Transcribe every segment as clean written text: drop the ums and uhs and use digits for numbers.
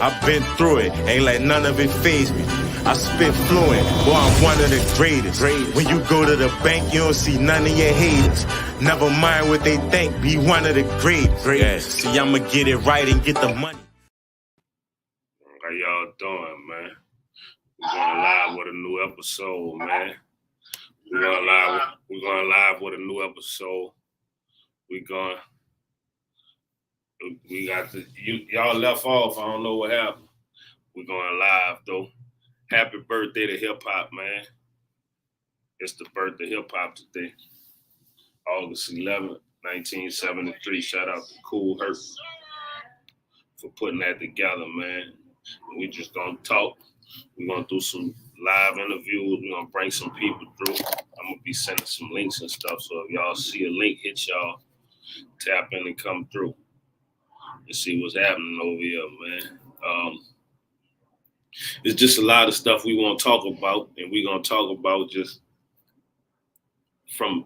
I've been through it, ain't let none of it faze me. I spit fluent, boy, I'm one of the greatest. When you go to the bank, you don't see none of your haters. Never mind what they think, be one of the greatest. Yeah. See, I'ma get it right and get the money. How y'all doing, man? We're going live with a new episode, man. We're going live with a new episode. Y'all left off. I don't know what happened. We're going live though. Happy birthday to hip hop, man. It's the birthday of hip hop today. August 11th, 1973. Shout out to Kool Herc for putting that together, man. We just gonna talk. We're gonna do some live interviews. We're gonna bring some people through. I'm gonna be sending some links and stuff. So if y'all see a link, hit y'all, tap in and come through and see what's happening over here, man. It's just a lot of stuff we want to talk about, and we're gonna talk about just from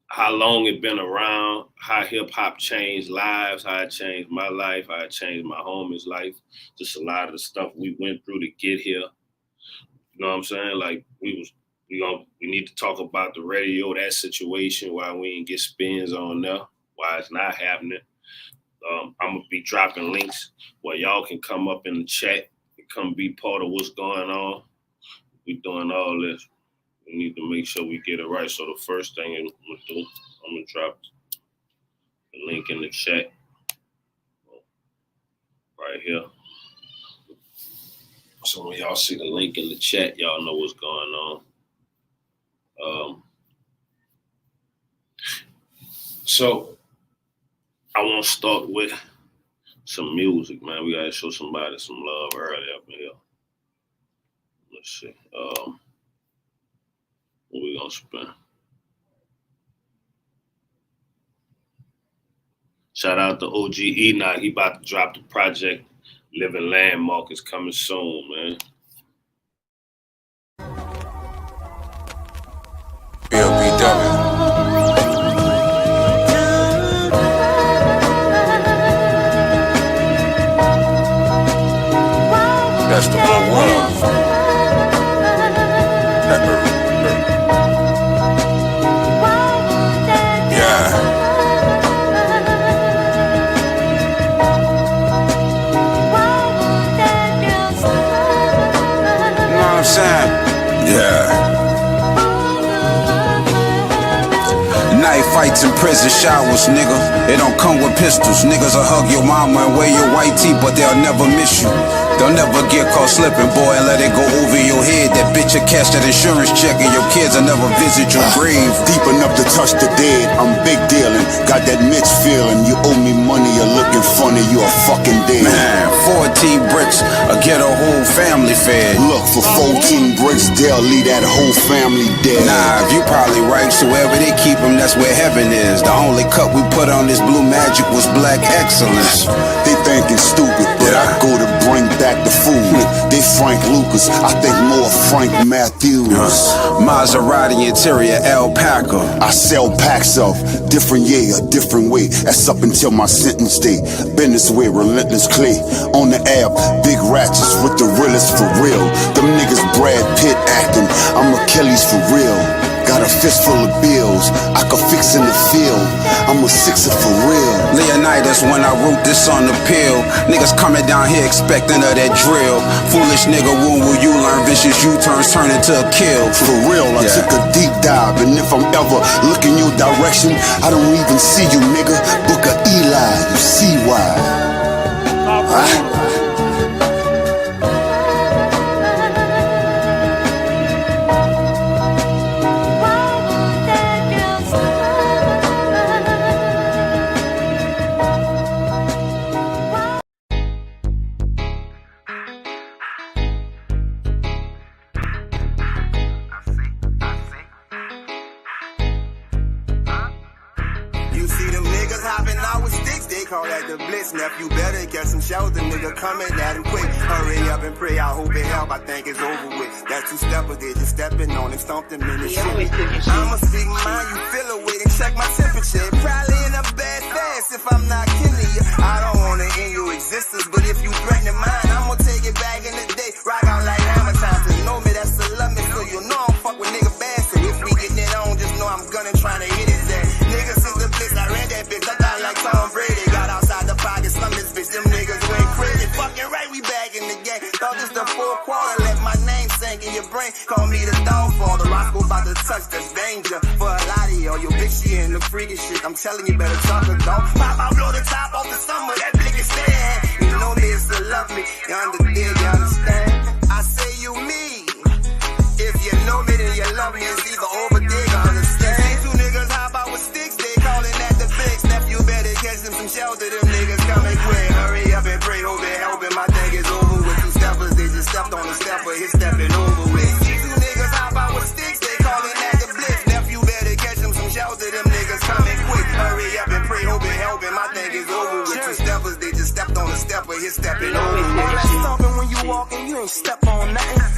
how long it been around, how hip hop changed lives, how it changed my life, how it changed my homie's life. Just a lot of the stuff we went through to get here. You know what I'm saying? Like we need to talk about the radio, that situation, why we ain't get spins on there, why it's not happening. I'm gonna be dropping links where y'all can come up in the chat and come be part of what's going on. We doing all this. We need to make sure we get it right. So the first thing I'm gonna do, I'm gonna drop the link in the chat right here. So when y'all see the link in the chat, y'all know what's going on. So I want to start with some music, man. We gotta show somebody some love early up in here. Let's see. What we gonna spin? Shout out to OG Enoch. He about to drop the project. Living Landmark is coming soon, man. BLBW. That's the one. Yeah. You know what I'm saying? Yeah. Night fights in prison showers, nigga. They don't come with pistols. Niggas will hug your mama and wear your white tee, but they'll never miss you. They'll never get caught slipping, boy, and let it go over your head. That bitch will cash that insurance check and your kids will never visit your grave. Deep enough to touch the dead, I'm big dealing. Got that Mitch feeling. You owe me money, you're looking funny, you a fucking dead. Man, 14 bricks, I'll get a whole family fed. Look, for 14 bricks, they'll leave that whole family dead. Nah, you probably right, so wherever they keep them, that's where heaven is. The only cup we put on this blue magic was black excellence. They thinking stupid, but I go to bring back the food. They Frank Lucas, I think more Frank Matthews. Maserati interior alpaca. I sell packs of different a different way. That's up until my sentence day. Business way, relentless clay. On the app, big ratchets with the realest for real. Them niggas Brad Pitt acting, I'm Achilles for real. Got a fist full of bills, I could fix in the field. I'm a sixer for real. Leonidas, when I wrote this on the pill, niggas coming down here expecting of that drill. Foolish nigga, when will you learn vicious U-turns turn into a kill? For real, I took a deep dive, and if I'm ever looking your direction, I don't even see you, nigga. Book a Eli, you see why. Call that the blitz, nephew. Better get some shelter, nigga. Coming at him quick. Hurry up and pray. I hope it help. I think it's over with. That two-stepper, they just stepping on him, stomped him in the shit. I'ma speak mine, you feel a way and check my temperature. Probably in a bad fast if I'm not killing you. I don't wanna end your existence, but if you threaten my gang. Call me the dog father. Roscoe about to touch the danger. For a lot of y'all, your bitch, she in the freaky shit. I'm telling you, better talk her, dog. Pop out, blow the top off the summer. That blick is stand. You know me, it's to love me. You understand? I say you me. If you know me, then you love me. It's either over dig, understand? See two niggas hop out with sticks. They calling at the fix. Nephew better catch them some shelter. Them niggas coming quick. Hurry up and pray, hope it helping. My thing is over with. Two steppers, they just stepped on the stepper. His stepping over with. See two niggas hop out with sticks. They calling at the blitz. Nephew better catch them some shelter. Them niggas coming quick. Hurry up and pray, hope it helping. My thing is over with. Two steppers, they just stepped on the stepper. His stepping over with. All that stomping when you walking, you ain't step on nothing.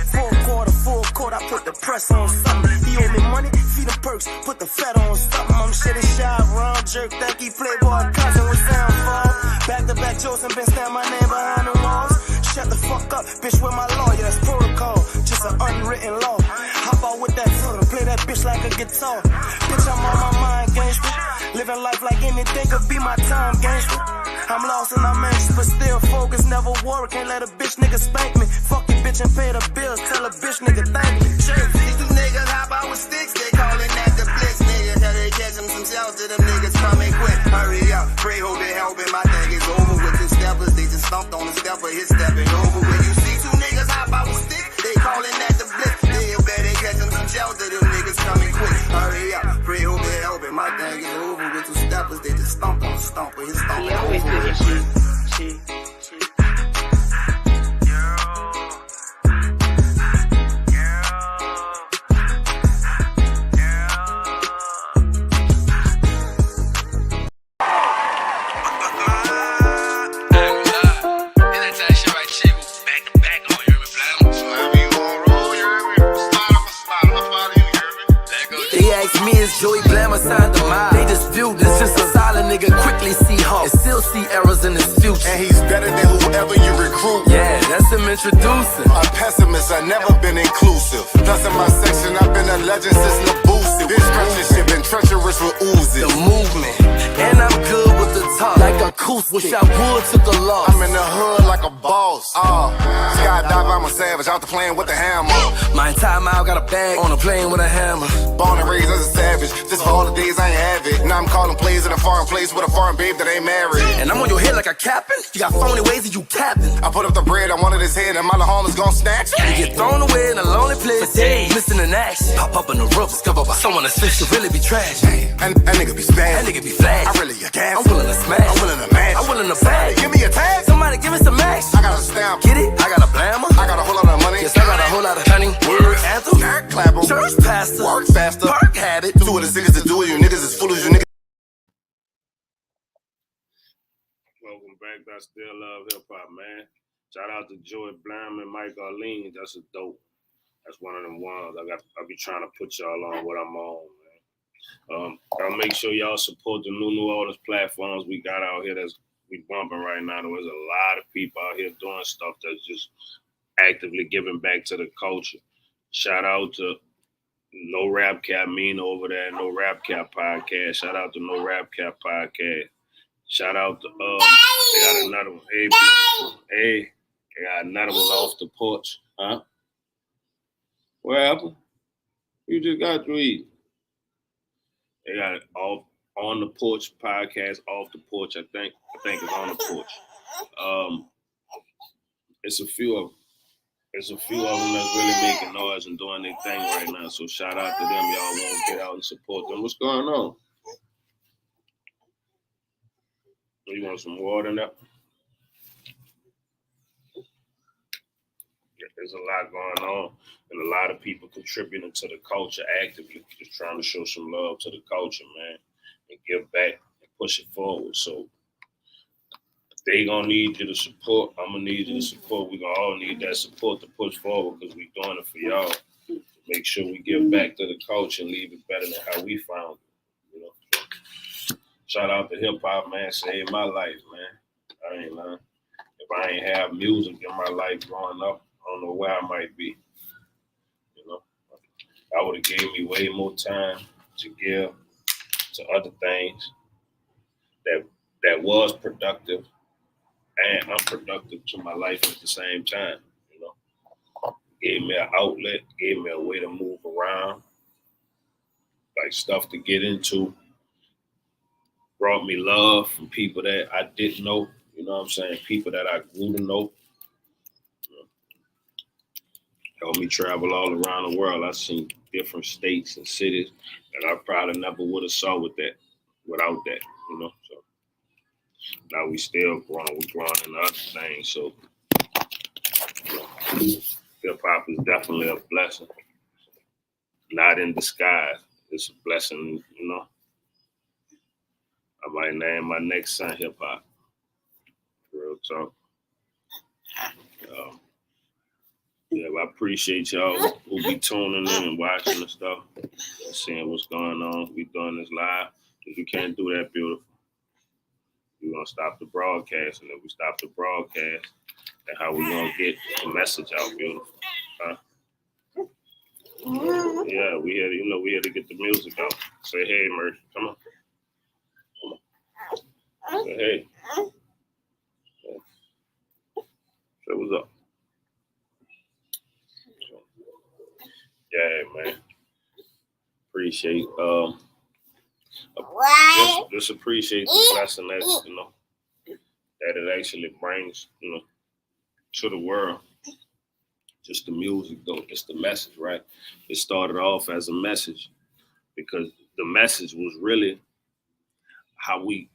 Full court, I put the press on something. He owe me money, feed him perks, put the fat on something. I'm shitting shy, round jerk, thank you, playboy, cousin with soundfall. Back to back, Joseph been stand my name behind the walls. Shut the fuck up, bitch, with my lawyer, that's protocol. Just an unwritten law. Hop out with that foot and play that bitch like a guitar. Bitch, I'm on my mind, gangster. Living life like anything could be my time, gangster. I'm lost and I'm anxious, but still focused, never worry. Can't let a bitch nigga spank me. Fuck your bitch and pay the bills. Tell a bitch nigga thank me. These two niggas hop out with sticks. They calling at the blitz. Niggas, how they catch them some shelter. Them niggas coming quick. Hurry up, pray, hope it helping. My thing is over with. Two steppers, they just stomped on the stepper. His stepping over with. You see two niggas hop out with sticks. They calling at the blitz. They better catch them some shelter. Them niggas coming quick. Hurry up, pray, hope it helping. My thing is over with. Two steppers, they just stomped on the stomper. His stomping He always do his shit. Joey Blammer signed the mob. They dispute this, just a solid nigga quickly see harm and still see errors in his future. And he's better than whoever you recruit. Yeah, that's him introducing. A pessimist, I've never been inclusive. Plus in my section, I've been a legend since Labusi. This structure shit been treacherous with oozes. The movement, and I'm good with the talk. Like acoustic, wish I would took a loss. I'm in the hood like a boss. Skydive, I'm a savage, out the plane with the hammer. My entire mile got a bag on a plane with a hammer. Born and raised as a savage. Just for all the days I ain't have it. Now I'm calling plays in a foreign place with a foreign babe that ain't married. And I'm on your head like a captain. You got phony ways and you capping. I put up the bread on one of his head and my home is gon' snatch. You get thrown away in a lonely place for days, missing in action. Pop up in the roof, discovered by someone that's fit to really be trash. And that nigga be spaz. That nigga be flash. I really a gas. I'm willing to smash. I'm willing to match. I'm willing to bag. Give me a tag. Somebody give me some max. I got a stamp. Get it? I got a blammer. I got a whole lot of money. Yes, I got a whole lot of honey. Word anthem. Clap 'em. Church pastor. Work faster. Perk habit. Two of the niggas to do it. You niggas as full as you niggas. Welcome back. I still love hip hop, man. Shout out to Joey Blammer and Mike Arlene. That's a dope. That's one of them ones. I be trying to put y'all on what I'm on, man. I'll make sure y'all support the New Orleans platforms we got out here that's we bumping right now. There's a lot of people out here doing stuff that's just actively giving back to the culture. Shout out to No Rap Cap Mina over there, No Rap Cap Podcast. Shout out to No Rap Cap Podcast. Shout out to they got another one. Hey, beautiful. Hey, they got another one off the porch. Huh? What happened? You just got to eat. They got it off on the porch podcast, off the porch. I think it's on the porch. It's a few of them that's really making noise and doing their thing right now. So shout out to them. Y'all want to get out and support them. What's going on? You want some water in there? There's a lot going on and a lot of people contributing to the culture actively, just trying to show some love to the culture, man, and give back and push it forward. So they gonna need you to support. I'm gonna need you to support. We gonna all need that support to push forward because we doing it for y'all. Make sure we give back to the culture and leave it better than how we found it. You know. So, shout out to hip hop, man. Saved my life, man. I ain't lying. If I ain't have music in my life growing up, I don't know where I might be. You know, I would have gave me way more time to give to other things that was productive and unproductive to my life at the same time. You know, Gave me an outlet, gave me a way to move around, like stuff to get into. Brought me love from people that I didn't know, you know what I'm saying? People that I grew to know. Helped me travel all around the world. I've seen different states and cities that I probably never would have saw without that, you know? So now we still growing, we're growing in other things, so hip-hop is definitely a blessing. Not in disguise. It's a blessing, you know. I might name my next son hip-hop. Real talk. Yeah, I appreciate y'all who be tuning in and watching the stuff, seeing what's going on. We doing this live. If you can't do that, beautiful, we're going to stop the broadcast. And if we stop the broadcast, then how we going to get the message out, beautiful? Huh? Yeah, we had to get the music out. Say hey, Murphy. Come on. Say hey. Say what's up. Yeah, man. Appreciate just appreciate the blessing that, you know, that it actually brings, you know, to the world. Just the music though, it's the message, right? It started off as a message because the message was really how we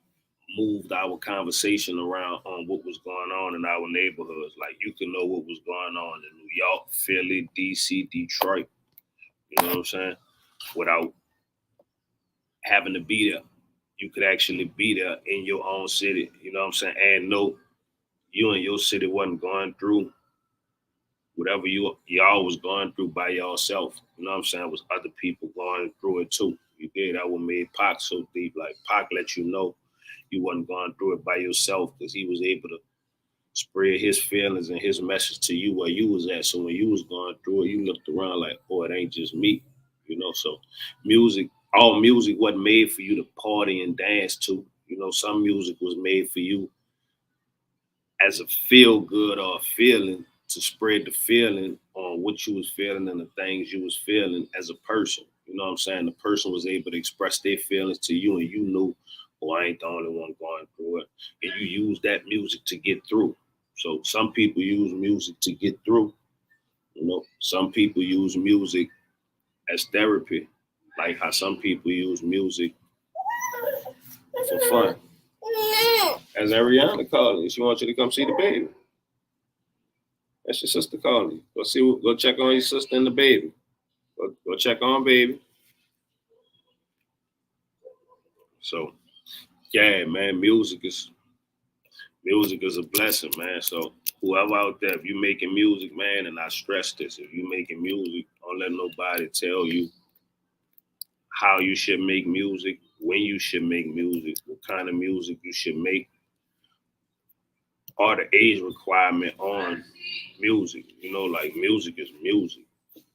moved our conversation around on what was going on in our neighborhoods. Like you can know what was going on in New York, Philly, DC, Detroit. You know what I'm saying? Without having to be there. You could actually be there in your own city, you know what I'm saying? And know you and your city wasn't going through whatever y'all was going through by yourself. You know what I'm saying? It was other people going through it too. You get that what made Pac so deep. Like Pac let you know you wasn't going through it by yourself because he was able to spread his feelings and his message to you where you was at. So when you was going through it, you looked around like, oh, it ain't just me, you know? So all music wasn't made for you to party and dance to. You know, some music was made for you as a feel good or a feeling to spread the feeling on what you was feeling and the things you was feeling as a person. You know what I'm saying? The person was able to express their feelings to you and you knew, oh, I ain't the only one going through it. And you use that music to get through. So some people use music to get through. You know, some people use music as therapy, like how some people use music for fun. As Ariana called you, she wants you to come see the baby. That's your sister calling you. Go check on your sister and the baby. Go check on baby. So, yeah, man, music is a blessing, man. So whoever out there, if you making music, man, and I stress this, if you making music, don't let nobody tell you how you should make music, when you should make music, what kind of music you should make, or the age requirement on music. You know, like music is music,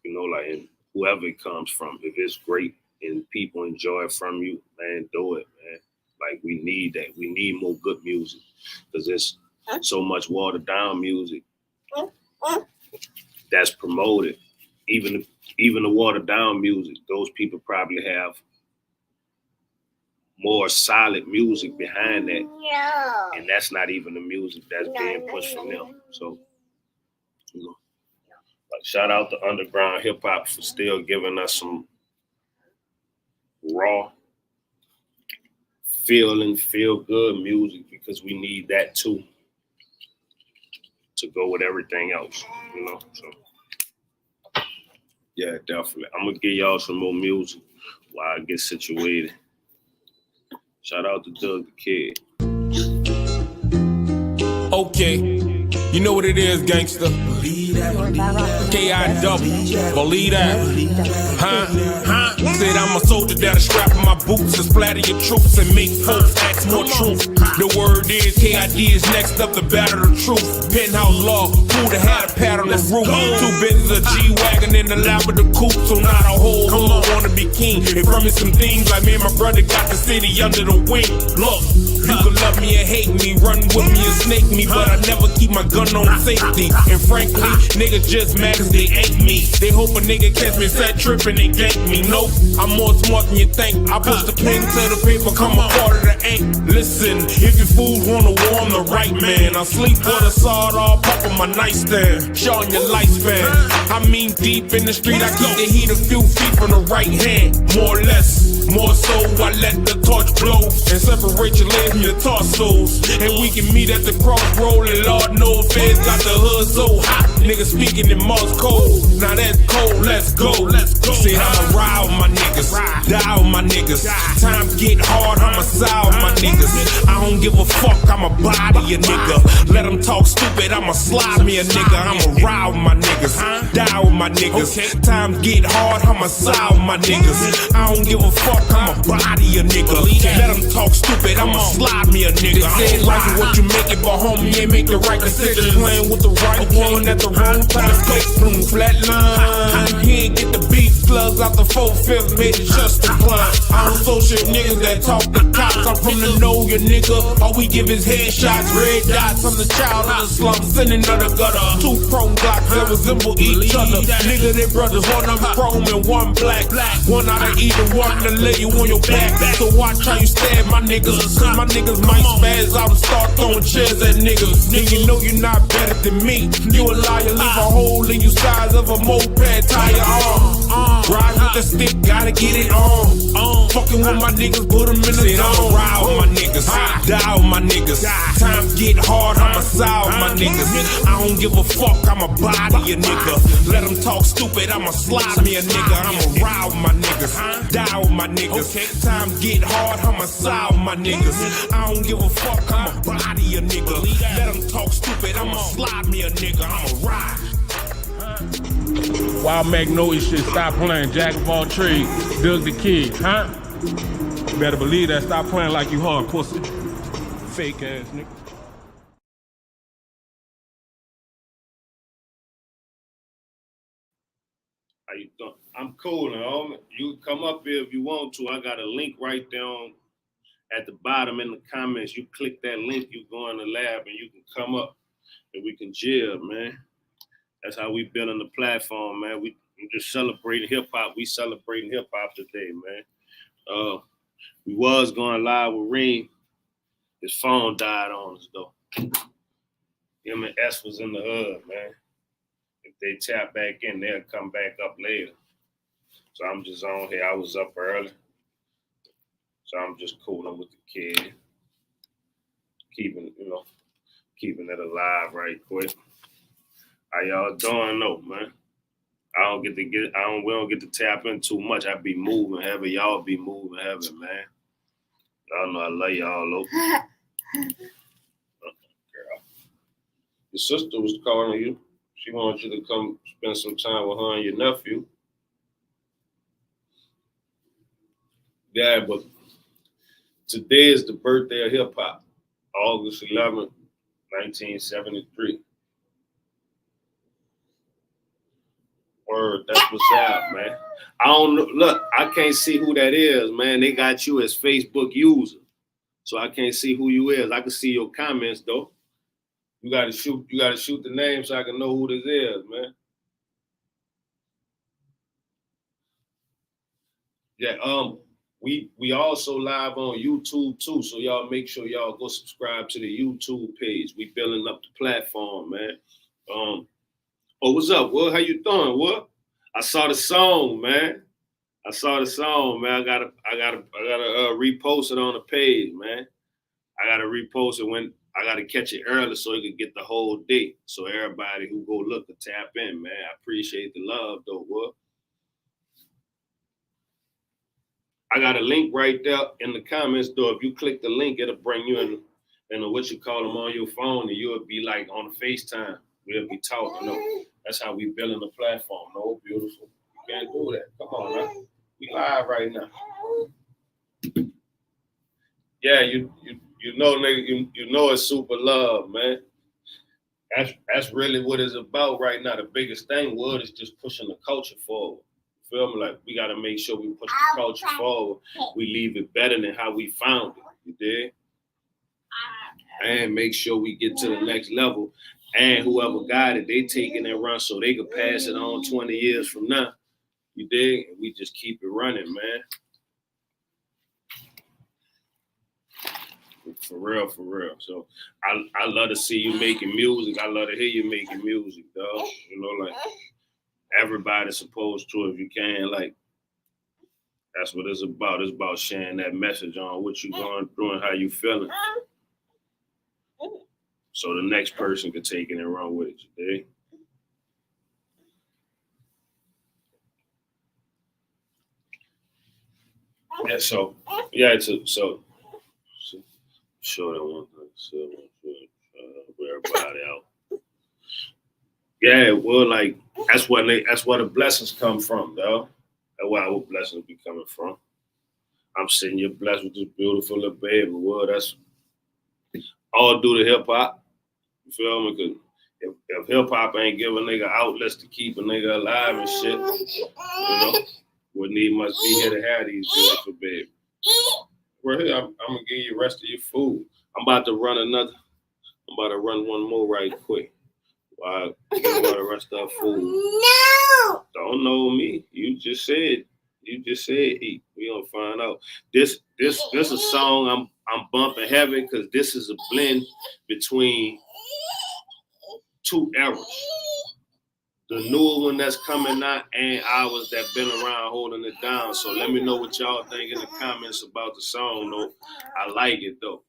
you know, like, and whoever it comes from, if it's great and people enjoy it from you, man, do it, man. Like, we need that. We need more good music because there's so much watered down music that's promoted. Even the watered down music, those people probably have more solid music behind that. No. And that's not even the music that's being pushed from them. So, you know, like, shout out to underground hip hop for still giving us some raw, feel good music, because we need that too to go with everything else, you know. So yeah, definitely. I'm gonna give y'all some more music while I get situated. Shout out to Doug the Kid. Okay, you know what it is, gangster. K-I-double, believe that. Huh? Said I'm a soldier that'll strap in my boots and splatter your troops and make folks ask more truth. The word is KID is next up to battle the truth. Penthouse law, who the had a pad on the roof. 2 bitches, a G-Wagon in the lap of the coupe, so not a whole hood wanna be king. They promise some things like me and my brother got the city under the wing. Look, You can love me or hate me, run with me or snake me, but I never keep my gun on safety. And frankly, niggas just mad cause they ain't me. They hope a nigga catch me fat tripping and gank me. Nope, I'm more smart than you think. I push the pen to the paper, come a part of the ink. Listen, if you fools wanna war, I'm the right man. I sleep with a sawed off up on my nightstand, showing your lifespan. I mean deep in the street, I keep the heat a few feet from the right hand. More or less, more so I let the torch blow and separate your legs from your torsos. And we can meet at the crossroad, and Lord knows feds got the hood so hot. Niggas speaking in Morse code. Now that's cold, let's go. Said I'ma ride with my niggas, die with my niggas. Times get hard, I'ma side with my niggas. I don't give a fuck, I'ma body a nigga. Let them talk stupid, I'ma slide me a nigga. I'ma ride with my niggas, die with my niggas. Times get hard, I'ma side with my niggas. I don't give a fuck, I'ma body a nigga. Let them talk stupid, I'ma slide me a nigga. They say life is what you make it, but homie ain't make the right decision. Playing with the right one at the wrong time. Boom, flat line. He ain't get the beef slugs out the 4/5, made it just a blunt. I don't social niggas that talk to cops. I'm from the know your nigga. All we give is headshots, red dots. I'm the child of the slum, sending out the gutter. 2 chrome blocks that resemble each other. Nigga, they brothers, one of them chrome and one black. One out of either one to lay you on your back. So watch how you stab my niggas. Cause my niggas might spaz out and start throwing chairs at niggas. And you know you're not better than me. You a liar, leave a hole in you size of a moped tire arm. Ride with the stick, gotta get it on. Fucking with my niggas, put them in the zone. I'ma ride with my niggas, die with my niggas. Times get hard, I'ma side with my niggas. I don't give a fuck, I'ma body a nigga. Let them talk stupid, I'ma slide me a nigga. I'ma ride with my niggas, die with my niggas. Times get hard, I'ma side with my niggas. I don't give a fuck, I'ma body a nigga. Let them talk stupid, I'ma slide me a nigga. I'ma ride. Wild Magnolia shit, stop playing. Jack of all trades, Doug the Kid, huh? You better believe that. Stop playing like you hard, pussy. Fake ass nigga. How you doing? I'm cool now. You come up here if you want to. I got a link right there at the bottom in the comments. You click that link, you go in the lab, and you can come up and we can jib, man. That's how we building the platform, man. We just celebrating hip hop. We celebrating hip hop today, man. We was going live with Reem. His phone died on us though. Him and S was in the hood, man. If they tap back in, they'll come back up later. So I'm just on here. I was up early. So I'm just cooling with the kid. Keeping it alive right quick. How y'all doing though, man? We don't get to tap in too much. I be moving heavy. Y'all be moving heavy, man. Y'all know I love y'all, though. Girl. Your sister was calling you. She wants you to come spend some time with her and your nephew. Yeah, but today is the birthday of hip hop. August 11th, 1973. Word, that's what's out, man. I don't know. Look, I can't see who that is, man. They got you as Facebook user, so I can't see who you is. I can see your comments though. You gotta shoot the name so I can know who this is, man. Yeah, we also live on YouTube too, so y'all make sure y'all go subscribe to the YouTube page. We building up the platform, man. Oh, what's up, Will? How you doing, Will? I saw the song, man. I gotta repost it on the page, man. I gotta repost it when I gotta catch it early so you can get the whole date. So everybody who go look to tap in, man. I appreciate the love though, Will. I got a link right there in the comments though. If you click the link, it'll bring you in what you call them on your phone, and you'll be like on the FaceTime. We'll be talking. No, that's how we building the platform. No, beautiful. You can't do that. Come on, man. We live right now. Yeah, you know, nigga, you know it's super love, man. That's really what it's about right now. The biggest thing is just pushing the culture forward. Feel me? Like we gotta make sure we push the culture forward. We leave it better than how we found it. You dig? and make sure we get to the next level. And whoever got it, they taking and run so they could pass it on 20 years from now. You dig? And we just keep it running, man. For real, for real. So I love to see you making music. I love to hear you making music, dog. You know, like everybody's supposed to, if you can, like that's what it's about. It's about sharing that message on what you're going through and how you feeling. So the next person can take it and run with it, you dig? Yeah, so sure that one everybody out. Yeah, well, like that's where the blessings come from, though. That's where our blessings be coming from. I'm sitting here blessed with this beautiful little baby. Well, that's all due to hip hop. You feel me? Because if hip hop ain't giving a nigga outlets to keep a nigga alive and shit, you know, wouldn't even must be here to have these beautiful babies. Right here, I'm gonna give you the rest of your food. I'm about to run one more right quick. While I give you the rest of our food. No! Don't know me. You just said eat. We gonna find out. This is a song I'm bumping heavy because this is a blend between two eras. The newer one that's coming out and ours that been around holding it down. So let me know what y'all think in the comments about the song, though. I like it, though.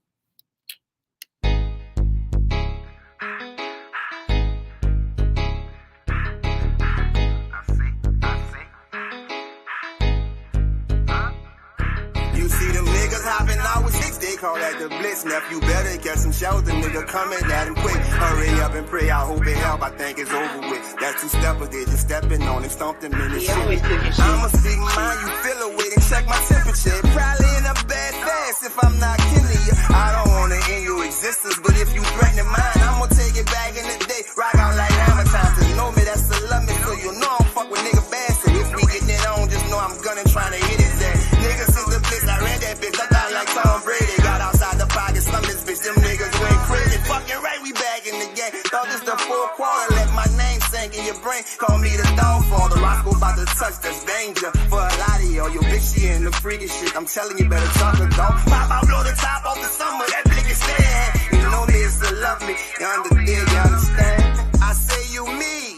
You see them niggas hopping out with six, they call that the blitz. Nephew better get some shelter, nigga coming at him quick. Hurry up and pray, I hope it help, I think it's over with. That two-stepper, they just stepping on him, stomped him in the shit. I'ma speak mine, you feel it, wait and check my temperature. Probably in a bad fast if I'm not kidding you. I don't wanna end your existence, but if you threaten mine, I'ma take it back in the day. Rock out like hammer time, to know me, that's the love me, so you know I don't fuck with nigga bad. So if we get it on, just know I'm gunning, trying to hit his ass. Niggas since the blitz, I ran that bitch, I got like Tom Brady. Got outside the pocket, slum this bitch, them niggas went crazy. Fucking right, we back in the game. Thought this the full quarter, let my name sink in your brain. Call me the downfall, the Roscoe about to touch, that's danger. For a lot of y'all, your bitch, she in the freaky shit. I'm telling you, better talk her, don't pop out, blow the top off the summer, that blick is staying. You know me, it's to love me, you understand, you understand? I say you me.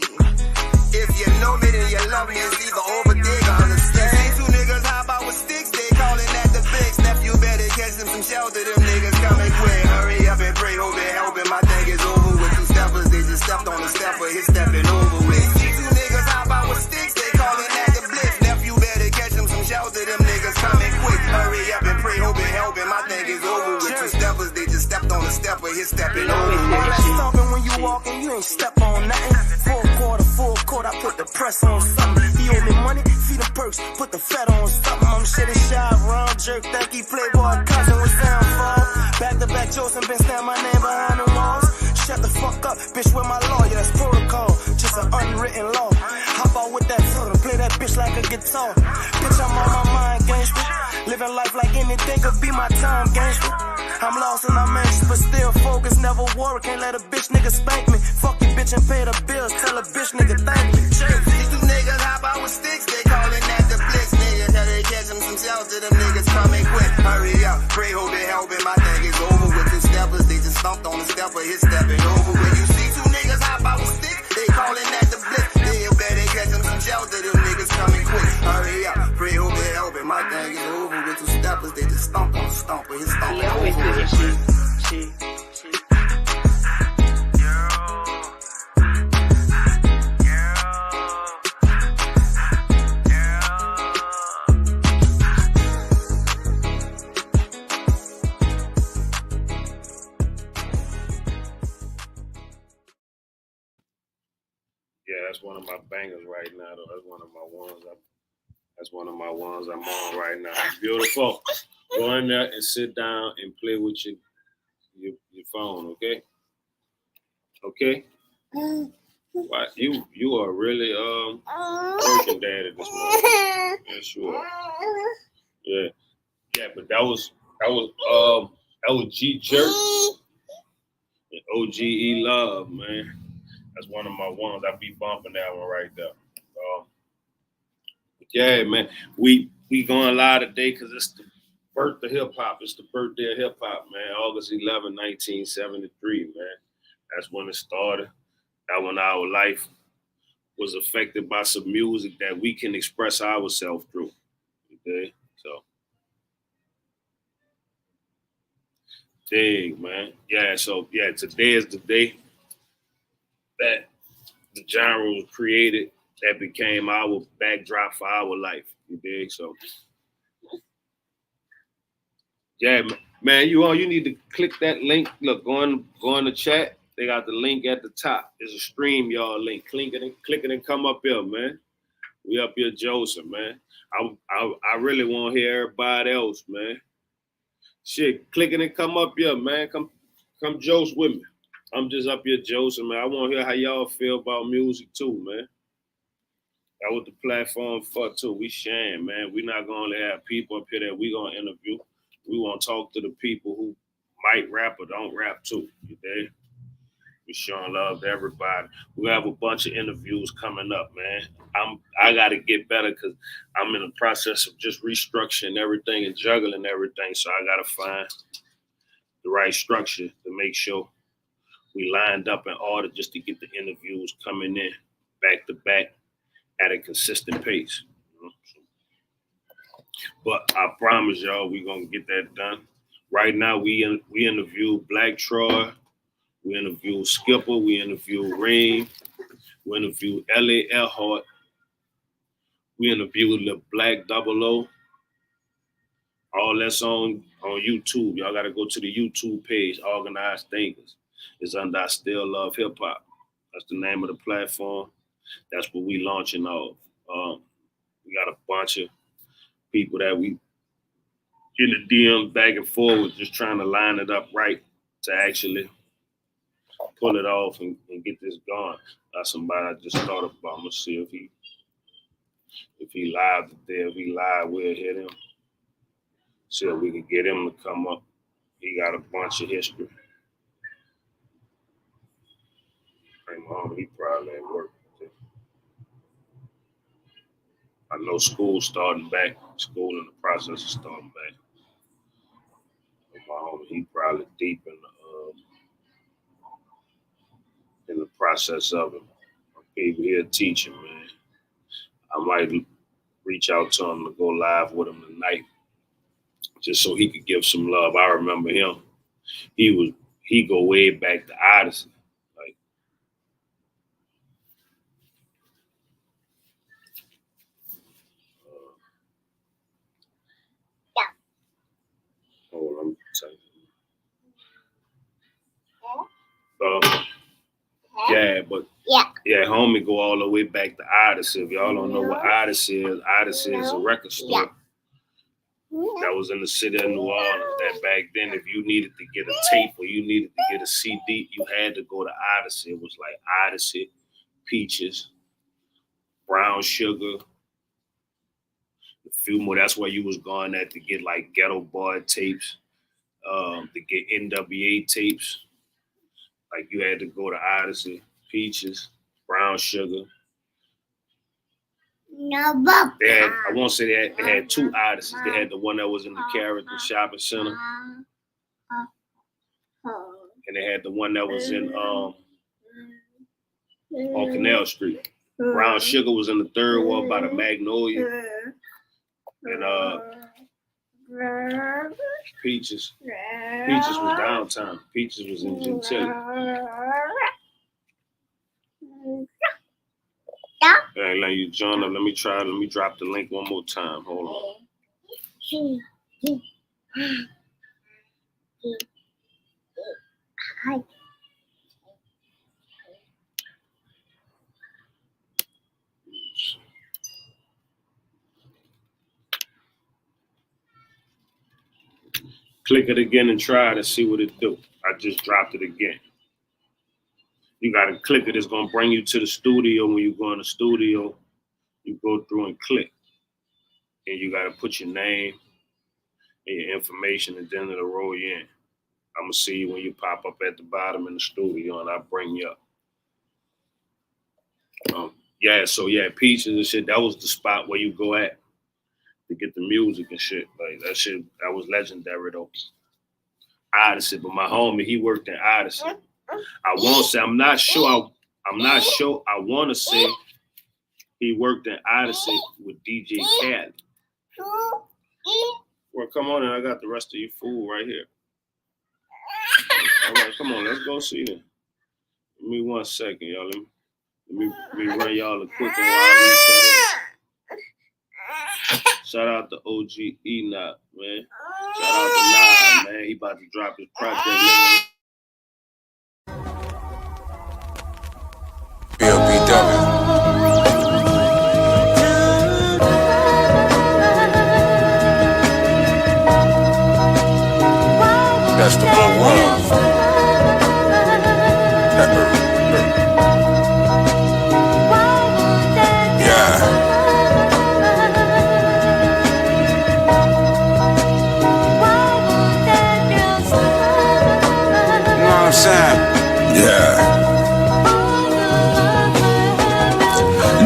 If you know me, then you love me, it's either over there, you understand? See two niggas hop out with sticks, they calling at the fix. Nephew better catch them some shelter, them niggas coming quick. Hurry up and pray, hope it helping, my thing is over with. Two steppers, they just stepped on the stepper, his stepping over with. See two niggas hop out with sticks, they calling at the blitz. Nephew better catch them some shelter, them niggas coming quick. Hurry up and pray, hope it helping, my thing is over with. Two steppers, they just stepped on the stepper, his stepping over with. All that stomping when you walking, you ain't step on nothing. Full court, I put the press on something. He owe me money, feed him perks, put the fat on something. I'm shit and shy, round jerk, think he playboy cousin with downfall. Back to back jokes and been standing my name behind the walls. Shut the fuck up, bitch, with my lawyer, that's protocol. Just an unwritten law. Hop out with that foot and play that bitch like a guitar. Bitch, I'm on my mind, gangster. Living life like anything could be my time, gangster. I'm lost and I'm anxious, but still focused, never worry. Can't let a bitch nigga spank me. Fuck you, bitch, and pay the bills. Tell a bitch nigga thank me. These two niggas hop out with sticks, they calling at the blitz. Niggas, tell they catch them some shelter, them niggas coming quick. Hurry up, pray, hope it helping, my thing is over with. Two steppers, they just stomped on the stepper, his stepping over with. You see two niggas hop out with sticks, they calling at the blitz. They better catch them some shelter, them niggas coming quick. Hurry up, pray, hope it helping, my thing is over with. Two steppers, they just stomped on the stomper, his stomping over with. Yeah, that's one of my bangers right now, though. That's one of my ones I'm on right now. It's beautiful. Go in there and sit down and play with your phone, okay? Okay? Why you are really working daddy this morning. Yeah, sure. Yeah, but that was OG Jerk and OGE Love, man. That's one of my ones. I be bumping that one right there. Yeah, man. We going live today because it's the birth of hip hop. It's the birthday of hip hop, man. August 11, 1973, man. That's when it started. That when our life was affected by some music that we can express ourselves through. Okay? So, dang, man. Yeah, so, yeah, today is the day that the genre was created that became our backdrop for our life. You dig? So, yeah, man, you need to click that link. Look, go in the chat. They got the link at the top. There's a stream, y'all link. Click it and come up here, man. We up here, Joseph, man. I really want to hear everybody else, man. Shit, click it and come up here, man. Come Joseph with me. I'm just up here, Joseph, man. I want to hear how y'all feel about music too, man. That's what the platform for too. We sharing, man. We not gonna have people up here that we gonna interview. We want to talk to the people who might rap or don't rap too. You dig? We showing love to everybody. We have a bunch of interviews coming up, man. I got to get better because I'm in the process of just restructuring everything and juggling everything. So I got to find the right structure to make sure we lined up in order just to get the interviews coming in back to back at a consistent pace. You know? But I promise y'all we gonna get that done. Right now we interview Black Troy. We interview Skipper. We interview Reem. We interview L.A. Earhart. We interview the Black 00. All that's on YouTube. Y'all got to go to the YouTube page, Organized Thinkers. It's under I Still Love Hip Hop. That's the name of the platform. That's what we launching off. We got a bunch of people that we in the DM back and forth just trying to line it up right to actually pull it off and get this going. That's somebody I just thought about. I'm gonna see if he live today. If he live, we'll hit him. See if we can get him to come up. He got a bunch of history. He probably at work. I know school starting back. School in the process of starting back. My homie, he probably deep in the process of it. People here teaching, man. I might reach out to him to go live with him tonight, just so he could give some love. I remember him. He go way back to Odyssey. Like, hold on, I'm yeah, homie go all the way back to Odyssey. If y'all don't know what Odyssey is a record store that was in the city of New Orleans. That back then, if you needed to get a tape or you needed to get a CD, you had to go to Odyssey. It was like Odyssey, Peaches, Brown Sugar, a few more. That's where you was going at to get like Ghetto Boy tapes, to get NWA tapes. Like you had to go to Odyssey, Peaches, Brown Sugar. I won't say they had two Odysseys. They had the one that was in the Carrington Shopping Center, and they had the one that was in on Canal Street. Brown Sugar was in the third wall by the Magnolia, and Peaches was downtown. Peaches was in Gentilly. Hey, let you join up. Let me drop the link one more time. Hold on. Click it again and try to see what it do. I just dropped it again. You got to click it. It's going to bring you to the studio. When you go in the studio, you go through and click. And you got to put your name and your information, and then it'll roll you in. I'm gonna see you when you pop up at the bottom in the studio, and I bring you up. Peaches and shit. That was the spot where you go at to get the music and shit. Like that shit, that was legendary though. Odyssey, but my homie, he worked in Odyssey. I won't say. I'm not sure. I want to say he worked in Odyssey with DJ Khaled. Well, come on in. I got the rest of your food right here. All right, come on. Let's go see them. Give me 1 second, y'all. Let me run y'all a quick one while we shout out to OG Enoch, man. Shout out to Nas, man. He about to drop his project. BLBW. That's the one. Yeah. You know what I'm saying? Yeah.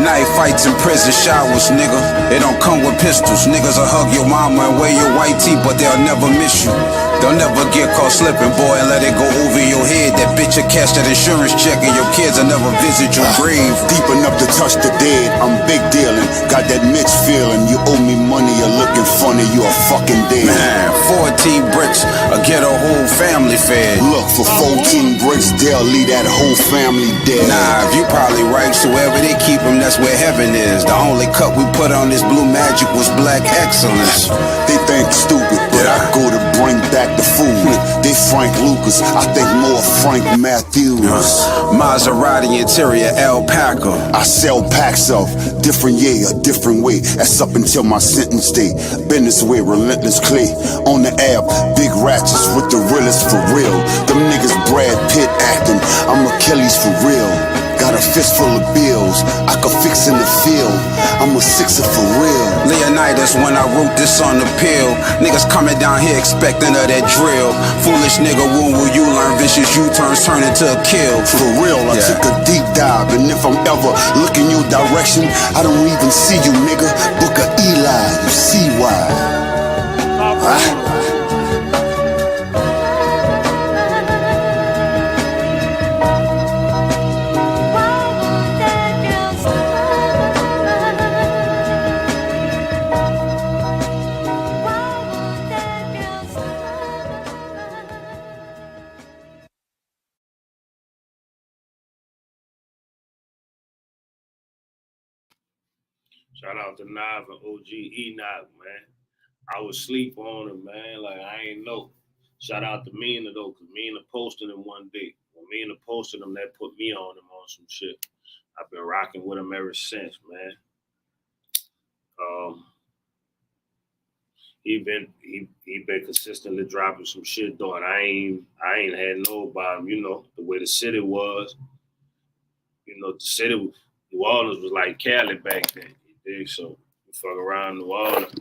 Night fights in prison showers, nigga. They don't come with pistols. Niggas will hug your mama and wear your white tee, but they'll never miss you. They'll never get caught slipping, boy, and let it go over your head. That bitch will catch that insurance check and your kids will never visit your grave. Deep enough to touch the dead, I'm big dealing. Got that Mitch feeling. You owe me money, you're looking funny, you a fucking dead. Man, 14 bricks, I'll get a whole family fed. Look, for 14 bricks, they'll leave that whole family dead. Nah, if you probably right, so wherever they keep them, that's where heaven is. The only cut we put on this blue magic was black excellence. They think stupid, but I go to bring back the food. They Frank Lucas, I think more Frank Matthews. Maserati interior alpaca. I sell packs of different a different way. That's up until my sentence date. Been this way, relentless clay. On the app, big ratchets with the realest for real. Them niggas Brad Pitt acting, I'm Achilles for real. Got a fist full of bills, I could fix in the field. I'm a sixer for real. Leonidas when I wrote this on the pill. Niggas coming down here expecting of that drill. Foolish nigga, when will you learn vicious U-turns turn into a kill? For real, I took a deep dive, and if I'm ever looking your direction, I don't even see you, nigga. Book of Eli, you see why. Shout out to Nav and OG Enoch, man. I was sleep on him, man. Like, I ain't know. Shout out to Mina, though, because Mina posted him one day. When Mina posted him, that put me on him on some shit. I've been rocking with him ever since, man. He been consistently dropping some shit, though, and I ain't had no about him, you know, the way the city was. You know, the city, New Orleans was like Cali back then. So you fuck around New Orleans,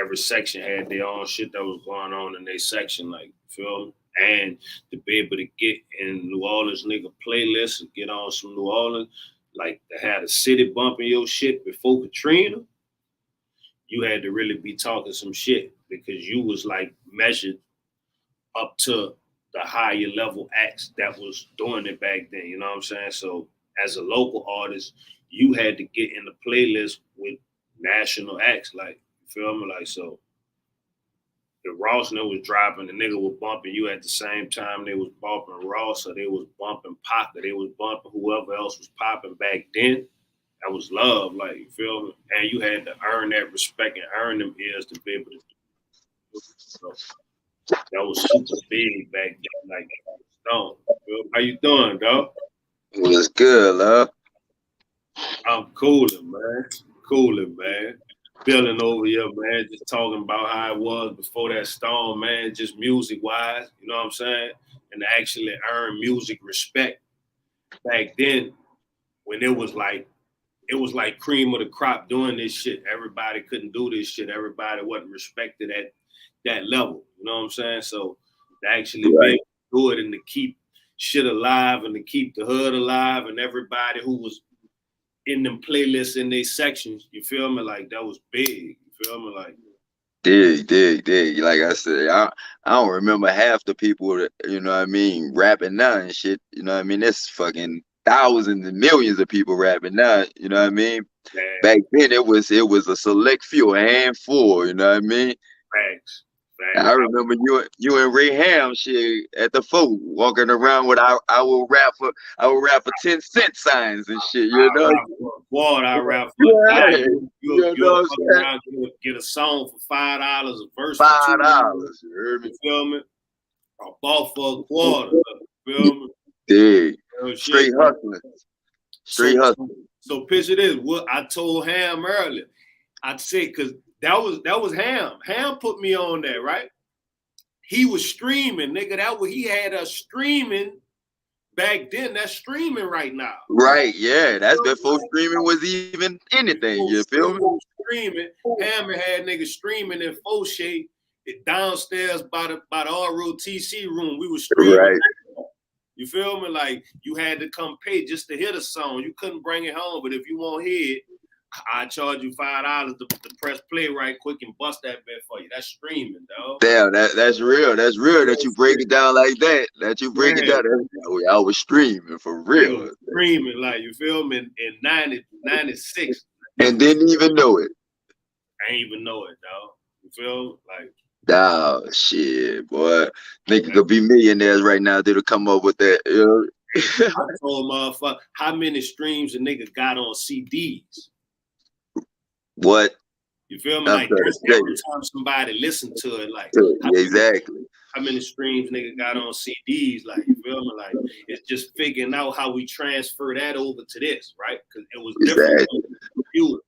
every section had their own shit that was going on in their section, like, you feel me? And to be able to get in New Orleans nigga playlists and get on some New Orleans, like to have the city bumping your shit before Katrina, you had to really be talking some shit because you was like measured up to the higher level acts that was doing it back then, you know what I'm saying? So as a local artist, you had to get in the playlist with national acts, like, you feel me? Like, so if Ross was dropping, the nigga was bumping you at the same time they was bumping Ross, or they was bumping Pac, or they was bumping whoever else was popping back then. That was love, like, you feel me? And you had to earn that respect and earn them ears to be able to do it. So that was super big back then, like Stone. How you doing, dog? What's good, love? I'm cooling, man. Feeling over here, man. Just talking about how it was before that storm, man. Just music-wise, you know what I'm saying? And to actually earn music respect back then, when it was like cream of the crop doing this shit. Everybody couldn't do this shit. Everybody wasn't respected at that level. You know what I'm saying? So to actually be do it and to keep shit alive and to keep the hood alive and everybody who was in them playlists in their sections, you feel me? Like that was big. You feel me? Like Dig. Like I said, I don't remember half the people that, you know what I mean, rapping now and shit. You know what I mean? There's fucking thousands and millions of people rapping now. You know what I mean? man, Back then it was a select few, a handful. You know what I mean? facts. I remember you and Ray Ham shit at the Fort walking around with I will rap for 10 cent signs and shit. You know? I rap for Yeah. you'll fuck around, get a song for $5, a verse $5. for $2. You heard me? You feel me? A ball for a quarter. You feel me? Dig. Real Straight shit. hustling. Straight hustling. So picture this. What I told Ham earlier. I said, because that was Ham. Ham put me on there, right? He was streaming, nigga. That was, he had us streaming back then. That's streaming right now. Right, yeah. That's before streaming was even anything. You feel me? Streaming. Hammer had niggas streaming in Fauché downstairs by the ROTC room. We was streaming. Right. You feel me? Like you had to come pay just to hear the song. You couldn't bring it home, but if you want to hear it, I charge you $5 to press play right quick and bust that bit for you. That's streaming, dog. Damn, that's real. That's real that you break it down like that. That you break it down. I was streaming for real. Streaming, like, you feel me? In 96. And didn't even know it. I ain't even know it, dog. You feel? Like, oh shit, boy. Nigga could be millionaires right now. They'll come up with that. You know? I told motherfucker how many streams a nigga got on CDs. What? You feel me? Like every time somebody listened to it, like exactly. How many streams nigga got on CDs? Like, you feel me? Like, it's just figuring out how we transfer that over to this, right? Because it was different on the computer.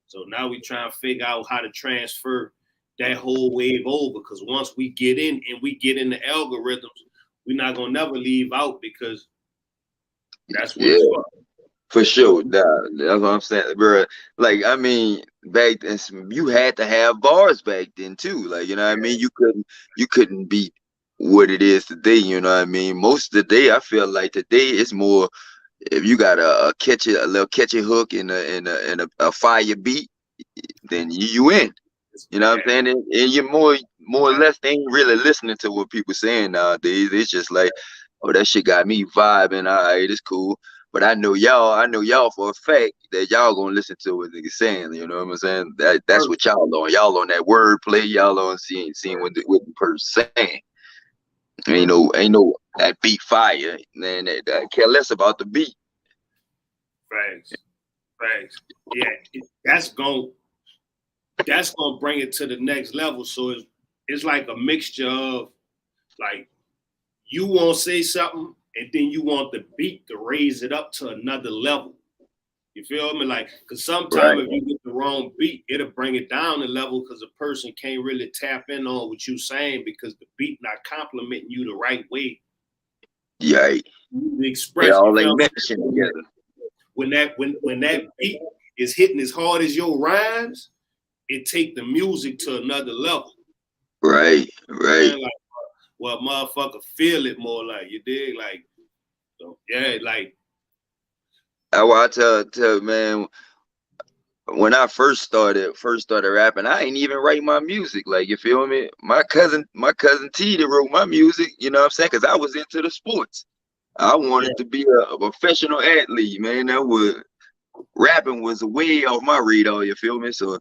So now we trying to figure out how to transfer that whole wave over. Because once we get in and we get in the algorithms, we're not gonna never leave out because that's what it's for. For sure, that's what I'm saying, bro. Like, I mean, back then you had to have bars back then too. Like, you know what I mean? You couldn't beat what it is today. You know what I mean? Most of the day, I feel like today it's more if you got a little catchy hook and a fire beat, then you in. You know what I'm saying? And you're more or less they ain't really listening to what people saying nowadays. It's just like, oh, that shit got me vibing. All right, it's cool. But I know y'all for a fact that y'all gonna listen to what niggas saying. You know what I'm saying? That's what y'all on. Y'all on that wordplay. Y'all on seeing what the person saying. Ain't no that beat fire. Man, that care less about the beat. Facts. Yeah, that's gonna bring it to the next level. So it's like a mixture of like you won't say something. And then you want the beat to raise it up to another level. You feel me? Like, because sometimes if you get the wrong beat, it'll bring it down a level because a person can't really tap in on what you're saying because the beat not complimenting you the right way. Yeah. The expression. They all like meshing together. When that beat is hitting as hard as your rhymes, it take the music to another level. Right. Like, well, motherfucker feel it more, like, you dig? Like, so yeah, like. I tell man, when I first started rapping, I ain't even write my music. Like, you feel me? My cousin T that wrote my music, you know what I'm saying? Because I was into the sports. I wanted to be a professional athlete, man. Rapping was way off my radar, you feel me? So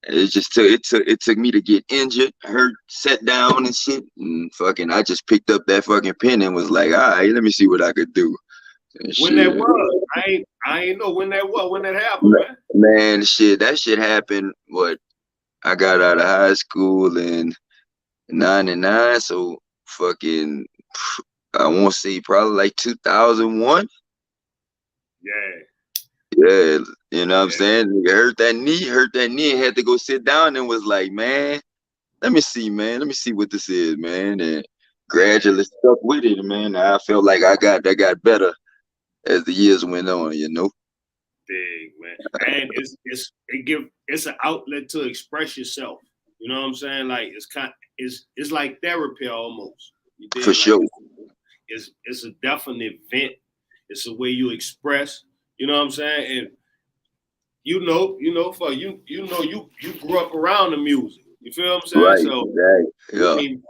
it took me to get injured, hurt, set down and shit, and fucking I just picked up that fucking pen and was like, all right, let me see what I could do. When that was, I ain't know when that happened, man. Man, that shit happened. I got out of high school in '99, so fucking I won't say probably like 2001. Yeah, you know what I'm saying? Nigga hurt that knee, and had to go sit down and was like, man, let me see what this is, man. And gradually stuck with it, man. I felt like I got better as the years went on, you know. Big, man. And it's an outlet to express yourself. You know what I'm saying? Like it's like therapy almost. For sure. it's a definite event. It's a way you express. You know what I'm saying? And you grew up around the music. You feel what I'm saying? Right, So exactly. Yeah. I mean,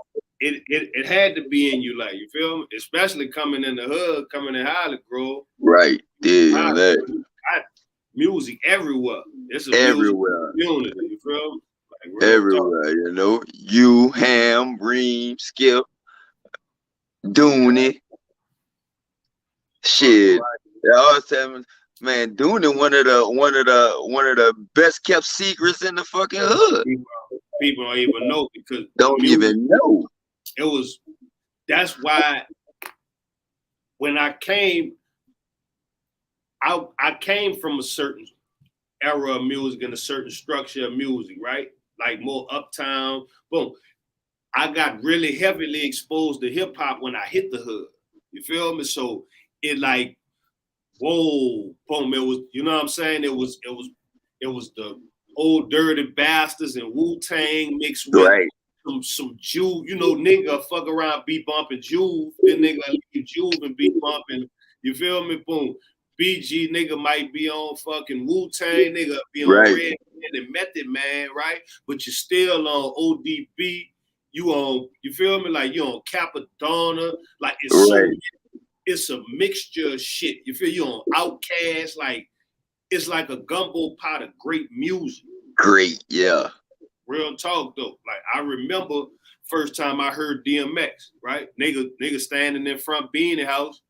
it had to be in you, like, you feel me? Especially coming in the hood, coming in Hollywood Grove. Right. Yeah. Music everywhere. It's a Everywhere. music community. You feel me? Like, everywhere, talk. You know. You, Ham, Reem, Skip, Dooney. Shit. I was telling, man, Dooney one of the best kept secrets in the fucking hood. People don't even know because don't even know. That's why when I came, I came from a certain era of music and a certain structure of music, right? Like more uptown, boom. I got really heavily exposed to hip hop when I hit the hood. You feel me? So it like, whoa, boom. It was, you know what I'm saying? It was the Old Dirty Bastards and Wu-Tang mixed with some Juve, you know, nigga fuck around, be bumping Juve, then nigga leave Juve and be bumping, you feel me? Boom. BG nigga might be on fucking Wu-Tang, nigga be on Red and Method Man, right? But you're still on ODB, you on, you feel me? Like you on Capadonna, like it's a mixture of shit. You feel you on Outkast, like it's like a gumbo pot of great music. Great, yeah. Real talk though. Like I remember first time I heard DMX, right? Nigga standing in front Beanie House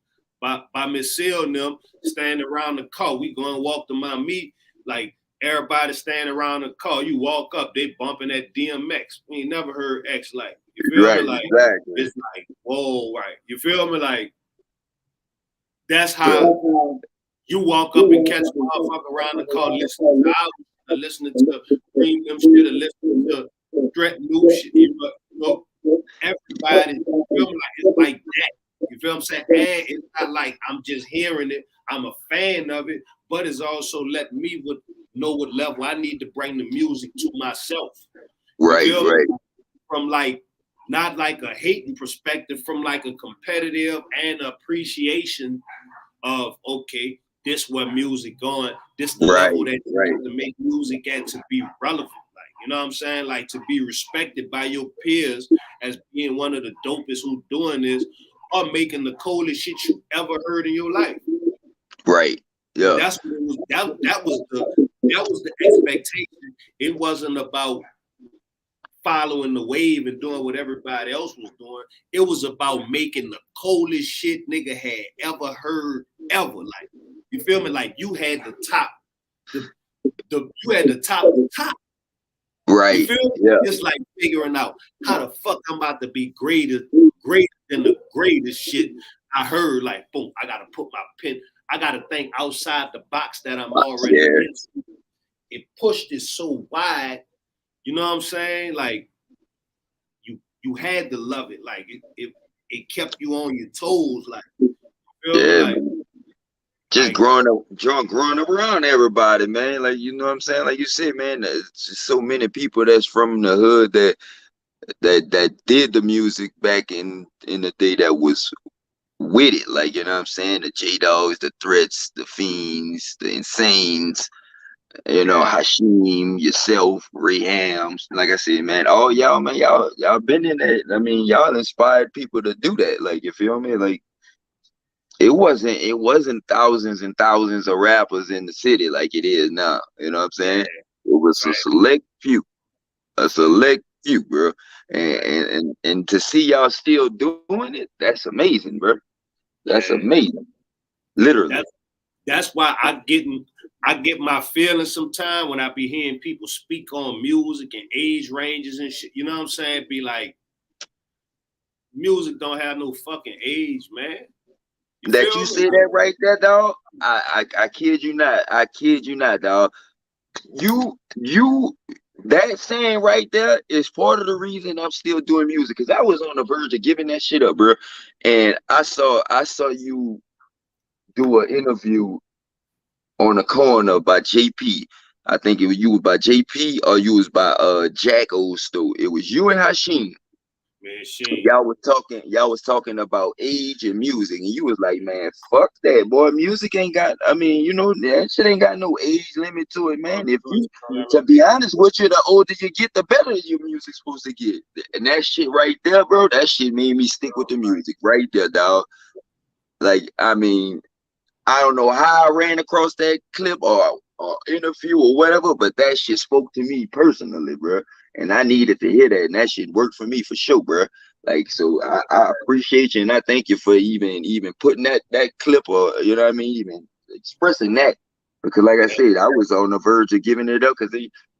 by Miss Seal and them standing around the car. We going walk to my meet, like everybody standing around the car. You walk up, they bumping that DMX. We ain't never heard X like. You feel me? Like it's like, whoa, right. You feel me? Like that's how you walk up and catch a motherfucker around the car listening to Dream them shit, or listening to Threat New shit. You know, everybody, you feel me? Like it's like that. You feel what I'm saying? And it's not like I'm just hearing it. I'm a fan of it, but it's also letting me know what level I need to bring the music to myself. Right. From like, not like a hating perspective, from like a competitive and appreciation of, okay, this where music going, this the level that you have to make music at to be relevant. Like, you know what I'm saying? Like to be respected by your peers as being one of the dopest who doing this or making the coldest shit you ever heard in your life. Right. Yeah. That's what it was. That was the expectation. It wasn't about following the wave and doing what everybody else was doing. It was about making the coldest shit nigga had ever heard ever. Like, you feel me? Like you had the top, you had the top of the top. Right. You feel me? Yeah. It's like figuring out how the fuck I'm about to be greater than the greatest shit I heard. Like, boom, I gotta put my pen. I gotta think outside the box that I'm already in. It pushed it so wide. You know what I'm saying? Like you had to love it. Like it kept you on your toes. Like, you feel me? Like, just growing up around everybody, man. Like, you know what I'm saying? Like you said, man, there's just so many people that's from the hood that did the music back in the day that was with it. Like, you know what I'm saying? The J-Dogs, the Threats, the Fiends, the Insanes, you know, Hashim, yourself, Ray Hams. Like I said, man, all y'all, man, y'all been in that. I mean, y'all inspired people to do that. Like, you feel me? Like, it wasn't thousands and thousands of rappers in the city like it is now. You know what I'm saying? It was a select few, bro. And to see y'all still doing it, that's amazing, bro. That's amazing. Literally. That's why I get my feelings sometimes when I be hearing people speak on music and age ranges and shit. You know what I'm saying? Be like, music don't have no fucking age, man. You say that right there, dog. I kid you not. I kid you not, dog. You that saying right there is part of the reason I'm still doing music, because I was on the verge of giving that shit up, bro. And I saw you do an interview on the corner by JP. I think you was by JP or you was by Jack Oldstow. It was you and Hashim. Man, y'all was talking about age and music, and you was like, man, fuck that, boy. Music ain't got, I mean, you know, that shit ain't got no age limit to it, man. If you, to be honest with you, the older you get, the better your music's supposed to get. And that shit right there, bro, that shit made me stick with the music right there, dog. Like, I mean, I don't know how I ran across that clip or interview or whatever, but that shit spoke to me personally, bro. And I needed to hear that, and that shit worked for me for sure, bro. Like, so I appreciate you, and I thank you for even putting that clip, or you know what I mean, even expressing that, because like I said, I was on the verge of giving it up because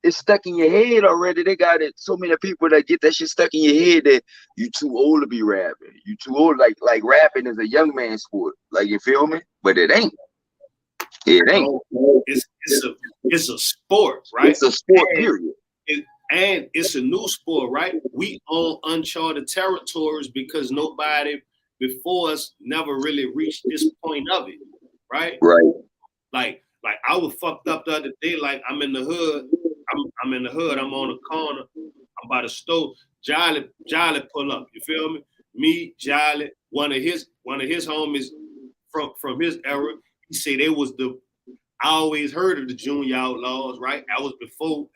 it's stuck in your head already. They got it. So many people that get that shit stuck in your head that you too old to be rapping. You too old. Like rapping is a young man sport. Like, you feel me? But it ain't. It ain't. It's a sport, right? It's a sport, period. And it's a new sport, right? We own uncharted territories because nobody before us never really reached this point of it, right? Right. Like I was fucked up the other day. Like, I'm in the hood. I'm in the hood. I'm on the corner. I'm by the stove. Jolly pull up. You feel me? Me, Jolly, one of his homies from his era. He said they was I always heard of the Junior Outlaws, right? I was before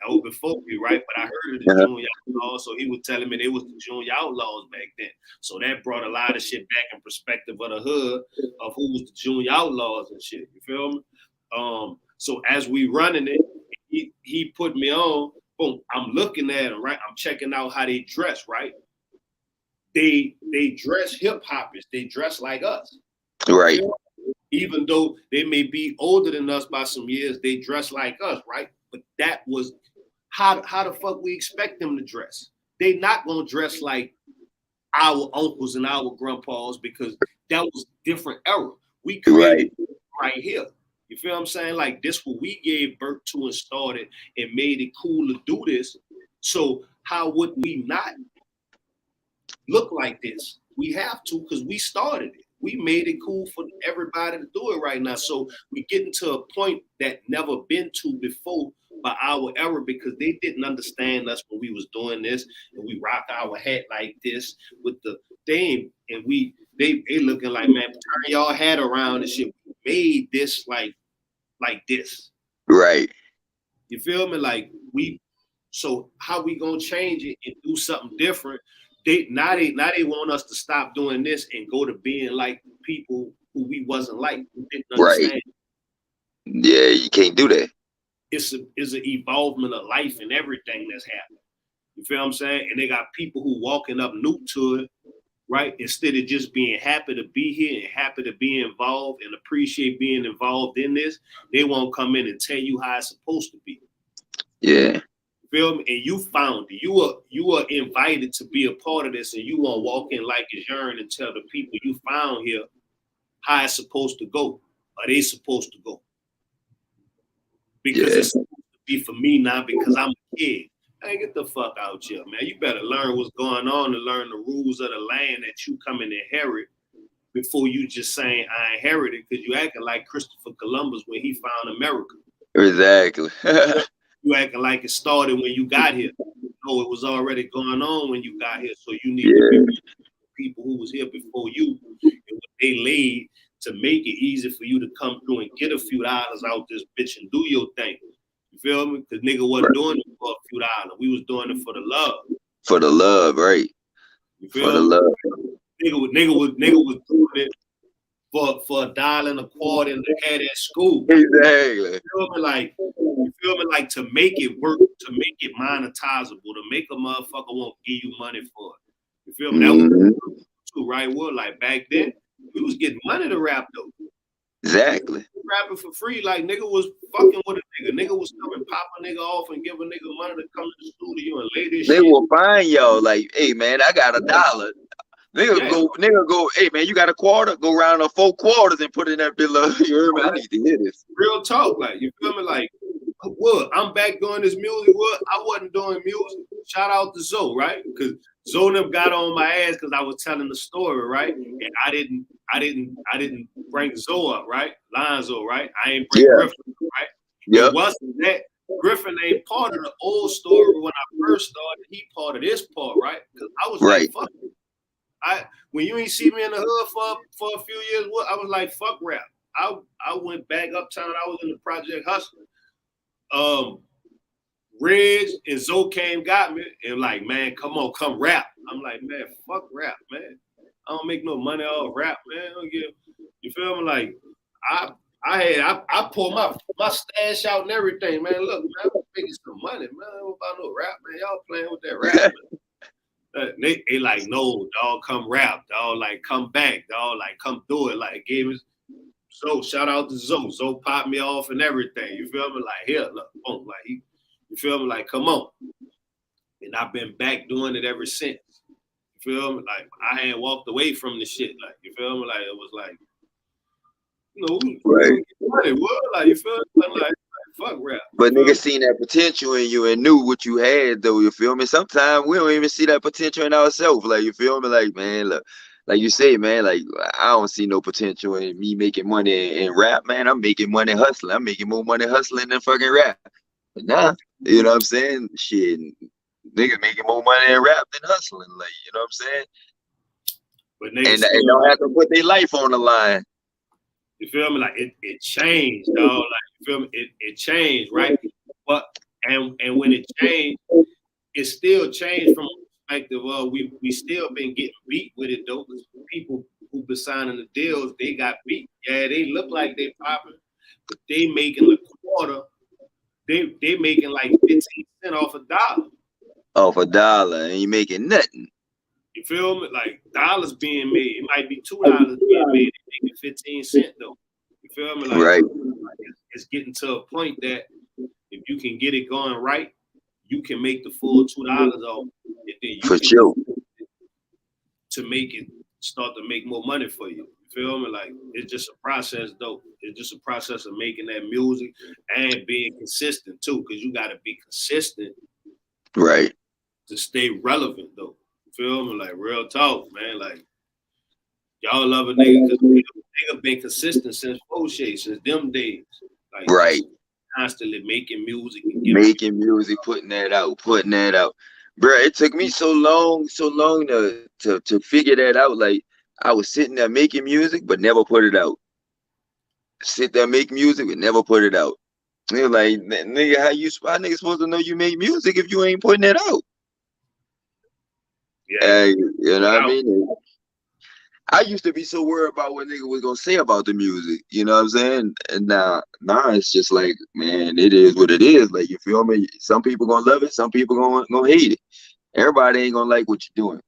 me, right? But I heard of the Junior Outlaws, so he was telling me they was the Junior Outlaws back then. So that brought a lot of shit back in perspective of the hood of who was the Junior Outlaws and shit. You feel me? So as we running it, he put me on. Boom, I'm looking at them, right? I'm checking out how they dress, right? They dress hip hoppers. They dress like us, right? Even though they may be older than us by some years, they dress like us, right? But that was how the fuck we expect them to dress. They not gonna dress like our uncles and our grandpas because that was different era. We created right here. You feel what I'm saying? Like, this what we gave birth to and started and made it cool to do this. So how would we not look like this? We have to, because we started it. We made it cool for everybody to do it right now. So we getting to a point that never been to before by our era, because they didn't understand us when we was doing this, and we rock our hat like this with the thing, and they looking like, man, turn y'all hat around and shit. We made this like this. Right. You feel me? Like, so how we gonna change it and do something different? They want us to stop doing this and go to being like people who we wasn't like. We didn't understand. Right. Yeah, you can't do that. It's an evolvement of life and everything that's happening. You feel what I'm saying? And they got people who walking up new to it, right? Instead of just being happy to be here and happy to be involved and appreciate being involved in this, they won't come in and tell you how it's supposed to be. Yeah. Feel me? And you found it. You are invited to be a part of this, and you won't walk in like it's yours and tell the people you found here how it's supposed to go. Are they supposed to go? Because it's supposed to be for me now because I'm a kid. Hey, get the fuck out here, man. You better learn what's going on and learn the rules of the land that you come and inherit before you just saying I inherited, because you acting like Christopher Columbus when he found America. Exactly. You acting like it started when you got here. No, it was already going on when you got here. So you need to be people who was here before you and what they laid to make it easy for you to come through and get a few dollars out this bitch and do your thing. You feel me? Because nigga wasn't doing it for a few dollars. We was doing it for the love. For the love, right? You feel for me? the love. Nigga was doing it for $1.25 in the head at school. Exactly. You feel me? Like, to make it work, to make it monetizable, to make a motherfucker won't give you money for it. You feel me? That was too, right? Well, like, back then, we was getting money to rap though. Exactly. Rapping for free, like, nigga was fucking with a nigga. Nigga was coming, pop a nigga off and give a nigga money to come to the studio and lay this shit. They will find y'all like, hey man, I got $1. Nigga go, hey man, you got $0.25? Go round up 4 quarters and put in that bill. You heard me? I need to hear this. Real talk, like, you feel me? Like, what? I'm back doing this music. What? I wasn't doing music. Shout out to Zoe, right? Because Zoe them got on my ass because I was telling the story, right? And I didn't bring Zoe up, right? Lonzo, right? I ain't bring Griffin, right? It wasn't that. Griffin ain't part of the old story when I first started. He part of this part, right? Because I was Right. like, fuck it. When you ain't see me in the hood for a few years, I was like, fuck rap. I went back uptown. I was in the Project Hustling. Reg and Zoe came, got me, and like, man, come on, come rap. I'm like, man, fuck rap, man. I don't make no money off rap, man. I don't give, you feel me? Like, I pull my stash out and everything, man. Look, man, I'm making some money, man. I don't about no rap, man. Y'all playing with that rap, man. They like, no, dog, come rap, dog. Like, come back, dog. Like, come do it. Like, gave us. So shout out to Zoe. Zoe popped me off and everything. You feel me? Like, here, look, boom. Like, you feel me? Like, come on. And I've been back doing it ever since. You feel me? Like, I ain't walked away from the shit. Like, you feel me? Like, it was like, you know, Right. Like, you feel me? Like, fuck rap. But niggas seen that potential in you and knew what you had, though. You feel me? Sometimes we don't even see that potential in ourselves. Like, you feel me? Like, man, look, like you say, man, like, I don't see no potential in me making money in rap, man. I'm making money hustling. I'm making more money hustling than fucking rap. But nah, you know what I'm saying? Shit, niggas making more money in rap than hustling. Like, you know what I'm saying? But niggas and they don't have to put their life on the line. You feel me? Like, it changed, dog. Like, you feel me? It changed, right? But and when it changed, it still changed from a perspective of we still been getting beat with it, though. Because people who been signing the deals, they got beat. Yeah, they look like they popping, but they making a quarter. They making like 15 cents off $1. Off $1, and you making nothing. You feel me? Like, dollars being made. It might be $2 being made. They making 15 cents though. You feel me? Like, right. It's getting to a point that if you can get it going right, you can make the full $2 off. And then you for sure. To make it start to make more money for you. You feel me? Like, it's just a process though. It's just a process of making that music and being consistent too, because you got to be consistent, right, to stay relevant though. You feel me? Like, real talk, man. Like, y'all love a nigga because nigga been consistent since Fauché, since them days. Like, right. Constantly making music and making music, putting that out. Bro, it took me so long to figure that out. Like, I was sitting there making music, but never put it out. Sit there, make music, but never put it out. They're like, nigga, how niggas supposed to know you make music if you ain't putting it out? Yeah. You know what I mean? I used to be so worried about what nigga was gonna say about the music, you know what I'm saying? And now it's just like, man, it is what it is. Like, you feel me? Some people gonna love it, some people gonna hate it. Everybody ain't gonna like what you're doing.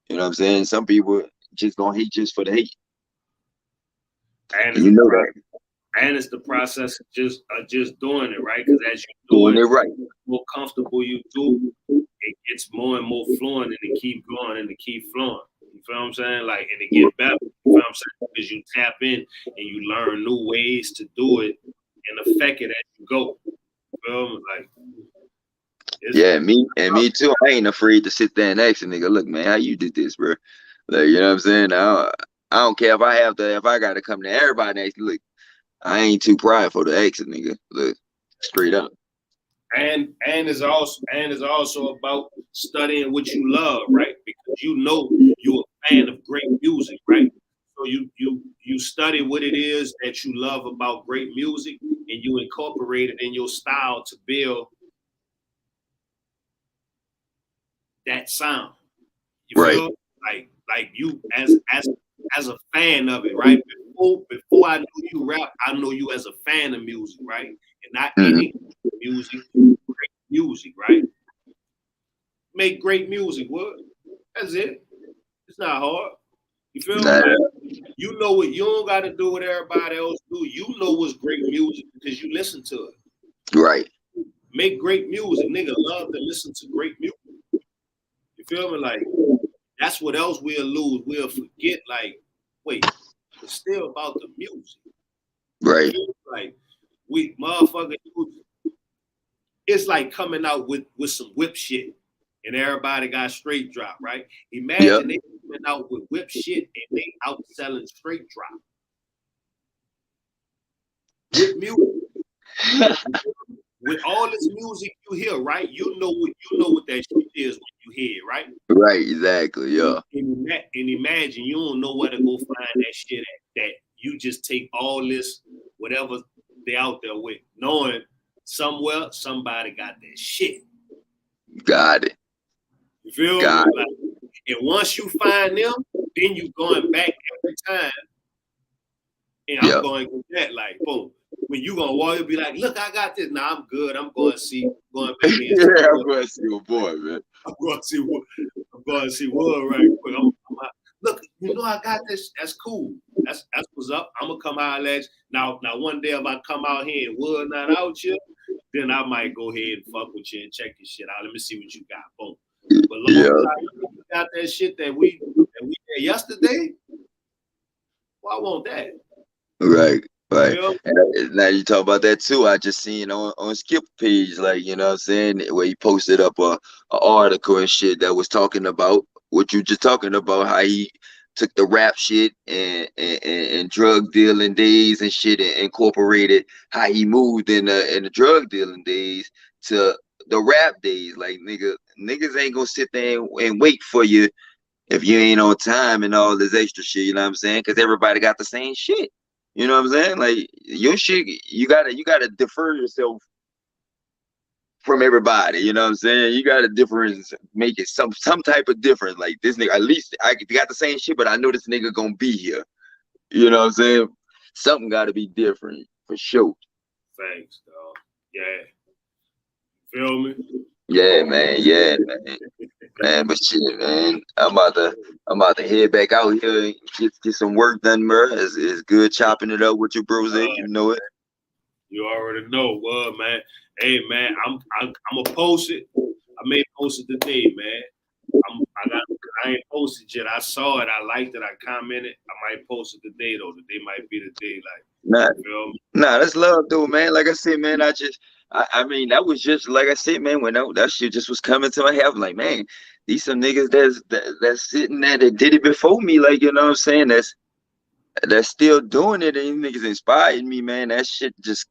You know what I'm saying? Some people just gonna hate just for the hate. And you know that. And it's the process of just doing it, right? Because as you doing it right, the more comfortable you do, it gets more and more fluent, and it keep going and it keep flowing. You feel what I'm saying? Like, and it get better. You feel what I'm saying? Because you tap in and you learn new ways to do it and affect it as you go. You feel me? Like, yeah, me too. I ain't afraid to sit there and ask a nigga, look, man, how you did this, bro? Like, you know what I'm saying? I don't care if I gotta come to everybody and ask, look, I ain't too prideful to ask a nigga. Look, straight up. And it's also about studying what you love, right? Because you know you're a fan of great music, right? So you study what it is that you love about great music, and you incorporate it in your style to build that sound. You feel like you as a fan of it, right? Before I knew you rap, I know you as a fan of music, right? And not any music, great music, right? Make great music, what? That's it. It's not hard. You feel me? Like, you know what, you don't got to do what everybody else do. You know what's great music because you listen to it. Right. Make great music. Nigga love to listen to great music. You feel me? Like, that's what else we'll lose. We'll forget, like, wait, it's still about the music. Right. Like, we motherfucker, it's like coming out with some whip shit and everybody got straight drop, right? Imagine they coming out with whip shit and they out selling straight drop. With music. with all this music you hear, right? You know what that shit is when you hear it, right? Right, exactly, yeah. And imagine you don't know where to go find that shit at. That you just take all this, whatever they out there with, knowing somewhere somebody got that shit. Got it. You feel me? Like, and once you find them, then you going back every time. And I'm going to get that, like, boom. When you gonna walk, you'll be like, look, I got this. Nah, I'm good. I'm going back in. Yeah, I'm going to see your boy, man. I'm going to see Wood right quick. Look, you know I got this. That's cool. That's what's up. I'm gonna come out at you. Now one day if I come out here and Wood not out here, then I might go ahead and fuck with you and check your shit out. Let me see what you got. Boom. But long as you got that shit that we had yesterday, well, I want that. Right. And now you talk about that too. I just seen on Skip page, like, you know what I'm saying, where he posted up a article and shit that was talking about what you just talking about, how he took the rap shit and drug dealing days and shit and incorporated how he moved in the drug dealing days to the rap days. Like, niggas ain't gonna sit there and wait for you if you ain't on time and all this extra shit, you know what I'm saying? Because everybody got the same shit. You know what I'm saying? Like, your shit, you gotta defer yourself from everybody. You know what I'm saying? You gotta make it some type of difference. Like, this nigga, at least I got the same shit, but I know this nigga gonna be here. You know what I'm saying? Something gotta be different for sure. Thanks, dog. Yeah. Feel me? Yeah, man. Man, but shit, man. I'm about to head back out here and get some work done, bro. It's good chopping it up with your bros. You know it. You already know, man. Hey, man, I'm gonna post it. I may post it today, man. I ain't posted yet. I saw it. I liked it. I commented. I might post it today, though. Today might be the day. Like, nah, that's love, though, man. Like I said, man, I mean, that was just, like I said, man, when that shit just was coming to my head, I'm like, man, these some niggas that's sitting there that did it before me, like, you know what I'm saying, that's still doing it, and these niggas inspired me, man. That shit just,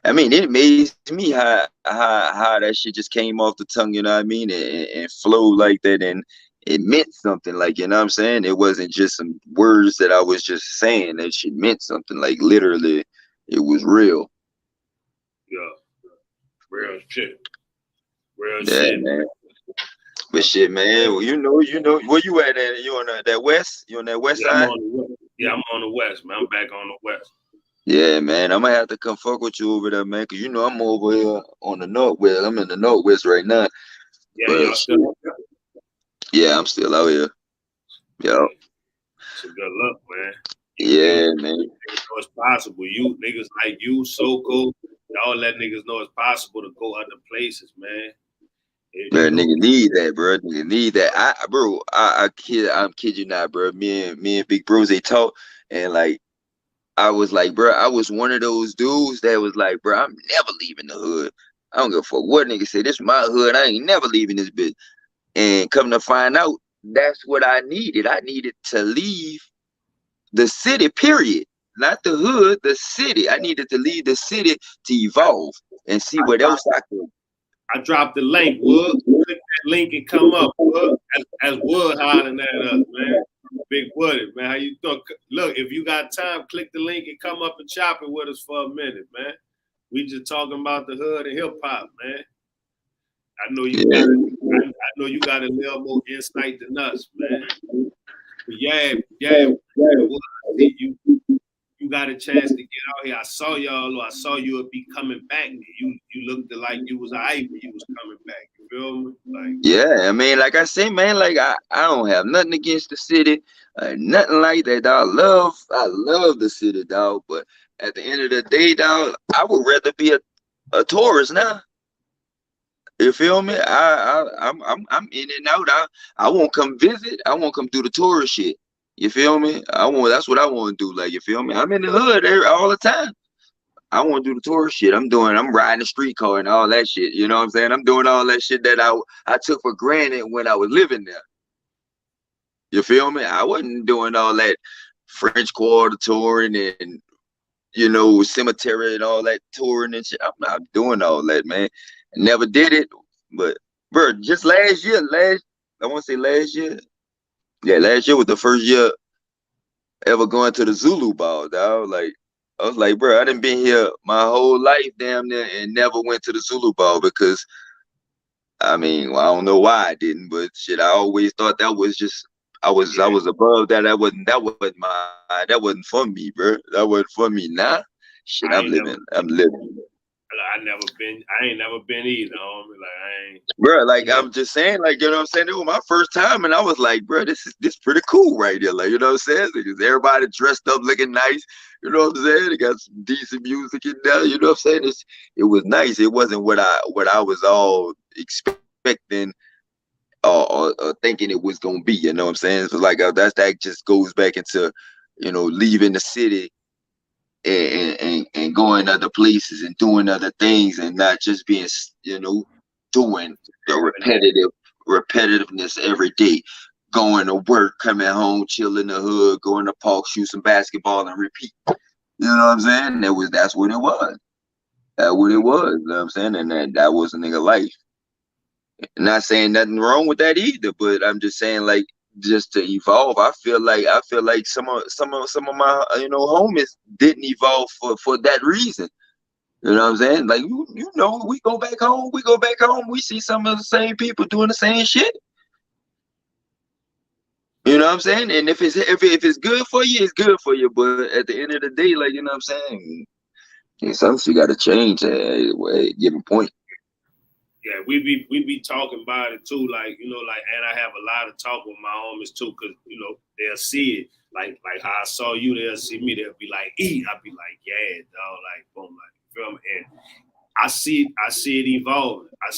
I mean, it amazed me how that shit just came off the tongue, you know what I mean, and flowed like that, and it meant something, like, you know what I'm saying? It wasn't just some words that I was just saying. That shit meant something, like, literally, it was real. Yeah, real shit, man. But shit, man. Well, you know, where you at? You on that west? You on that west side? I'm on the west, man. I'm back on the west. Yeah, man. I'm gonna have to come fuck with you over there, man. Cause you know I'm over here on the northwest. I'm in the northwest right now. Yeah, y'all still out there? Yeah, I'm still out here. Yo. So good luck, man. Yeah, man. You know it's possible. You niggas like you, Soko, y'all let niggas know it's possible to go other places, man. Man, nigga need that, bro. Nigga need that. I'm kid you not, bro. Me and Big Bros, they talk, and like, I was like, bro, I was one of those dudes that was like, bro, I'm never leaving the hood. I don't give a fuck what nigga say. This is my hood. I ain't never leaving this bitch. And come to find out, that's what I needed. I needed to leave the city, period. Not the hood, the city. I needed to leave the city to evolve and see what else I could. I dropped the link, Wood. Click that link and come up, Wood. As Wood hollering at us, man. Big Woody, man. How you doing? Look, if you got time, click the link and come up and chop it with us for a minute, man. We just talking about the hood and hip hop, man. I know you got a little more insight than us, man. But yeah, you got a chance to get out here. I saw y'all, or I saw you would be coming back. You looked like you was alright when you was coming back. You feel me? Like, yeah, I mean, like I say, man, like I don't have nothing against the city, nothing like that, dog. I love the city, dog. But at the end of the day, dog, I would rather be a tourist now. You feel me? I'm in and out. I won't come visit. I won't come do the tourist shit. You feel me? That's what I want to do. Like, you feel me? I'm in the hood all the time. I want to do the tourist shit. I'm riding the streetcar and all that shit. You know what I'm saying? I'm doing all that shit that I took for granted when I was living there. You feel me? I wasn't doing all that French Quarter touring and you know, cemetery and all that touring and shit. I'm not doing all that, man. I never did it, but bro, just last year, I want to say last year. Yeah, last year was the first year ever going to the Zulu Ball, dog. Like, I was like, bro, I done been here my whole life, damn near, and never went to the Zulu Ball because, I mean, well, I don't know why I didn't, but shit, I always thought that was just, I was above that. That wasn't for me, bro. That wasn't for me. Nah, shit, I'm living. I ain't never been either, homie. Like, I ain't. Bro, like, I'm just saying, like, you know what I'm saying? It was my first time, and I was like, bro, this pretty cool right here. Like, you know what I'm saying? Because everybody dressed up looking nice. You know what I'm saying? They got some decent music in there. You know what I'm saying? It was nice. It wasn't what I was all expecting or thinking it was gonna be. You know what I'm saying? So like that just goes back into, you know, leaving the city and going other places and doing other things and not just being, you know, doing the repetitiveness every day. Going to work, coming home, chill in the hood, going to park, shoot some basketball, and repeat. You know what I'm saying? That's what it was. That's what it was. You know what I'm saying? And that was a nigga life. Not saying nothing wrong with that either, but I'm just saying, like, just to evolve. I feel like some of my, you know, homies didn't evolve for that reason. You know what I'm saying? Like, you know, we go back home, we see some of the same people doing the same shit. You know what I'm saying? And if it's good for you, it's good for you. But at the end of the day, like, you know what I'm saying? Something you got to change at a given point. Yeah, we be talking about it too, like, you know, like, and I have a lot of talk with my homies too, cause you know they'll see it, like how I saw you, they'll see me, they'll be like, I'll be like, yeah, dog, like, boom, like, you feel me? And I see it evolving. I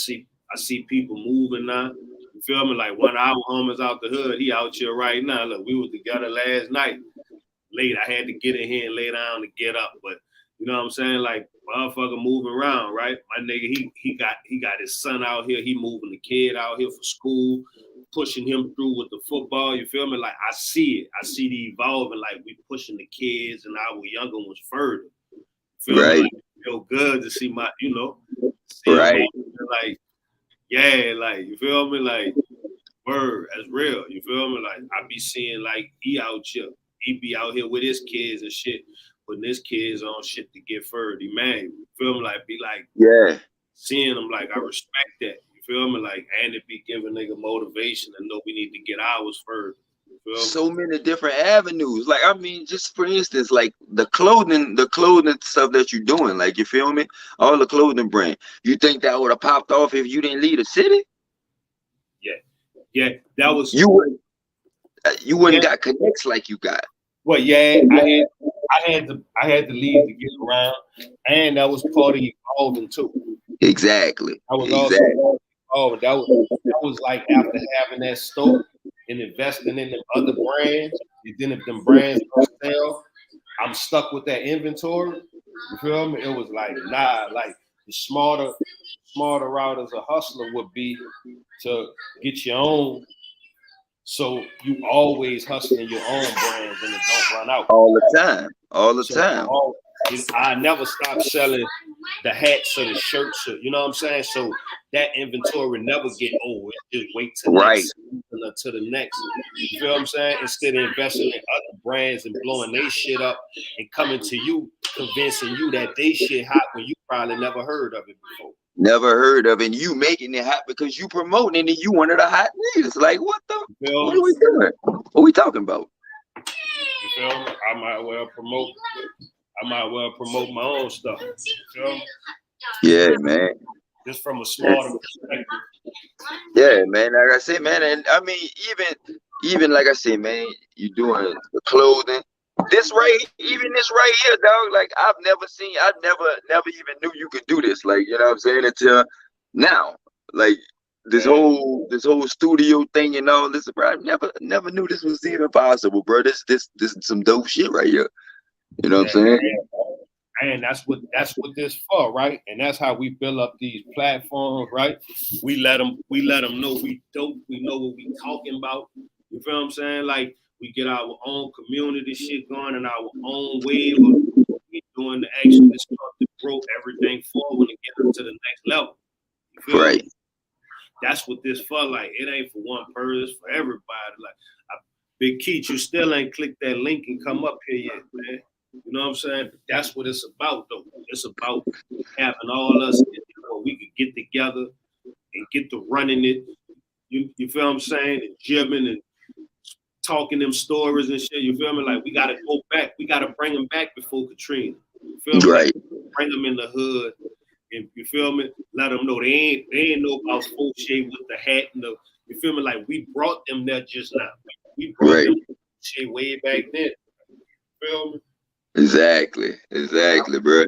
see people moving now. You feel me? Like one of our homies out the hood, he out here right now. Look, we was together last night. Late, I had to get in here and lay down to get up, but you know what I'm saying? Like, motherfucker moving around, right? My nigga, he got his son out here. He moving the kid out here for school, pushing him through with the football. You feel me? Like, I see it. I see the evolving. Like, we pushing the kids and our younger ones further. You feel right. me? Like, it feel good to see my, you know, right. Like, yeah, like, you feel me? Like, word, that's real. You feel me? Like, I be seeing, like, he out here. He be out here with his kids and shit. Putting his kids on shit to get further. Man, you feel me? Like, be like, yeah, seeing them, like, I respect that. You feel me? Like, and it be giving nigga motivation and know we need to get ours further. You feel me? So many different avenues. Like, I mean, just for instance, like the clothing stuff that you're doing, like, you feel me? All the clothing brand. You think that would have popped off if you didn't leave the city? Yeah, that was you wouldn't got connects like you got. Well, yeah, I had to leave to get around, and that was part of evolving too. Exactly. I was also that was like after having that store and investing in them other brands, and then if them brands don't sell, I'm stuck with that inventory. You feel me? It was like, nah, like the smarter route as a hustler would be to get your own. So you always hustling your own brands and it don't run out. All the time. I never stopped selling the hats or the shirts, or, you know what I'm saying? So that inventory never get old. Just wait till the next. You feel what I'm saying? Instead of investing in other brands and blowing their shit up and coming to you, convincing you that they shit hot when you probably never heard of it before. Never heard of it. And you making it hot because you promoting it and you one of the hot niggas. Like, what are we doing? What we talking about? You feel me? I might well promote my own stuff. You feel me? Yeah, man. Just from a smarter perspective. Yeah, man. Like I said, man, and I mean, even like I said, man, you doing the clothing. This right here, dog. Like, I never even knew you could do this. Like, you know what I'm saying? Until now, like this whole studio thing and all this. Bro, I never knew this was even possible, bro. This is some dope shit right here. You know what I'm saying? And that's what this for, right? And that's how we build up these platforms, right? We let them know we dope. We know what we talking about. You feel what I'm saying? Like, we get our own community shit going and our own way of what we doing the action this stuff to grow everything forward and get us to the next level. You feel Right. me? That's what this for. Like, it ain't for one person, it's for everybody. Like, Big Keith, you still ain't clicked that link and come up here yet, man. You know what I'm saying? That's what it's about, though. It's about having all us, we could get together and get to running it. You feel what I'm saying? And gymming and talking them stories and shit. You feel me? Like, we got to go back. We got to bring them back before Katrina. You feel me? Right. Like, bring them in the hood. And you feel me? Let them know they ain't know about Fauché with the hat and the. You feel me? Like, we brought them there just now. We brought them shit way back then. You feel me? Exactly, bro.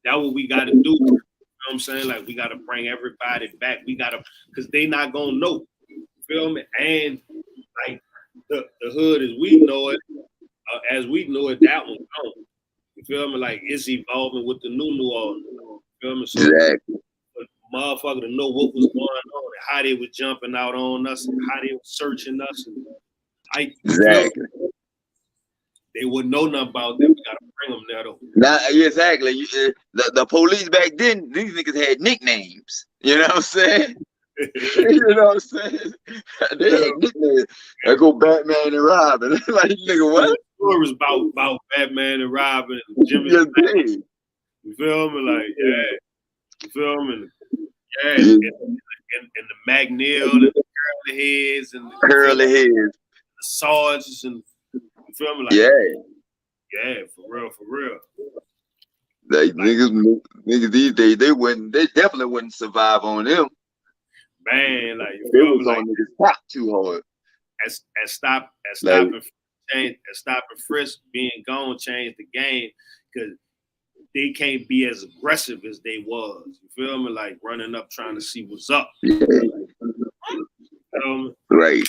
That's what we got to do. You know what I'm saying? Like, we got to bring everybody back. We got to, because they not going to know. You feel me? And, like, the hood as we know it, that one gone. You feel me? Like, it's evolving with the New Orleans. You feel me? So, exactly. But motherfucker to know what was going on and how they was jumping out on us and how they was searching us. And exactly. They wouldn't know nothing about that. We got to bring them there, though. Now, exactly. The police back then, these niggas had nicknames. You know what I'm saying? You know what I'm saying? They had nicknames. I go Batman and Robin. Like, nigga, what? Stories about Batman and Robin and Jimmy. You feel me? Like, yeah. You feel me? Yeah. And the McNeil and the curly heads and the Sarges and you feel me? Like, yeah, for real. Like, niggas these days, they definitely wouldn't survive on them. Man, like, you they feel was me? Like, on niggas top too hard. And stop and frisk being gone changed the game because they can't be as aggressive as they was. You feel me? Like, running up trying to see what's up. Yeah. Right.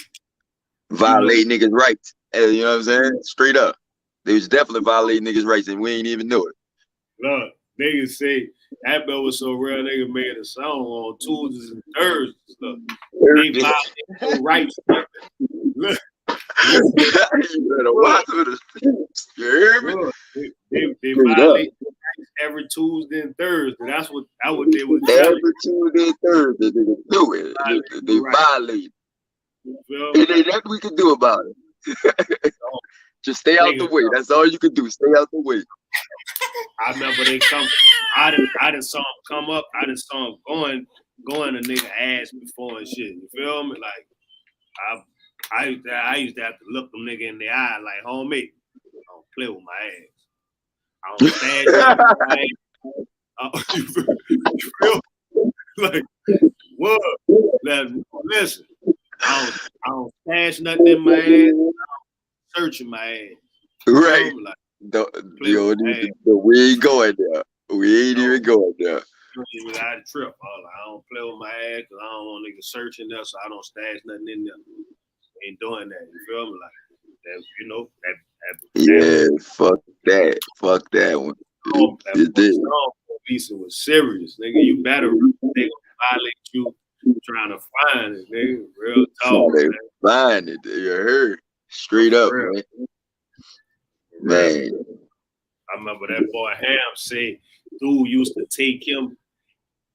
Violate niggas' rights. You know what I'm saying? Straight up. They was definitely violating niggas' rights and we ain't even know it. Look, niggas say that bill was so real, nigga made a song on Tuesdays and Thursdays. Look, they violated their rights. Look. You better watch with us. You hear me? Look, they violate every Tuesday and Thursday. That's what they would do. Every Tuesday and Thursday, they do it. They violate. It ain't nothing we can do about it. Just stay out the way. That's all you can do. Stay out the way. I remember they come. I didn't saw them come up. I didn't saw them going a nigga ass before and shit. You feel me? Like I used to have to look them nigga in the eye like, homie, don't play with my ass. I don't stand you feel like what? Listen, I don't stash nothing in my ass. I don't searching my ass. Right. Like, we ain't going there. We ain't even going there. Even out of trip. I don't play with my ass because I don't want niggas searching there, so I don't stash nothing in there. Ain't doing that. You feel me? Like that, you know, fuck that. Fuck that one. Police was serious, nigga. You better they gonna violate you trying to find it, nigga. Real talk. They find it. You heard? Straight up, man. Man. I remember that boy Ham say dude used to take him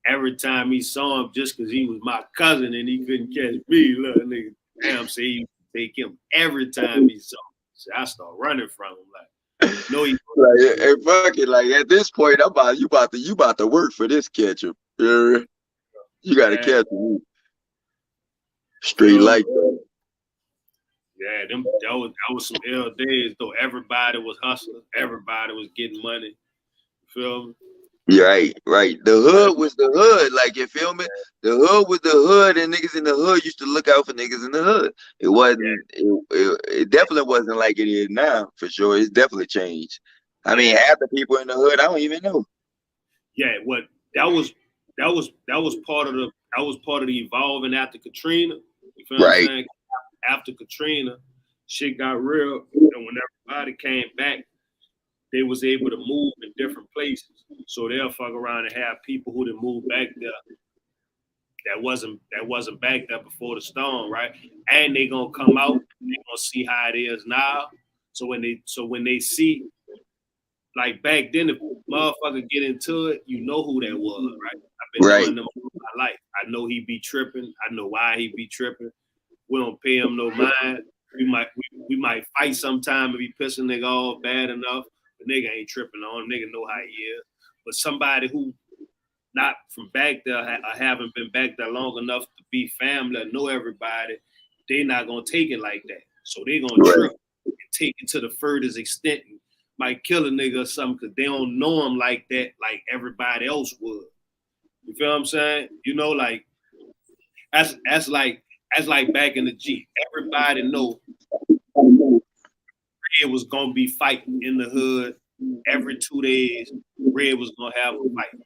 every time he saw him just because he was my cousin and he couldn't catch me. Look, nigga, Ham say he used to take him every time he saw him. So I start running from him like, no, he like, hey, fuck it. Like at this point, you about to work for this catcher. You gotta catch me. Straight like that. Yeah, that was some ill days though. Everybody was hustling. Everybody was getting money. You feel me? Right. The hood was the hood. Like, you feel me? The hood was the hood, and niggas in the hood used to look out for niggas in the hood. It wasn't. It definitely wasn't like it is now, for sure. It's definitely changed. I mean, half the people in the hood, I don't even know. Yeah, that was part of the evolving after Katrina. You feel what I'm saying? After Katrina, shit got real, and when everybody came back, they was able to move in different places. So they'll fuck around and have people who didn't move back there that wasn't back there before the storm, right? And they gonna come out, they gonna see how it is now. So when they see like back then, if motherfucker get into it, you know who that was, right? I've been knowing them all my life. I know he be tripping. I know why he be tripping. We don't pay him no mind. We might fight sometime if he piss a nigga off bad enough. The nigga ain't tripping on him. Nigga know how he is. But somebody who not from back there or haven't been back there long enough to be family or know everybody, they not gonna take it like that. So they gonna trip and take it to the furthest extent. Might kill a nigga or something because they don't know him like that, like everybody else would. You feel what I'm saying? You know, like that's like back in the G. Everybody know Red was gonna be fighting in the hood every 2 days. Red was gonna have a fight.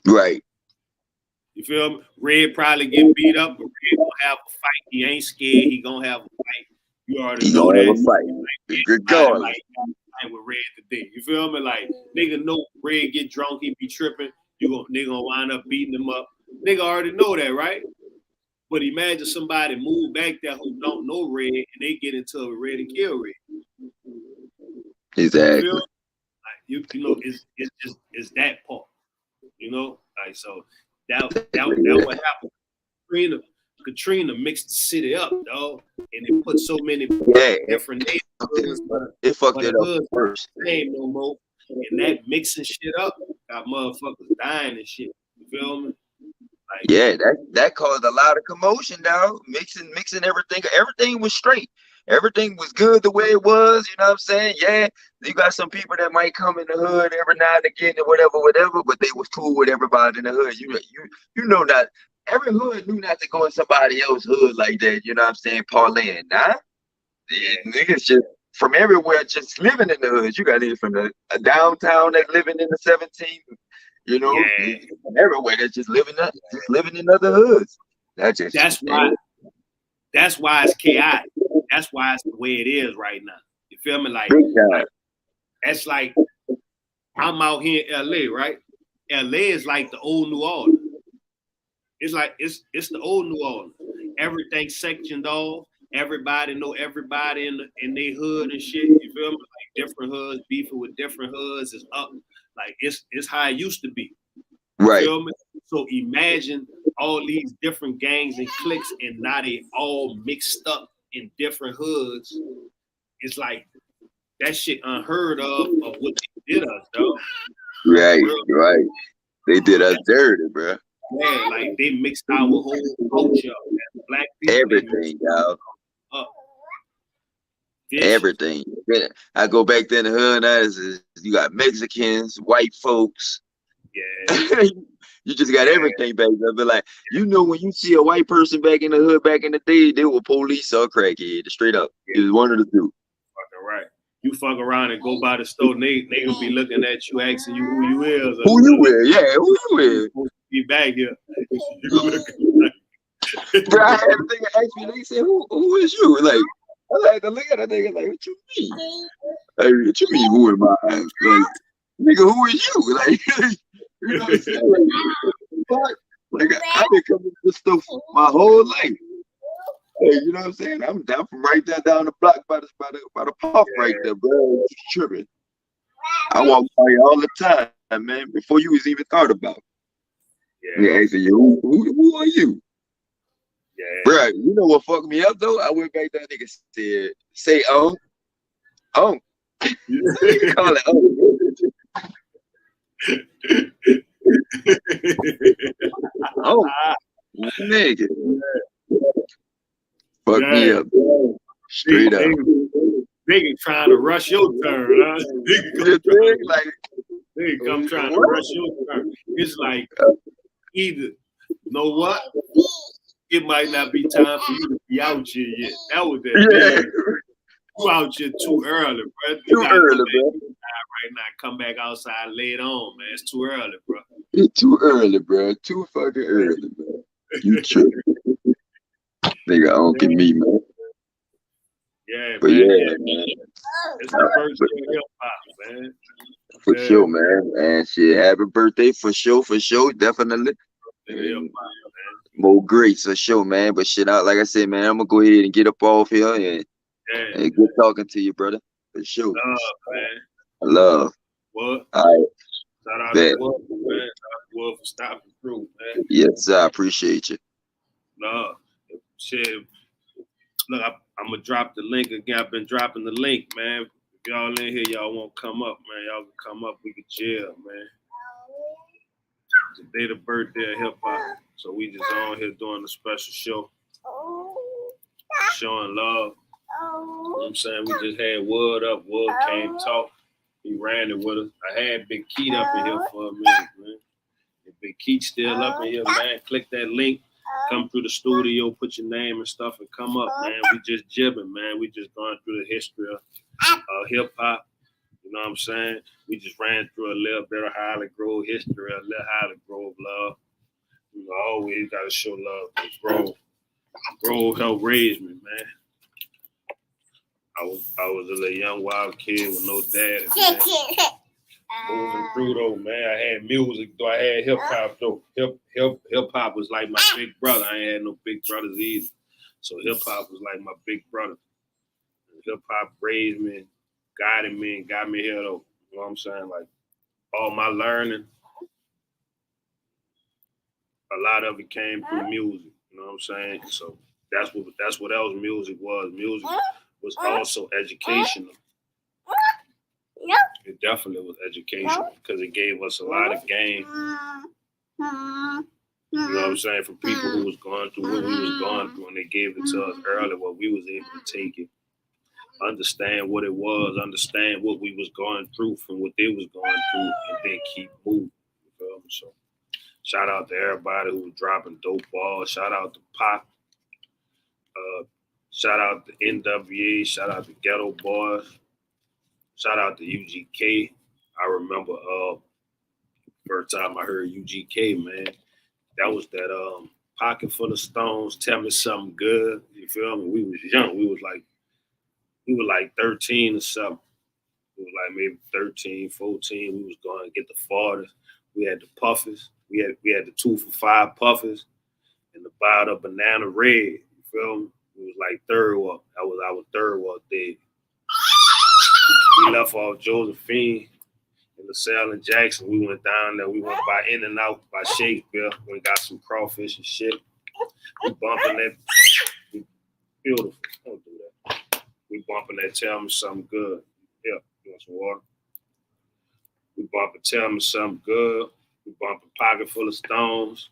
Right. You feel me? Red probably get beat up, but Red gonna have a fight. He ain't scared. He gonna have a fight. You already know that. Have a fight. Like, regardless. Like with Red today. You feel me? Like nigga know Red get drunk, he be tripping. They gonna wind up beating him up. Nigga already know that, right? But imagine somebody move back there who don't know Red and they get into a Red and kill Red. Exactly. You feel? Like you know, it's that part. You know, like so that what happened. Katrina mixed the city up, dog, and it put so many different neighborhoods. It fucked it up first. Ain't no more, and that mixing shit up got motherfuckers dying and shit. You feel me? Like, yeah, that caused a lot of commotion, dog. Mixing everything. Everything was straight. Everything was good the way it was. You know what I'm saying? Yeah, you got some people that might come in the hood every now and again or whatever, but they was cool with everybody in the hood. You know that every hood knew not to go in somebody else's hood like that. You know what I'm saying? Parlaying, nah. Niggas just from everywhere just living in the hood. You got niggas from the downtown that living in the 17. You know, everywhere that's just living in other hoods. That's why it's chaotic. That's why it's the way it is right now. You feel me? Like that's like I'm out here in LA, right? LA is like the old New Orleans. It's like it's the old New Orleans. Everything sectioned off. Everybody know everybody in their hood and shit. You feel me? Like different hoods beefing with different hoods is up. Like it's how it used to be. Right. You feel me? So imagine all these different gangs and cliques, and now they all mixed up in different hoods. It's like that shit unheard of what they did us, though. Right. They did us dirty, bro. Yeah, like they mixed our whole culture, man. Black people. Everything, dog. Everything. I go back there in the hood. You got Mexicans, white folks. Yeah. You just got everything back there. But like, you know, when you see a white person back in the hood back in the day, they were police or crackhead, straight up. It was one of the two. Fucking right. You fuck around and go by the store, they gonna be looking at you, asking you who you is. Who you is? Yeah, who you is? Be back here. Bro, I had a nigga ask me, they said, who is you? Like, I had to look at that nigga like, what you mean? Like, what you mean, who am I? Like, nigga, who is you? Like, you know what I'm saying? Like, I've been coming to this stuff my whole life. Hey, you know what I'm saying? I'm down from right there down the block by the park right there, bro. It's tripping. I walk by you all the time, man, before you was even thought about. Yeah, asking you, who are you? Yeah. Bro, you know what fucked me up though? I went back there, nigga said, say call it nigga. Fuck me up. Straight up. Nigga trying to rush your turn, huh? Nigga come trying to rush your turn. It's like either, you know what? It might not be time for you to be out here yet. That was that. Yeah. You out here too early, bro. Too early, bro. Right now, come back outside later on, man. It's too early, bro. It's too early, bro. Too fucking early, bro. You tripping. Nigga, don't get me, man. Yeah, but man. Yeah, man. It's the first day of hip hop, man. For sure, man. Shit, happy birthday for sure, definitely. More grace for sure, man. But shit, like I said, man, I'm gonna go ahead and get up off here and good talking to you, brother. For sure. Love, man. Love. What? All right. Shout out Bet. to Wolf, man. Shout out to Wolf for stopping through, man. Yes, I appreciate you. No, shit. Look, I'm gonna drop the link again. I've been dropping the link, man. If y'all in here, y'all won't come up, man. Y'all can come up. We can chill, man. It's the day of birthday of hip hop, so we just on here doing a special show, showing love. You know what I'm saying? We just had Wood up. Wood came talk. He ran it with us. I had Big Keith up in here for a minute, man. If Big Keith still up in here, man, click that link. Come through the studio, put your name and stuff, and come up, man. We just jibbing, man. We just going through the history of hip hop. You know what I'm saying? We just ran through a little bit of Holly Grove history, a little Holly Grove love. You know, always got to show love to Grove. Grove helped raise me, man. I was a little young wild kid with no dad, man. Moving through though, man. I had music though. I had hip hop though. Hip hop was like my big brother. I ain't had no big brothers either. So hip hop was like my big brother. Hip hop raised me, guided me, and got me here though. You know what I'm saying? Like all my learning, a lot of it came through music. You know what I'm saying? So that's what else music was. Music was also educational. It definitely was educational because it gave us a lot of game. You know what I'm saying? For people who was going through what we was going through, and they gave it to us early, where we was able to take it, understand what it was, understand what we was going through from what they was going through, and then keep moving. You feel me? So shout out to everybody who was dropping dope balls. Shout out to Pac. Shout out to NWA. Shout out to Ghetto Boys. Shout out to UGK. I remember first time I heard UGK, man. That was that Pocket Full of Stones, Tell Me Something Good. You feel me? We was young. We were like 13 or something. We was like maybe 13, 14. We was going to get the 40s. We had the Puffers. We had the 2 for $5 Puffers and the bottle of Banana Red. You feel me? It was like third walk. That was our third walk day. We left off Josephine and LaSalle and Jackson. We went down there. We went by In-N-Out by Shakespeare. We got some crawfish and shit. We bumping that. Beautiful. Don't do that. We bumping that Tell Me Something Good. Yeah, you want some water? We bumping Tell Me Something Good. We bumping Pocket Full of Stones.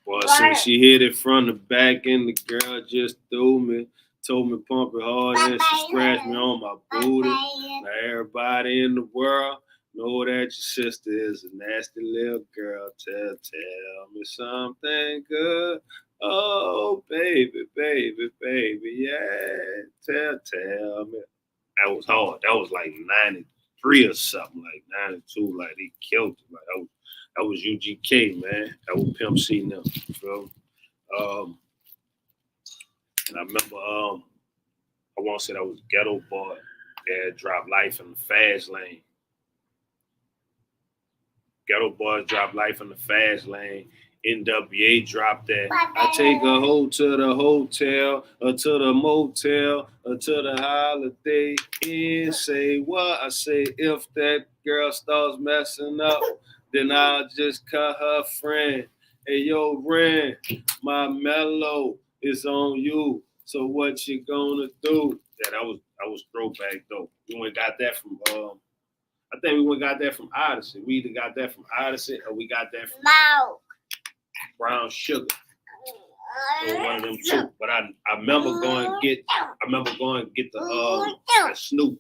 Boy, since she hit it from the back and the girl just threw me. Told me pump it hard and she scratched me on my booty. Now everybody in the world know that your sister is a nasty little girl. Tell me something good. Oh, baby, baby, baby, yeah. Tell me. That was hard. That was like 93 or something, like 92. Like they killed it. Like that was UGK, man. That was Pimp C now. You feel me? And I remember, I want to say that was Ghetto Boy that dropped Life in the Fast Lane. Ghetto Boy dropped Life in the Fast Lane. NWA dropped that. I take a hoe to the hotel, or to the motel, or to the Holiday Inn. Say what? I say if that girl starts messing up, then I'll just cut her friend. Hey, yo, Ren, my mellow is on you. So what you gonna do? Yeah, that was throwback though. We went got that from I think we went got that from Odyssey. We either got that from Odyssey or we got that from Brown Sugar. So one of them two. But I remember going to get the Snoop.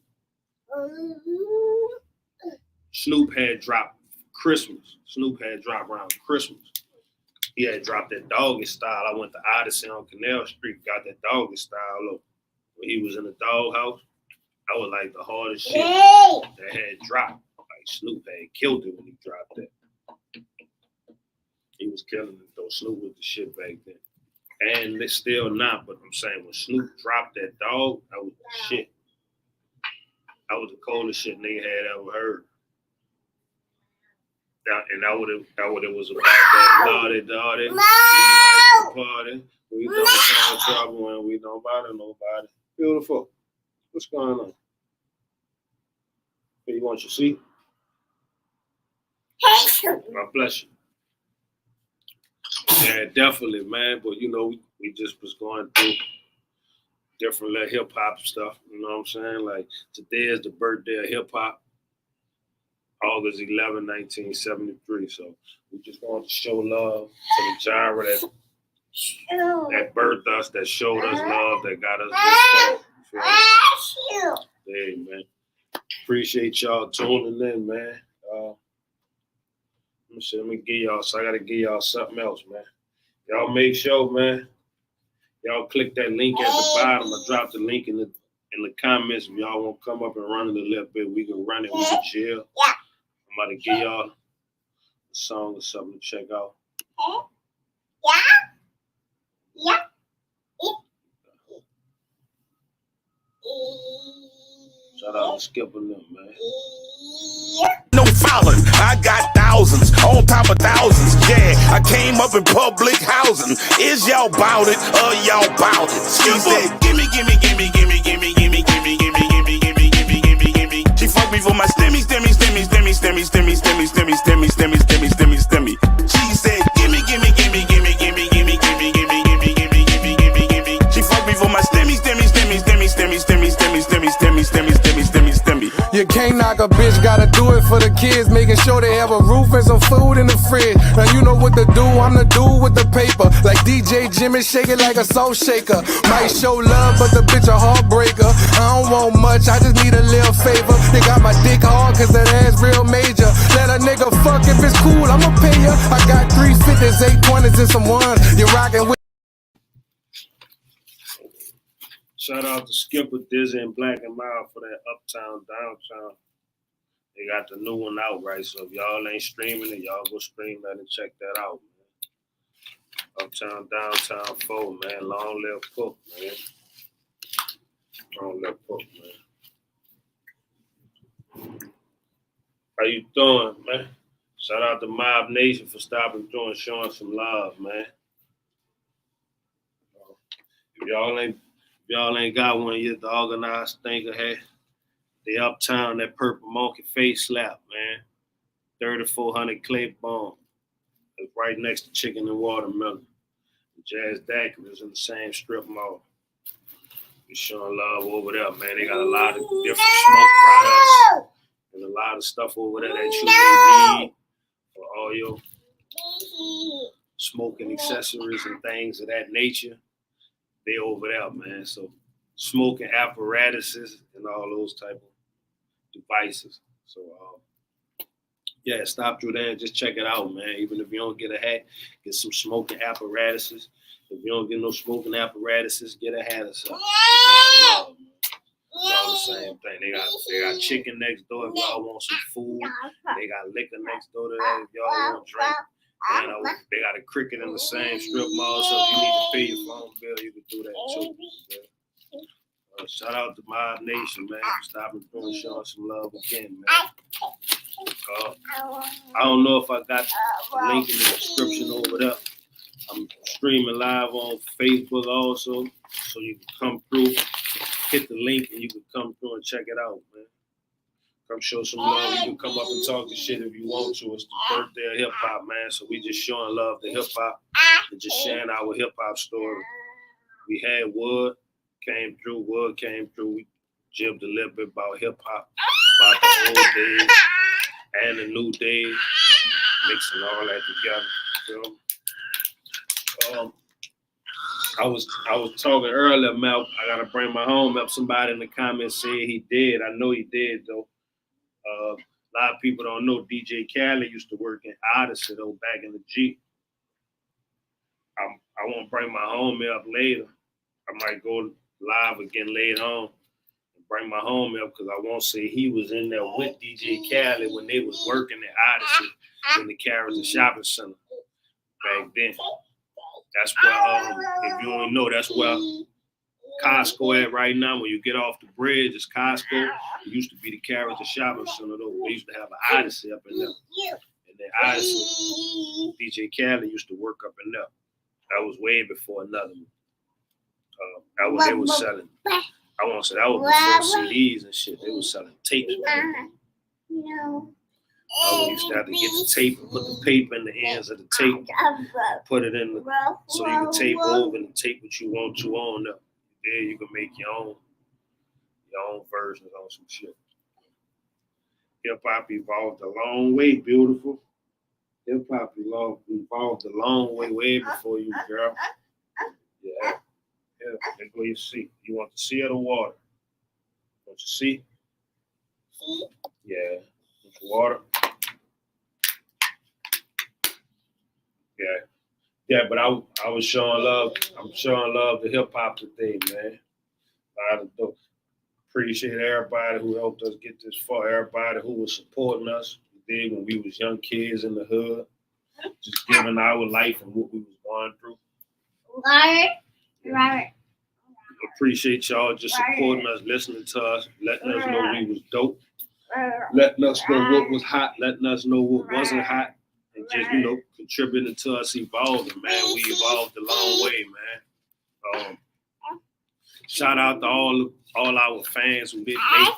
Snoop had dropped Christmas. Snoop had dropped around Christmas. He had dropped that Doggy Style. I went to Odyssey on Canal Street, got that Doggy Style up. When he was in the doghouse, that was like the hardest shit that had dropped. Like Snoop had killed it when he dropped that. He was killing it though. Snoop was the shit back then. And it's still not, but I'm saying when Snoop dropped that dog, that was the shit. That was the coldest shit nigga had ever heard. And that what it was about. That Lordy, party. We don't cause trouble and we don't bother nobody. Beautiful. What's going on? Hey, you want your seat? God bless you. Yeah, definitely, man. But you know, we just was going through different little hip hop stuff. You know what I'm saying? Like today is the birthday of hip hop, August 11, 1973. So we just want to show love to the genre that birthed us, that showed us love, that got us this far. Hey, man. Appreciate y'all tuning in, man. Let me give y'all, so I gotta give y'all something else, man. Y'all make sure, man. Y'all click that link at the bottom. I dropped the link in the comments. If y'all want to come up and run it a little bit, we can run it. We can chill. I'm about to give y'all a song or something to check out. Shout out to Skip and them, man. No fouling, I got thousands on top of thousands. Yeah, I came up in public housing. Is y'all bout it or y'all bout it? She said, gimme, gimme, gimme, gimme, gimme, gimme, gimme, gimme, gimme, gimme, gimme, gimme, gimme. She fucked me for my stimmy, stimmy, stimmy, stimmy, stimmy, stimmy, stimmy, stimmy, stimmy, stimmy, stimmy, stimmy, stimmy. She said, gimme, gimme, gimme, gimme, gimme, gimme, gimme, gimme, gimme, gimme, gimme, gimme, gimme. She fucked me for my stimmy, stimmy, stimmy, stimmy, stimmy, stimmy, stimmy, stimmy, stimmy, stimmy, stimmy, stimmy, stimmy. You can't knock a bitch, gotta do it for the kids, making sure they have a roof and some food in the fridge. Now you know what to do, I'm the dude with the paper. Like DJ Jimmy, shake it like a salt shaker. Might show love, but the bitch a heartbreaker. I don't want much, I just need a little favor. They got my dick hard, cause that ass real major. Let a nigga fuck if it's cool, I'ma pay ya. I got 350s, 820s, and some ones. You rockin' with. Shout out to Skipper, Dizzy, and Black and Mild for that Uptown, Downtown. They got the new one out, right? So if y'all ain't streaming it, y'all go stream that and check that out, man. Uptown, Downtown 4, man. Long live Cook, man. Long live Cook, man. How you doing, man? Shout out to Mob Nation for stopping through and showing some love, man. If y'all ain't got one yet, the organized thinker had the Uptown, that Purple Monkey face slap, man. 3400 Claiborne. It's right next to Chicken and Watermelon. The Jazz Daiquiri is in the same strip mall. We showing love over there, man. They got a lot of different smoke products and a lot of stuff over there that you may need for all your smoking accessories and things of that nature. They over there, man. So smoking apparatuses and all those type of devices. So yeah, stop through there and just check it out, man. Even if you don't get a hat, get some smoking apparatuses. If you don't get no smoking apparatuses, get a hat or something. It's all the same thing. They got chicken next door if y'all want some food. They got liquor next door to that if y'all want to drink. And they got a Cricket in the same strip mall, so if you need to pay your phone bill, you can do that too. Yeah. Shout out to Mob Nation, man, for stopping through and showing some love again, man. I don't know if I got the link in the description over there. I'm streaming live on Facebook also, so you can come through, hit the link, and you can come through and check it out, man. Come show some love. You can come up and talk the shit if you want to. It's the birthday of hip hop, man. So we just showing love to hip hop and just sharing our hip hop story. We had Wood came through. We jibbed a little bit about hip hop, about the old days and the new days, mixing all that together. I was talking earlier, Mel. I gotta bring my home up. Somebody in the comments said he did. I know he did though. A lot of people don't know DJ Khaled used to work in Odyssey though, back in the Jeep. I won't bring my homie up later. I might go live again later on and bring my homie up because I won't say he was in there with DJ Khaled when they was working at Odyssey in the Carrollton Shopping Center back then. That's where, if you don't know, that's where Costco at right now. When you get off the bridge, it's Costco. It used to be the Carrollton Shopping Center though. They used to have an Odyssey up in there. And then Odyssey, DJ Khaled used to work up in there. That was way before another one. That was they was selling. I want to say that was before CDs and shit. They was selling tapes. Man. We used to have to get the tape and put the paper in the ends of the tape, put it in the, so you can tape over and tape what you want to on there. There you can make your own versions on some shit. Hip hop evolved a long way, beautiful. Hip hop evolved a long way before you, girl. Yeah. That's what you see. You want the sea or the water? Want you see? Yeah. Want the water? Yeah. Yeah, but I was showing love. I'm showing love to hip hop today, man. I appreciate everybody who helped us get this far. Everybody who was supporting us when we was young kids in the hood, just giving our life and what we was going through. Right. Appreciate y'all just supporting us, listening to us, letting us know we was dope, letting us know what was hot, letting us know what wasn't hot, and just, contributing to us evolving, man. We evolved a long way, man. Shout out to all our fans who didn't make it.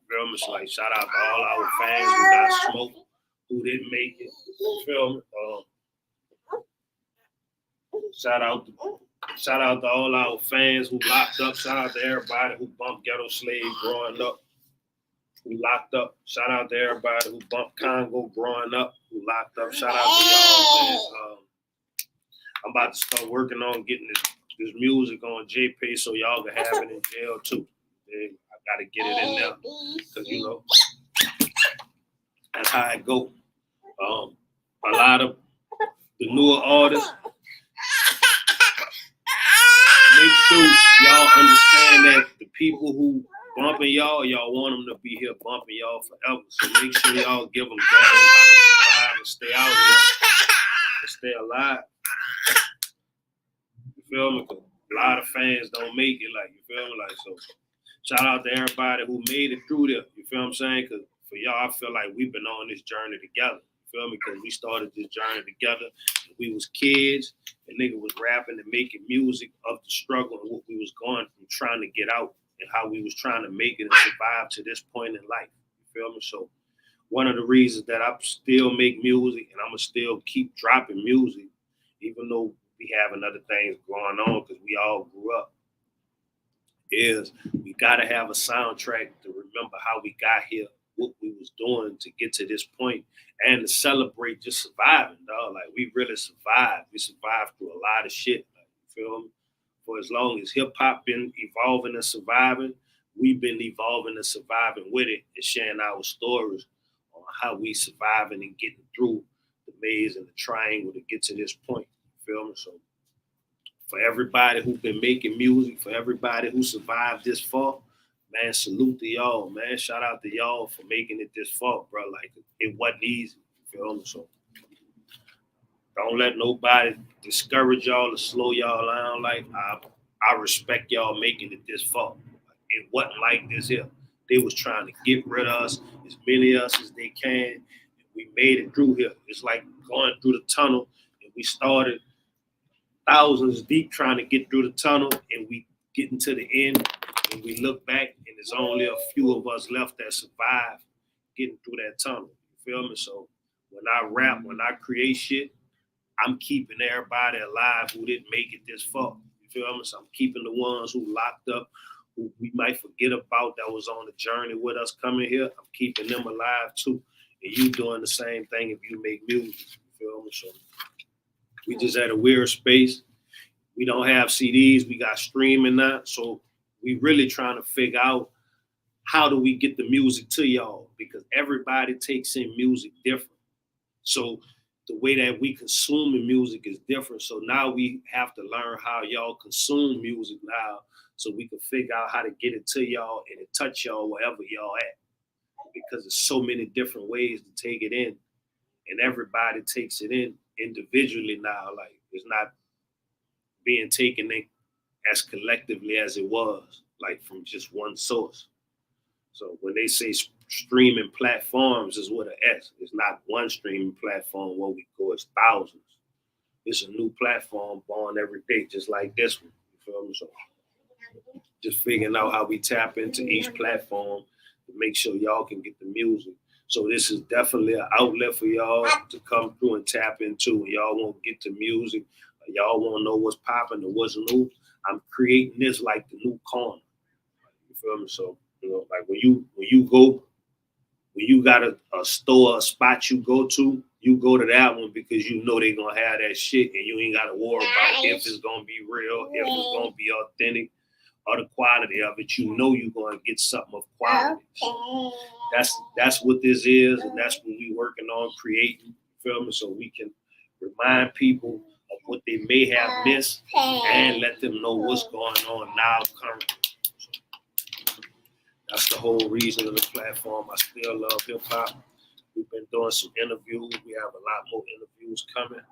Feel me? Like, shout out to all our fans who got smoked, who didn't make it. Feel me? Shout out to all our fans who locked up. Shout out to everybody who bumped Ghetto Slave growing up, who locked up. Shout out to everybody who bumped Congo growing up, who locked up. Shout out to y'all, man. I'm about to start working on getting this music on JPay so y'all can have it in jail too. I gotta get it in there because that's how it go. A lot of the newer artists, make sure y'all understand that the people who bumping y'all want them to be here bumping y'all forever. So make sure y'all give them game how to survive and stay out here and stay alive. You feel me? A lot of fans don't make it, like, you feel me? Like, so shout out to everybody who made it through there. You feel what I'm saying? Because for y'all, I feel like we've been on this journey together. You feel me? Because we started this journey together. We was kids, and nigga was rapping and making music of the struggle and what we was going through, trying to get out, and how we was trying to make it and survive to this point in life. You feel me? So one of the reasons that I still make music and I'm going to still keep dropping music, even though we having other things going on because we all grew up, is we got to have a soundtrack to remember how we got here, what we was doing to get to this point, and to celebrate just surviving, dog. Like, we really survived. We survived through a lot of shit. Like, you feel me? For as long as hip hop been evolving and surviving, we've been evolving and surviving with it and sharing our stories on how we surviving and getting through the maze and the triangle to get to this point. You feel me? So for everybody who's been making music, for everybody who survived this far, man, salute to y'all, man. Shout out to y'all for making it this far, bro. Like, it wasn't easy. You feel me? So don't let nobody discourage y'all or slow y'all down. Like, I respect y'all making it this far. It wasn't like this here. They was trying to get rid of us, as many of us as they can. We made it through here. It's like going through the tunnel, and we started thousands deep trying to get through the tunnel, and we getting to the end, and we look back, and there's only a few of us left that survived getting through that tunnel. You feel me? So when I rap, when I create shit, I'm keeping everybody alive who didn't make it this far. You feel me? So I'm keeping the ones who locked up, who we might forget about, that was on the journey with us coming here. I'm keeping them alive too. And you doing the same thing if you make music. You feel me? So we just at a weird space. We don't have CDs. We got streaming now. So we really trying to figure out, how do we get the music to y'all? Because everybody takes in music different. So the way that we consume the music is different. So now we have to learn how y'all consume music now, so we can figure out how to get it to y'all and it touch y'all wherever y'all at. Because there's so many different ways to take it in, and everybody takes it in individually now. Like, it's not being taken in as collectively as it was, like from just one source. So when they say streaming platforms, is with an S. It's not one streaming platform where we go, it's thousands. It's a new platform born every day, just like this one. You feel me? So just figuring out how we tap into each platform to make sure y'all can get the music. So this is definitely an outlet for y'all to come through and tap into. When y'all want to get to music, or y'all want to know what's popping or what's new, I'm creating this like the new corner. You feel me? So, you know, like when you got a store, a spot you go to that one because you know they're going to have that shit and you ain't got to worry about if it's going to be real, if it's going to be authentic, or the quality of it. You know you're going to get something of quality. So that's what this is, and that's what we working on creating, you feel me? So we can remind people of what they may have missed and let them know what's going on now currently. That's the whole reason of the platform. I still love hip hop. We've been doing some interviews. We have a lot more interviews coming.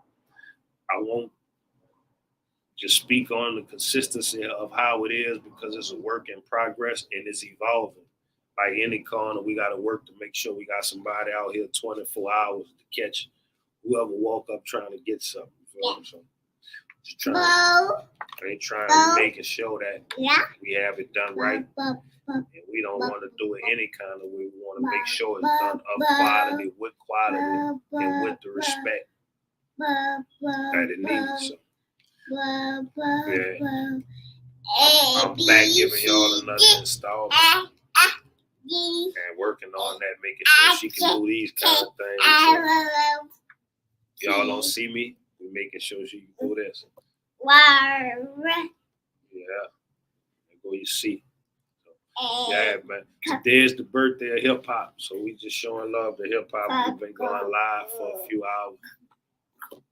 I won't just speak on the consistency of how it is because it's a work in progress and it's evolving. Like any corner, we got to work to make sure we got somebody out here 24 hours to catch whoever walk up trying to get something. You feel me? So just trying to make it show that we have it done right. And we don't want to do it any kind of way. We want to make sure it's done of quality, with quality, and with the respect that it needs. So, yeah. I'm back giving y'all another installment and working on that, making sure she can do these kind of things. So, y'all don't see me, we're making sure she can do this. Yeah. There go you see. Yeah, man. Today is the birthday of hip hop, so we just showing love to hip hop. We've been going live for a few hours,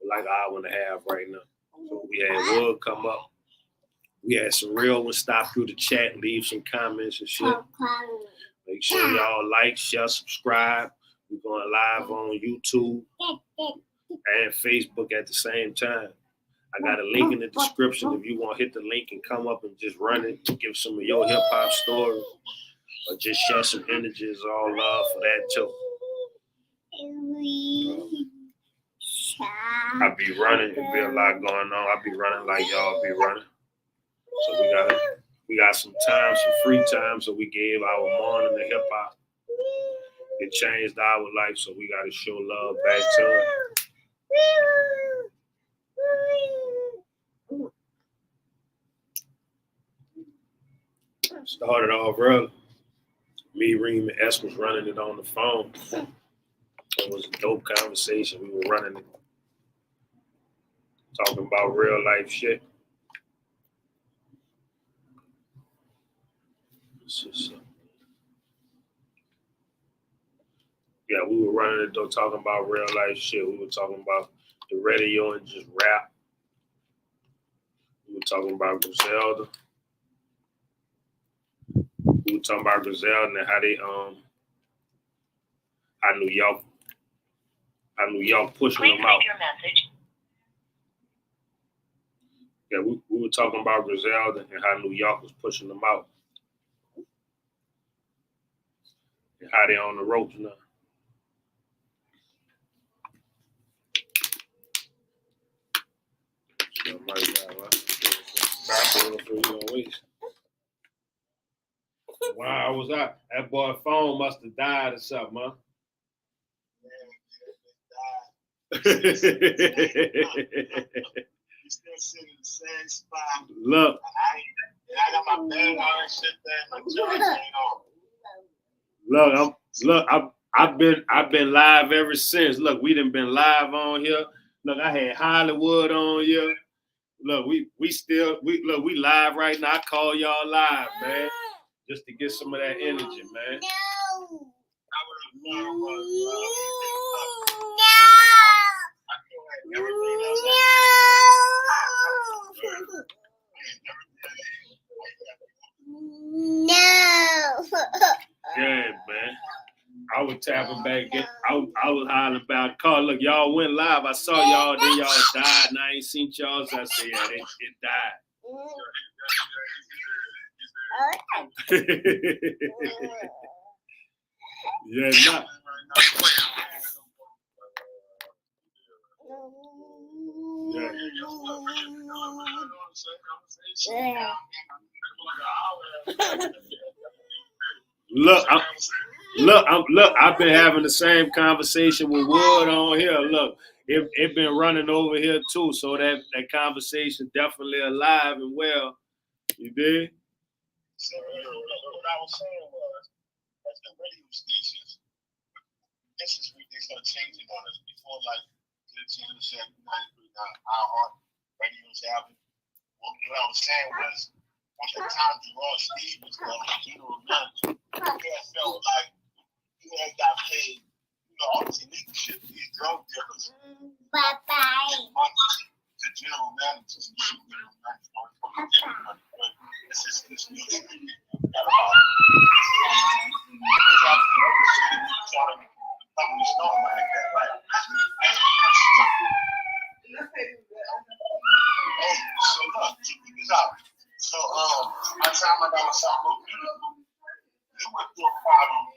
like an hour and a half right now. So we had Wood come up. We had some real ones stop through the chat and leave some comments and shit. Make sure y'all like, share, subscribe. We're going live on YouTube and Facebook at the same time. I got a link in the description if you want to hit the link and come up and just run it, give some of your hip hop stories, or just share some images. All love for that too. I be running. It be a lot going on. I be running like y'all be running. So we got some time, some free time. So we gave our morning to hip hop. It changed our life, so we got to show love back to it. Started off early. Me, Reem, and S was running it on the phone. It was a dope conversation. We were running it, talking about real life shit. Yeah, we were running it though, talking about real life shit. We were talking about the radio and just rap. We were talking about Griselda. We were talking about Griselda and how they how New York pushing them out. Yeah, we were talking about Griselda and how New York was pushing them out. And how they on the ropes now. Wow, was that? That boy phone must have died or something, huh? He's still sitting in the same spot. Look. I got my bag on and shit there, my joint ain't on. Look, I've been live ever since. Look, we done been live on here. Look, I had Hollywood on here. Look, we live right now. I call y'all live, man, just to get some of that energy, man. Yeah, man. I was tapping back. I was hollering about the car. Look, y'all went live. I saw y'all. Then y'all died, and I ain't seen y'all. So I said, yeah, it died. Yeah, not. Yeah. I've been having the same conversation with Wood on here. Look, it been running over here too. So that conversation definitely alive and well. You did? So, what I was saying was, as the radio stations, this is what they start changing on us. Before, like, the channel said, iHeart radios happened. What I was saying was, at the time Gerard Stevens was general manager, he had felt like he had got paid, obviously leadership, these drug dealers. The general managers, the general managers, this is this new thing. So look, check this out. So by the time I got a South Coast Music Group, they went through a problem.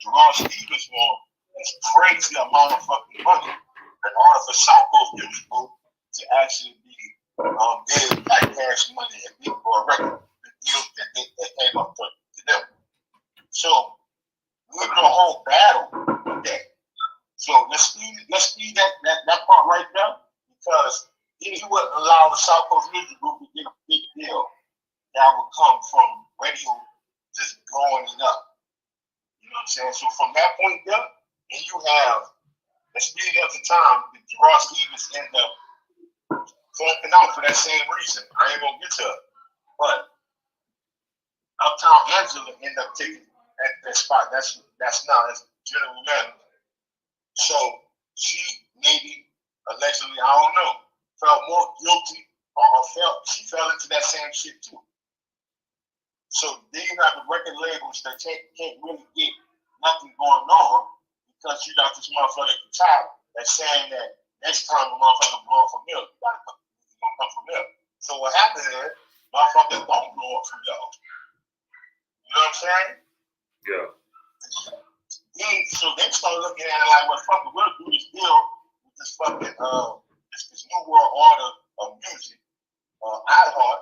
Gerard Stevens won this crazy amount of fucking money in order for South Coast Music Group to actually be big like cash money and big for a record, the deals that came up to them. So we went through a whole battle with that. So let's speed that part right there, because he wouldn't allow the South Coast Music Group to get a big deal that would come from radio just blowing it up. You know what I'm saying? So from that point there, and you have, let's speed up the time, Gerard Stevens ended up flipping out for that same reason. I ain't gonna get to it. But Uptown Angela ended up taking that spot. That's general manager. So she maybe allegedly, I don't know, felt more guilty or she fell into that same shit too. So then you have the record labels that can't really get nothing going on because you got this motherfucker at the top that's saying that next time a motherfucker blow up from here, you gotta come from there. So what happens is motherfuckers don't blow up from y'all. You know what I'm saying? Yeah. So they start looking at it like, well, fuck, we'll do this deal with this fucking this new world order of music, iHeart,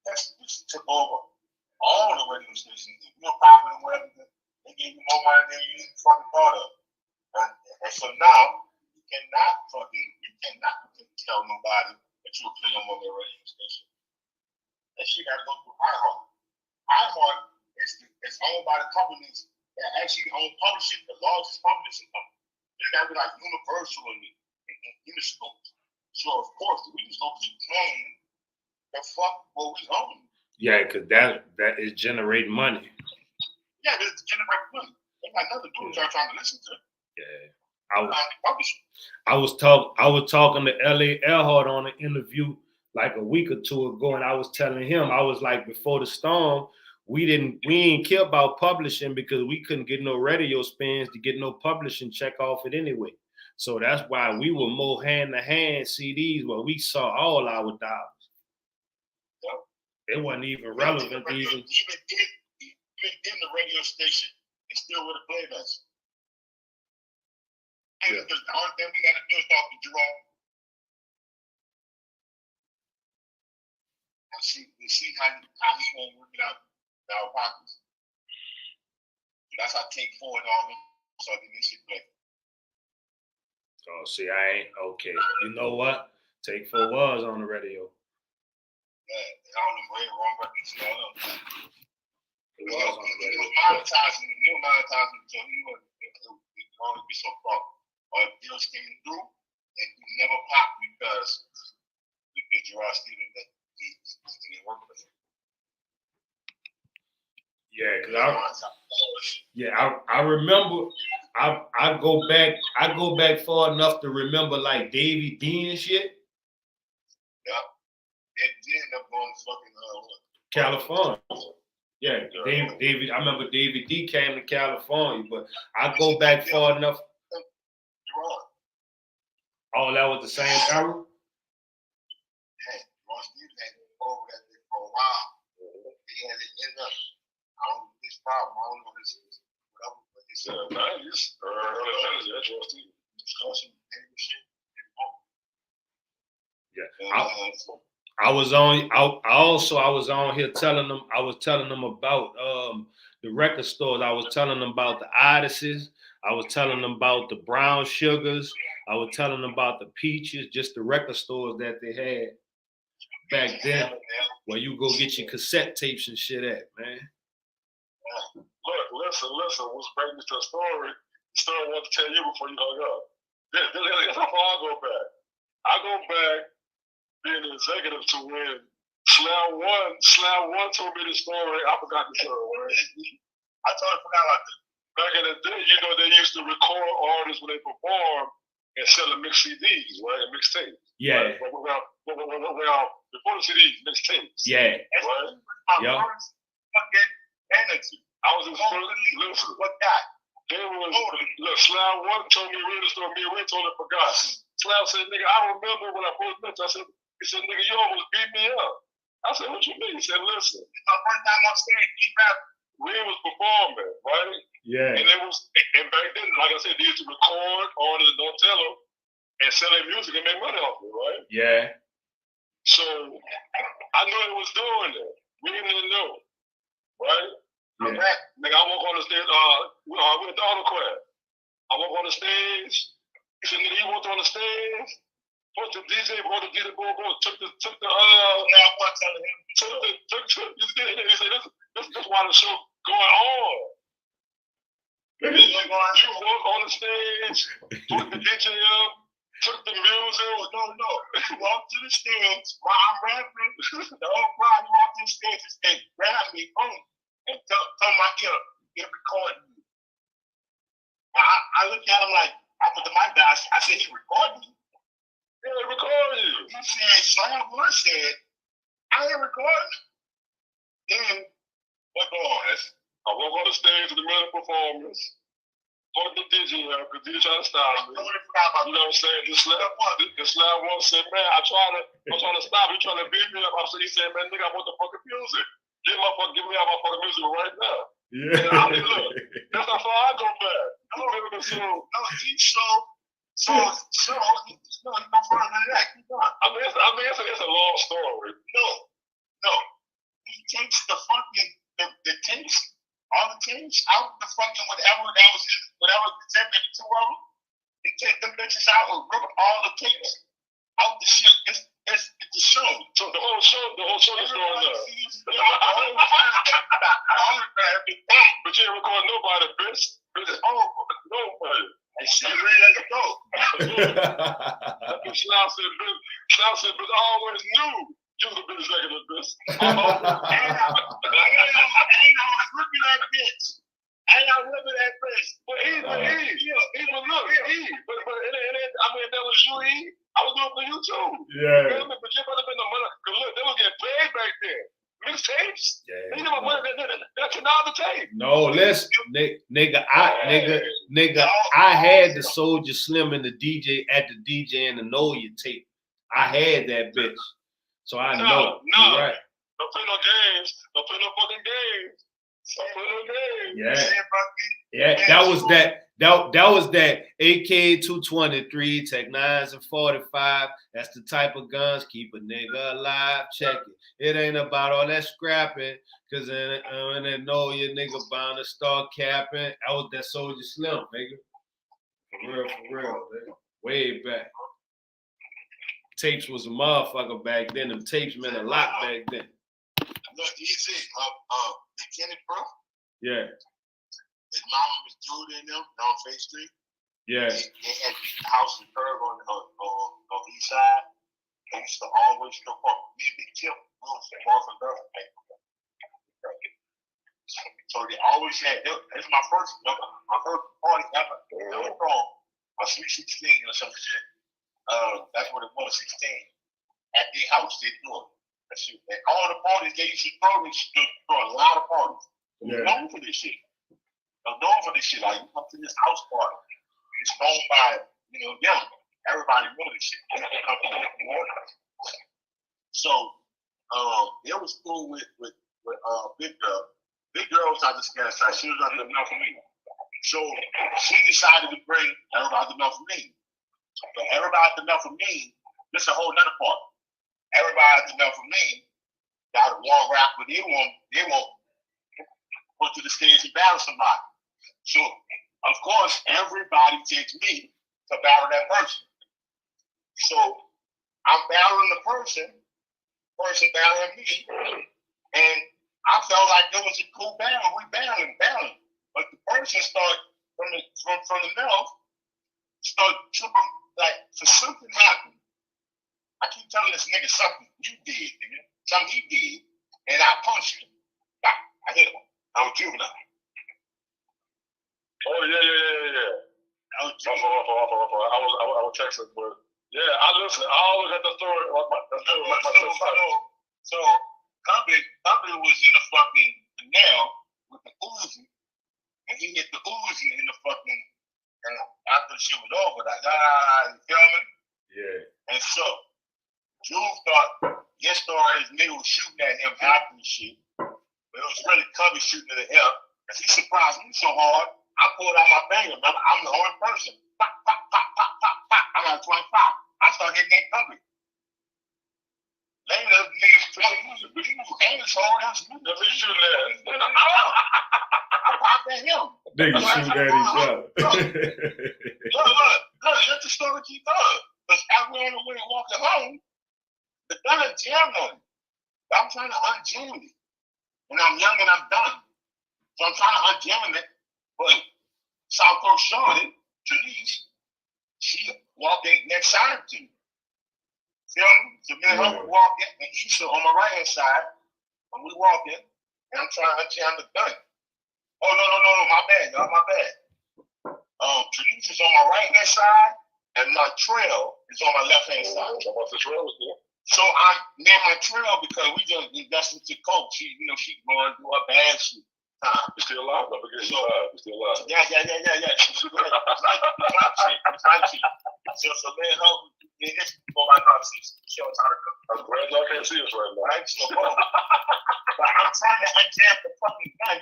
that's just took over all the radio stations. If you're popular and whatever, they give you more money than you even fucking thought of. And so now you cannot tell nobody that you'll play on their radio station. That shit gotta go through iHeart. iHeart is owned by the companies that actually own publishing, the largest publishing company. They gotta be like Universal and Interscope. So of course we just gonna keep playing the fuck what we own. Yeah, because that is generating money. Yeah, it's generating money. They got nothing to do with y'all trying to listen to. Yeah. I was talking to L.A. Earhart on an interview like a week or two ago, and I was telling him, I was like, before the storm, we ain't care about publishing because we couldn't get no radio spins to get no publishing check off it anyway. So that's why we were more hand-to-hand CDs where we saw all our dollars. Yep. It wasn't even relevant even in the radio station and still with a playback. Yeah. Because the only thing we got to do is talk to Jerome and see how he gonna work it out in our pockets. That's how Take Four and all this stuff in this shit play. Oh, see, I ain't okay. You know what? Take Four was on the radio. Yeah, I don't know where wrong records and all that. It was on the radio. He was monetizing, so he would only be so far. Or if deals came through, it would never pop because Gerard Stevens that he didn't work with him. Yeah, I remember. I go back far enough to remember like Davey D and shit. Yeah, they did end up going to fucking California. Yeah, David. I remember David D came to California, but I go back far enough. Oh, that was the same era? Yeah, Ross Stevens had been over that thing for a while. He had it end up. I don't know his problem. I don't know his whatever, but he said, that's Ross Stevens. Yeah. I was on here telling them. I was telling them about the record stores. I was telling them about the Odysseys. I was telling them about the Brown Sugars. I was telling them about the Peaches. Just the record stores that they had back then, where you go get your cassette tapes and shit at, man. Look, listen. What's bringing me to the story? The story I want to tell you before you hung up. That's how far I go back. I go back being an executive to when Slam One told me the story. I forgot the story, right? I totally forgot about this. Back in the day, you know, they used to record artists when they perform and sell them mixed CDs, right? And mixtapes. Yeah. Right? Well, before the CDs, mixtapes. Yeah. Right? Yeah. I was in listen. What that? They was look, Slam One told me real story. Me and Ray told him forgot. Slam said, "Nigga, I remember when I first met you." I said, "He said, nigga, you almost beat me up." I said, "What you mean?" He said, "Listen, it's my first time on stage. Ray was performing, right? Yeah. And back then, like I said, they used to record artists, don't tell them, and sell their music and make money off it, right? Yeah. So I knew it was doing that. We didn't know, right? Yeah. Nigga, I walk on the stage. We went to AutoCraft. I walk on the stage. He said, "Nigga, you walked on the stage." Put the DJ, took the he said, this why the show going on. You walk on the stage, put the DJ up, took the music. No. You walk to the stage while I'm rapping. The whole crowd walk to the stage and grab me, boom, and tell my ear, they're recording you. I look at him like, I put the mic down. I said, he recording you? Yeah, they recording you. He said, Slam One said, I ain't recording. Then, what goes? I walk on the stage in the middle of the performance, put the DJ up, because DJ trying to stop me. You know what I'm saying? The Slam One said, man, I'm trying to stop you, trying to beat me up. He said, man, nigga, I want the fucking music. Give me all my fucking music right now. Yeah. And I mean, look, that's how far I go back. I don't remember the show. So, no further than that. I mean, it's a long story. No. He takes the fucking, the tapes, all the tapes out the fucking whatever the 72 of them. He take them bitches out and rip all the tapes out the shit. It's the show. So the whole show is going on. But you ain't record nobody, bitch. It's over. Nobody. And shit ready to go. That's what Slam said, but I always knew you was a bit executive, bitch. And I was ripping that bitch. And I remember that bitch. But he was I mean, that was you, I was doing it for you too. Yeah. But you better been the money. Because look, they were getting paid back then. Mixtapes? Yeah. They didn't have money. That's another tape. No, nigga, I had the Soulja Slim and the DJ at the DJ and the Know Your tape. I had that bitch. So I know. No. Right. Don't play no games. Don't play no fucking games. Don't play no games. Yeah, that was that AK-223, Tech 9s and 45. That's the type of guns keep a nigga alive. Check it. It ain't about all that scrapping, cause when they know your nigga bound to start capping. That was that Soulja Slim, nigga. For real, man. Way back. Tapes was a motherfucker back then. Them tapes meant a lot back then. Look, easy. Big Kenny, bro. Yeah. His mama was Judy in them on Faith Street. Yeah. They had the house in Curve on the east side. They used to always go for me and Big Tip. So they always had. It's my first party ever. My Sweet 16 or some shit. That's what it was, 16. At their house, they do it. And all the parties they used to throw, they used to throw a lot of parties. They're known for this shit. They're known for this shit. Like, you come to this house party, it's known by, them. Everybody knows this shit. They come to the morning. So, it was cool with Big Girl. Big Girl was out the sky side. She was not enough for me. So, she decided to bring everybody enough for me. But everybody enough for me, this is a whole nother part. everybody enough for me. Got one rapper they won't go to the stage and battle somebody. So of course everybody takes me to battle that person. So I'm battling the person battling me, and I felt like it was a cool battle. We battling. But the person started from the mouth, started tripping, like for something happened. I keep telling this nigga something you did, nigga. Something he did, and I punched him. I hit him. I was juvenile. Oh yeah. I was juvenile. I was texting, but yeah, I listen. I always had the story. So Cubby was in the fucking canal with the Uzi, and he hit the Uzi in the fucking. And after the shit was over, like you feel me? Yeah. And so Jules thought his story is nigga was shooting at him after the shit, but it was really Cubby shooting at him. Cause he surprised me so hard, I pulled out my finger. Remember, I'm the only person. Pop, pop, pop, pop, pop, pop. I'm at 25. I started hitting that Cubby. Later, the niggas trying to use it, but he was asshole. That's me. Let me shoot that. I popped at him. Niggas shoot at each other. Look, let the story keep going. Because I ran away and walked home. The gun jammed on me. I'm trying to unjam it. And I'm young and I'm done. So I'm trying to unjam it. But South Coast Charlotte, Denise, she walked in next side to me. Feel me? So me and her would walk in, and Issa on my right hand side, and we walk in, and I'm trying to unjam the gun. Oh, no, my bad, y'all, my bad. Denise is on my right hand side, and my trail is on my left hand side. The trail was there. So I named my trail because we just invested to coke. She going through her bad shit time. You're still alive. Don't forget you're alive. You're still alive. Yeah. She's right. So man, this is before my conversation. She was how to cook. I'm glad y'all can't see us right now. Right? So, but I'm trying to unjam the fucking gun.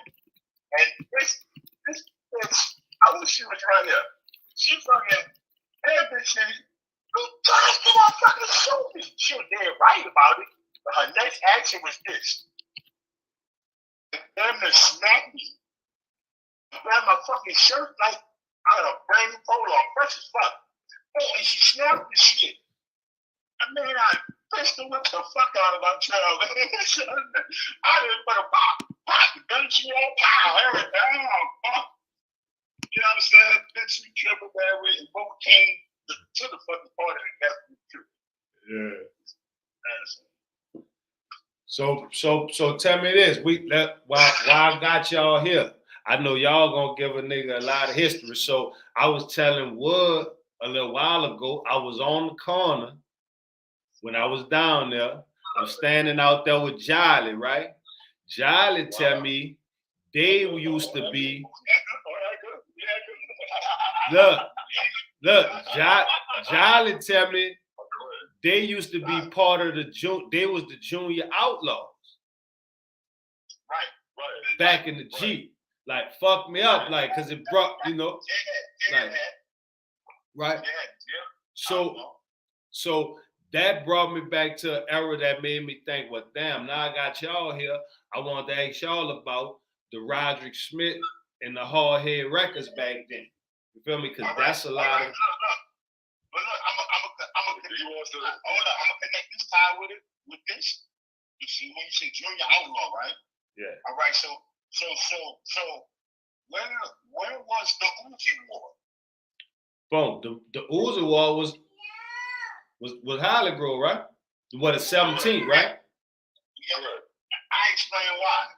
And this I wish she was right here. She fucking had this shit. You guys cannot fucking show me. She was dead right about it. But her next action was this. Damn near smacked me. Grabbed my fucking shirt like I had a brand new polo on, fresh as fuck. Oh, and she snapped the shit. I mean, I pistol whipped the fuck out of my child. I didn't put a pop, the gun she on, pow, everything. You know what I'm saying? Then she tripled that way and both came to the fucking party and got me too. Yeah. So tell me this. Why I got y'all here? I know y'all gonna give a nigga a lot of history. So I was telling Wood a little while ago, I was on the corner when I was down there. I'm standing out there with Jolly, right? Jolly tell me they used to be. Look, Jolly tell me they used to be part of they was the Junior Outlaws. Right. Back in the Jeep. Like, fuck me up, like, cause it brought, like, right? So that brought me back to an era that made me think, well, damn, now I got y'all here. I want to ask y'all about the Roderick Smith and the Hardhead Records back then. You feel me? Cause that's a lot of. But look, I'm gonna connect this tie with this. You see, when you say Junior Outlaw, right? Yeah. All right. So where was the Uzi War? Boom. The Uzi War was Holly Grove, right? What, the 17th, right? Yeah. I explain why.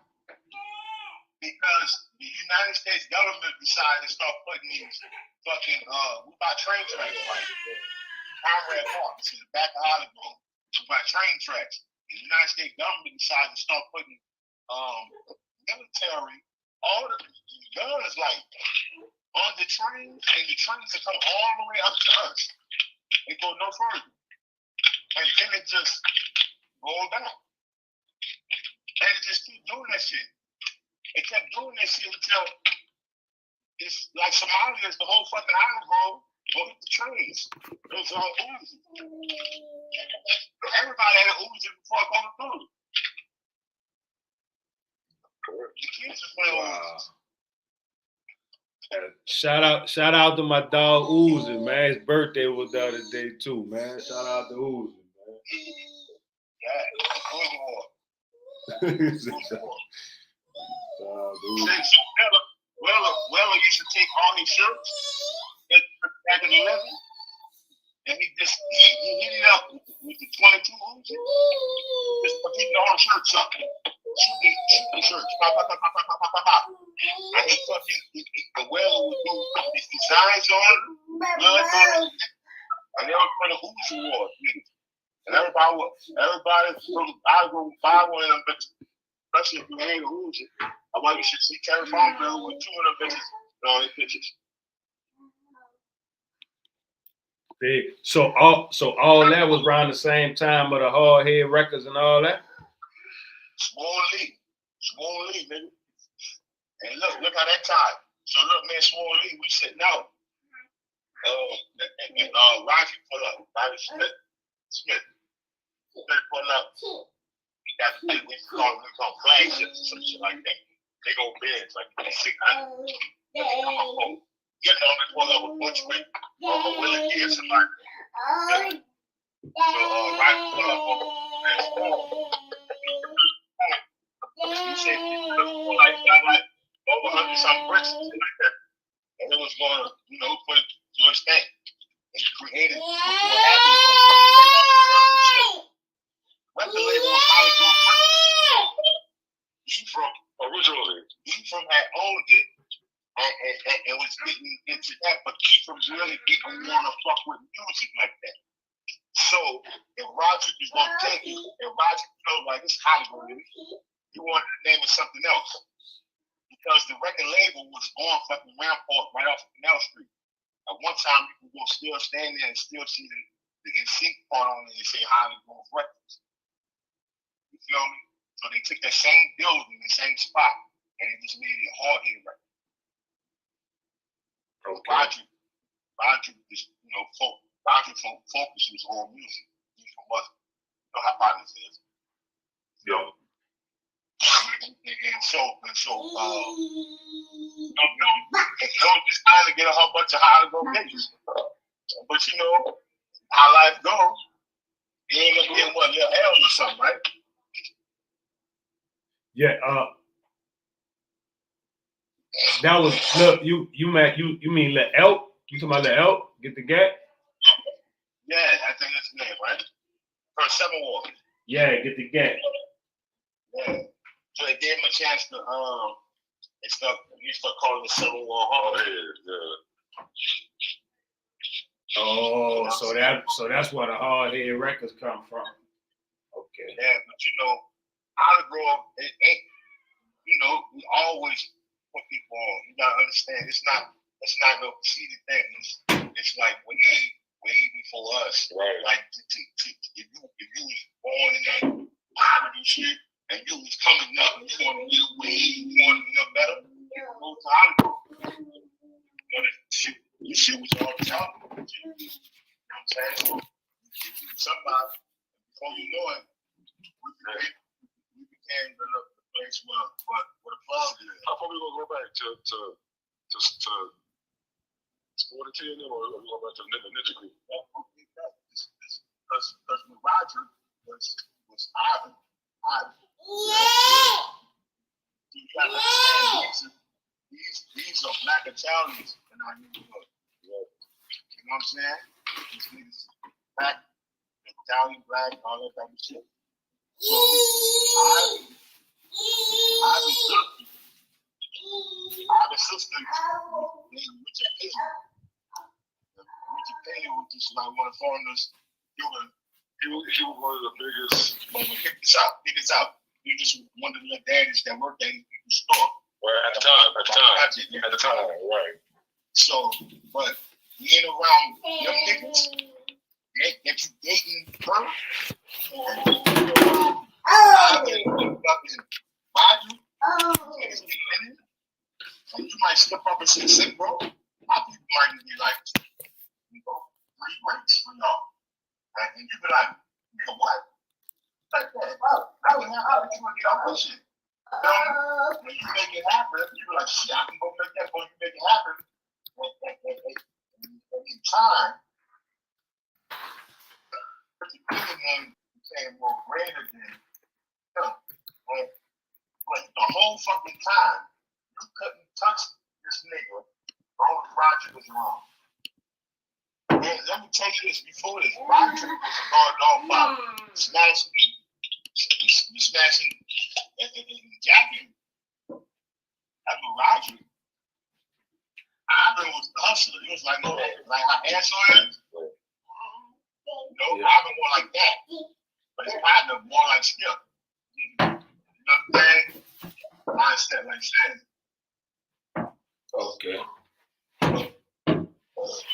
Because the United States government decided to start putting these fucking we buy train tracks, right? Conrad Park, it's in the back of Holly Grove. We buy train tracks. The United States government decided to start putting military, all the guns like on the trains, and the trains will come all the way up to us. They go no further. And then it just roll down. And it just keep doing that shit. It kept doing that shit until it's like Somalia is the whole fucking island, bro. Go hit the trains. It was all Uzi. Everybody had an Uzi before I go to Philly. The kids are playing Uzis. Shout out to my dog Uzi, man. His birthday was the other day too, man. Shout out to Uzi, man. Yeah, Uzi Weller used to take all his shirts back in the 11, and he hit it up with the 22 Uzi. Just putting all the shirts up. Shoot the shirts. Pop, pop, pop, pop, pop, pop, pop, pop. And he fucking, the Weller would do his designs on it, blood on it, and they were for the Uzi Award. And everybody from I go buy one of them bitches, especially if you ain't a Uzi. Why you should see Terry Farmville with 2 of them bitches and all these pictures. So all that was around the same time of the Hard Head Records and all that? Small league, nigga. And look how that tied. So look, man, Small League, we sitting out. And Roger pull up. Roger Smith pull up. We got we call flagships or some shit like that. They go beds like 600. Get on and pull up a bunch with Willie Gear, somebody. So Roger pull up he said like over 100-something bricks and shit like that. And it was going to, put it to his thing. And he created what happened. Record label was Hollywood. Ephraim had owned it and was getting into that, but Ephraim really didn't want to fuck with music like that. So if Roger was going to take it, and Roger felt like it's Hollywood, he wanted to name it something else. Because the record label was on fucking Rampart right off of Canal Street. At one time, people will still stand there and still see the NSYNC part on it and say Hollywood Records. You feel me? So they took that same building, the same spot, and they just made it a Hard Head Record. Okay. Roger just, Roger focus was on music. Ephraim wasn't. You know how partners is. Yo. And so, just trying to get a whole bunch of Hollywood niggas. But how life goes, you ain't gonna get one little L or something, right? Yeah, that was look, you mean Lil Elk? You talking about Lil Elk? Get the Gat? Yeah, I think that's the name, right? For 7 War. Yeah, Get the Gat. Yeah. So they gave him a chance to they start calling the 7 War Hard Head. Oh, so that's where the Hard Head Records come from. Okay. Yeah, but Olive Grove, it ain't, we always put people on. You gotta understand, it's not no conceited thing. It's like way before us. Right. Like if you was born in that poverty shit and you was coming up and you want to get away, you want to know better, you go to Olive Grove. This shit was all talk. You know what I'm saying? So somebody, before you know it, we became the place where the plug is. How far we gonna go back to Sport 10 or we go back to Ninja Group? Because when Roger was Ivan. You gotta understand these are black Italians in our neighborhood. You know what I'm saying? These niggas black, Italian, black, all that type of shit. So Ivan's sister named Richard Payne. Richard Payne was just like one of the foreigners. He was one of the biggest. Pick this out. He just one of the daddies that worked at people's store. Well, at the time, right. So, but being around young niggas that you dating her, and you might slip up and say, bro, my people might be like, free rates for y'all. And you be like, nigga, what? Like that, I was not how you gonna get all that shit. When you make it happen, you be like, shit, I can go make that, but you make it happen. In time, the bigger became more greater than like the whole fucking time. You couldn't touch this nigga. Only Roger was wrong. And let me tell you this before this, Roger was a guard dog smashing and jacking. I knew Roger. Ivan was the hustler. He was like, no, like how Ansel is. No, Ivan more like that. But his partner more like Skip. You know what I'm saying? Mindset like that. Okay.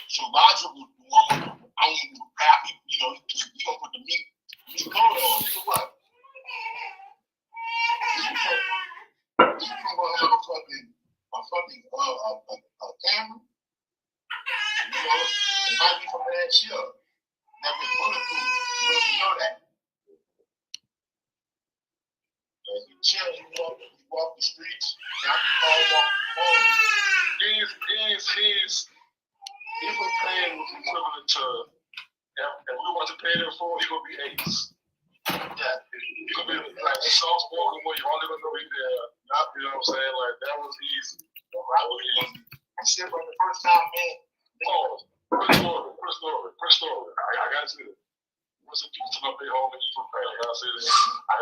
So Roger was the one with I want to happy, you know, he gonna put the meat coat on. Nigga, what? You gonna have a fucking camera? You know, it might be from that shit. That was bulletproof. You know that. As you chill, you walk the streets, down the car, walk home. He's was paying was equivalent to, if we want to pay them for, he gonna be Ace. Yeah, he gonna be like a soft spoken where you only gonna know he's there. You know what I'm saying? Like that was easy. That was easy. I said, but the first time, man. Pause. Quick story. I gotta say this. What's a piece of my big home and you from Paris? I gotta say this. I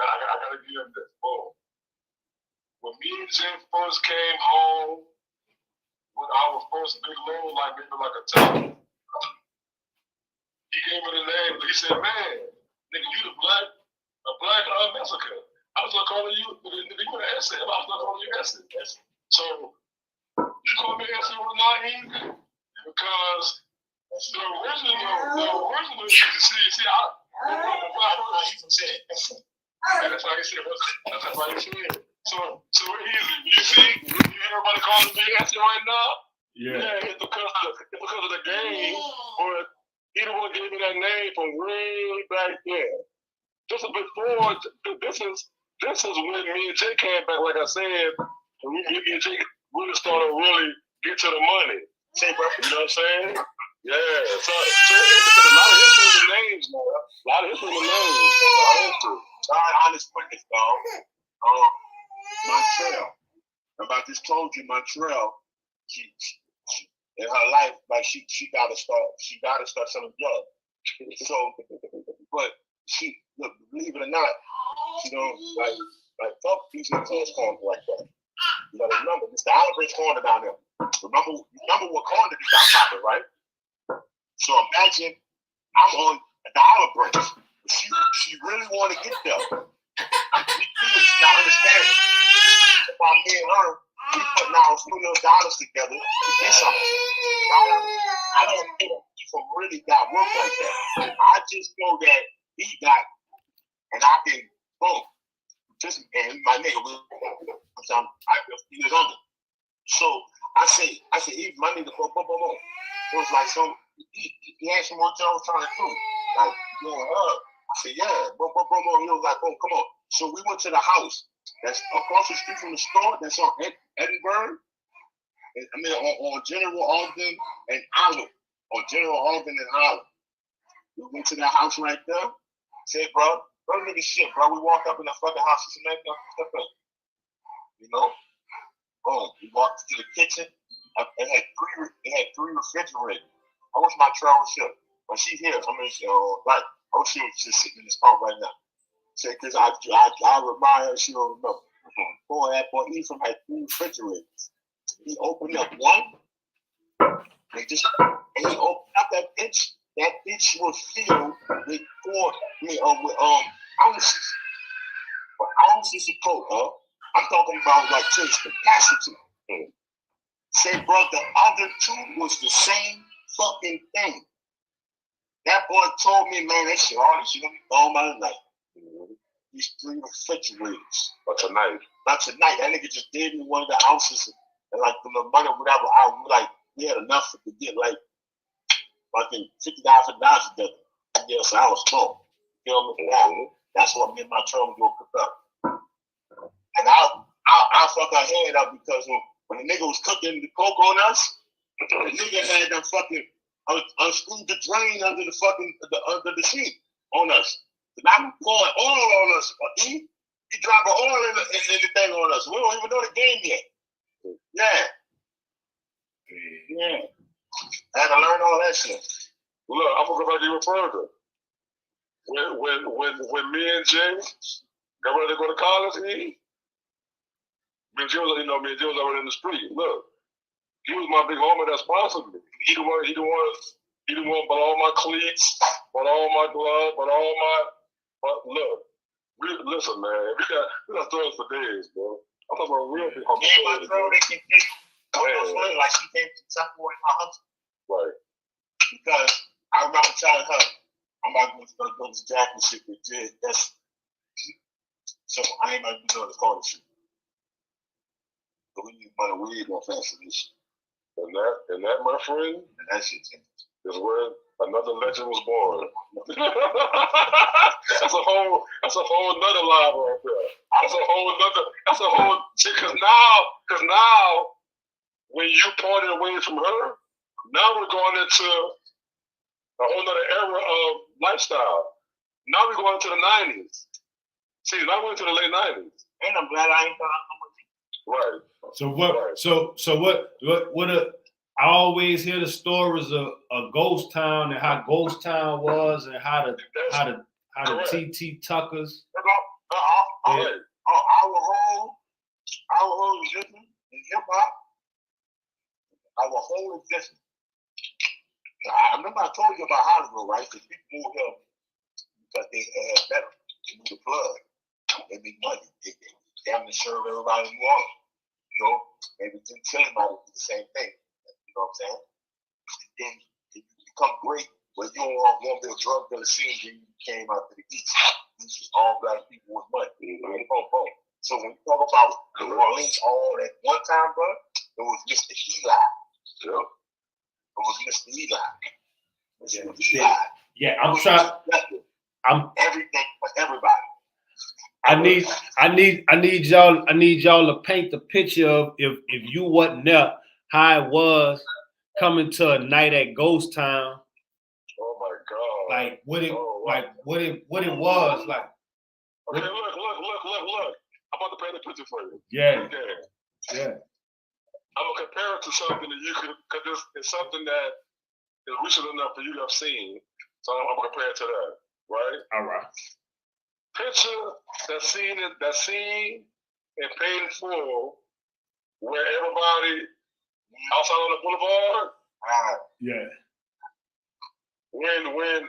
gotta give him this. Boom. When me and Jim first came home with our first big loan, like maybe like a $10, he gave me the name. He said, "Man, nigga, you a black Mexican. I was gonna call you an essay. I was gonna call you essay. So you call me essay with Naeem because the original see, I don't know he said essay. That's how he said it. That's how he said it. So easy. You see, everybody calling me essay right now. Yeah, it's because of the game, but he the one gave me that name from way back there. This is before. This is when me and Jay came back. Like I said, when me and Jay really started get to the money. Say, bro, you know what I'm saying? Yeah. So it's a lot of history in the names, man. A lot of history in the names. God, honest witness, dog. Montreal. I just told you, Montreal. She in her life, like she gotta start selling drugs. So, but she, look, believe it or not, she don't like fuck these niggas corner like that. You gotta remember, it's the Island Bridge corner down there. Remember what corner they got popping, right? So imagine I'm on the Island Bridge. She really want to get there. Y'all understand? While me and her, we putting our few little dollars together to get something. I don't think people really got work like that. I just know that he got, and I can, boom. Just, and my nigga was, he was under. So I say, he, my nigga, boom. It was like, so he had some more jobs trying to do. Like, you know, I said, yeah, boom. He was like, boom, come on. So we went to the house that's across the street from the store that's on Edinburgh. I mean, on General Ogden and Olive. On General Ogden and Olive. We went to that house right there. Said, bro, nigga shit, bro. We walked up in the fucking house and said, step up. You know? Boom. We walked to the kitchen. It had three refrigerators. I wish my trailer was here. But she's here. I mean, she was just sitting in this car right now. Say, because I remind her, she don't remember. Boy, that boy Ephraim had 3 refrigerators. He opened up one. And he opened up that bitch. That bitch was filled with ounces. But ounces of coke, huh? I'm talking about like to its capacity. Say, bro, the other 2 was the same fucking thing. That boy told me, man, all this shit gonna be gone by the night. These 3 refrigerators. But tonight. Not tonight. That nigga just gave me one of the ounces and like the money, whatever. We had enough to get like fucking $50 together. Yeah, so I was small. Feel me? That's what me and my chum go cook up. And I fuck our head up because when the nigga was cooking the coke on us, the nigga had them fucking unscrewed the drain under the fucking under the sheet on us. And I'm pouring oil on us. He dropping oil in the thing on us. We don't even know the game yet. Yeah. I had to learn all that shit. Look, I'm gonna go back even further. When me and Jay got ready to go to college, me and Jay was already in the street. Look, he was my big homie that sponsored me. He the one bought all my cleats, bought all my gloves, bought all my. But look, listen, man, we got stories for days, bro. I'm talking about real big homie. Yeah, my girl, they can take like she came to support my husband. Right. Because I remember telling her, I'm not going to go to Jack and shit with Jay. That's so I ain't gonna be doing this corner shit. But we need money, we ain't gonna fancy this shit. And that, my friend, and that shit is where another legend was born. That's a whole nother line right there. That's a whole because now when you parted away from her, now we're going into a whole nother era of lifestyle. Now we're going into the 90s. See, now we're into the late 90s. And I'm glad I ain't gonna come with you. Right. So what? What? I always hear the stories of Ghost Town and how Ghost Town was and how the TT Tuckers. Our whole existence in hip hop. Our whole existence. I remember I told you about Hollywood, right? Because people moved here because they had better. They knew the plug. They make money. They damn near serve everybody in New Orleans. You know, maybe didn't tell anybody do the same thing. You know what I'm saying? Then you become great, but you don't want to be a drug dealer scene when you came out to the East. This was all black people with money. So when you talk about New Orleans, all that one time, bro, it was Mr. Eli. It was Mr. Eli. Mr. Eli. Yeah, I'm trying. I'm everything for everybody. I need y'all to paint the picture of if you wasn't there, how it was coming to a night at Ghost Town. Oh my God! Like what it was like. Okay, look. I'm about to paint a picture for you. Yeah. I'm gonna compare it to something that you could, because it's something that is recent enough for you to have seen. So I'm gonna compare it to that, right? All right. Picture that scene in Paid in Full, where everybody outside on the boulevard. Yeah. When the boy,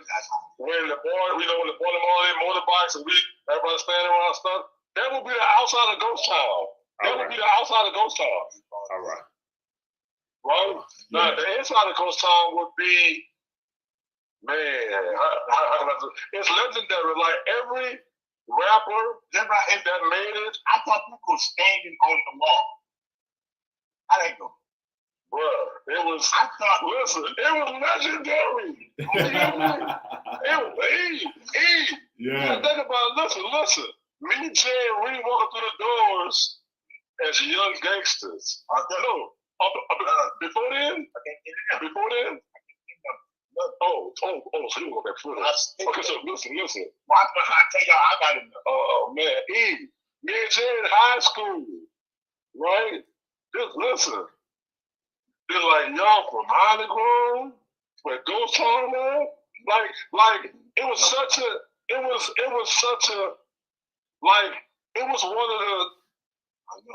when the boy motorbikes and everybody standing around stuff, that would be the outside of Ghost Town. That would be the outside of Ghost Town. All right. Right? Yeah. Now the inside of Ghost Town would be, man, it's legendary. Like every rapper that made it. I thought people were standing on the wall. I didn't go. Bruh, it was legendary. It was Yeah. Think about it. Listen. Me and Jay and Reed walking through the doors as young gangsters. Before then? Oh, so you go back further. Okay, so listen. Why I tell y'all I got it. Oh man, me and Jay in high school, right? Just listen. They're like, y'all from Hollywood, where Ghost Town, man. Like it was such a one of the,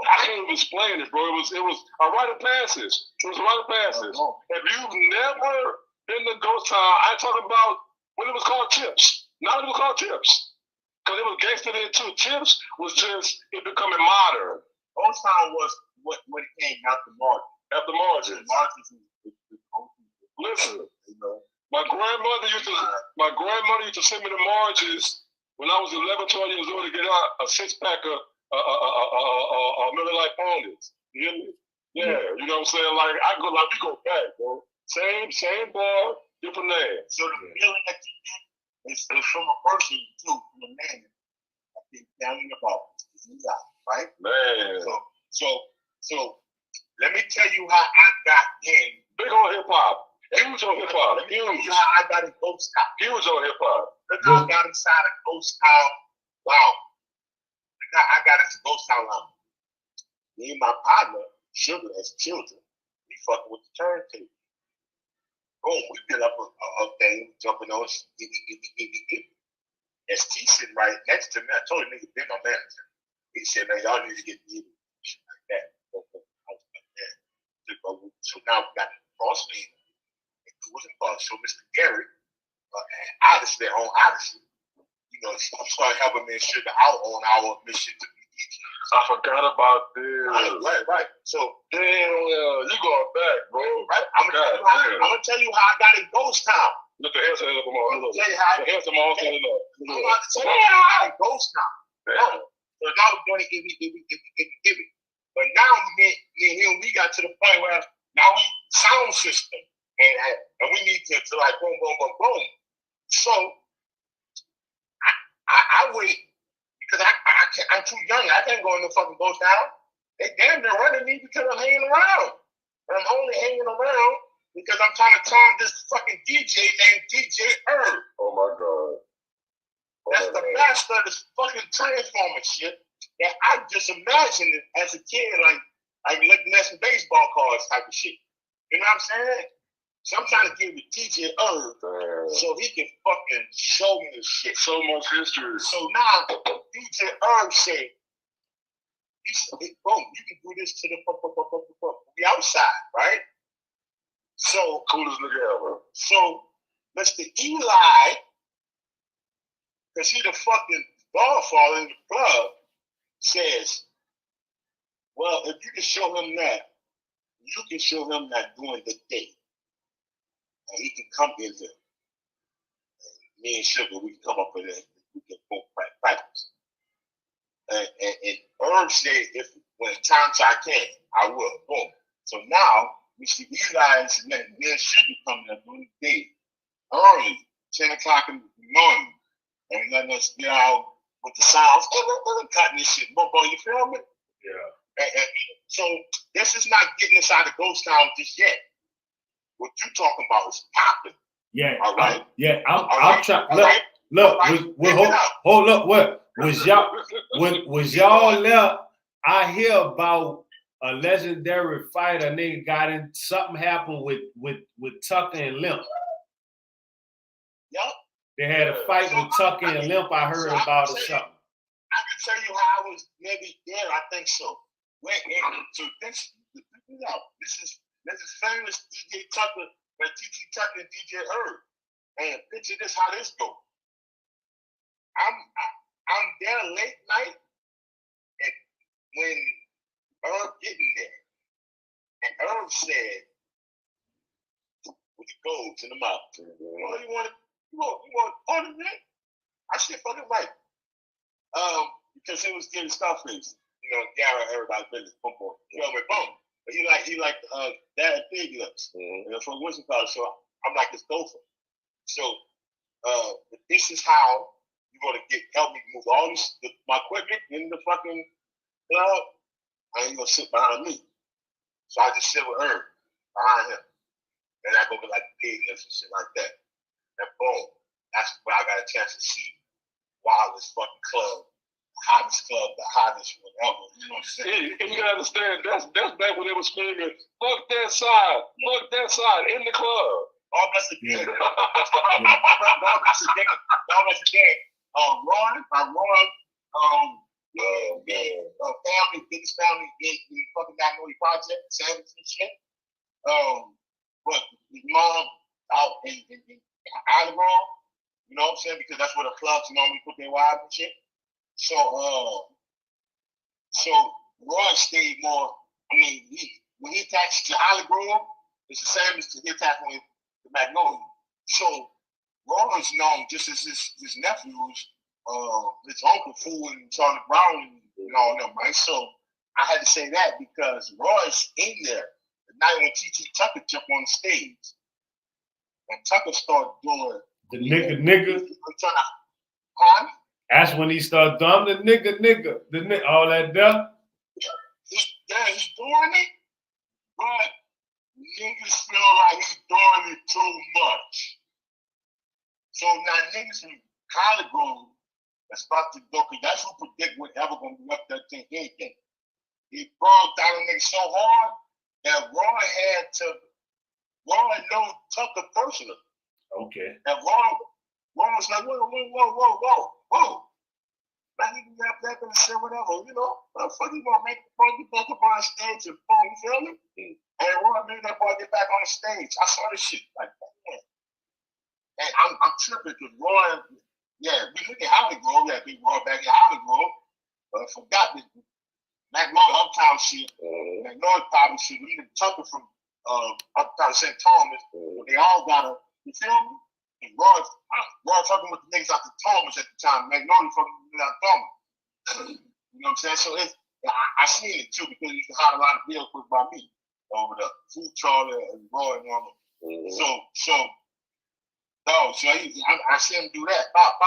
I can't even explain it, bro. It was a rite of passage. It was a rite of passage. If you've never been to Ghost Town, I talk about when it was called Tips. Now it was called Tips. Because it was gangster then too. Tips was just it becoming modern. Ghost Town was when it came after Margin. After Margin. Listen, my grandmother used to send me to Margins when I was 11, 12 years old to get out a 6-pack of Miller Lite ponies. You hear me? Yeah, you know what I'm saying? Like we go back, bro. Same bar, Different name. So the feeling that you get is from a person too, from a man. I think down in the ball, right? Man. So let me tell you how I got in. Big on hip hop. Huge on hip hop. Let me tell you how I got in Ghost Town. Huge on hip hop. Look how I got inside of Ghost Town. Wow. Look how I got into Ghost Town Lounge. Me and my partner, Sugar, as children, we fucking with the turntable. Boom, we built up a thing, jumping on ST sitting right next to me. I told the nigga, be my manager. He said, man, y'all need to get me shit like that. So now we got the cross name. So Mr. Gary, Odyssey, their own Odyssey, you know, started helping me and Sugar out on our mission to be DJ. I forgot about this. Right. So damn, you going back, bro. Right. I'm gonna tell you how I got in Ghost Town. Look at Hanson, look at I'm gonna tell you how I got in Ghost Town. So now we're gonna give it. But now me and him, we got to the point where now we sound system. And we need to like boom, boom, boom, boom. So I wait because I'm too young. I can't go in the fucking Ghost Town. They damn near running me because I'm hanging around. And I'm only hanging around because I'm trying to time this fucking DJ named DJ Herb. Oh my God. That's the master of this fucking Transformer shit that I just imagined it as a kid, like looking at some baseball cards type of shit. You know what I'm saying? So I'm trying to give it DJ Herb so he can fucking show me this shit. So much history. So now DJ Herb said, boom, you can do this to the outside, right? So coolest nigga ever. So Mr. Eli, because he the fucking godfather in the club, says, well, if you can show him that, you can show him that during the day. And he can come in there. And me and Sugar, we can come up with it. We can both practice. And Herb said, when times I can, I will. Boom. So now, we see Eli's and me and Sugar coming up during the day, early, 10 o'clock in the morning, and letting us get out with the sounds. We're cutting this shit. Boom, you feel me? Yeah. And so this is not getting us out of Ghost Town just yet. What you talking about is popping. Yeah. All right. I'm trying. Look. Hold up. What was y'all there? I hear about a legendary fighter. Nigga got in. Something happened with Tucker and Limp. Yep. They had a fight with Tucker and Limp. I heard about or something. I can tell you how I was maybe there. I think so. So this is famous DJ Tucker, TT Tucker and DJ Herb. And picture this, how this go. I'm there late night, and when Herb getting there, and Herb said, with the gold to the mouth, oh, you want order that? I said, fucking right. Because it was getting Scarface. You know, Garrett, everybody's business, boom. You know, boom. But he like Dad Big Lips. You know, from Winston College. So I'm like this gopher. So this is how you're gonna help me move all my equipment in the fucking club. I ain't gonna sit behind me. So I just sit with Herb behind him. And I go with like Big Lips and shit like that. And boom. That's where I got a chance to see wildest fucking club. Hottest club, the hottest whatever. You know what I'm saying? And you gotta understand, that's back when they were screaming, fuck that side, in the club. God bless the game. God bless the game. God bless the game. Ron, family, biggest family in the fucking Magnolia Project, Savage and shit. But his mom out in Alabama, you know what I'm saying? Because that's where the clubs normally put their wives and shit. So Roy stayed more. I mean, when he attached to Holly Grove, it's the same as he attached with the Magnolia. So Roy is known just as his nephews, his uncle Fool and Charlie Brown and all them, right? So I had to say that because Roy's in there the night when TT Tucker jumped on the stage. And Tucker started doing the nigga. Huh? That's when he started doing the nigga, all that stuff. He's doing it, but niggas feel like he's doing it too much. So now niggas from College Grove are about to go, because that's who predict whatever gonna be up there to anything. He brought down a nigga so hard that Ron know Tucker personally. Okay. And Ron was like, whoa. Now he can rap that and say whatever, you know. Fuck, you gonna make the boy get back up on stage and boom, you feel me? And Ron made that boy get back on the stage. I saw this shit like that. And I'm tripping because Ron, we look at Holly Grove, big Ron back in Holly Grove, but I forgot this McLaurin Uptown shit, McLaurin Poppy shit, we even Tucker from Uptown St. Thomas, they all got a, you feel me? And Ron fucking with the niggas out the Thomas at the time. McLaurin fucking with out Thomas. You know what I'm saying? So I seen it too because he used to hide a lot of vehicles by me over the food Charlie and Roy and all that. So I seen him do that. Pop.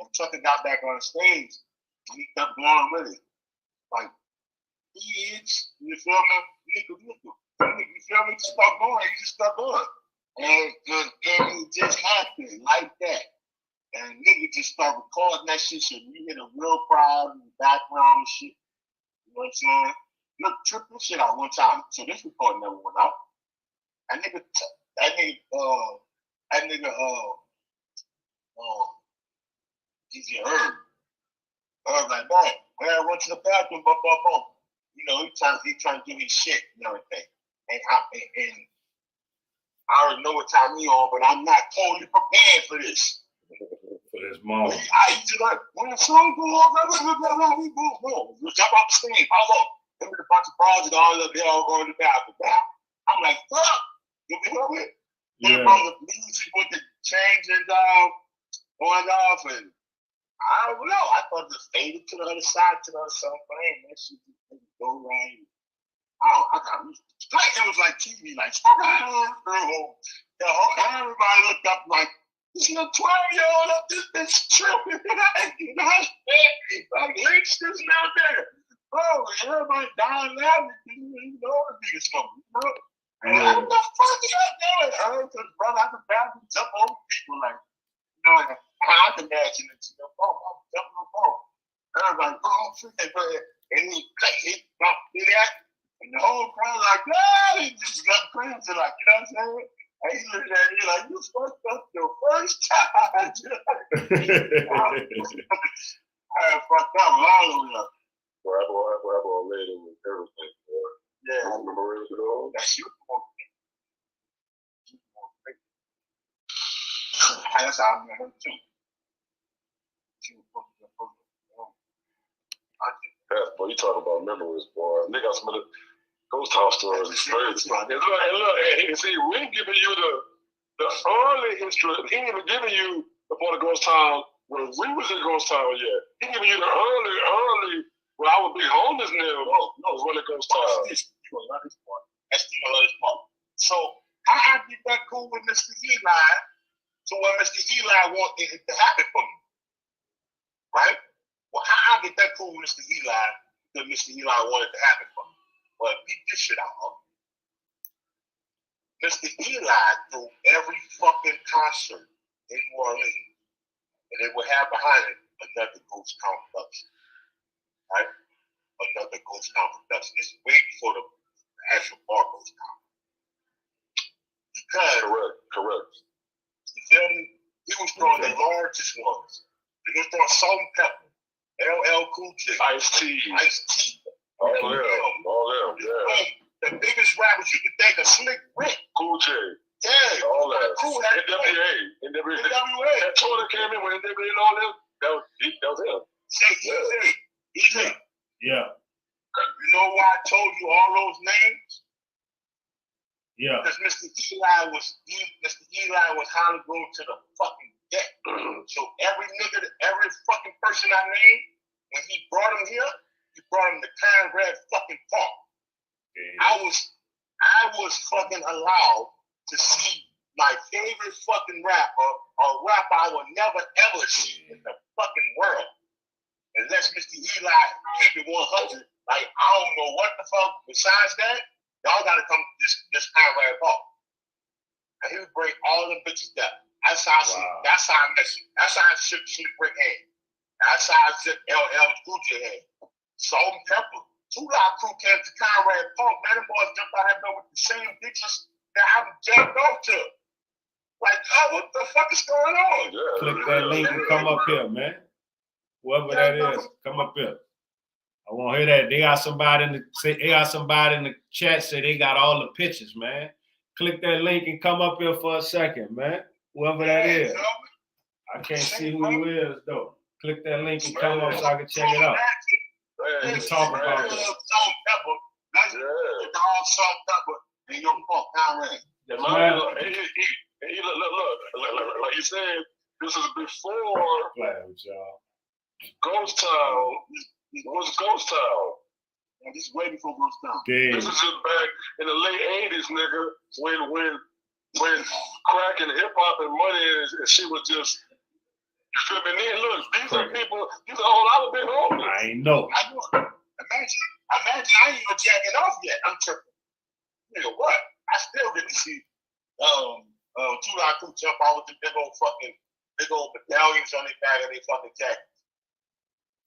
And Tucker got back on the stage and he kept going with it. Like, bitch, you feel me? Nigga. You feel me? Just start going. You just start going. And it just happened like that. And nigga just start recording that shit. So you hear the real crowd in the background and shit. You know what I'm saying? Look, trip this shit out one time. So this recording never went out. That nigga, DJ Herb. Herb like, boy, I gotta run to the bathroom, boom. You know, he trying to do his shit and everything. And I already know what time he on, but I'm not totally prepared for this. For this moment. I used to like, when the song go on, we boom. You jump off the stage, follow. There was a bunch of bras and all of them, they all going to the bathroom. I'm like, fuck. You feel me? Yeah. The music with the changing going off, and I don't know. I thought it faded to the other side, to the other side. That shit just go right. It was like TV, like, everybody looked up like, this little 12-year-old up this bitch tripping. Like, lynched this out there. Oh, everybody dying laughing. You know the biggest smoke, you know? And what the fuck is that doing? I just run out the bathroom, jump over people, like, you know, like, I can imagine it. You know, jumping on the phone. Everybody, and he bumped me that. And the whole crowd like, he just got crazy, like, you know what I'm saying? And he looked at me like, you fucked up your first time. I fucked up all of it. Rapper later with everything. Yeah. I remember it all. That's you. That's how I met her too. Boy, you talk about memories, boy. Nigga, some of the ghost house stories is crazy. And look, see, we ain't giving you the early history. He ain't even giving you before the ghost town when we was in ghost town yet. He giving you the early when I would be homeless now. No, when it ghost town. That's still another part. So I did that cool with Mr. Eli to what Mr. Eli wanted it to happen for me. Right? Well, how I get that cool with Mr. Eli that Mr. Eli wanted to happen for me? But beat this shit out. Mr. Eli threw every fucking concert in New Orleans, and they would have behind it another Ghost Town production. Right? Another Ghost Town production. This is way before the actual bar Ghost Town. Because correct. You feel me? He was throwing the largest ones. He was throwing Salt and Pepper. LL Cool J, Ice-T. All them, yeah. The biggest rappers you could think of, Slick Rick. Cool J. Yeah. All that. Cool. NWA. That tour that came in with NWA and all them, that was him. Easy. Yeah. You know why I told you all those names? Yeah. Because Mr. Eli was Hollywood to the fucking deck. So every fucking person I named, when he brought him here, he brought him to Conrad fucking Park. I was fucking allowed to see my favorite fucking rapper, or rapper I will never ever see in the fucking world. Unless Mr. Eli keep it 100. Like, I don't know what the fuck. Besides that, y'all gotta come to this Conrad Park. And he would bring all them bitches down. That's how I met you. That's how I shook Brick Head. That's how I zip LL Cool J Head. Salt and Pepper. 2 Live Crew came to Conrad Park. Man, them boys jumped out that door with the same bitches that I jumped off to. Like, oh, what the fuck is going on? Click that link and come up here, man. Whoever that is, come up here. I want to hear that. They got somebody in the chat say they got all the pictures, man. Click that link and come up here for a second, man. Whoever that is. I can't see who you is though. Click that link and come up so I can check it out. We can talk about it. Salt and Pepper. That's all salt and pepper in your park, Conrad. Look, like you said, this is before Ghost Town. What's Ghost Town? This is way before Ghost Town. This is just back in the late 80s, nigga, when crack and hip hop and money and shit was just, you feel me? Then look, these are people, these are all our big homies. I know. Imagine I ain't even jacking off yet. I'm tripping. Nigga, what? I still get to see 2 Live Crew jump out with the big old medallions on their back of their fucking jackets.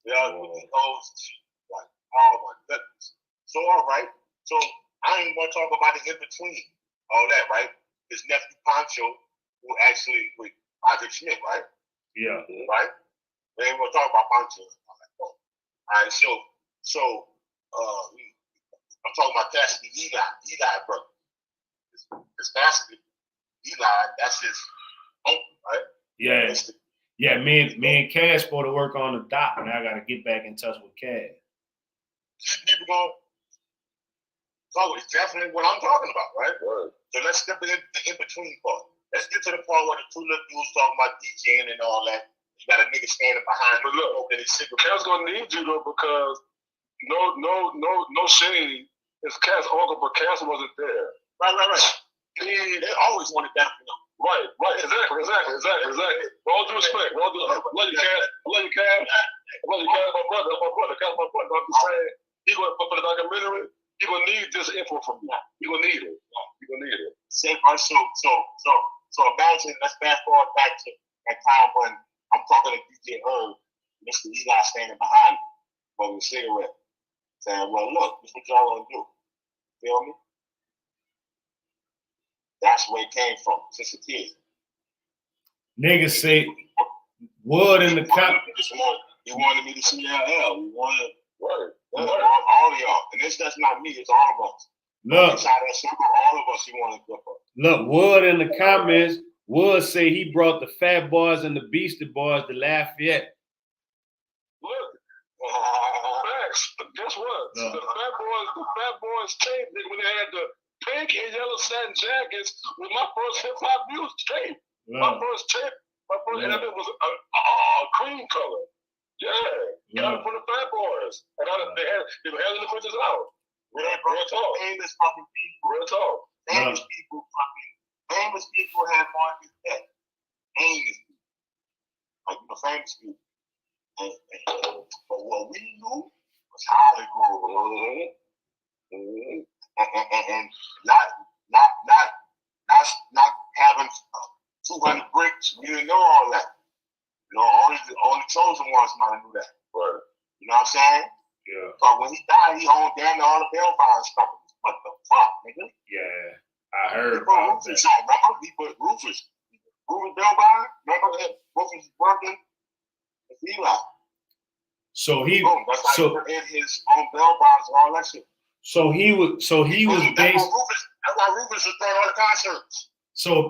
They all with these hoes and shit. Like, oh my goodness. So, all right. So, I ain't want to talk about the in-between. All that, right? His nephew Poncho, who actually with Isaac Smith, right? Yeah. Right? We ain't going to talk about Poncho. All right, so I'm talking about Cassidy Eli brother. His Cassidy Eli, that's his uncle, right? Yeah. Yeah, me and Cash supposed to work on the doc, and I got to get back in touch with Cash. People go, so it's definitely what I'm talking about, right? So let's step in the in-between part. Let's get to the part where the 2 little dudes talking about DJing and all that. You got a nigga standing behind him. Look, Cass gonna need you though, because no shame. It's Cass' uncle, but Cass wasn't there. Right. They always wanted that, you know. Right, exactly. With all due respect, I love you, Cass. My brother. Cass, my brother. I'm just saying, he gonna for the documentary. He gonna need this info from you. He gonna need it. Same person. So imagine. Let's fast forward back to that time when I'm talking to DJ Herb, Mr. Eli standing behind me, smoking a cigarette, saying, "Well, look, this is what y'all gonna do." Feel me? That's where it came from since a kid. Niggas say Wood in the cup. He wanted me to see LL. We wanted all of y'all. And that's not me, it's all of us. Look. Inside that circle, all of us he wanted to go for. Look, Wood in the comments, Wood say he brought the Fat Boys and the Beastie Boys to Lafayette. Look. Facts. Guess what? The Fat Boys tape, when they had the pink and yellow satin jackets, was my first hip hop music tape. My first tape, and it was a cream color. Yeah. Got it from the Fat Boys. And they were handing the pictures out. Real talk. Famous fucking people. Real talk. Famous people have Marcus Beck. Famous people. Like, famous people. But what we knew was Hollywood. And not having 200 bricks. We didn't know all that. You know, only chosen ones might have knew that. Right. You know what I'm saying? Yeah. But when he died, he owned damn near all the Bell Bonds companies. What the fuck, nigga? Yeah, I heard about that. He put Rufus Bell Bond. Remember that Rufus working? It's Eli. So he in his own Bell Bonds and all that shit. So he was That's why Rufus was throwing all the concerts.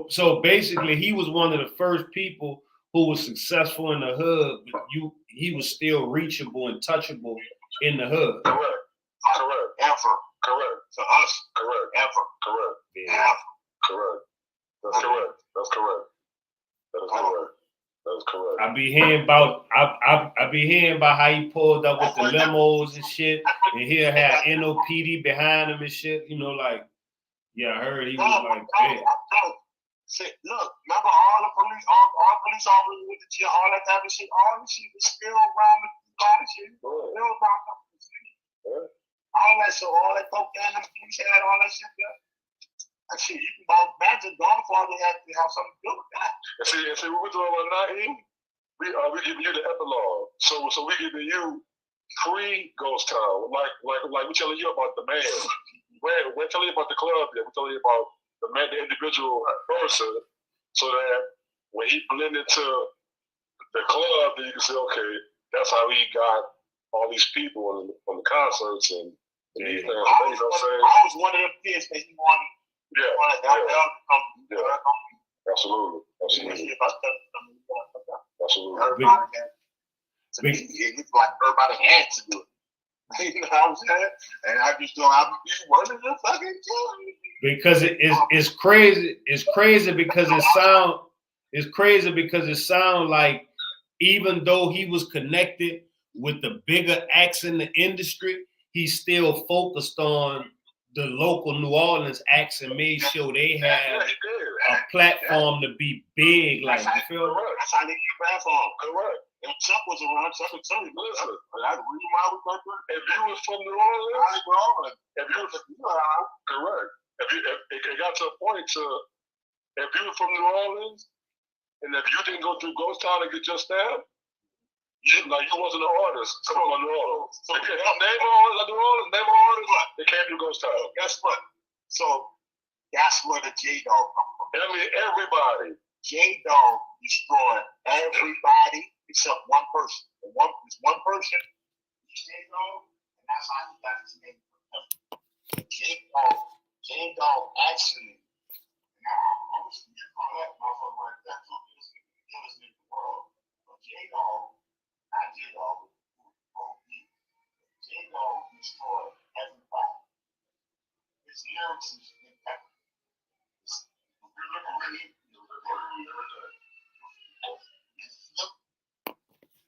So basically, he was one of the first people who was successful in the hood, but he was still reachable and touchable in the hood. Correct. Ever. Correct. To us. Correct. Ever. Correct. Yeah. Ever. Correct. That's correct. That's correct. That is correct. That's correct. I be hearing about how he pulled up with the limos and shit, and he'll have NOPD behind him and shit. You know, like, yeah, I heard he was like, yeah. Say, look, remember all police officers with the jail, all that type of shit, all this shit was still around the all this shit. Still around the all that shit, all that cocaine and police had, all that shit there. And shit, you can imagine Godfather had to have something to do with that. And see what we're doing right now, we giving you the epilogue. So we giving you pre-Ghost Town, like we telling you about the man. We're telling you about the club yet. We're telling you about the man, the individual person, so that when he blended to the club, then you can say, okay, that's how he got all these people on the concerts and these things. I was one of them kids that he wanted. Absolutely. It's like everybody had to do it. You know what I'm saying? And I just don't have to be one of the fucking two. Because it's crazy. It's crazy because it sound like even though he was connected with the bigger acts in the industry, he still focused on the local New Orleans acts and made sure they had a platform to be big. Like, you feel me? That's how they get platform. Correct. And Chuck was around. Chuck would tell you, listen, that's the reason why we got there. If you was from New Orleans, correct. If it got to a point if you were from New Orleans, and if you didn't go through Ghost Town to get your stamp, you wasn't an artist. Come on, New Orleans. So if you have name an artist, they came through Ghost Town. Guess what? So that's where the J-Dog come from. I mean, everybody. J-Dog destroyed everybody except one person. One person, J-Dog, and that's how he got his name. J-Dog actually, I was going to call that motherfucker right there, too. He was in the world. But J-Dog, not J-Dog, J-Dog destroyed everybody. His lyrics is impeccable.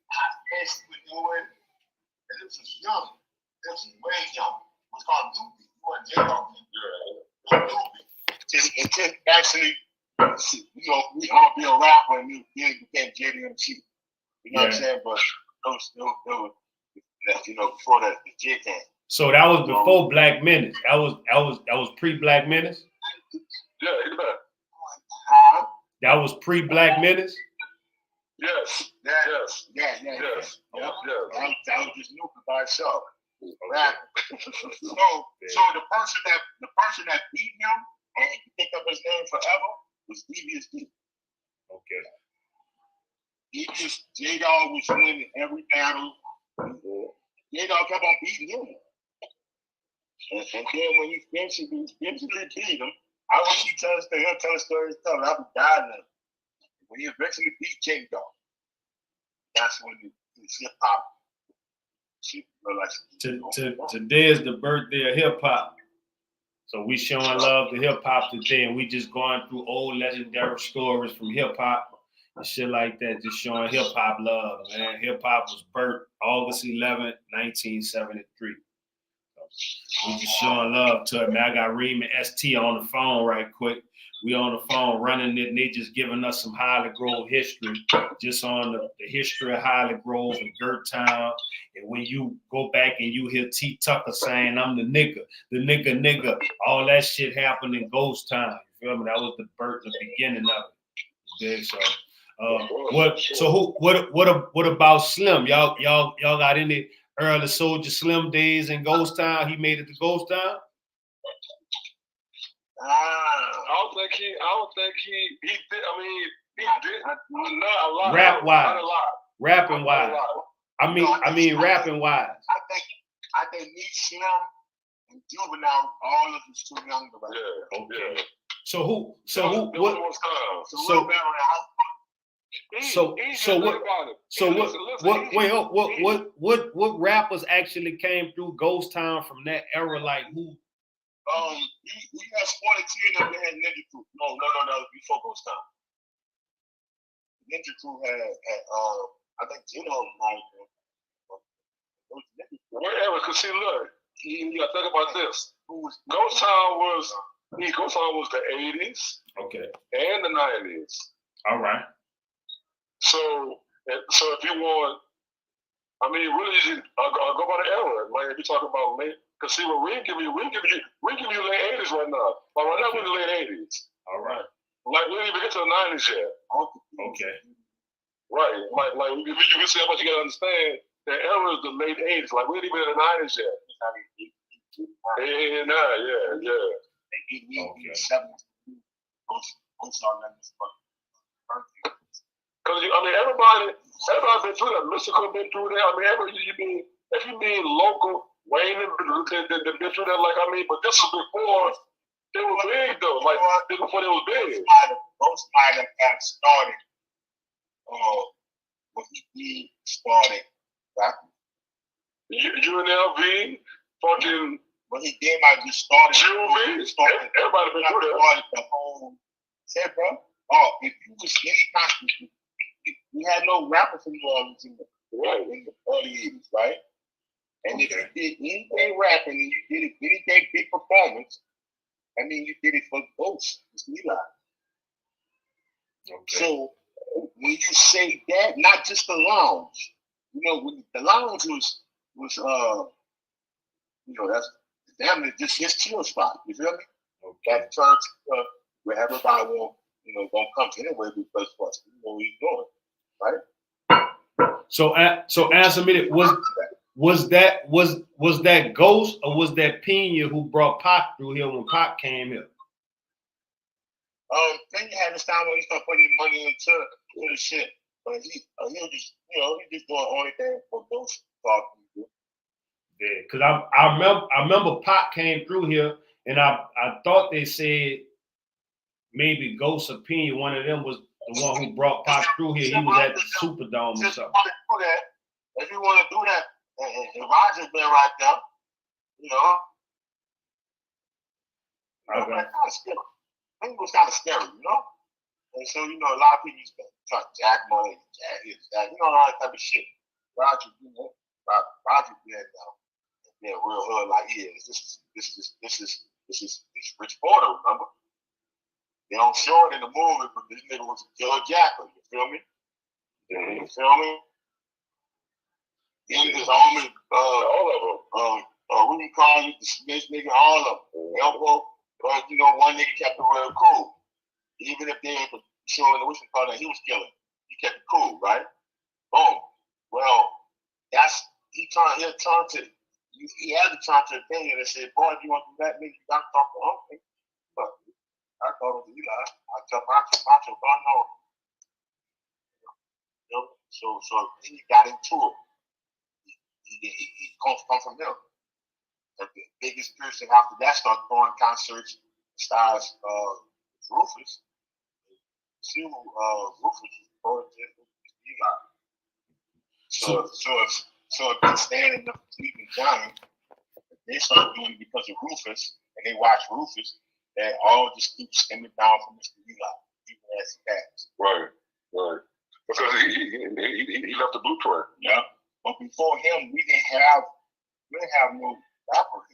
How fast he would do it, and this was young. This was way young. It was called Doobie. You want J-Dog? Doobie. Until actually, we all be a rapper and then became JDMC. You know what I'm saying? But it was before the J came. So that was before Black Menace. That was pre-Black Menace. Yeah. That was pre-Black Menace. Yes. Yeah. That was just new by itself. Right. So the person that beat him and he picked up his name forever was Devious D. Okay. J-Dog was winning every battle. J-Dog kept on beating him. And then when he eventually beat him, I want you to tell a story. I'll be dying now. When he eventually beat J-Dog, that's when the hip hop. Today is the birthday of hip hop. So we showing love to hip hop today, and we just going through old legendary stories from hip hop and shit like that, just showing hip hop love, man. Hip hop was birthed August 11th, 1973. So we just showing love to it, man. I got Reem and ST on the phone right quick. We on the phone running it, and they just giving us some Highland Grove history, just on the history of Highland Grove and Gert Town. And when you go back and you hear T. Tucker saying, I'm the nigga, all that shit happened in Ghost Town. You feel me? That was the birth, the beginning of it. So, what about Slim? Y'all got any early Soldier Slim days in Ghost Town? He made it to Ghost Town? I don't think he did. I mean, he did not a lot. Rapping wise. I mean, rapping wise. I think me, Slim, and Juvenile, all of us too young to rap. Yeah. Okay. Yeah. So who? What rappers actually came through Ghost Town from that era? Like who? We had Sporty T and we had Ninja Crew. No, before Ghost Town. Ninja Crew had I think Gino might whatever, because see, look, you gotta think about this. Ghost Town was East Coast time was the 80s. Okay. And the 90s. All right. So if you want, I mean, really, go by the era. Like if you're talking about late, because see what we give you late 80s right now. But right now we're in the late 80s. All right. Like we didn't even get to the 90s yet. Okay. Right. Like you can see how much you gotta understand. The era is the late 80s. Like we didn't even in the 90s yet. Yeah. Because I mean, everybody been through that. Mystical been through that. I mean, if you mean local, Wayne been through that. Like I mean, but this is before they were big though. Like this before they was big. Most might have got started. When he started rapping. UNLV, fucking. When he did, I just started. Everybody been through that. Started the whole. Said, bro. Oh, if you was any we had no rappers in New Orleans in the early 80s, right? And if you did anything rapping and you did anything big performance, I mean, you did it for Ghost. It's Eli. Okay. So when you say that, not just the lounge, you know, when the lounge was you know, that's damn near just his chill spot. You feel me? Okay. That church where everybody will, you know, gonna come anyway because what you know what he's doing, right? So answer me, was that Ghost or was that Pena who brought Pac through here when Pac came here? Then you had this time when he started putting money into the shit, but he was just, you know, he just doing only thing for Ghost talking. Yeah, because I remember Pac came through here, and I thought they said maybe Ghost or Pena, one of them was the one who brought Pac through here. He was at the Superdome or something. If you want to do that, and Roger's been right there, you know. Okay. I think it was kind of scary, you know? And so, you know, a lot of people used to try to jack money, you know, all that type of shit. Roger, you know, Roger being real hood like he is. This is Rich Porter, remember? They don't show it in the movie, but this nigga was a killer jacker, you feel me? You feel me? He was homie, all of them. What do you call it? The Smith nigga, all of them. Elbow, you know, one nigga kept it real cool. Even if they ain't showing the what's it called that he was killing, he kept it cool, right? Boom. Well, he had to turn to the thing and said, boy, if you want to do that, nigga, you got to talk to him. But I thought it was Eli. I jump out, no. You know? So he got into it. He comes from him. And the biggest person after that started throwing concerts besides Rufus. See Rufus was throwing Eli. So if they stand enough to even Johnny, they start doing it because of Rufus, and they watch Rufus, they all just keep stemming down from Mr. Eli, even as he passed. Right. Because he left the blueprint. Yeah. But before him, we didn't have no rapper.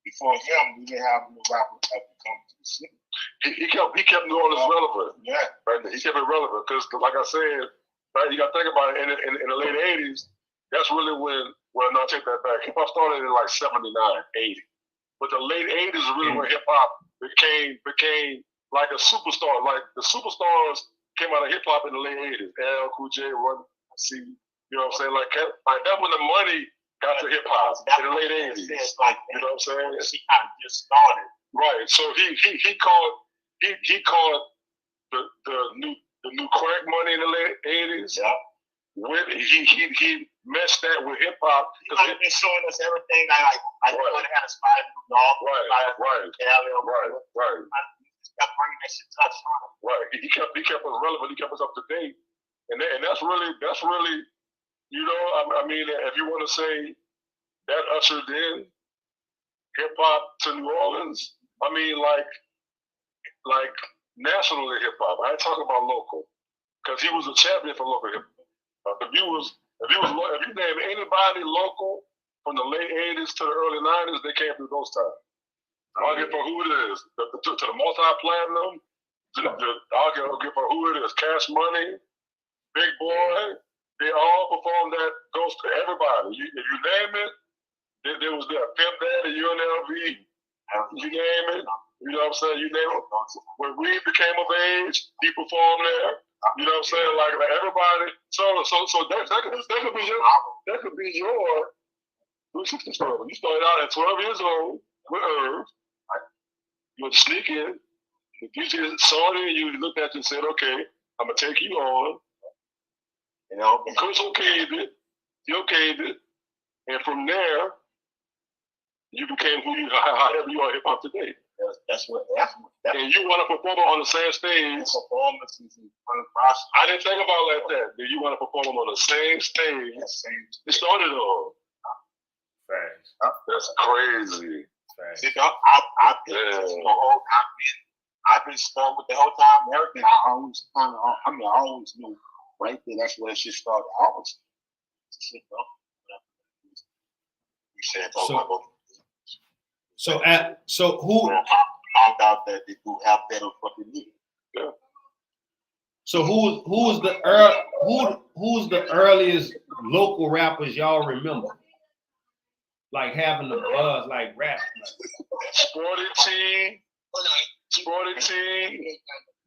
Before him, we didn't have no rapper that would come to the city. He kept New Orleans relevant. Yeah. Right. He kept it relevant because, like I said, right, you got to think about it. In the late 80s, that's really when no, I take that back. Hip hop started in like 79, 80. But the late 80s is really when hip hop became like a superstar. Like the superstars came out of hip hop in the late 80s. L, Cool J, Run, C. You know what I'm saying? Like that when the money got to hip hop in the late 80s. Like you know what I'm saying? He kind of just started. Right. So he caught the new crack money in the late 80s. Yeah. With he meshed that with hip hop. He might have been showing us everything like right. He had a spot in New York, right. He kept bringing that shit to us. Right. He kept us relevant. He kept us up to date. And that's really, you know, I mean, if you want to say that ushered in hip hop to New Orleans, I mean, like nationally hip hop. I ain't talking about local, because he was a champion for local hip hop. If you name anybody local from the late 80s to the early 90s, they came through those times. I'll get for who it is. To the multi-platinum, I'll get for who it is. Cash Money, Big Boy, they all perform that. Goes to everybody. If you name it, there was there. Pimp Daddy, UNLV, you name it. You know what I'm saying? You name it. When we became of age, he performed there. You know what I'm saying? Like everybody. So that could be your 360 story. You started out at 12 years old with Irv. You would sneak in. The DJ saw it in you. He looked at you and said, "Okay, I'm gonna take you on." You know, and Chris okayed it. He okayed it, and from there, you became however you are hip hop today. That's what. And you want to perform on the same stage. I didn't think about like that. Do you want to perform on the same stage? It started on. Thanks. That's crazy. See, I've been stuck with the whole time. Everything I always knew right there. That's where it should start. Always. So who found out that they do have better fucking music. Yeah. So who's the earliest local rappers y'all remember? Like having the buzz, like rap. Sporty T,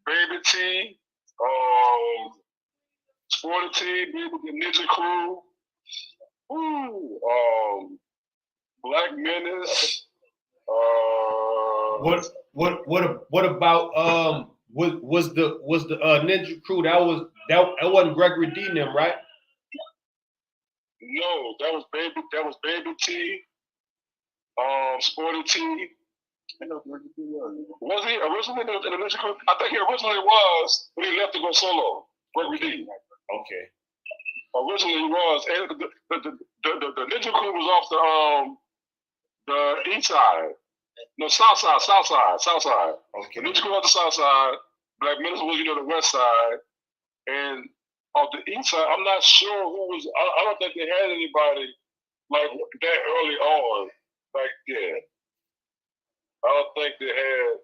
Baby T, Sporty T, the Ninja Crew, Black Menace. What about was the Ninja Crew that wasn't Gregory D and them, right? No, that was Baby T, Sporty T. I know Gregory D was he originally in the Ninja Crew? I think he originally was, but he left to go solo. Gregory D. Okay. Originally he was, and the Ninja Crew was off the east side. No, south side. Okay. The Ninja Crew off the south side. Black Menace was, the west side. And off the east side, I'm not sure who was. I don't think they had anybody like that early on back then. I don't think they had.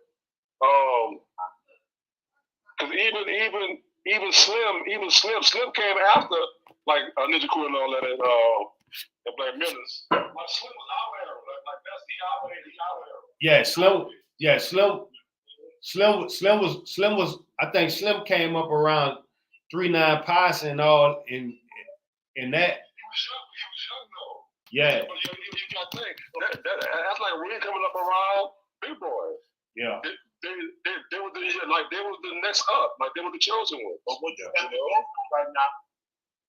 Because even Slim came after like Ninja Crew and all that and Black Menace. Like Slim was our era, like that's the our era. Yeah, Slim was. I think Slim came up around 3-9 Posse and all in that. He was young though. Yeah. You got to think that's like we coming up around Big Boy. Yeah. They were the next up, like they were the chosen ones. But what you have to know right now,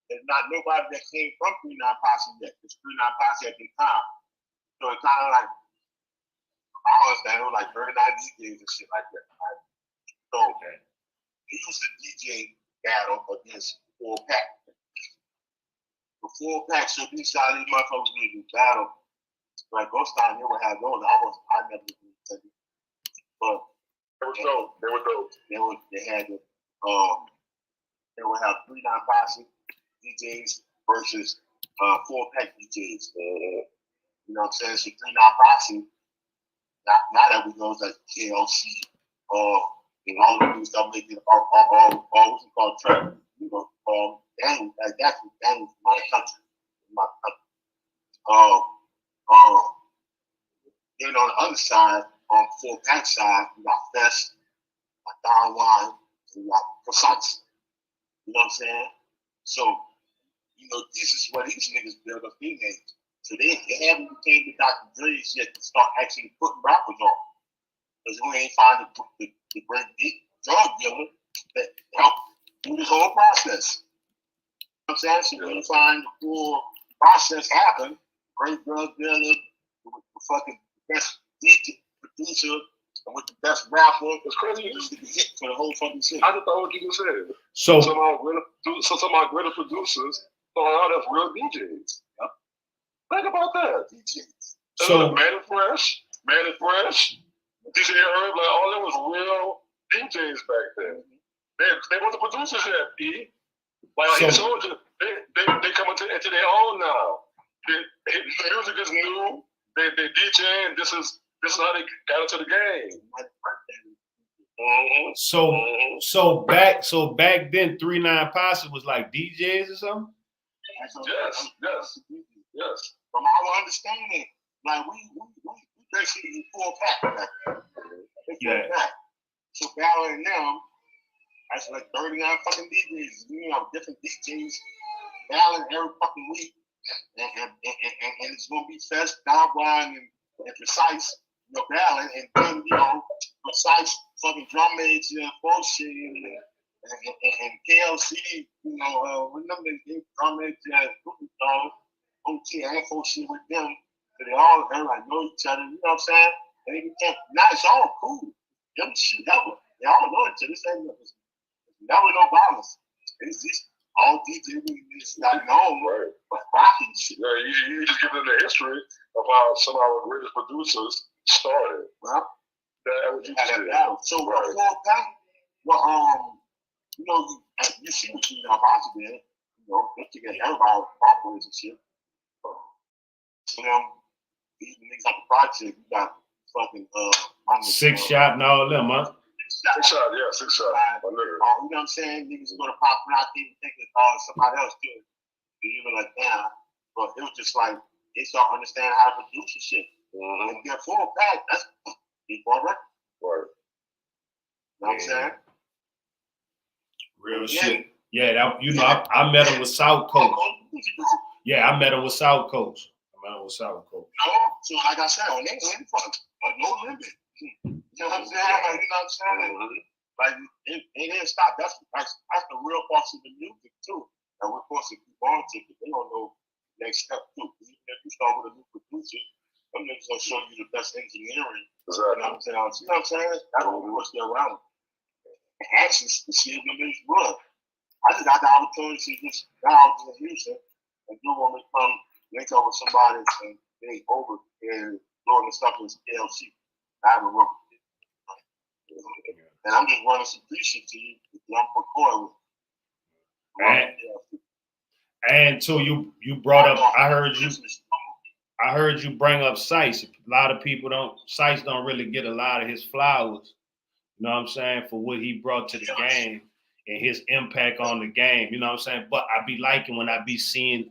there's not nobody that came from 3-9 Posse yet. It's 3-9 Posse at the time. So it's kind of like, I understand, it was like 39 DJs and shit like that. Right? So he used to DJ battle against 4-Pack. The 4-Pack, so these side of these motherfuckers would do battle. Like Ghost Town, they would have those. I never did it. But they were dope. They had the they would have 3-9 Posse DJs versus 4-Pack DJs. You know what I'm saying? So 3-9 Posse, now that we know it's like KLC, and all the new stuff they did, all what's it called, trap, Daniel, like that's what Daniel's my country. Then on the other side, on 4-Pack side, you got Fest, you got Don Juan, and you got Precise. You know what I'm saying? So, this is what these niggas build up their names. So they haven't became the Dr. Dre's yet to start actually putting rappers on. Because we ain't find the great drug dealer that helped do this whole process. You know what I'm saying? So when you find the full process happen, great drug dealer, with the fucking best DJ producer, and with the best rapper, it's crazy just to be hit for the whole fucking city. I just thought what you just said. So some of our greater producers thought that's real DJs. Yep. Think about that. DJs. So Man and Fresh, DJ Herb, like all that was real DJs back then. They weren't the producers yet, E. Like I told you, they come into their own now. Music is new. They DJ, and this is This is how they got into the game. So back then, 3-9 Posse was like DJs or something. Yes. From our understanding, like we basically full pack. Yeah. So battling them, that's like 39 fucking DJs. You know, different DJs battling every fucking week, and it's gonna be fast, downline, and precise. You know, battling, and then precise fucking drum mates and bullshit and KLC. You know, remember the drum mates and OT and shit with them. So everybody know each other. You know what I'm saying? And they became, now it's all cool. Them shit ever. They all know each other. This ain't never no violence. It's just all DJs is not known, but rocking shit. Yeah, you just give them the history of how some of our greatest producers started. Well, that's what you did. So before that, well, you see what you know about it, man. You know, they together everybody operates and shit. So these niggas like the project, you got fucking Six Shot and all them, huh? Six Shot. You know what I'm saying? Niggas go to pop out there and think it's somebody else too. You know, like damn. But it was just like they start understanding how to produce and shit. And get full pack, that's big boy record. Right. You know what I'm saying? Real shit. Yeah, I met him with South Coast. Yeah, I met him with South Coast. So like I said, on they went for no limit. You know what I'm saying? Like it didn't stop. That's the real part of the music too. And we're supposed to keep on taking. They don't know next step too. Even if you start with a new producer, them niggas gonna show you the best engineering. Exactly. You know what I'm saying? You know what I'm saying? That's what we was there around. Actually, to see if the niggas run. I just got the opportunity to just down to Houston and do want to come link up with somebody and they over and blowing the stuff in KLC. I haven't worked with it. And I'm just running some shit to you. I'm recording with and so you brought up, I heard you bring up Sice. A lot of people Sice don't really get a lot of his flowers. You know what I'm saying? For what he brought to the game and his impact on the game. You know what I'm saying? But I be liking when I've been seeing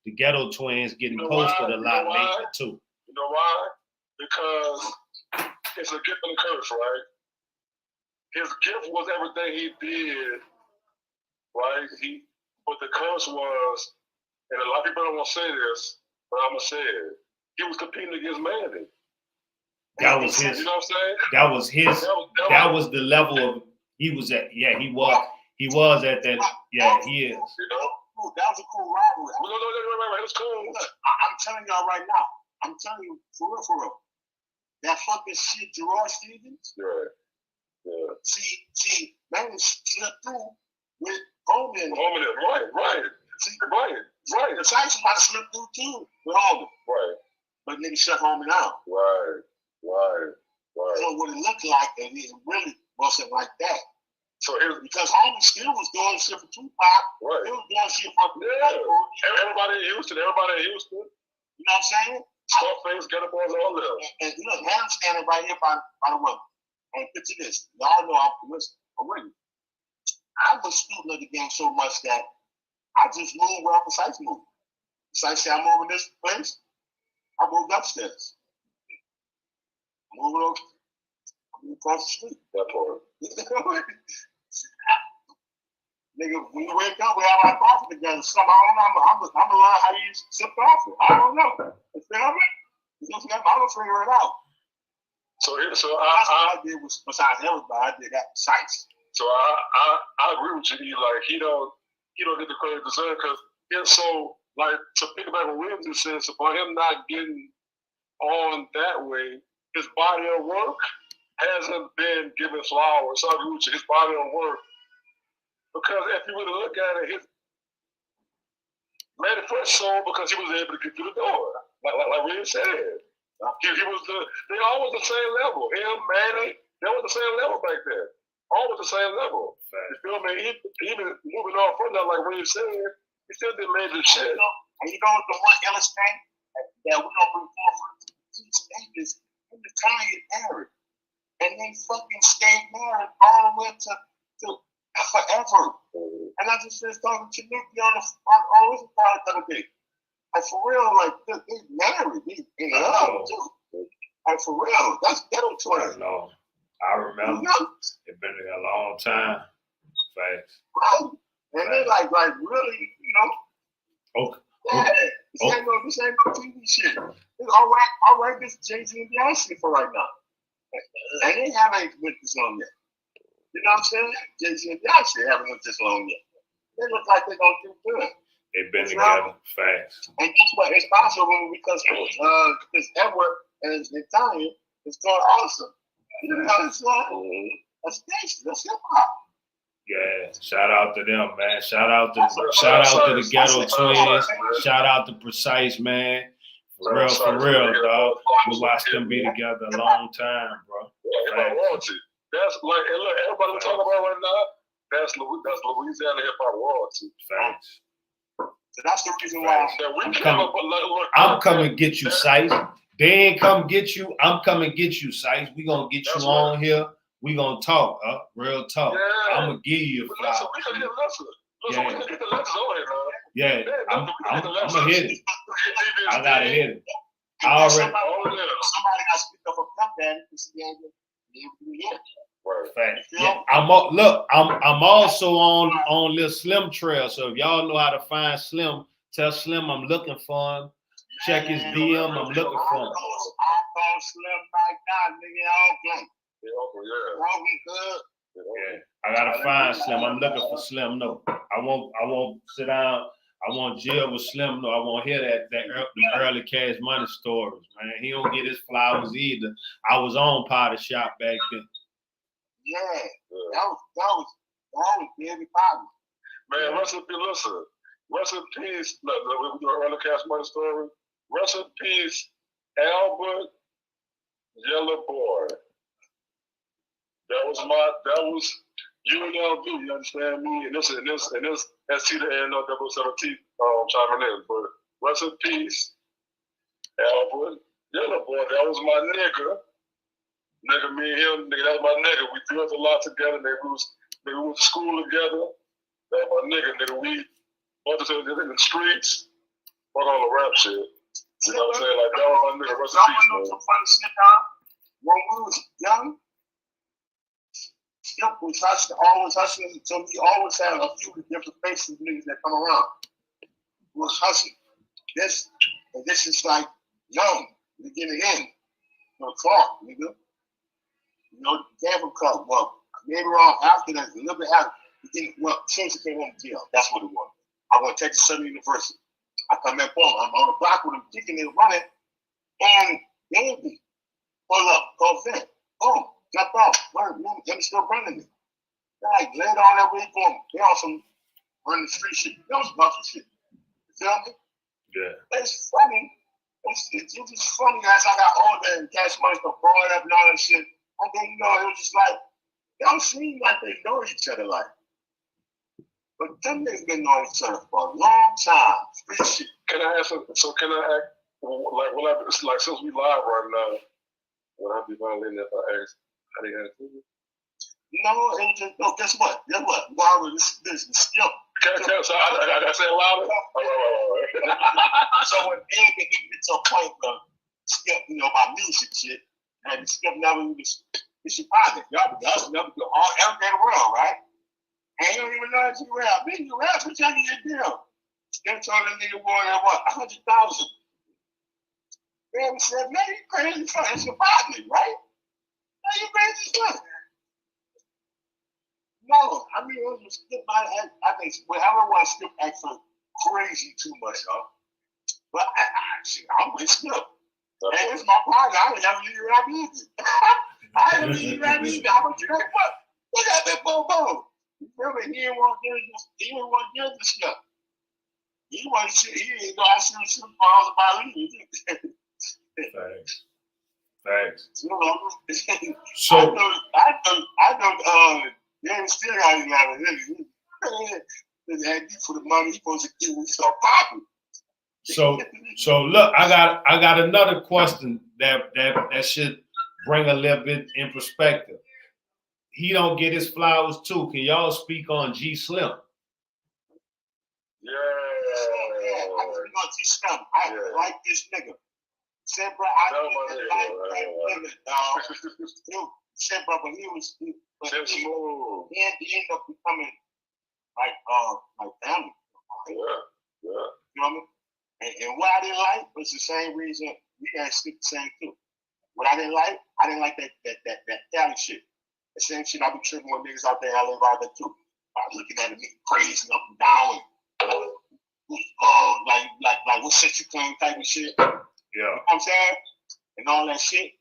the Ghetto Twins getting posted a lot lately too. You know why? Because it's a gift and a curse, right? His gift was everything he did, right? But the curse was, and a lot of people don't want to say this, but I'm gonna say it. He was competing against Mandy. That was his. You know what I'm saying? That was his. That was the level of he was at. Yeah, he was. He was at that. Yeah, he is. You know, that was a cool rivalry. No, it was cool. I'm telling y'all right now. I'm telling you for real. That fucking shit, Gerard Stevens. Yeah. See, man, slipped through with Holman. Right. See, right. The Sice was about to slip through too with Holman. Right. But niggas shut Holman out. Right. So what it looked like, and it really wasn't like that. So because Holman still was doing shit for Tupac. Right. He was doing shit for everybody in Houston. You know what I'm saying? Scarface, Ghetto Boys, all that. And look, now I'm standing right here by the way. And picture this. Y'all know I'm already. I was student of the game so much that I just moved where Sice moved. Sice said, I'm moving this place. I moved upstairs. Moving over. I'm across the street. That part. Nigga, when you wake up, we have our coffee together. Somehow, I'm gonna learn how you sip coffee. I don't know. You feel me? I'm gonna figure it out. So I did was besides everybody, I did that Sice. So I agree with you. Like he don't get the credit deserved because it's so like to pick back what Williams just said. So for him not getting on that way, his body of work hasn't been given flowers. So I agree with you. His body of work, because if you really look at it, his made it first soul because he was able to get through the door. Like Williams said. He was they all was the same level. Him, Manny, they were the same level back then. All was the same level. You feel me? Even moving on from that, like what you said, he still did major shit. And you know the one illest thing that we don't bring forward these things is Kanye married. And they fucking stayed married all the way to forever. And I just finished talking to Nikki on this part the other day. And for real, like, they married. They in love, too. Like, for real, that's ghetto twins. I know. I remember. It's been a long time. Facts. Right. And they like really, you know. Okay. Yeah. This ain't no TV shit. All right, this Jay-Z and Beyonce for right now. And they haven't went this long yet. You know what I'm saying? Jay-Z and Beyonce haven't went this long yet. They look like they're gonna do good. They've been together fast. And guess what? It's possible because Edward and Italian is going awesome. You know what I'm saying? That's gangster. That's hip hop. Yeah, shout out to them, man. Shout out to the Ghetto Twins. Shout out to Precise, man. For real, dog. We watched them be together a long time, bro. Yeah, royalty. That's like, and look, everybody we're talking about right now, that's Louisiana hip hop royalty. Thanks. So that's the reason why I'm coming to get you, Sice. They ain't come get you. I'm coming to get you, Sice. We gonna get you on here. We gonna talk, real talk. Yeah. I'm gonna give you a flower. We can get the letters on here, man. Yeah, I'm gonna hit it. I gotta hit it. I already. Somebody got to speak up a pump band because he ain't here. Yeah, I'm also on Lil Slim Trail. So if y'all know how to find Slim, tell Slim I'm looking for him. Check his DM. I'm looking for him. I call Slim right now, nigga. All game. Yeah, I gotta find Slim. I'm looking for Slim. No, I won't sit down. I won't jail with Slim. No, I won't hear the early Cash Money stories, man. He don't get his flowers either. I was on Potter Shop back then. Yeah, that was very popular. Man, rest in peace. Listen, rest in peace. Look, the early Cash Money story. Rest in peace, Albert Yellow Boy. That was UNLV, you understand me? And this ST to NO-double-T chiming in. But rest in peace, Albert Yellow Boy. That was my nigga. Nigga, me and him, nigga, that was my nigga. We built a lot together. We went to school together. That was my nigga. We went to the streets. Fuck all the rap shit. You know what I'm saying? Like, that was my nigga. Rest in peace, man. Some funny shit, dog. When we was young, Skip was hustling, so we always had a few different faces of niggas that come around. We was hustling. This is like young, beginning in. Clark, nigga. You know, Campbell Cup. Well, maybe around after that, a little bit after. Since he came home to jail, that's what it was. I went to Texas Southern University. I come back home. I'm on the block with him, kicking and running, and baby, pull up, go vent, boom. Jump off, him still running it. Like, lay it on that way, boom. They on some running the street shit. That was about shit. You feel me? Yeah. It's funny. It's just funny as I got older and Cash Money stuff growing up and all that shit. And then, you know, it was just like, they don't seem like they know each other like. But them niggas been knowing each other for a long time. Street shit. Can I ask, can I act, like, since we live right now, would I be violating if I ask? How do you have to do it? No, guess what? Wow, this is Skip. So I say it louder? So when Ed get to a point of Skip, you know, about music shit, and Skip never even, it's your partner. Y'all never go all every day around, right? And you don't even know that you rap. Man, you rap, what y'all need to do? Skip told that nigga boy that what, 100,000. Man, said, man, you crazy, it's your partner, right? Are you crazy stuff? No, I mean, it was Skip. I think whatever was Skip acting crazy too much, y'all. But I'm with Skip. And it's my partner. I didn't have to leave rap either. I didn't leave rap either. How about you like what? Look at that boom. You feel me? He didn't want to get this stuff. He wanted to see, he didn't know I should have some balls about leaving. Thanks. So I know they still got him out of it. For the money he supposed to get when he start popping. So look, I got another question that should bring a little bit in perspective. He don't get his flowers too. Can y'all speak on G Slim? Yeah. I like this nigga. Said, bro, I didn't like that nigga, dog. Said, bro, but he ended up becoming like family. Yeah. You know what I mean? And what I didn't like was the same reason we gotta stick the same too. What I didn't like that Cali shit. The same shit I be tripping with niggas out there, LA about that too. Looking at a nigga crazy up and down, like what shit you claim type of shit. Yeah. You know what I'm saying? And all that shit.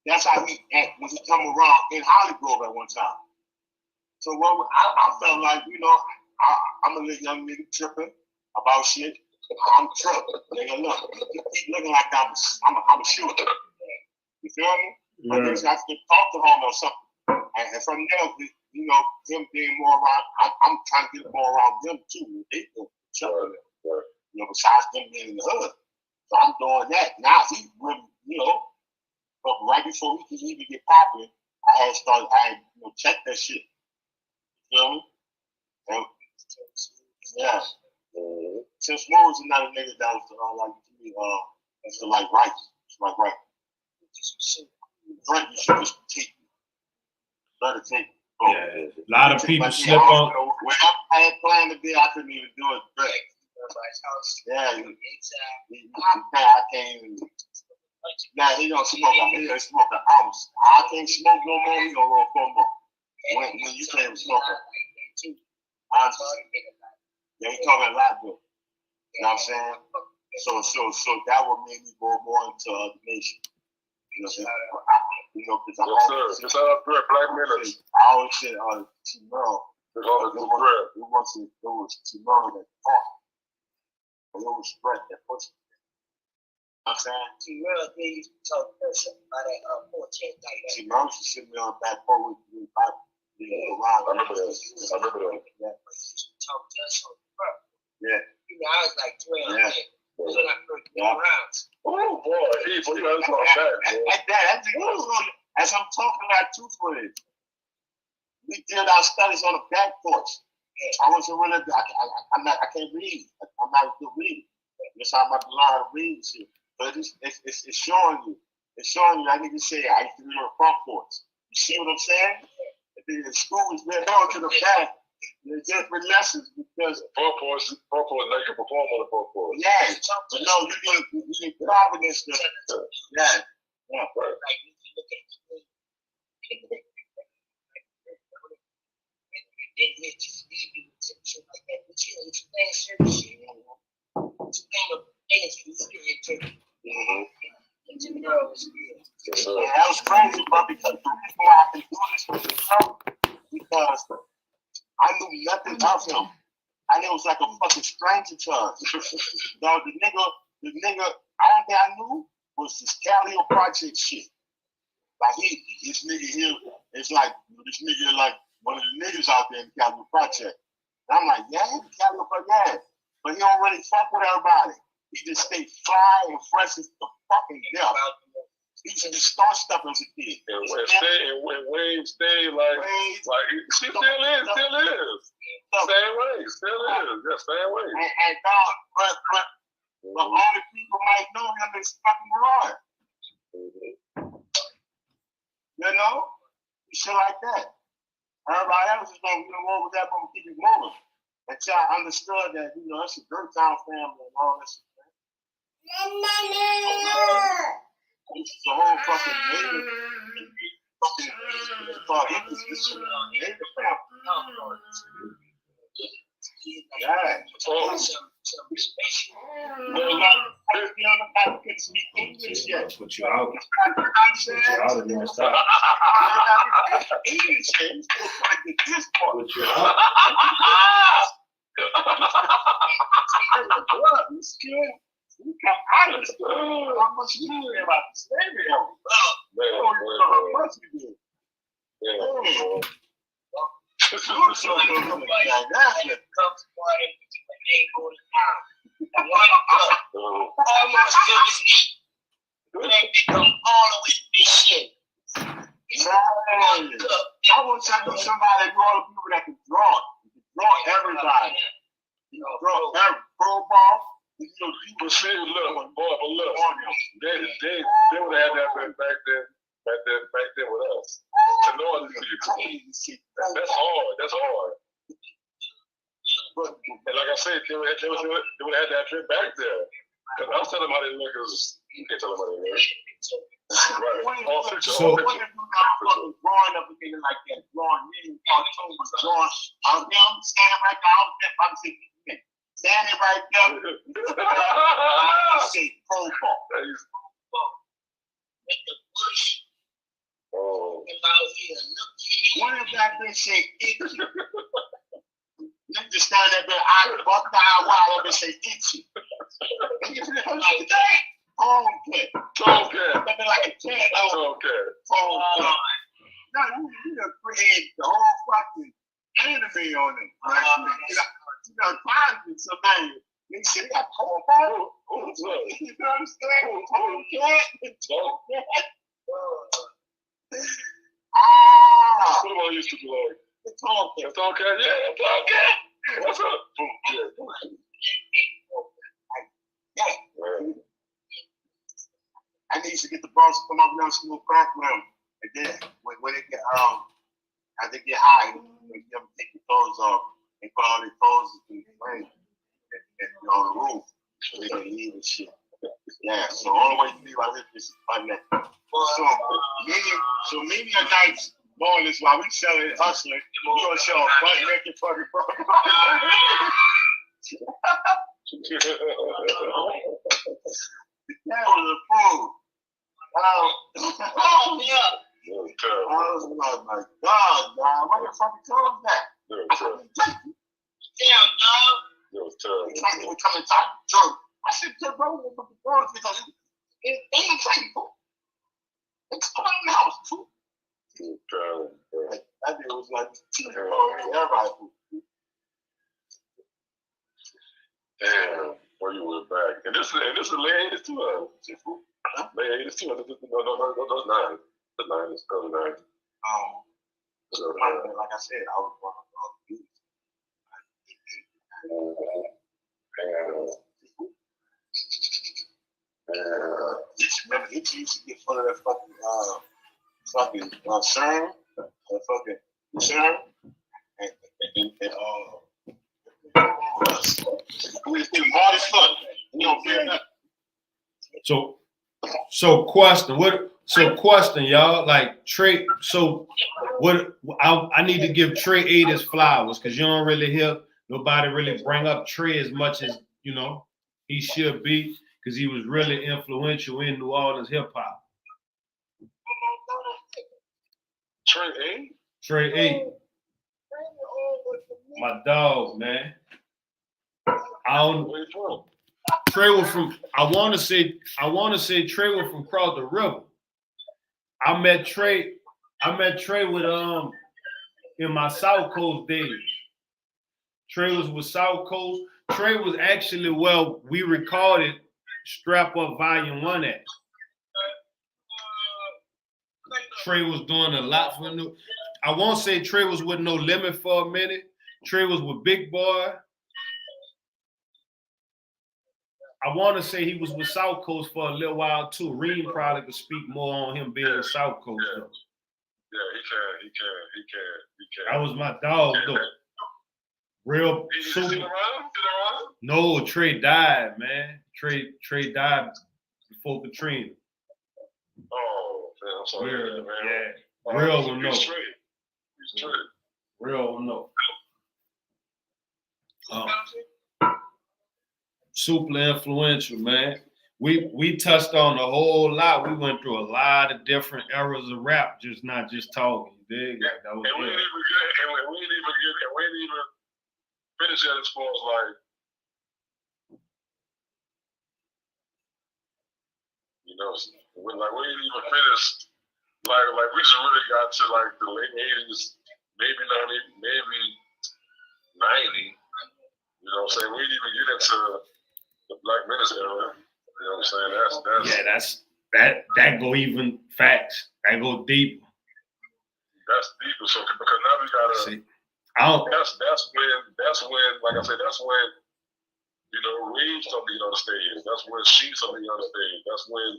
That's how he act when he come around in Hollywood at one time. So I felt like, you know, I'm a little young nigga tripping about shit. I'm tripping. Nigga, look, you keep looking like I'm a shooter. You feel me? Yeah. I just have to talk to him or something. And from there, you know, him being more around, I'm trying to get more around them too. They do each other. You know, besides them being in the hood. So I'm doing that. Now he really, you know, but right before we could even get popular, I had checked that shit. You feel me? And, yeah. Since Smooth was another nigga that was like to me, it's like right. It's like right. Drink, you should just take me. Let it take me. Yeah, a lot of people slip on. When I had planned to be, I couldn't even do it back. Yeah, I can't even. Now he don't smoke. He don't smoke an ounce. I can't smoke no more. He don't roll 4 more. When you can't smoke it. Yeah, he talking a lot though. You know what I'm saying? So that would make me go more into the nation. You know what I'm saying? Yes, sir. Just out there, Black Minutes. I always said, T-Merle. It was T-Merle that fought. It was spread that push. You know what I'm saying? T-Merle, they used to talk about that 14 night. T-Merle used to sit me on the back porch with me. I remember that. Yeah. He used to talk to us on the front. Yeah. You know, I was like 12 then. That's when I first got around. Oh boy, you know, that's not bad. Like that. As I'm talking like two footage, we did our studies on the back porch. I wasn't really. I can't read. I'm not a good reader. That's how I'm not allowed to read shit. But it's showing you. It's showing you. Like nigga say, I used to read on the front porch. You see what I'm saying? The school was there going to the back. There's different lessons because front porch, they can perform on the front porch. Yeah, but no, you need Providence. Yeah. Like you look at they just leave you with shit like that. But you explain certain shit. Explain the things you see into. That was crazy, bro, because the reason why I can do this with him because I knew nothing of him. And it was like a fucking stranger to us. Dog, the nigga, all that I knew was this Calio Project shit. Like this nigga here, it's like this nigga like one of the niggas out there in the Calio Project. And I'm like, yeah, the Calio Project, yeah. But he don't really fuck with everybody. He just stay fly and fresh as the fucking death. He used to just start stuff as a kid. And Wayne stayed like he still is. Same way, still is. Yeah, same way. And dog, but only people might know him is fucking Roy. You know? Shit like that. Everybody else is gonna get over that, but we keep it moving. Until I understood that, you know, it's a Dirt Town family and all that shit. This is the whole fucking native. Fucking native family. Yeah. Put you out. And then stop. Put you out. You come out of the school. How much you know about the slavery of it? How much you do? Come all the way to this shit. I wish I knew somebody that all the people that can draw. Draw everybody. Draw every pro ball. People say, look, boy, but look, they would have had that back then with us. To know all these people. That's hard. That's hard. But and like I said, they would have had that trip back there. Cause I was telling them how they niggas, you can't tell them how they work. Right. All fiction. Drawing up a nigga like that, drawing me, drawing. I'm standing right there. I was there, about to say, standing right there. I say pro ball. Make the push. Oh. One of that bitch say itchy. Niggas stand there, I buck the eye wide up and say itchy. Niggas like that. Phone cat. Looking like a cat. Phone cat. No, you done created the whole fucking anime on it. You know, time somebody. They say, got phone cat. You know what I'm saying? Phone cat. What am I used to be like? The tall cat. The tall cat? Yeah, the tall cat. What's up? Yeah. I need to get the boss to come up and smooth crack with them. And then when they get as they get high, they them take the clothes off and put all their clothes in the rain and on the roof so they can eat and shit. Yeah, so all the way to me like this is fun that. So many a nights ballers while we selling hustling, we gonna show a butt naked fucking bro. That was a fool. Yeah. I was like, my God, dog, what the fuck you told that? Damn, dog. It was terrible. They would come and talk drunk. I said, bro, because it ain't like, it's coming in the house, too. That nigga was like, everybody. Damn, where you went back. And this is late 80s too. Late 80s too. No, those 90s. The 90s, early 90s. Like I said, I was one of the youth. Remember, he used to get full of that fucking CERN, So question, y'all. Like Trey. So what? I need to give Trey 8 his flowers because you don't really hear nobody really bring up Trey as much as he should be because he was really influential in New Orleans hip hop. Trey 8. My dog, man. Trey was from. I want to say Trey was from across the river. I met Trey with in my South Coast days. Trey was with South Coast. Trey was actually we recorded Strap Up Volume 1 at. Trey was doing a lot for new. I won't say Trey was with No Limit for a minute. Trey was with Big Boy. I want to say he was with South Coast for a little while too. Reem probably could speak more on him being South Coast. Yeah, he can. That was my dog though. Real super. No, Trey died, man. Trey died before Katrina. Oh, I'm sorry, man. Yeah, real will know. He's Trey. Real will know. Super influential, man. We touched on a whole lot. We went through a lot of different eras of rap, not just talking. You dig? Like that was we didn't even finish that as far as like, we didn't even finish like we just really got to like the late 80s, maybe 90, maybe 90. You know what I'm saying? We didn't even get into the Black Menace era. You know what I'm saying? That go even facts. That go deeper. That's deeper. So because now we gotta see. That's when, like I said, that's when, you know, Reed started to get on the stage. That's when she started to get on the stage. That's when,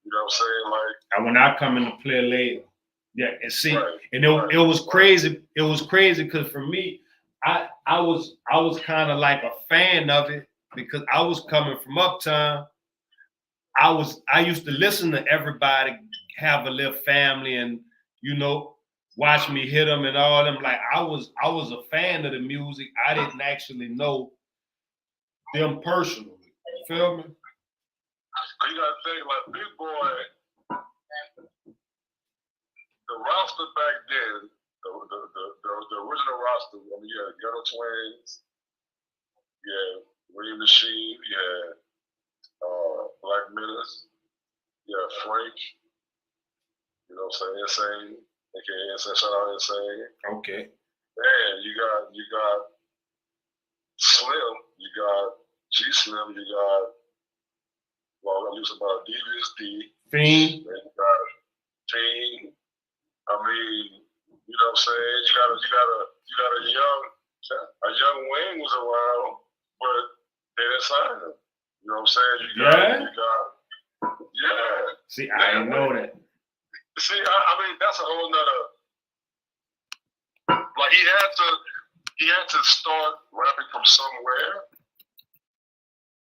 you know what I'm saying, like. And when I come into play later, yeah, and see, and it was crazy. It was crazy because for me, I was kind of like a fan of it because I was coming from Uptown. I used to listen to everybody have a little family and, you know, watch me hit them and all them. Like I was a fan of the music. I didn't actually know them personally. You feel me? You gotta think like Big Boy, the roster back then, the original roster. I mean, you had Ghetto Twins, you had William Machine, you had Black Menace, you had Frank. You know what I'm saying? Insane, aka Insane. Shout out Insane. Okay. And you got Slim, you got G Slim, you got I'm using about Devious D. Fiend. And you got Fiend. I mean, you know what I'm saying? You got a young Wayne was around, but they didn't sign him. You know what I'm saying? Yeah. See, I didn't know that. See, I mean, that's a whole nother. Like he had to start rapping from somewhere.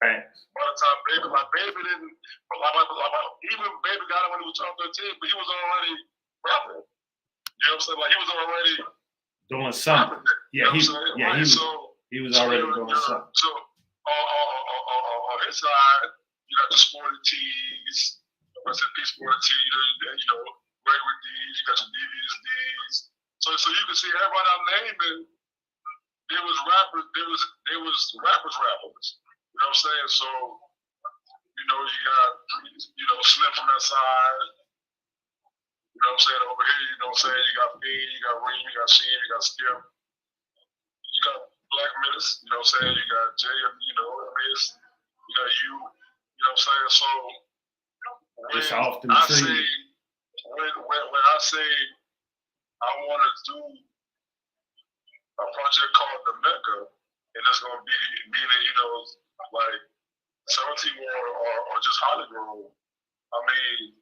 Right. By the time Baby didn't, even Baby got it when he was 13, but he was already rapping. You know what I'm saying? Like he was already doing something. Yeah, he was already doing something. So on his side, you got the Sporty Tees, rest in peace Sporty Tees, you know, Gregory D's, you got your Devious D's. So you can see everybody I'm naming, there was rappers. You know what I'm saying? So, you know, you got, you know, Slim from that side. You know what I'm saying? Over here, you know what I'm saying? You got Fiend, you got Reem, you got Sheen, you got Skip. You got Black Menace, you know what I'm saying? You got Jay, you know, Miss. You got you know what I'm saying? So, when I say I want to do a project called The Mecca, and it's going to be meaning, you know, like 17 or just Hollywood. I mean,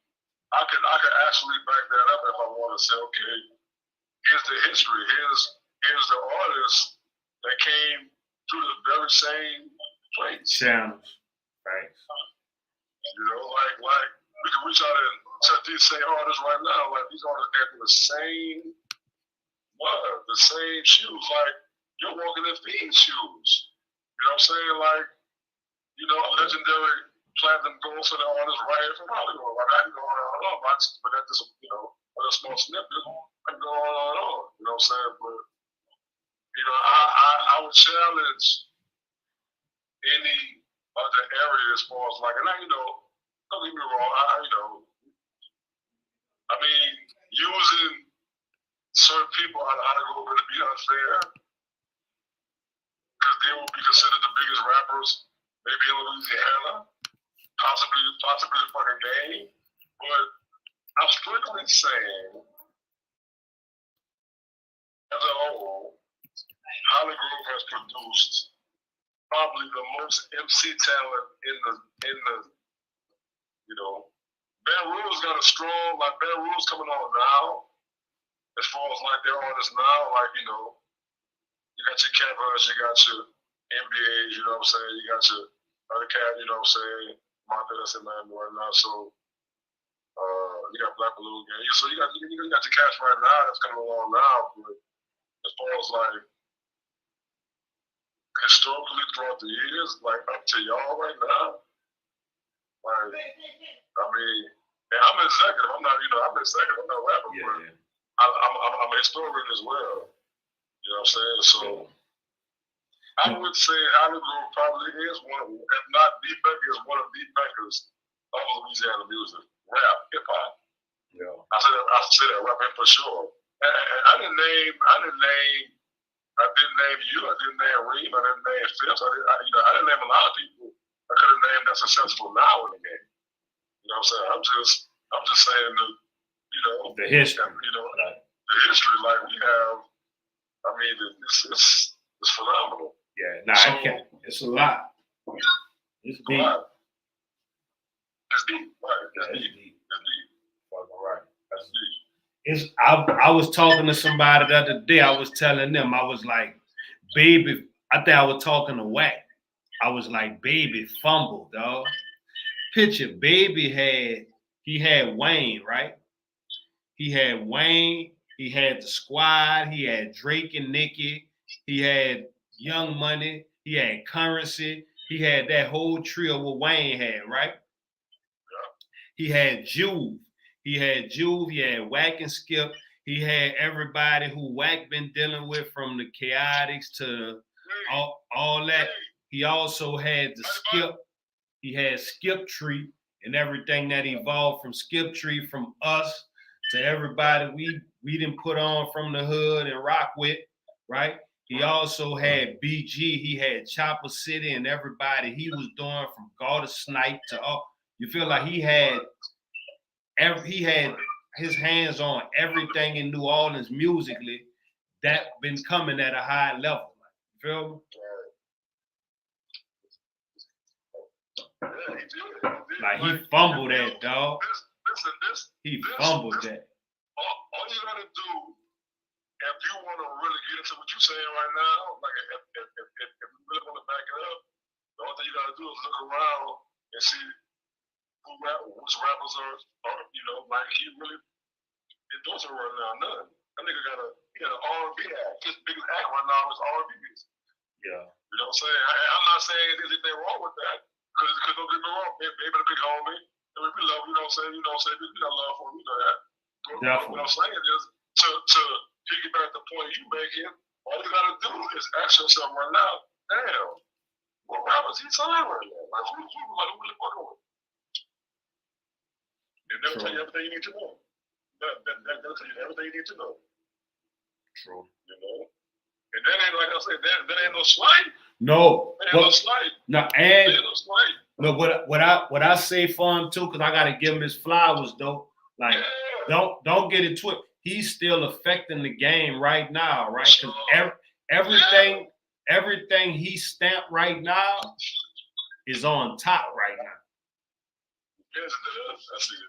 I could actually back that up if I want to say, okay, here's the history, here's the artists that came through the very same place. Channels, right? You know, like we can reach out and check these same artists right now. Like these artists came from the same shoes. Like you're walking in Fiend's shoes. You know what I'm saying? Like, you know, a legendary platinum gold for the artist right here from Hollywood. Like I can go on and on, but that's just, you know, a small snippet. I can go on and on. You know what I'm saying? But you know, I would challenge any other area as far as like, and I, you know, don't get me wrong, I mean, using certain people out of Hollywood would be unfair because they will be considered the biggest rappers, maybe in Louisiana, possibly the fucking game. But I'm strictly saying, as a whole, Hollywood has produced probably the most MC talent in the you know, Bad Rules got a strong, like Bad Rules coming on now, as far as like their artists now, like, you know, you got your Cavers, you got your NBAs, you know what I'm saying, you got your other cat, you know what I'm saying, Martha that's in Miami right now, so you got Black Balloon Gang, so you got your cats right now that's coming along now, but as far as like historically throughout the years, like up to y'all right now, like, I mean, and I'm executive. I'm not, you know, I'm executive. I'm not rapping, but I'm a historian as well. You know what I'm saying? So I would say Hollywood probably is one, if not the biggest, is one of the biggest of Louisiana music, rap, hip hop. Yeah, I said that rapping for sure. And I didn't name you. I didn't name Reem. I didn't name Phipps. I didn't name a lot of people I could have named that's successful now in the game. You know what I'm saying? I'm just saying the history. The history like we have. I mean, it's phenomenal. Yeah, I can't. It's a lot. It's deep. It's deep, right? It's deep. Fucking right. That's deep. I was talking to somebody the other day. I was telling them, I was like, baby, I think I was talking to Wack. I was like, baby fumbled, dog. Picture, baby he had Wayne, right? He had Wayne, he had the squad, he had Drake and Nicki, he had Young Money, he had Currency, he had that whole trio what Wayne had, right? He had Juve. He had Wack and Skip. He had everybody who Wack been dealing with, from the Chaotix to all that. He also had the Skip. He had Skip Tree and everything that evolved from Skip Tree, from us to everybody we didn't put on from the hood and rock with, right? He also had BG. He had Chopper City and everybody he was doing, from Garter Snipe to all. You feel like he had his hands on everything in New Orleans musically that been coming at a high level. You feel me? Yeah, he did. Like he fumbled that, dog. He fumbled that. All you gotta do, if you want to really get into what you're saying right now, like if you really want to back it up, the only thing you gotta do is look around and see which rappers are like he really endorsing right now. None. That nigga got an R&B act. His biggest act right now is R&B music. Yeah. You know what I'm saying? I'm not saying there's anything wrong with that, because don't get me wrong, baby the big homie, and we love, you know what I'm saying? We got love for him, you know that. Definitely. What I'm saying is, to piggyback the point you making, all you gotta do is ask yourself right now, damn, what rappers he signed right now? Like who really fucking with? And they'll tell you everything you need to know. They'll tell you everything you need to know. True. You know? And that ain't, like I said, that ain't no slight. No. That ain't no slight. No, and that ain't no slight. No, what I say for him too, because I gotta give him his flowers though. Like, don't get it twisted. He's still affecting the game right now, right? Because everything he stamped right now is on top right now. Yes, I see it.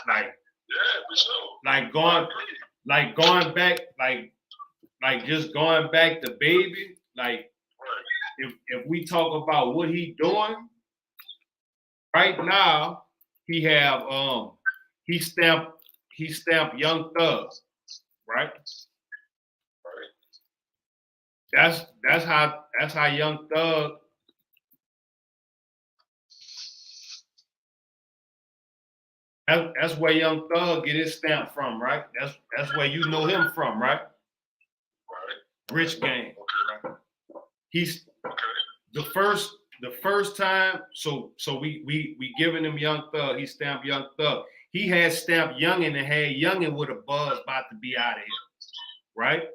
Like, yeah, for sure. Like going back, like just going back to Baby, like if we talk about what he doing right now, he have he stamped Young Thug, right? That's how Young Thug. That's where Young Thug get his stamp from, right? That's where you know him from, right? Rich Gang. Right? He's the first time. So we giving him Young Thug. He stamped Young Thug. He had stamped Youngin and had Youngin with a buzz about to be out of here, right?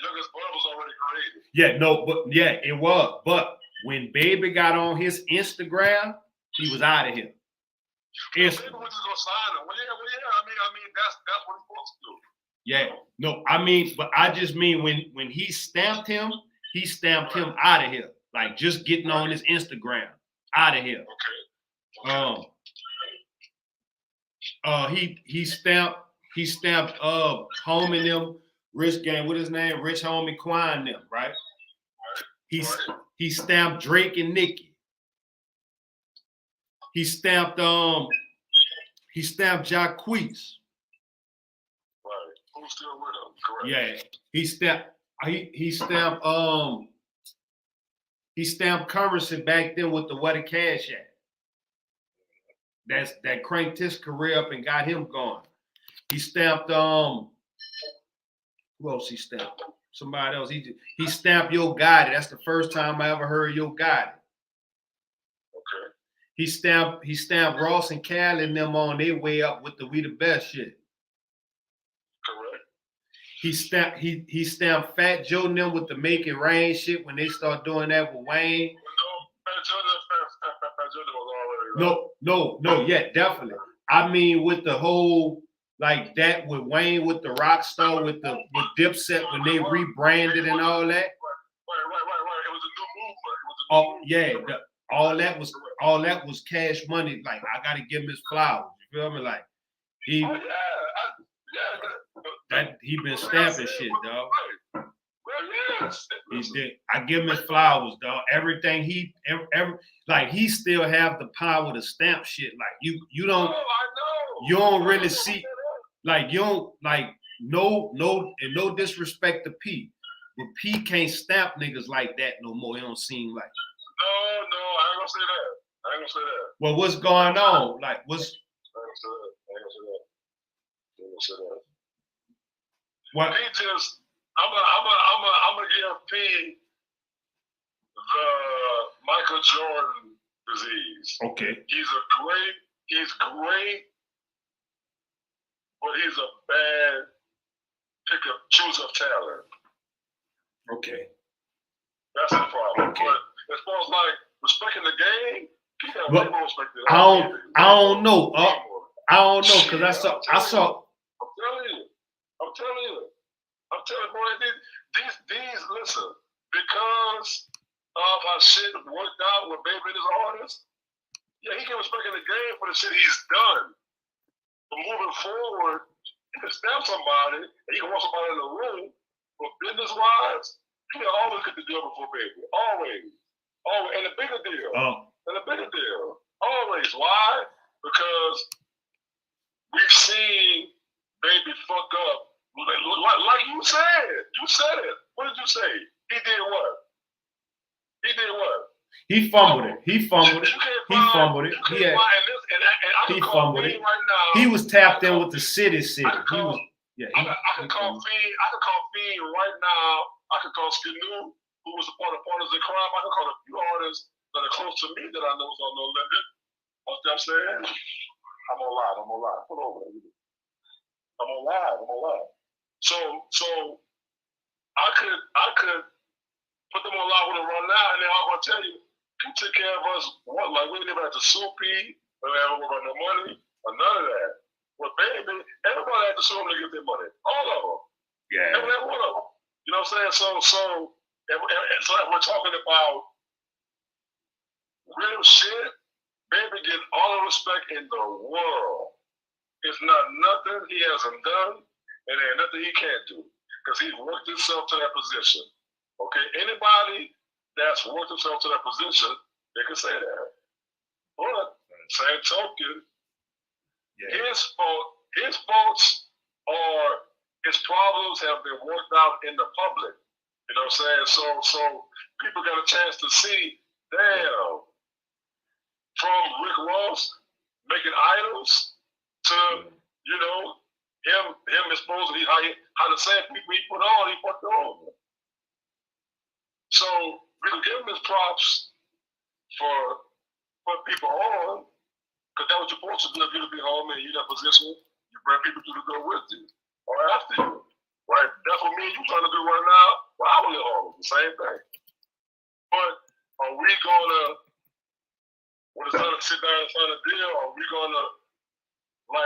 Youngest buzz was already created. Yeah, no, but yeah, it was. But when Baby got on his Instagram, he was out of here. Baby was just gonna sign him. Well, yeah. I mean, that's what he's supposed to do. Yeah, no, I mean, but I just mean when he stamped him out of here. Like just getting on his Instagram, out of here. Okay. He stamped Homie them, Rich Gang, what his name? Rich Homie Quan them, right? He stamped Drake and Nicki. He stamped Jacquees. Who's still with him? Correct. Yeah, he stamped Currency back then with the What a Cash at. That cranked his career up and got him going. He stamped who else he stamped? Somebody else. He stamped Yo Gotti. That's the first time I ever heard Yo Gotti. Okay. He stamped Ross and Cal and them on their way up with the We the Best shit. Correct. He stamped Fat Joe and them with the Make It Rain shit when they start doing that with Wayne. No, yeah, definitely. I mean, with the whole like that with Wayne with the Rockstar with Dipset when they rebranded and all that. Right. It was a new movement. Oh yeah, all that was Cash Money. Like I gotta give him his flowers. You feel me? Like he been stamping shit, dog. He did. I give him his flowers, dog. Everything he still have the power to stamp shit. Like you don't really see like you don't like no and no disrespect to Pete. But Pete can't stamp niggas like that no more. It don't seem like. No, I ain't gonna say that. Well, what's going on? Like what's I ain't gonna say that. What? He just I'm gonna give P the Michael Jordan disease. Okay. He's great, but he's a bad choose of talent. Okay. That's the problem. Okay. But as far as like respecting the game, he got But way more respect than I don't know. I don't know because I saw. I'm telling you, boy, these listen, because of how shit worked out with Baby and his artists, yeah, he can respect in the game for the shit he's done. But moving forward, he can stamp somebody and he can want somebody in the room, but business wise, he can always get the deal before Baby. Always. And a bigger deal. Always. Why? Because we've seen Baby fuck up. Like you said. You said it. What did you say? He did what? He fumbled it. He fumbled it. He was tapped in with the city. I could call Fiend right now. I could call Skinu, who was a part of Partners in Crime. I could call a few artists that are close to me that I know is on No Limit. You know what I'm saying? I'm gonna lie. Put over there. I'm gonna lie. So I could put them on live with a run now, and then I'm gonna tell you, he took care of us. What, like we didn't have to Soupy, we didn't have to work on no money, or none of that. But Baby, everybody had to sue him to get their money. All of them. Yeah. Every one of them. You know what I'm saying? So we're talking about real shit. Baby gets all the respect in the world. It's not nothing he hasn't done, and there ain't nothing he can't do. Because he's worked himself to that position. Okay? Anybody that's worked himself to that position, they can say that. But, same token, his faults are his problems have been worked out in the public. You know what I'm saying? So people got a chance to see, damn, from Rick Ross making idols to, you know, him exposing how the same people he put on, he fucked on. So we can give him his props for putting people on, because that's what you're supposed to do if you're to be home and you're in that position. You bring people to the door with you or after you. Right? That's what me and you trying to do right now. Well, I was at home, the same thing. But are we gonna, when it's time to sit down and sign a deal, are we gonna what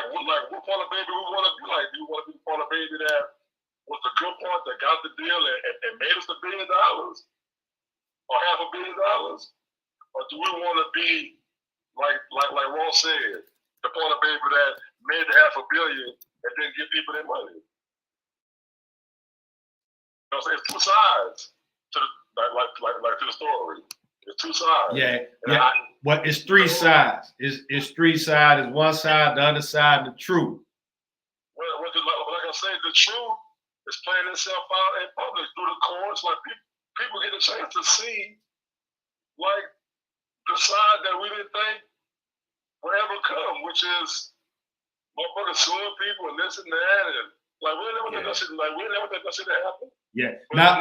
part of Baby we wanna be like? Do you wanna be part of Baby that was the good part that got the deal and made us $1 billion or $500 million? Or do we wanna be like Ross said, the part of Baby that made the $500 million and then give people their money? You know what I'm saying? It's two sides to the story. It's two sides. Yeah. But it's three sides. It's three sides. It's one side, the other side, the truth. Well, like I said, the truth is playing itself out in public through the courts. Like people get a chance to see, like, the side that we didn't think would ever come, which is motherfuckers suing people and this and that, and like we never think that shit. Like we never think that shit happen. Yeah. But now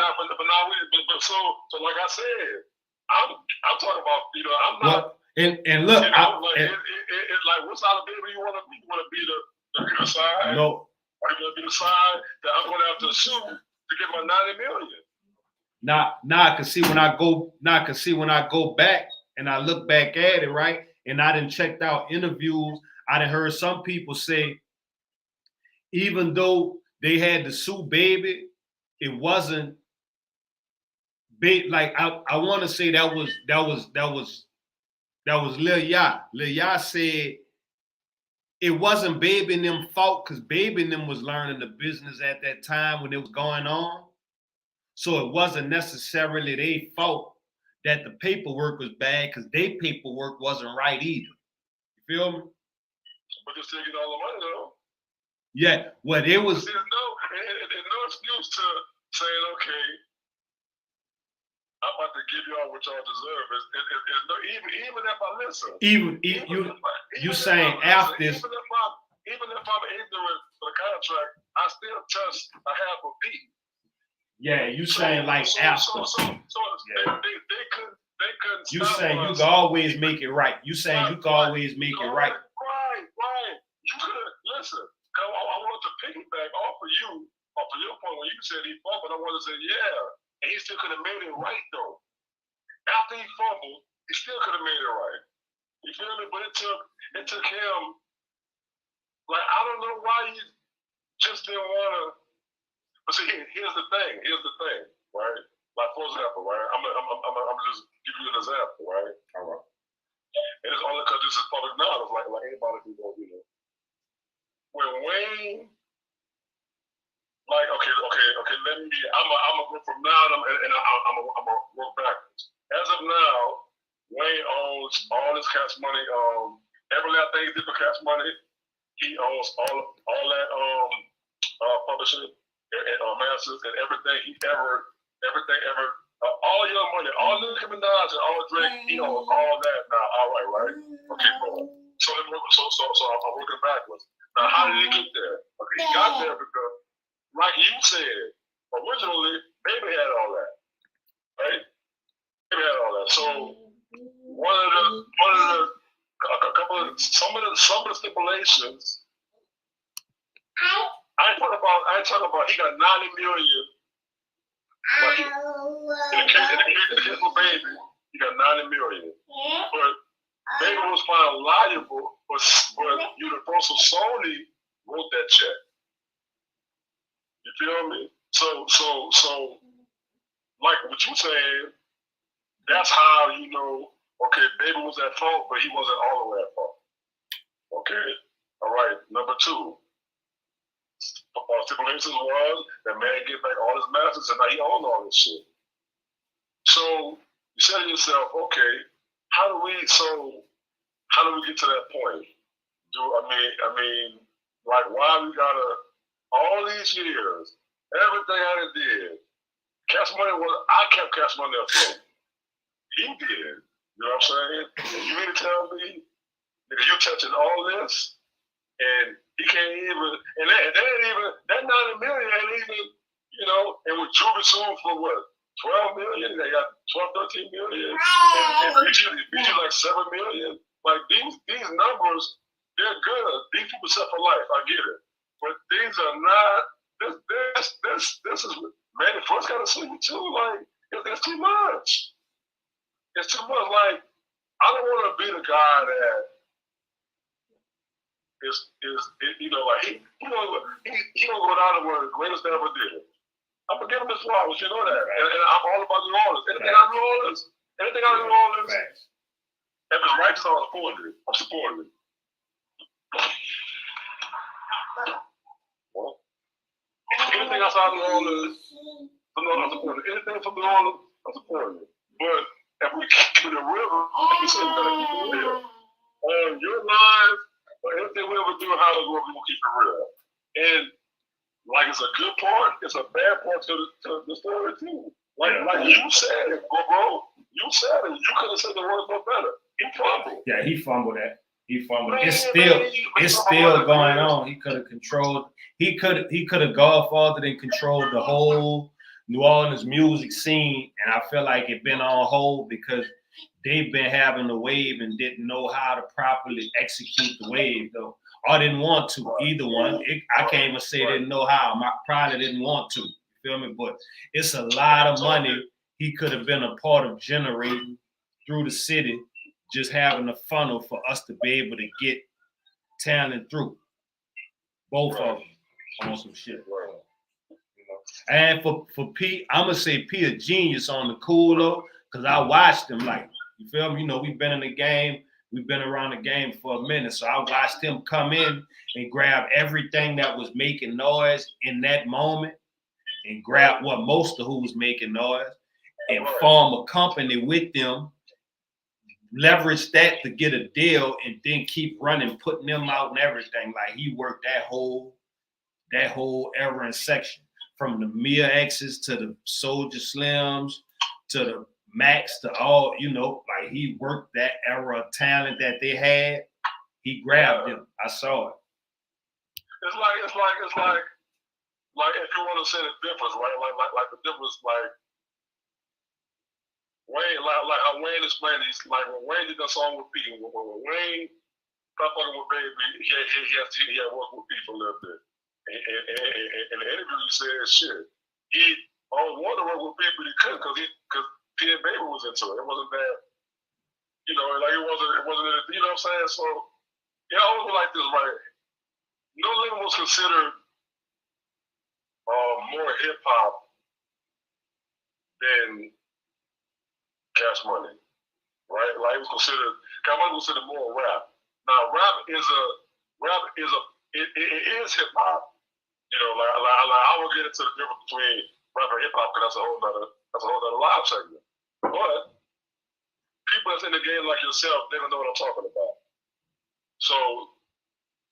so like I said, I'm talking about, you know, I'm not. And look, you know, like what's out of Baby you want to be? You want to be the good side? No, Are you gonna be the side that I'm gonna have to sue to get my 90 million? Now I can see when I go back and I look back at it, right? And I done checked out interviews. I done heard some people say, even though they had to sue Baby, it wasn't like I want to say that was Lil Yachty. Lil Yachty said it wasn't Baby and them fault because Baby and them was learning the business at that time when it was going on. So it wasn't necessarily their fault that the paperwork was bad because their paperwork wasn't right either. You feel me? But they're still getting all the money though. Yeah, well, it was. There's no excuse to saying, okay, I'm about to give y'all what y'all deserve. It's no, even if I listen. You saying after this. Even if I'm ignorant to the contract, I still touch a half a beat. Yeah, you saying like after. They couldn't. You saying you can always make it right. You saying you can always make it right. Right. You could listen. I want to piggyback off of your point when you said he fumbled. I want to say and he still could have made it right though. After he fumbled, he still could have made it right. You feel me? But it took him. Like I don't know why he just didn't want to. But see, here's the thing, right? Like for example, right? I'm just give you an example, right? All right. And it's only because this is public knowledge, like anybody who knows, you know. When Wayne, like okay, let me. I'm gonna go from now, and I'm gonna work backwards. As of now, Wayne owns all his cash money. Every last thing he did for cash money, he owns all that publishing and masters and everything ever, all your money, all Nicki Minaj and all Drake, he owns all that now. All right? Okay, cool. So I'm working backwards. Now, how did he get there? Okay, he got there because, like you said, originally, Baby had all that, right? Baby had all that. So some of the stipulations. I ain't talking about he got 90 million. Like in the case of Baby, he got 90 million. But Baby was found liable, but Universal Sony wrote that check. You feel me? So like what you saying, that's how you know, okay, Baby was at fault, but he wasn't all the way at fault. Okay? All right, number two. Stipulations was that man get back all his masters and now he owned all this shit. So you say to yourself, okay, how do we get to that point? I mean, like why we gotta all these years, everything I did, Cash Money I kept Cash Money afloat. He did. You know what I'm saying? And you mean to tell me, nigga, you touching all this and he can't even, and that 90 million ain't even, you know, and with Juvie sued for what, 12 million? They got 12, 13 million. And BG like 7 million. Like these numbers, they're good. These people set for life, I get it. But these are not, this is, man, the first gotta see me too. Like, it's too much. It's too much. Like, I don't want to be the guy that, you know, like he don't go down to where the greatest they ever did. I'm gonna give him his flowers, you know that. And I'm all about New Orleans. Anything out of New Orleans, if it's righteous, I'm supporting it. Anything outside of New Orleans, I'm supporting it. Anything from New Orleans, I'm supporting it. But if we keep it a river, we say we gotta keep it real. On your lives, or anything we ever do, how to work, we will keep it real. And like it's a good part, it's a bad part to the story too. Like you said it, bro. You said it. You could have said the words no better. He fumbled. Yeah, he fumbled that. It's still going on. He could have controlled. He could have godfathered and controlled the whole New Orleans music scene, and I feel like it been on hold because they've been having the wave and didn't know how to properly execute the wave though. or didn't want to. Either one. I can't even say didn't know how. I probably didn't want to. You feel me? But it's a lot of money he could have been a part of generating through the city, just having a funnel for us to be able to get talent through. Both of them on some shit. And for P, I'm gonna say P a genius on the cool though, because I watched him, like, you feel me? You know, we've been in the game, we've been around the game for a minute. So I watched him come in and grab everything that was making noise in that moment and grab what most of who was making noise and form a company with them, leverage that to get a deal, and then keep running, putting them out and everything. Like, he worked that whole era and section, from the Mia X's to the Soldier Slims to the Max to all, you know, like, he worked that era of talent that they had. He grabbed them. I saw it. It's like if you want to say the difference, right? Like the difference, like Wayne, like how Wayne explained, he's like, when Wayne did that song with Pete, when Wayne stopped fucking with Baby, he had worked with Pete for a little bit. And in the interview, he said, shit, he always wanted to work with Pete, but he couldn't because Pete and Baby was into it. It wasn't that, you know, like it wasn't, you know what I'm saying? So, yeah, I always was like this, right? No Limit was considered more hip hop than Cash Money, right? Like, it was considered, Cash Money was considered more rap. Now, rap is hip hop. You know, like I will get into the difference between rap and hip hop, because that's a whole nother live segment. But people that's in the game like yourself, they don't know what I'm talking about. So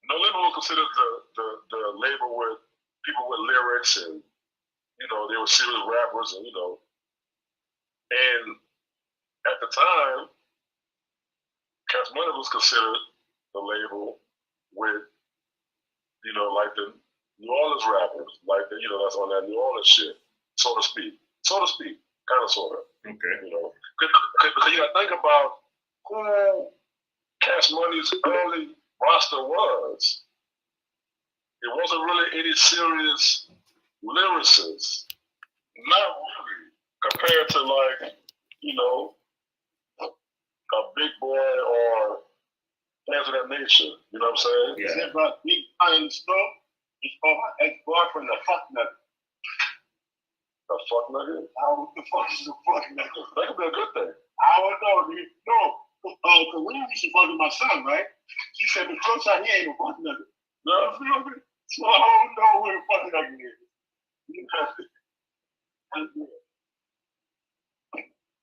No Limit was considered the label with people with lyrics, and you know, they were serious rappers, and you know, and at the time, Cash Money was considered the label with, you know, like the New Orleans rappers, like the, you know, that's on that New Orleans shit, so to speak, kind of, sort of. Okay. You know, because you got to think about who Cash Money's early roster was. It wasn't really any serious lyricists, not really, compared to, like, you know, a Big Boy or things of that nature. You know what I'm saying? Yeah. Is about Big Boy in the store? It's called my ex-boyfriend, a fuck nugget. A fuck nugget? How the fuck is a fuck nugget? That could be a good thing. I don't know, dude. No, because when used to fuck with my son, right? He said, the first time he ain't a fuck nugget. You know what I'm saying? So I don't know where the fuck nugget is. You know?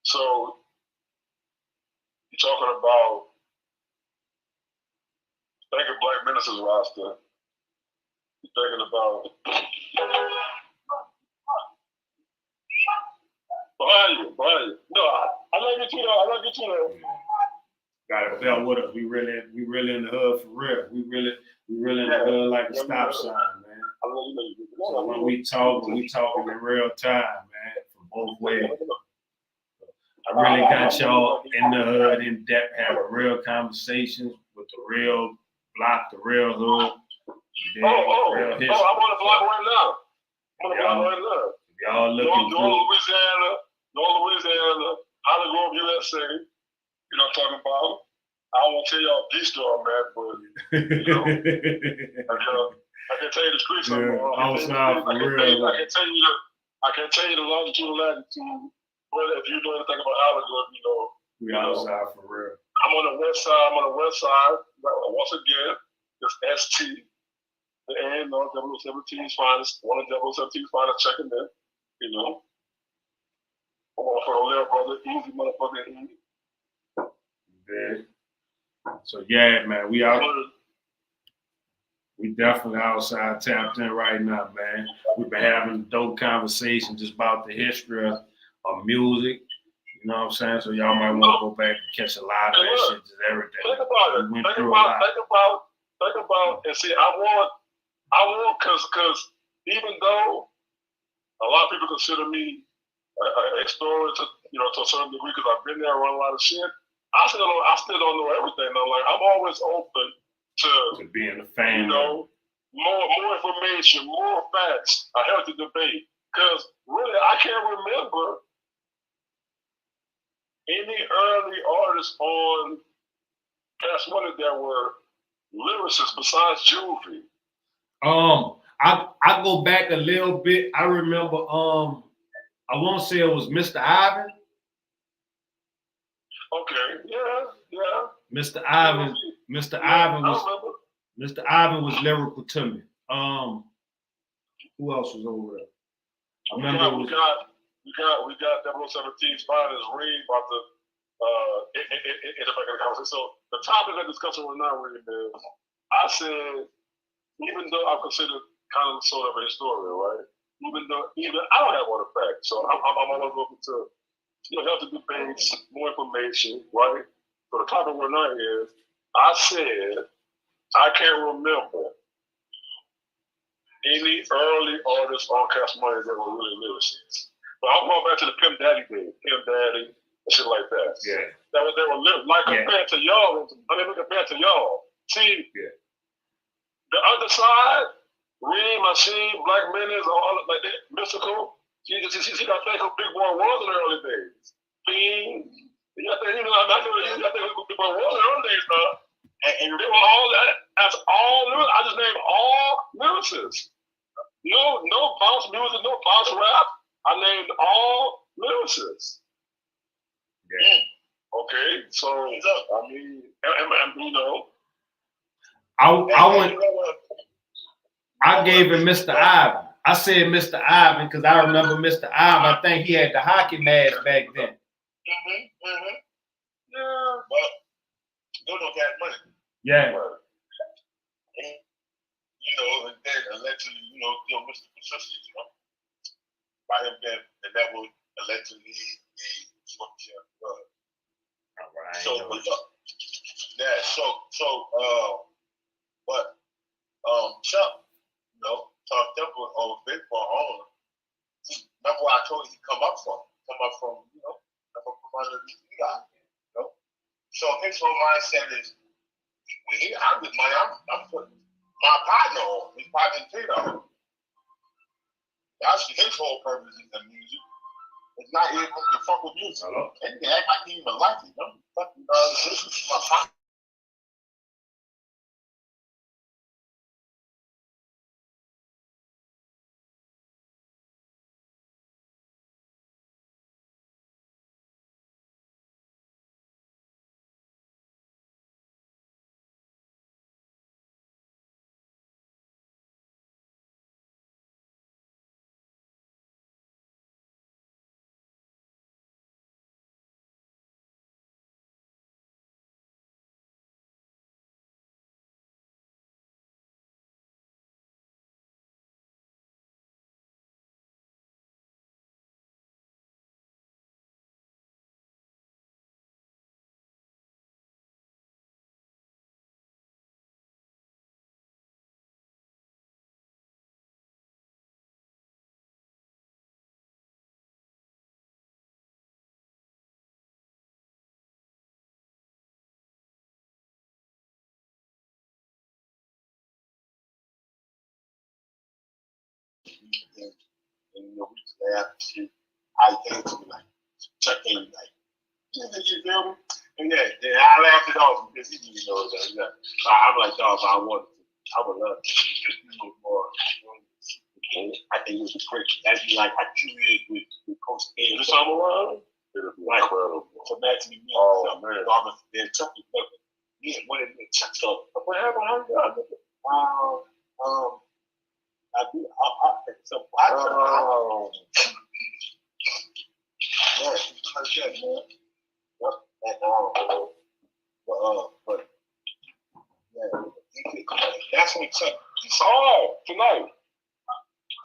So, you're talking about, think of Black Menace's roster. You're thinking about behind you. No, I like it too. Got a belt with us. We really in the hood for real. We really in the hood like a stop sign, man. So when we talking in real time, man, from both ways. I really got y'all in the hood, in depth, having real conversations with the real block, the real hood. Real history. I'm on the block right now. Y'all looking good. North Louisiana, Holly Grove, USA. You know what I'm talking about? I won't tell y'all this story, man, but you know, I can tell you the streets. I can tell you the longitude and latitude. Well, if you know anything about Holly Grove, you know. We outside for real. I'm on the west side. Once again, it's ST. The A, no, 017's finest. One of 017's finest checking in. You know. I'm on for a little brother. Easy motherfucker. Easy. Yeah. So yeah, man, we out. We definitely outside tapped in right now, man. We've been having a dope conversation just about the history of music. You know what I'm saying? So y'all might want to go back and catch a lot of that shit, just everything. Think about it. Think about, and see, I want, cause even though a lot of people consider me a historian to a certain degree, because I've been there around a lot of shit, I still don't know everything though. Like, I'm always open to being a fan. You know, more information, more facts, a healthy debate. Because really, I can't remember any early artists on Cash Money that were lyricists besides Juvie. I go back a little bit. I remember I won't say it was Mr. Ivan. Okay, yeah. Mr. Ivan was lyrical to me. Who else was over there? I remember we got 017's finest Reed about to interfere in the conversation. So the topic of discussion right now, Reed, is I said, even though I'm considered kind of sort of a historian, right? Even I don't have all the facts, so I'm always looking to healthy debates, more information, right? So the topic right now is I said I can't remember any early artists on Cash Money that were really lyricists. But I'm going back to the Pimp Daddy days, Pimp Daddy, and shit like that. Yeah. They were like compared to y'all. Compared to y'all. See, the other side, Reed, Machine, Black Menace, all like that, Mystical. See that thing who Big Boy was in the early days. Fiend. You got to think who Big Boy was in the early days now. And they were all that's all lyrics. I just named all lyricists. No bounce music, no bounce rap. I named all lyricists. Yeah. Okay, so I mean, I gave him Mr. Ivan. I said Mr. Ivan because I remember Mr. Ivan. I think he had the hockey mask back then. Yeah, but you don't got money. Yeah. And then allegedly, Mr. Persistence, by him being the devil, allegedly the structure of blood. All right. But Chuck, Tom Temple or Big Boy owner, remember what I told you he come up from under the guy, So his whole mindset is, when he out with money, I'm putting my partner on, his partner in Tito. That's his whole purpose in the music. It's not even to fuck with music. Hello? And he act like he even like it. This is my partner. And we laugh and shit. I came to me like, Chuck came like, you feel me? And I laughed it off because he didn't know that. I'm like, dog, I would love to because you know more. I think it was great. That'd be like how you did with Coach A. Is this all around? Like, so back to me. Oh, man. Then Chuck was like, yeah, what did Chuck say? What happened? I do. So I that's when Chuck. Oh, tonight.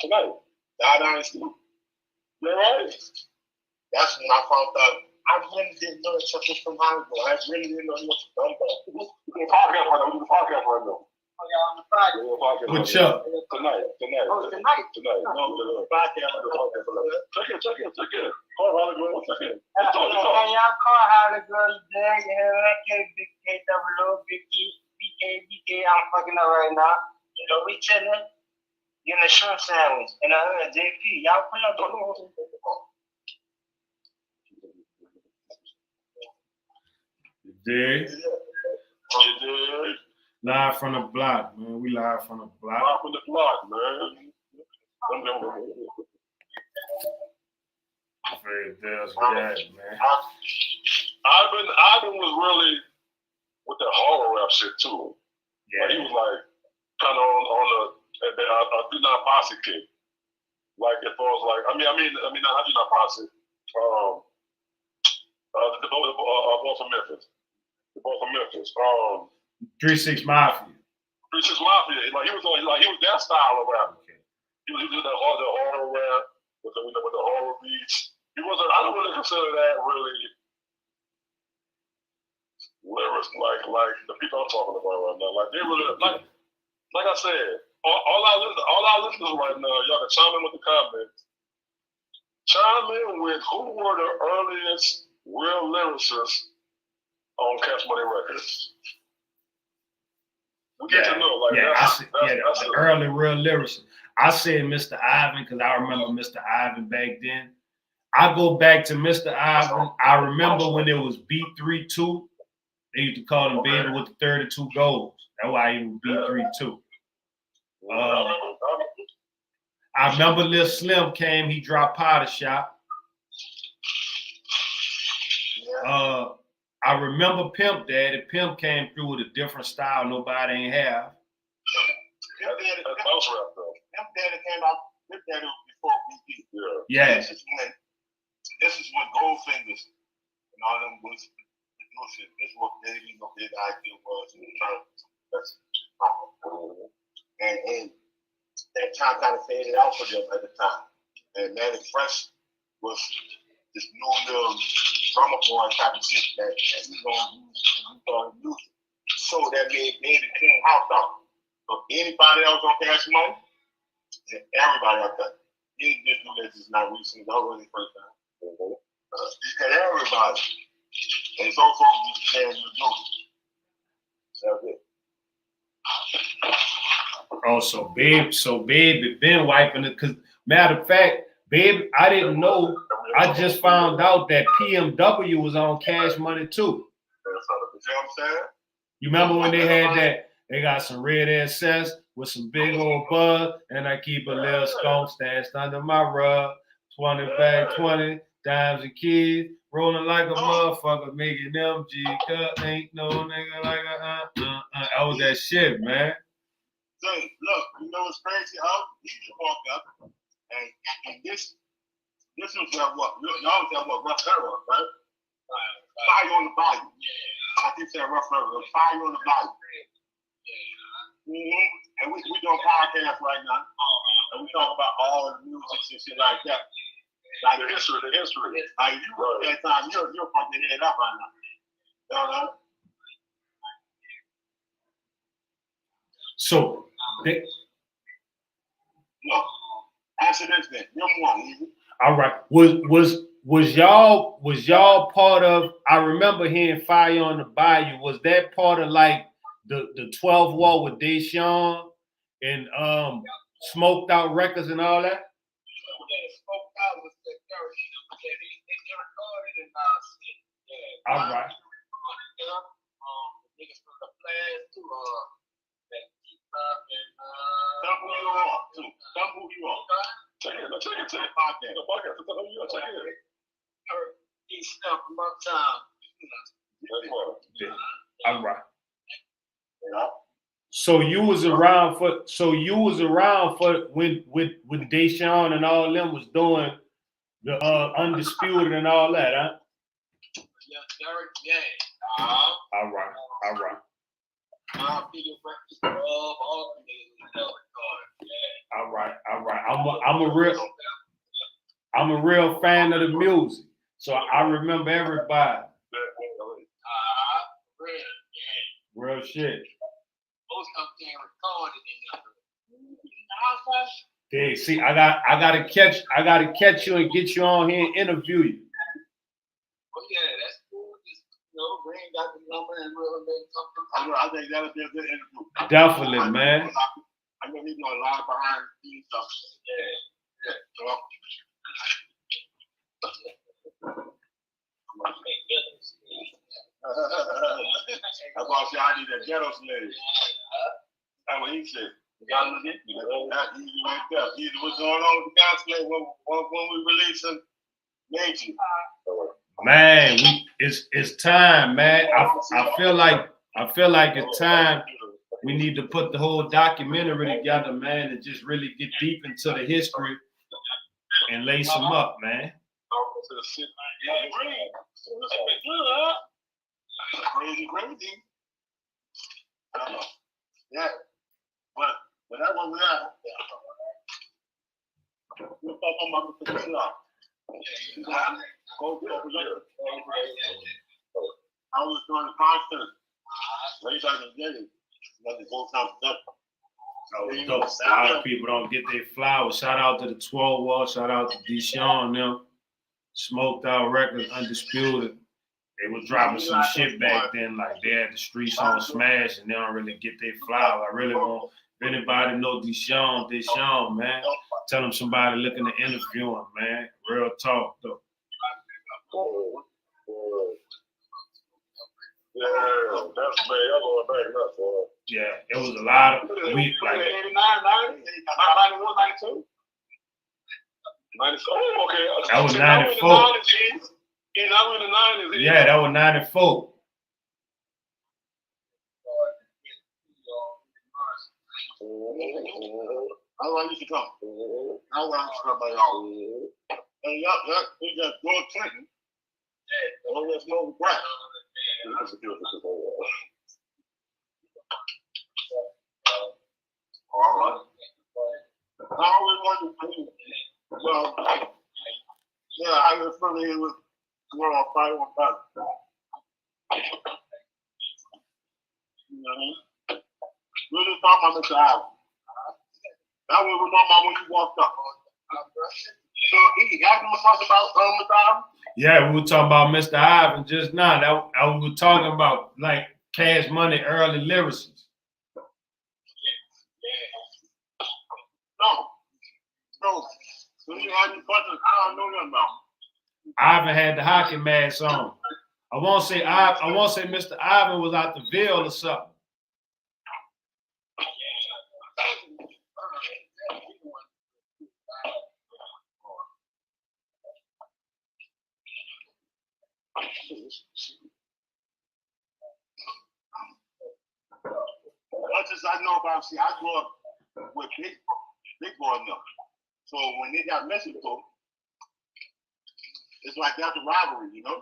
God honestly. You right? That's when I found out. I really didn't know that Chuck was from Hollywood. I really didn't know he was from Dumbo. We can podcast right now. With Chuck. Tonight. No, podcast. Check it. Call Hollywood. Check it. Y'all call Hollywood, Big K, Big K, Double O, Big E, I'm fucking up right now. You know, we chilling, getting a shrimp sandwich, and I heard JP, y'all pull up the room. Dig? Live from the block, man. We live from the block. Live from the block, man. Very there's that, man. Ivan was really with the horror rap shit too. Yeah. Like, he was like kind of on a do not posse kick. Like as far as like I mean not do not posse. The boy from Memphis. The boy from Memphis. 3-6 Mafia. 3-6 Mafia. Like he was that style of rap. Okay. He was the horror rap with the horror beats. He wasn't. I don't really consider that really lyrics like the people I'm talking about right now. Like they really like I said. All our listeners right now, y'all can chime in with the comments. Chime in with who were the earliest real lyricists on Cash Money Records. We get to know. Like that's the early real lyricist. I said Mr. Ivan because I remember Mr. Ivan back then. I go back to Mr. Ivan. I remember when it was B32. They used to call him Baby with the 32 goals. That's why he was B32. I remember Lil Slim came. He dropped Powder Shop. I remember Pimp Daddy. Pimp came through with a different style nobody ain't have. Pimp Daddy came out. Pimp Daddy was before BB. Yeah. This is when Goldfingers and all them was shit. This was Baby, no Big Idea was in the and that time kind of faded out for them at the time. And Manny Fresh was this new little drummer boy type of shit that we gonna use. So that made the King House out. So anybody else on Cash Money, everybody out there. He just do that just not recently. That was the first time. Everybody. And it's also just saying you do it. That's it. Oh, so Baby been wiping it. Cause matter of fact, Baby, I didn't know. I just found out that PMW was on Cash Money too. You know what I'm saying? You remember when they had that? They got some red SS with some big old bud, and I keep a little skunk stashed under my rug. 20 bag 20 dimes and keys, rolling like a motherfucker, making them G cut. Ain't no nigga like a That was that shit, man. Say, look, you know what's crazy? He just walked up, and this was that what? Y'all was that what? Rough Era, right? Fire on the Bayou. Yeah. I think that Rough Era. Fire on the Bayou. And we doing podcasts right now, and we talk about all the music and shit like that. Like the history. Like you wrote that time, you're fucking head up right now. You know? So no. Answer this then. You're one, easy. All right. Was y'all part of? I remember hearing Fire on the Bayou. Was that part of like the 12 Wall with Deshaun and Smoked Out Records and all that? Smoked Out was the they recorded in All right. Niggas from the Flash to that keep up and Dump Who You Are too. Dump Who You Are. Check it. Podcast. The podcast. Check it. Heard these stuff from uptown. All right. So you was around for when Deshaun and all them was doing the Undisputed and all that, huh? Yeah. All right. All right. I'm a real fan of the music, so I remember everybody. Real shit. Most of them being recorded in Hey, see, I gotta catch you and get you on here and interview you. Oh yeah, that's cool. Just, Green got the I think that'll be a good interview. Definitely, man. I know he's doing a lot behind the scenes stuff. Yeah. That's why I said I need that ghetto slave. That's what he said. That's easy right there. Easy what's going on with the gospel when we release him. Nature. Man, it's time, man. I feel like it's time. We need to put the whole documentary together, man, and just really get deep into the history and lace them up, man. Crazy. Yeah. But that's what we are. We're talking about the Islam. I was doing the constant. Way back in the day. A lot of people don't get their flowers. Shout out to the 12 Wall. Shout out to Deshaun. Them Smoked Out Records, Undisputed. They was dropping some shit back then, like they had the streets on smash, and they don't really get their flower. I really want, if anybody know Deshaun, man, tell them somebody looking to interview him, man. Real talk, though. Yeah, that's man. I'm going back nuts, boy. Yeah, it was a lot of we like 89, 90, 91, 92. 94. Okay. That was 94. Now we're in the 90s. Yeah, that was 94. How long used to come? How long used to come by y'all? And y'all, we got George Clinton. Oh, there's no crack. All right. I always wanted to well, yeah, I was familiar with World 515. You know what I mean? We were just talking about Mr. Allen. That was what we're talking about when you walked up. So, y'all know talk about Mr. Allen? Yeah, we were talking about Mr. Ivan just now. That we were talking about like Cash Money early lyricists. No. So you had any questions? I don't know nothing about. Ivan had the hockey mask on. I won't say Mr. Ivan was out the Ville or something. Much as I know about, see, I grew up with big boy enough. So when they got Mexico, it's like that's a rivalry, you know?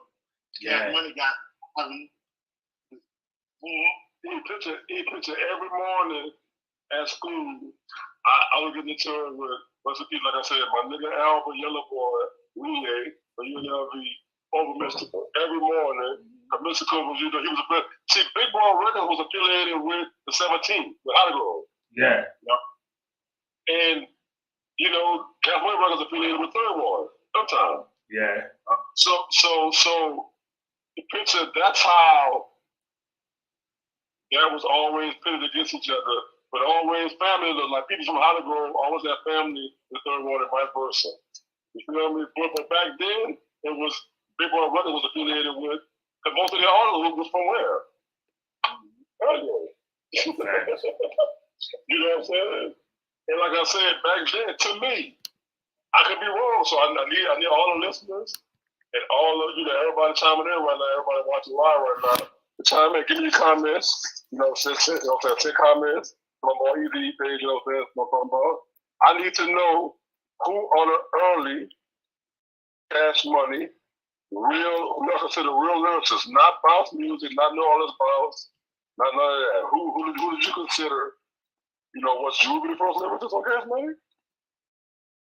Yeah. Money got, He picture every morning at school. I was getting into it with what's the people, like I said, my nigga Albert, Yellow Boy, Renee, for UNLV, over Mystical. Every morning, Mystical was, you know, he was a bit. See, Big Boy Records was affiliated with the 17, with Hollywood. Yeah. And, you know, California Records affiliated with Third Ward, sometimes. Yeah. So the picture, that's how that was always pitted against each other, but always family, like people from Hollywood always had family with Third Ward and vice versa. You feel me? But back then, it was Big Boy Records was affiliated with, because most of the artists was from where? Hollywood. You know what I'm saying? And like I said, back then, to me, I could be wrong. So I need all the listeners and all of you, that everybody chiming in right now, everybody watching live right now, to chime in, give me your comments. You know, send comments from all you page, you know what I'm saying? No problem about. I need to know who on the early Cash Money, real, who I consider real lyricists, not bounce music, not New Orleans bounce, not none of that. Who did you consider? You know, was Juvie the first lyricist on Cash Money?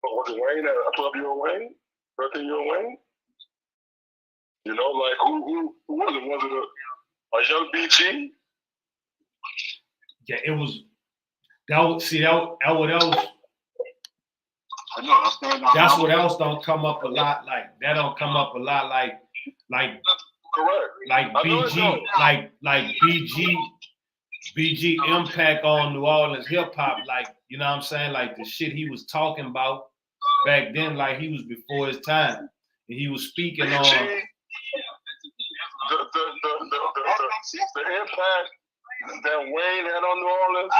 Or was it Wayne, a 12-year-old Wayne? 13-year-old Wayne? You know, like who was it? Was it a young BG? Yeah, it was. That was. That's what else don't come up a lot. Like that don't come up a lot. Like Correct. Like BG, like BG impact on New Orleans hip hop, like, you know what I'm saying? Like the shit he was talking about back then, like he was before his time. And he was speaking BG, on the impact that Wayne had on New Orleans,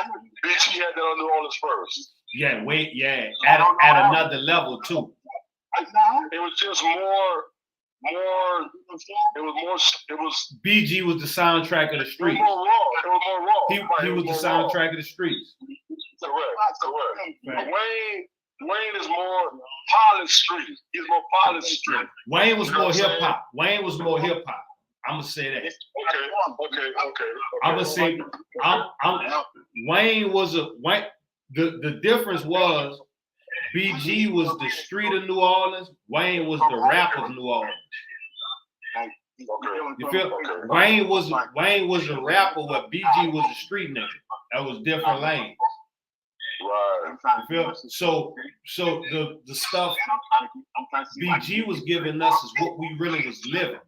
BG had that on New Orleans first. Yeah, at another level too. It was just more. It was. BG was the soundtrack of the streets. It was more raw. He was the soundtrack of the streets. Correct. Wayne is more polished street. He's more polished street. Wayne was more hip hop. I'm gonna say that. Okay. I'm gonna say Wayne was the difference was BG was the street of New Orleans. Wayne was the rap of New Orleans. You feel? Wayne was a rapper, but BG was a street nigga. That was different lanes. Right. You feel? So the stuff BG was giving us is what we really was living.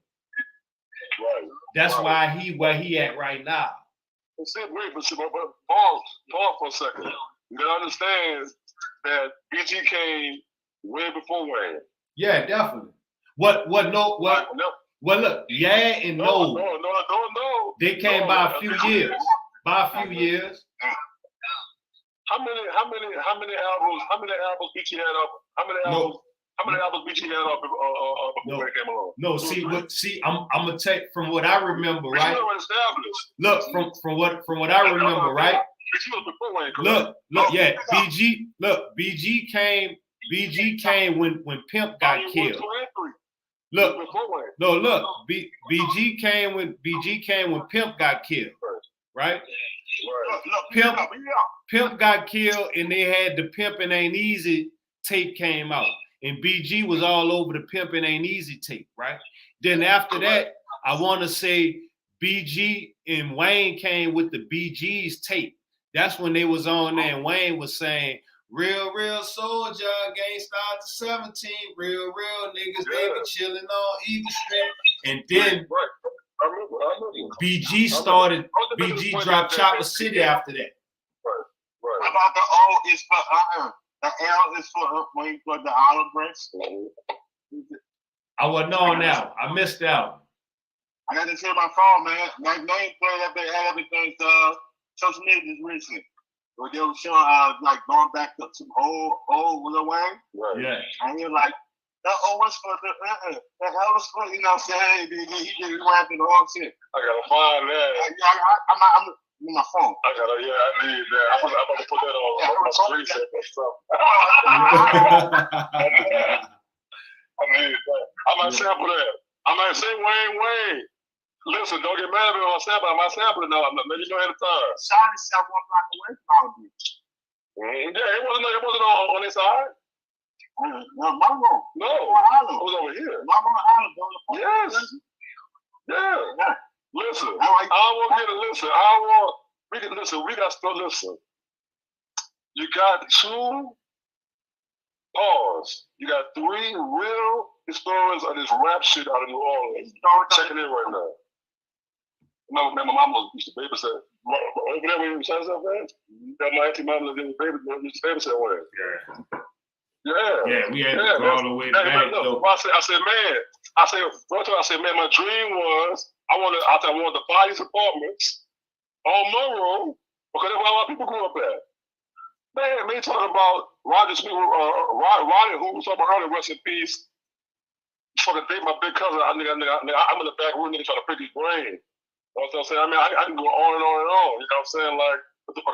Right. That's why where he at right now. But pause for a second. You gotta understand that BG came way before Wayne. Yeah, definitely. What? Well, look, yeah and no. No. They came by a few years. How many albums BG had up? How many albums BG had up before Wayne came along? No, I'm gonna take from what I remember, right? Look, from what I remember, right? Look, yeah, BG came when Pimp got killed. BG came when Pimp got killed, right? Pimp got killed, and they had the Pimpin' Ain't Easy tape came out, and BG was all over the Pimpin' Ain't Easy tape, right? Then after that, I want to say BG and Wayne came with the BG's tape. That's when they was on there, and Wayne was saying, real soldier, gangsta out to 17, real niggas, they be chilling on Eagle Street. And then BG dropped Chopper City after that. Right. How about the O is for the L is for when you put the olive branch? I wasn't on now. I missed out. I got to hear my phone, man. My name played up there, had everything social media just recently. But they were showing like going back to some old Lil Wayne. Right. Yeah. And you're like, the O was for the L was for, you know what I'm saying? He just rapping the whole shit. I gotta find that. I'm with my phone. I need that. I'm about to put that on my screen set or something. I need that. I might sample that. I might say Wayne. Listen, don't get mad at me on sample. I might sample it now. I'm letting you know ahead of time. Shawty said 1 block away from all of you. Yeah, it wasn't on this side. No, my room. No, it was over here. My room Island. Yes. Yeah. Listen, I don't want you to listen. We got to listen. You got 2 pause. You got 3 real historians of this rap shit out of New Orleans. Check it in right now. My mama used to babysit. Over there when you said something, that my auntie mama used to babysit one. Yeah, we had to go all the way back. I said, man, my dream was I wanted the finest apartments on Monroe because that's where a lot of people grew up at. Man, they talking about Roger Smith, Ronnie, who was talking about earlier, rest in peace. Fucking date my big cousin. I'm in the back room, nigga, trying to pick his brain. You know what I'm saying? I mean, I can go on and on and on. You know what I'm saying? Like, but the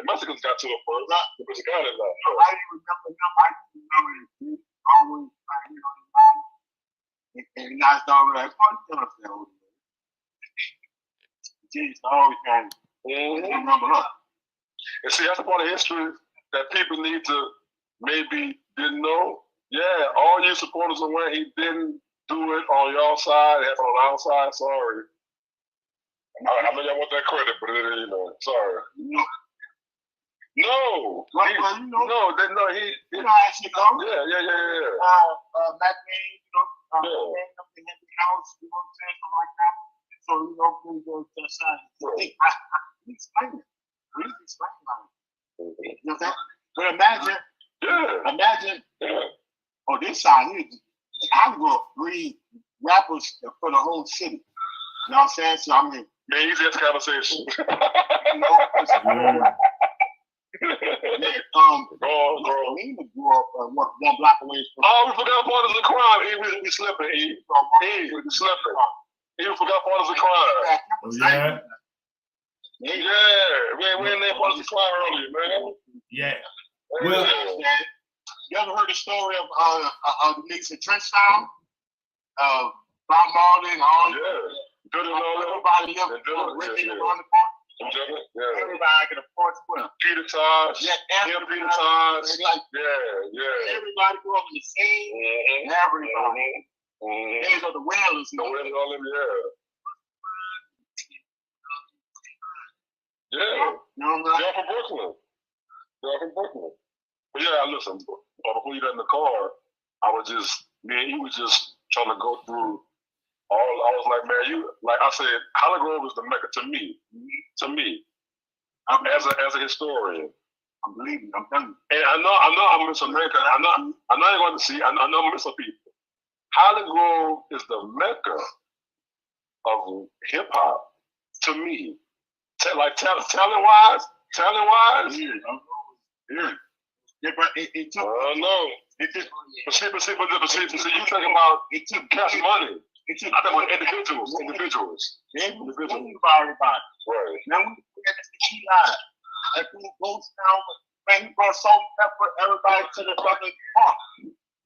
Mexicans got to it first. The Mexicans got it. I remember him. I always trying to his mom. And I started like, Jesus always trying to remember her. And see, that's a part of history that people need to maybe didn't know. Yeah, all you supporters of Wayne, he didn't do it on your side, it happened on our side. Sorry. I know y'all want that credit, but you know, sorry. No. He. You know, Yeah. Mac Main, house, you know what I'm saying, something like that. So, you know, when you go to the side, I explain it. Please explain it. You know what I'm saying? But imagine on this side here, I'm going to breed rappers for the whole city. You know what I'm saying? So, I mean, man, easy as conversation. He grew up one block away from. Oh, we forgot Partners in Crime. He slipping. He slipping. He forgot Partners in Crime. Yeah. Yeah, we in there Partners in Crime earlier, man. Yeah. Well, you ever heard the story of the niggas in Trench Town? Bob Marley and all. Yeah. Everybody else. Everybody can afford to put Peter Tosh. Yeah, Peter Tosh. Like, yeah. Everybody grew up in the same. Everybody. These are the Wailers. The Wailers, all them, yeah. They're from Brooklyn. But yeah, listen, before you got in the car, me and he was just trying to go through I was like, man, like I said, Holly Grove is the Mecca to me. As a historian. I'm believing, I'm telling you. And I know I miss America. I know I'm going to see, I know I miss some people. Holly Grove is the Mecca of hip hop to me. Like talent wise. Yeah, but it took. I know. But see, you talking about it took cash money. I think about individuals. They was thinking about everybody. Right. Now we look at the key line. That dude goes down, man, he brought salt and pepper, everybody to the fucking park.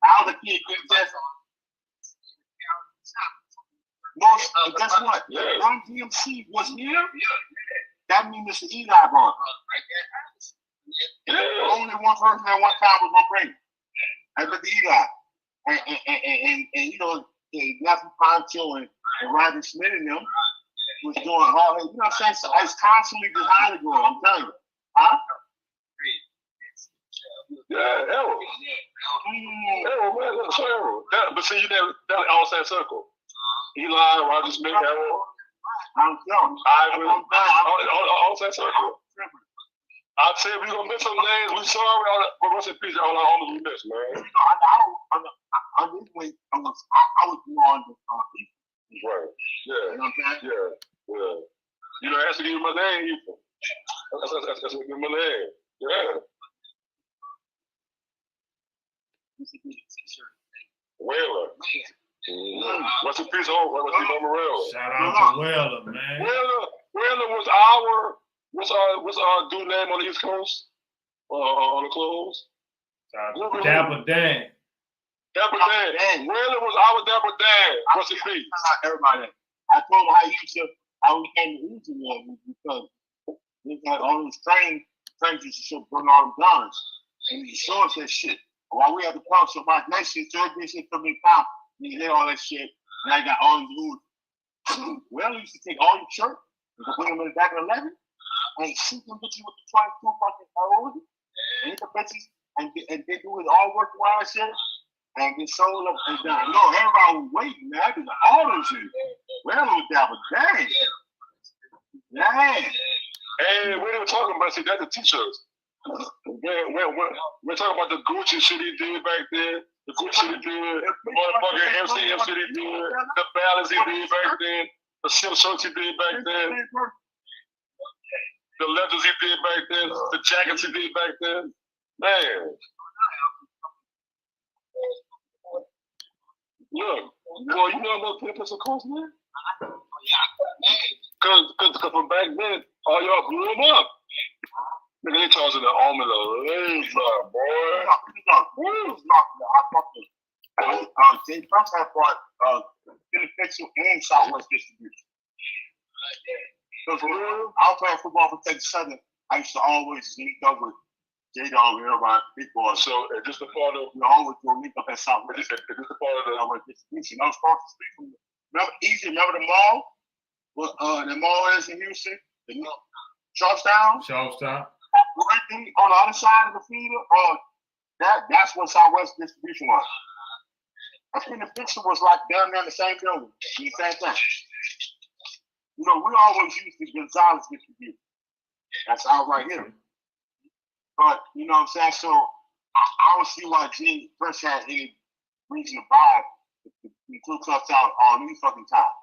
All the kids get this. And guess what? Run DMC was here. That means Mr. Eli brought. Only one person at one time was gonna bring it. And Mr. Eli. And you know, Matthew Poncho and Roger Smith and them was doing all that. You know what I'm saying? So I was constantly behind the girl, I'm telling you. Huh? Yeah, Errol. Man, so Errol. But see, you never, that all that circle. Eli, Roger Smith, Errol. I'm telling you. All that circle. I'd say we're going to miss some names. We're sorry, but rest in peace, all our homies we missed, man. I was more on the right. Yeah. You know what I'm saying? Yeah. You know, that's to give you my name, Ethan. That's to give you my name. Yeah. Whaler. Rest in peace, Rest in peace, Morel. Shout out to Whaler, man. Whaler was what's our dude name on the East Coast? On the clothes? Dapper Dan. Whaler was our Dapper Dan. Rest in peace. Everybody. I told him how we came to Egypt was because we had all those trains used to show bring all the guns. And he showed us that shit. While we had to come, so my next shit, this shit from me pound, you hear all that shit, and I got all these dudes. Well, used to take all your shirt and put them in the back of the 11 and shoot them bitches with the 22 fucking arrows and hit the bitches and they do it all work while shit and get sold up and down. No, everybody was waiting, man. I did all this shit. Well, it was that, but dang. Hey, we were talking about, see, that's the t-shirts. We're talking about the Gucci shit he did back then, the Gucci he did, the motherfucking MC shit he did, the balance he did back then, the silk shirts he did back then, the leathers he did back then, the jackets he did back then. Man. Look, boy, you know about Pimpin' Coast, man? Because from back then, all y'all blew them up. Nigga, they charging the arm of the legs, boy. Jay Brooks had brought Beneficial and Southwest distribution. Because I was playing football for Texas Southern. I used to always meet up with J-Dog and everybody, big boys. So, just a part of... We always go meet up at Southwest. Just a part of the distribution. I was across the street from remember the mall? Well, the mall is in Houston? Charlestown? Right there on the other side of the feeder, that's what Southwest distribution was. I think the picture was like down there in the same building, the same thing. You know, we always use the Gonzalez distribution. That's out right here. But, you know what I'm saying? So, I don't see why Gene Fresh had any reason to buy the two cups out all these fucking time.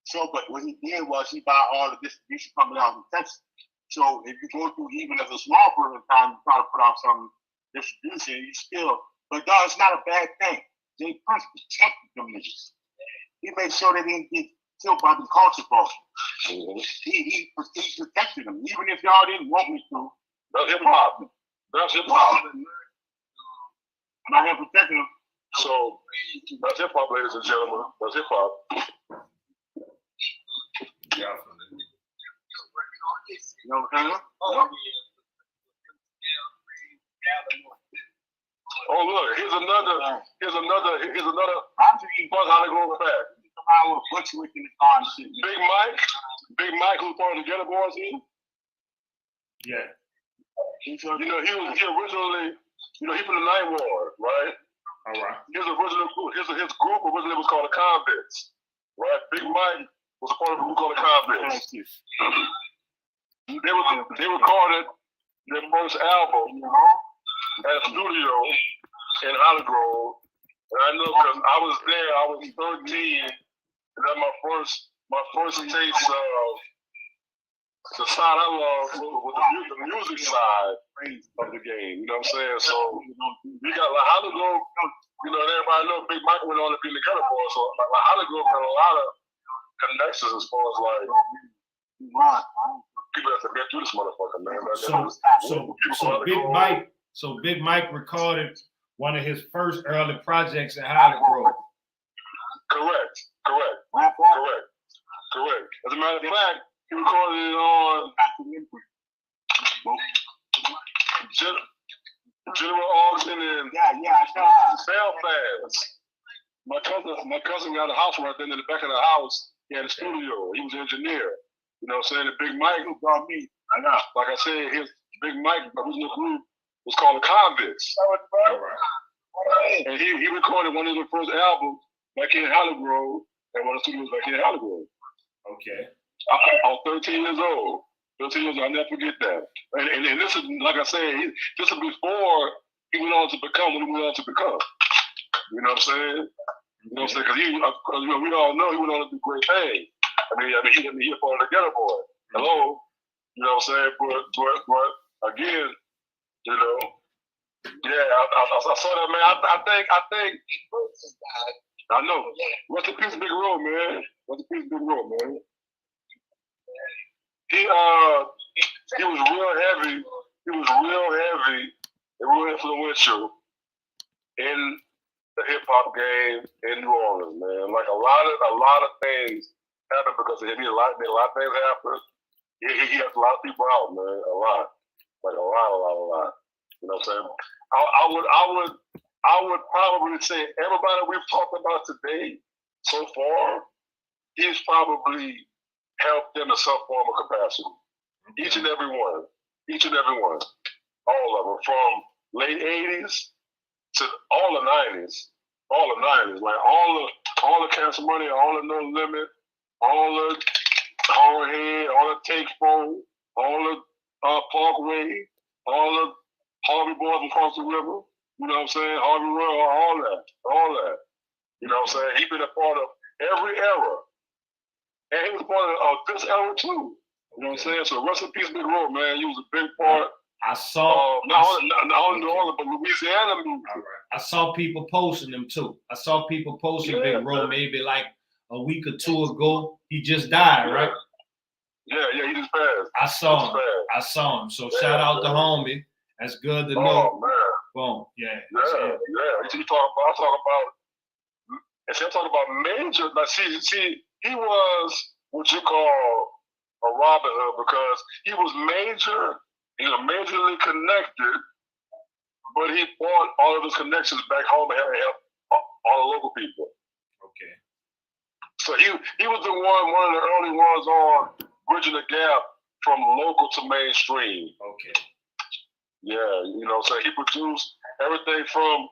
So, but what he did was he bought all the distribution coming out in Texas. So, if you go through even as a small person time, you try to put out some distribution, you still, but dog, it's not a bad thing. Jay Prince protected them niggas. He made sure they didn't get killed by the culture ball. He protected them, even if y'all didn't want me to. That's hip hop. That's hip hop. I'm out here protecting them. So that's hip hop, ladies and gentlemen. That's hip hop. You know what I'm saying? Oh look, here's another fun how to go back. Big Mike, who's part of the Ghetto Boys here. Yeah. You know, he originally, you know, he from the Ninth Ward, right? All right. His group originally was called the Convicts, right? Big Mike was a part of a group called the Convicts. They recorded their first album at a studio in Holly Grove. And I know because I was there, I was 13, and that my first taste of the side I love was the music side of the game. You know what I'm saying? So we got like Holly Grove, you know, and everybody know Big Mike went on to be in the Ghetto Boys. So like Holly Grove got a lot of connections as far as like people have to get through this motherfucker, man. So Big Mike recorded one of his first early projects in Holly Grove. Correct. As a matter of fact, he recorded it on General Austin and Belfast. My cousin got a house right there in the back of the house. He had a studio. He was an engineer. You know what I'm saying? The Big Mike who brought me. Like I said, his Big Mike original group was called the Convicts. And he recorded one of the first albums back in Holly Grove and one of the studios back in Holly Grove. Okay. I was 13 years old. 13 years old, I'll never forget that. And this is, like I said, this is before he went on to become what he went on to become. You know what I'm saying? You know what I'm saying? Because we all know he went on to do great things. I mean, he a part of the Ghetto Boy. Hello? You know what I'm saying? But again, you know, yeah, I saw that, man. I think, I know. Rest in peace, Big Road, man. Rest in peace, Big Road, man. He was real heavy. He was real heavy and real influential in the hip hop game in New Orleans, man. Like a lot of things happened because of him. A lot of things happened. He helped a lot of people out, man. A lot. Like a lot. You know what I'm saying? I would probably say everybody we've talked about today so far, he's probably helped them in some form of capacity. Each and every one. All of them. From late 80s to all the 90s. Like all the Cash Money, all the No Limit, all the Hardhead, all the Take Phone, all the Parkway, all the Harvey Boys across the river. You know what I'm saying? Harvey Royal, all that. You know what I'm saying? He's been a part of every era. And he was part of this era too. You know what I'm saying? So rest in peace, Big Road, man. He was a big part. I saw not only New Orleans, but Louisiana music. I saw people posting them too. I saw people posting Big Road maybe like a week or two ago. He just died, right? Yeah, he just passed. I saw him. So shout out to homie. That's good to know. Oh man. Boom. Yeah. I'm talking about major. Like, see, he was what you call a Robin Hood because he was major. He was majorly connected, but he brought all of his connections back home and had to help all the local people. Okay. So he was one of the early ones on bridging the gap from local to mainstream. Okay. Yeah, you know, so he produced everything from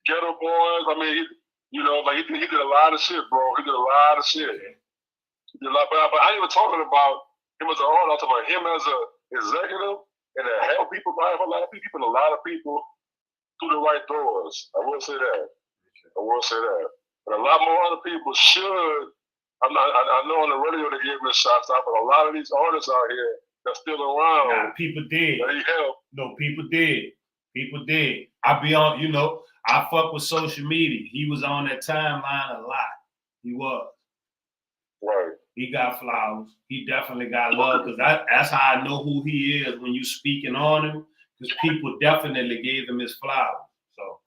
Ghetto Boys. I mean, You know, like he did a lot of shit, bro. He did a lot of shit. He did a lot, but I ain't even talking about him as an artist. I'm talking about him as a executive and to help people, buy a lot of people, through the right doors. I will say that. But a lot more other people should. I know on the radio they give me shots out, but a lot of these artists out here that's still around. Nah, people did. They help. No, people did. People did. I be on, you know, I fuck with social media. He was on that timeline a lot. He was. Right. He got flowers. He definitely got love because that's how I know who he is when you speaking on him. Because people definitely gave him his flowers. So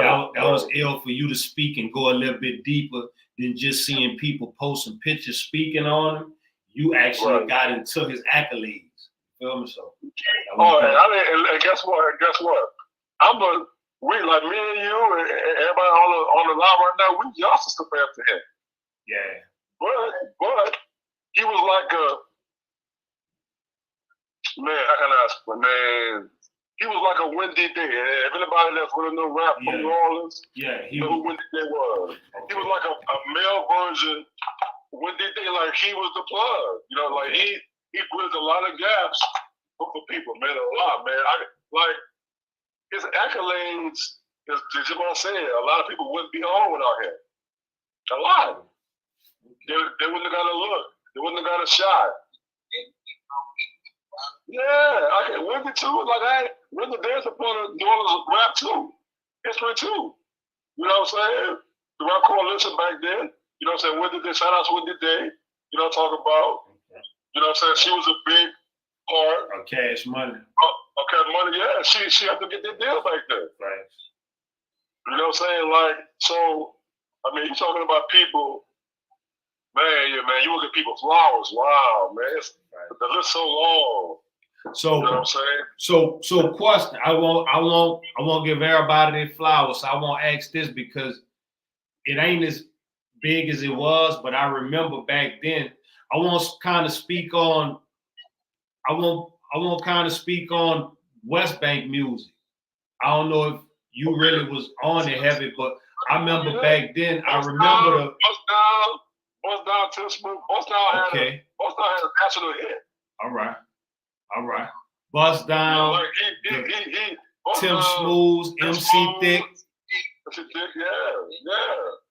that was ill for you to speak and go a little bit deeper than just seeing people posting pictures speaking on him. You actually got into his accolades. Feel me? So. And guess what? We like me and you and everybody on the line right now. We justice compared to him. Yeah. But he was like a man. How can I explain? Man, he was like a Wendy Day. If anybody that's really know rap from New Orleans, you know who Wendy Day was. Okay. He was like a male version. Wendy Day, like he was the plug. You know, like he bridged a lot of gaps for people, man. A lot, man. Like his accolades is just what I'm saying. A lot of people wouldn't be on without him. A lot. They wouldn't have got a look. They wouldn't have got a shot. Yeah, Wendy too. Like Wendy Dance upon a New Orleans rap too. History too. You know what I'm saying? The rap coalition back then. You know what I'm saying? Wendy Day, shout out to Wendy Day. You know what I'm talking about? You know what I'm saying? She was a big part. Cash Money. Cash Money, yeah. She had to get that deal back then. Right. You know what I'm saying? Like, so, I mean, you're talking about people, man, you look at people's flowers. Wow, man. The list so long. So, you know what I'm saying? So question, I won't give everybody their flowers. So I won't ask this because it ain't as big as it was, but I remember back then. I won't kind of speak on West Bank music. I don't know if you really was on it heavy, but I remember back then. I remember Bust Down, Tim Smooth. Bust Down had a national hit. All right. Bust Down, Tim Smooth, MC Thick.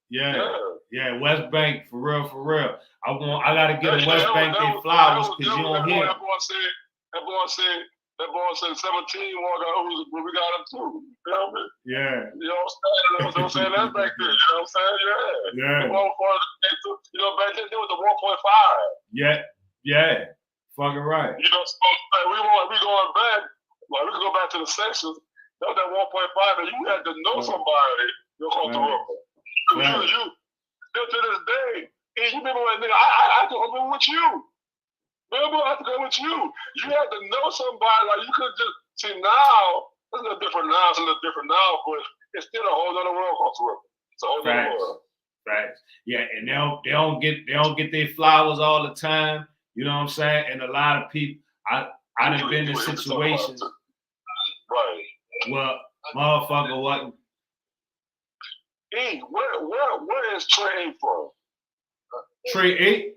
Yeah. West Bank, for real. I gotta get a West Bank their flowers because you don't hear. That boy said 17 we got him too. You feel me? Yeah. You know what I'm saying? That's back then. You know what I'm saying? Yeah. You know, back then there was the 1.5. Yeah. Fucking right. You know, so we going back. Like we can go back to the sections. That was that 1.5, and you had to know somebody. You're called the Ripper. You still to this day. Hey, you remember when nigga? I had to go with you. Remember, I had to go with you. You had to know somebody. Like you could just see now. It's a little different now. But it's still a whole other world called the Ripper. It's a whole other world. Right. Yeah, and they don't get their flowers all the time. You know what I'm saying? And a lot of people, I done been in situations. Right. Well, motherfucker, what? Hey, where is Trey from? Trey 8?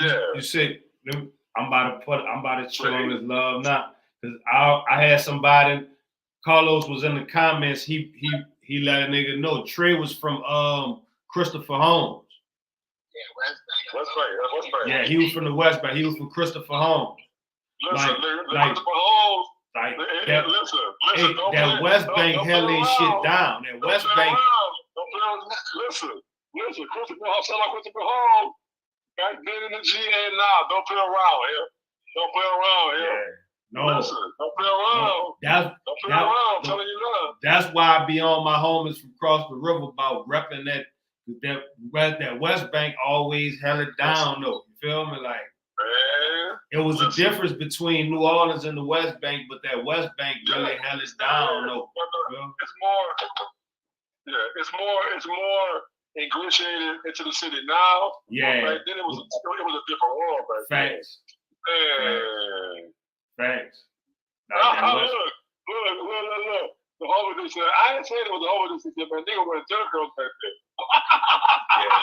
Yeah. You said I'm about to chill on his love now. Cause I had somebody, Carlos was in the comments, he let a nigga know Trey was from Christopher Holmes. West Bank. Yeah, he was from the West Bank. He was from Christopher Holmes. Listen, Christopher Holmes. That West Bank held ain't shit down. That West Bank. Listen. Christopher Holmes, sound like Christopher Holmes. Back then in the GA now. Don't play around here. Yeah. No. Listen, don't play around. Don't play around. I'm telling you now. That's why I be on my homies from across the river about repping that West Bank always held it down though. You feel me? Like, man, it was a difference between New Orleans and the West Bank, but that West Bank really held it down though. It's more ingratiated into the city now. Yeah. Back then it was a different world back then. Facts. Look. The overdose. I ain't saying it was the overdose. Man, nigga was a jerk girl back Yeah.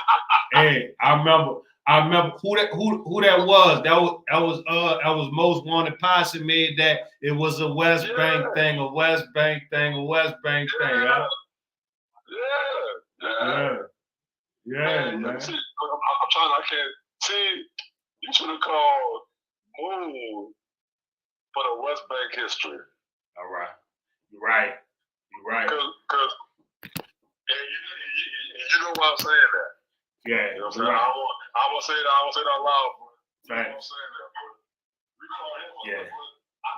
there. Hey, I remember who that was. That was Most Wanted Posse made that. It was a West Bank thing, a West Bank thing, a West Bank thing. Huh? Yeah, man. See, I'm trying. I can't see. You should have called Moon for the West Bank history. All right. You're right. Because you know why I'm saying that. Yeah. You know what I'm saying? Right. I won't say that. I won't say that loud. Right. I won't say that. But we call him. Yeah. I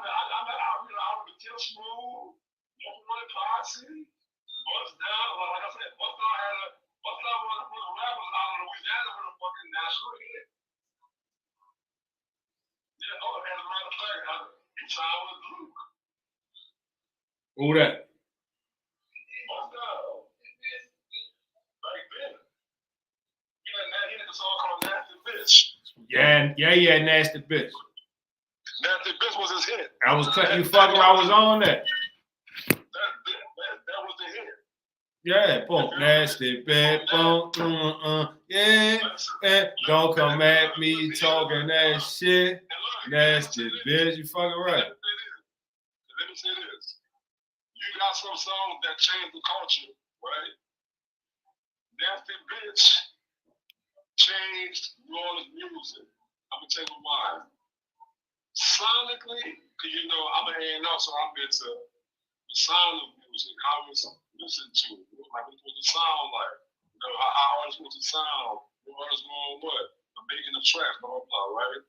would kill Smooth. Money Posse. Bust Down. Like I said, Bust Down had a. Bust Down was one of the rappers out of Louisiana with a fucking national hit. Yeah, oh, as a matter of fact, he signed with Luke. Who that? Bust Down. Back then. He had a song called Nasty Bitch. Yeah, Nasty Bitch. Nasty Bitch was his hit. I was cutting you fucker. I was on that. That was the hit. Yeah, boom, nasty bitch, boom, yeah. Don't come at me talking that shit, nasty bitch. You fucking right. Let me say this. You got some songs that changed the culture, right? Nasty Bitch changed New Orleans music. I'm gonna tell you why. Sonically, cause you know I'm an A&R, so I'm into the sound of music. How it's listened to, like what the sound like. You know how artists want to sound. What artists going what? Making the track, blah blah blah, right?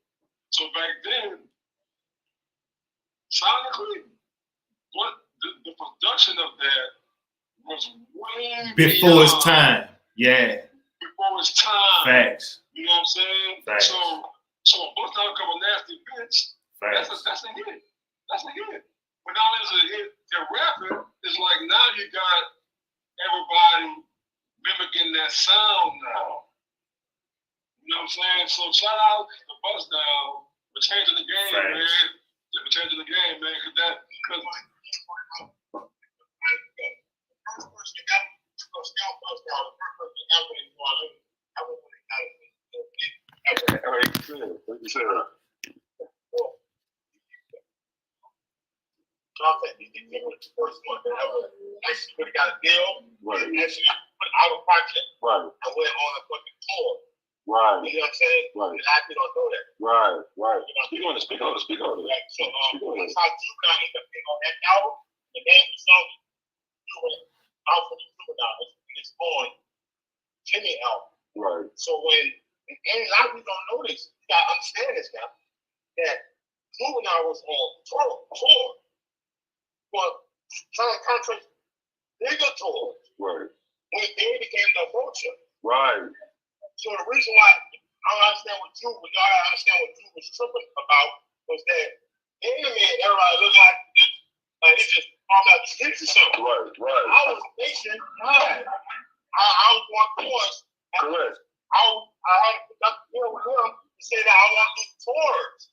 So back then, sonically, what the production of that was way before its time. Yeah. Before its time. Facts. You know what I'm saying? Facts. So a Bust Down cover Nasty Bitch. That's a hit. That's a hit. But now there's a hit. The rapping is like now you got everybody mimicking that sound now. You know what I'm saying? So shout out to Bust Down for changing the game, man. For changing the game, man. Because first one that ever actually would have got a deal. Right. And actually put out a project. Right. I went on a fucking tour. Right. You know what I'm saying? Right. And I don't know that. Right. Right. You know, speak on it. Right. So that's how Juvenile ended up being on that album. The name of the song is Out for the Juvenile. It's on Jimmy album. Right. So when and a lot of people don't know this, you gotta understand this now. That Juvenile was on tour. But trying to concentrate bigger tours. Right. When they became the vulture. Right. So the reason why I don't understand what y'all understand what Drew was tripping about was that Enemy and everybody looked like he just falls out the streets or something. Right. I was nationwide. I was going tours. Correct. I had to conduct a deal with him to say that I want to do tours.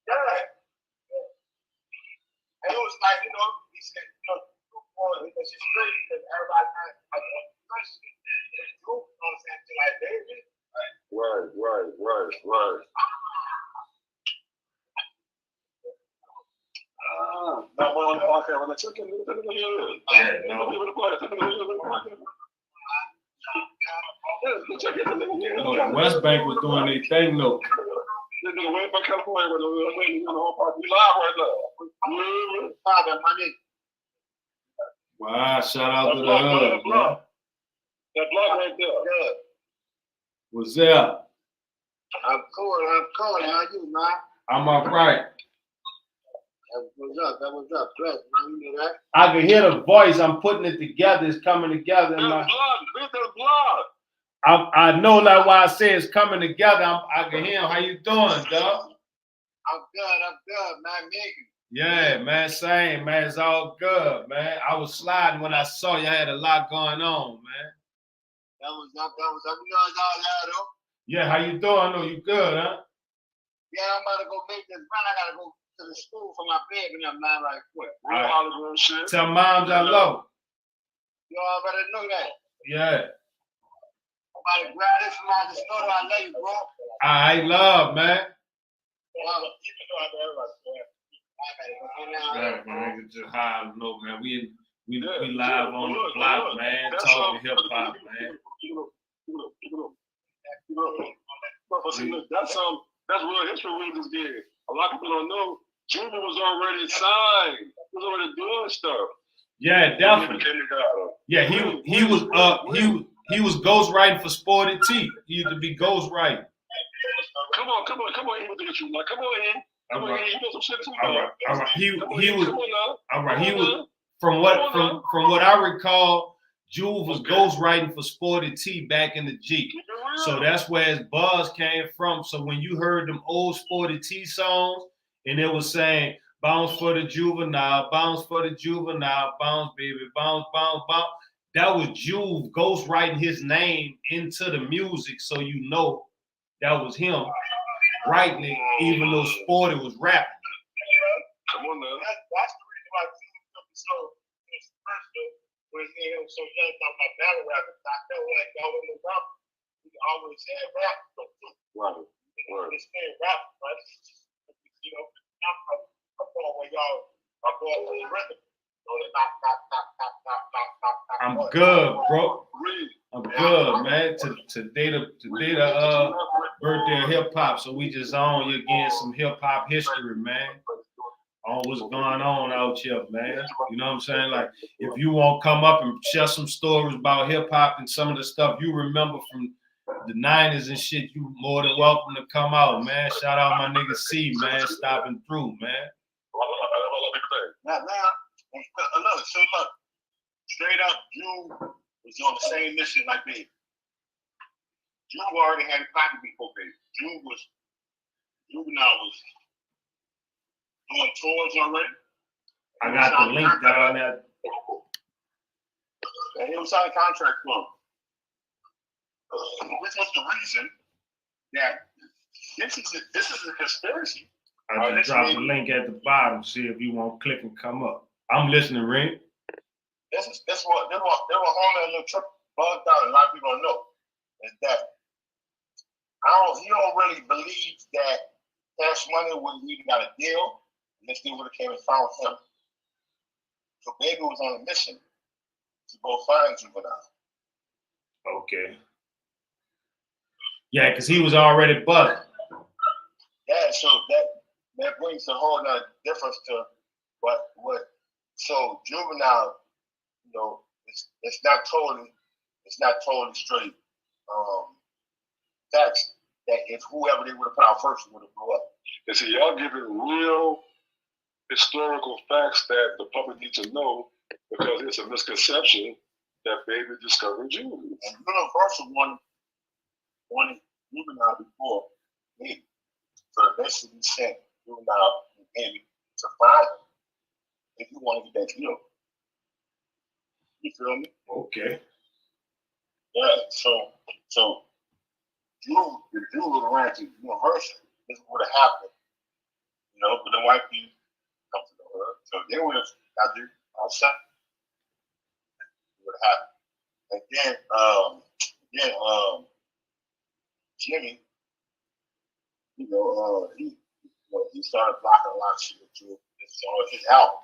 Yeah. And it was like, he said, it's just great because everybody kind of question. Drew, like David. Right. The West Bank was doing their thing, though. Way from California, we live right now. Wow, shout out to the hood, man. That block right there. Yeah. What's up? I'm cool. How you, man? I'm all right. That was up. Great, man. You know that? I can hear the voice. I'm putting it together. It's coming together. I know that why I say it's coming together. I can hear him. How you doing, dog? I'm good, man. Yeah, man. Same, man. It's all good, man. I was sliding when I saw you had a lot going on, man. That was up. You know, though. Yeah, how you doing? I know you good, huh? Yeah, I'm about to go make this run. I gotta go to the school for my baby. And I'm not like, what? All right. Hollywood shit. Tell moms I love. You already know that. Yeah. I'm about to grab this from out the store. I love you, bro. I love, man. Yeah, man, it's just how I know, man. We live on the block, man, talking hip hop, man. That's real history we just did. A lot of people don't know. Junior was already signed. He was already doing stuff. Yeah, definitely. Yeah, he was ghostwriting for Sporty T. He used to be ghostwriting. Come on, in with the issue. Like, come on in. Come on in. You know some shit too. All right. He was from what I recall, Juve was ghostwriting for Sporty T back in the G. So that's where his buzz came from. So when you heard them old Sporty T songs and it was saying bounce for the juvenile, bounce for the juvenile, bounce baby, bounce, bounce, bounce. That was Juve ghostwriting his name into the music, so you know that was him writing it, even though Sporty was rapping. Come on now. That's the reason why Juve took me so personal when he was so young talking about battle rappers. I felt like y'all in the rap, we always had rap. Right. This thing rap, right? You know, I'm going where y'all are going for the rhythm. I'm good, bro. I'm good, man. Today the birthday of hip hop, so we just on you again some hip hop history, man. On what's going on out here, man. You know what I'm saying? Like, if you want to come up and share some stories about hip hop and some of the stuff you remember from the 90s and shit, you more than welcome to come out, man. Shout out my nigga C, man, stopping through, man. Now, so look, straight up, Juve was on the same mission like me. Juve already had a copy before me. Juvenile was doing tours already. I got the link down there. And he was signed a contract for him. Which was the reason that this is a conspiracy. I just dropped the link at the bottom. See if you want to click and come up. I'm listening, Ring. This what they were holding a little trip bugged out. A lot of people don't know is that he don't really believe that Cash Money would have even got a deal unless they would have came and found him. So Baby was on a mission to go find Juvenile. Okay. Yeah, because he was already buzzed. Yeah, so that brings a whole nother difference to what. So Juvenile, you know, it's not totally straight facts that if whoever they would have put out first would have blew up. And see, y'all giving real historical facts that the public needs to know because it's a misconception that Baby discovered Juve. And Universal wanted Juvenile before me. So basically sent Juvenile and Baby to find him if you want to get that deal. You feel me? Okay. Yeah, so if Juve would have ran to Universal, this would have happened. You know, but the white people come to the hood. So they would have got you outside. It would have happened. And then Jimmy, he started blocking a lot of shit with Juve. It's on his album.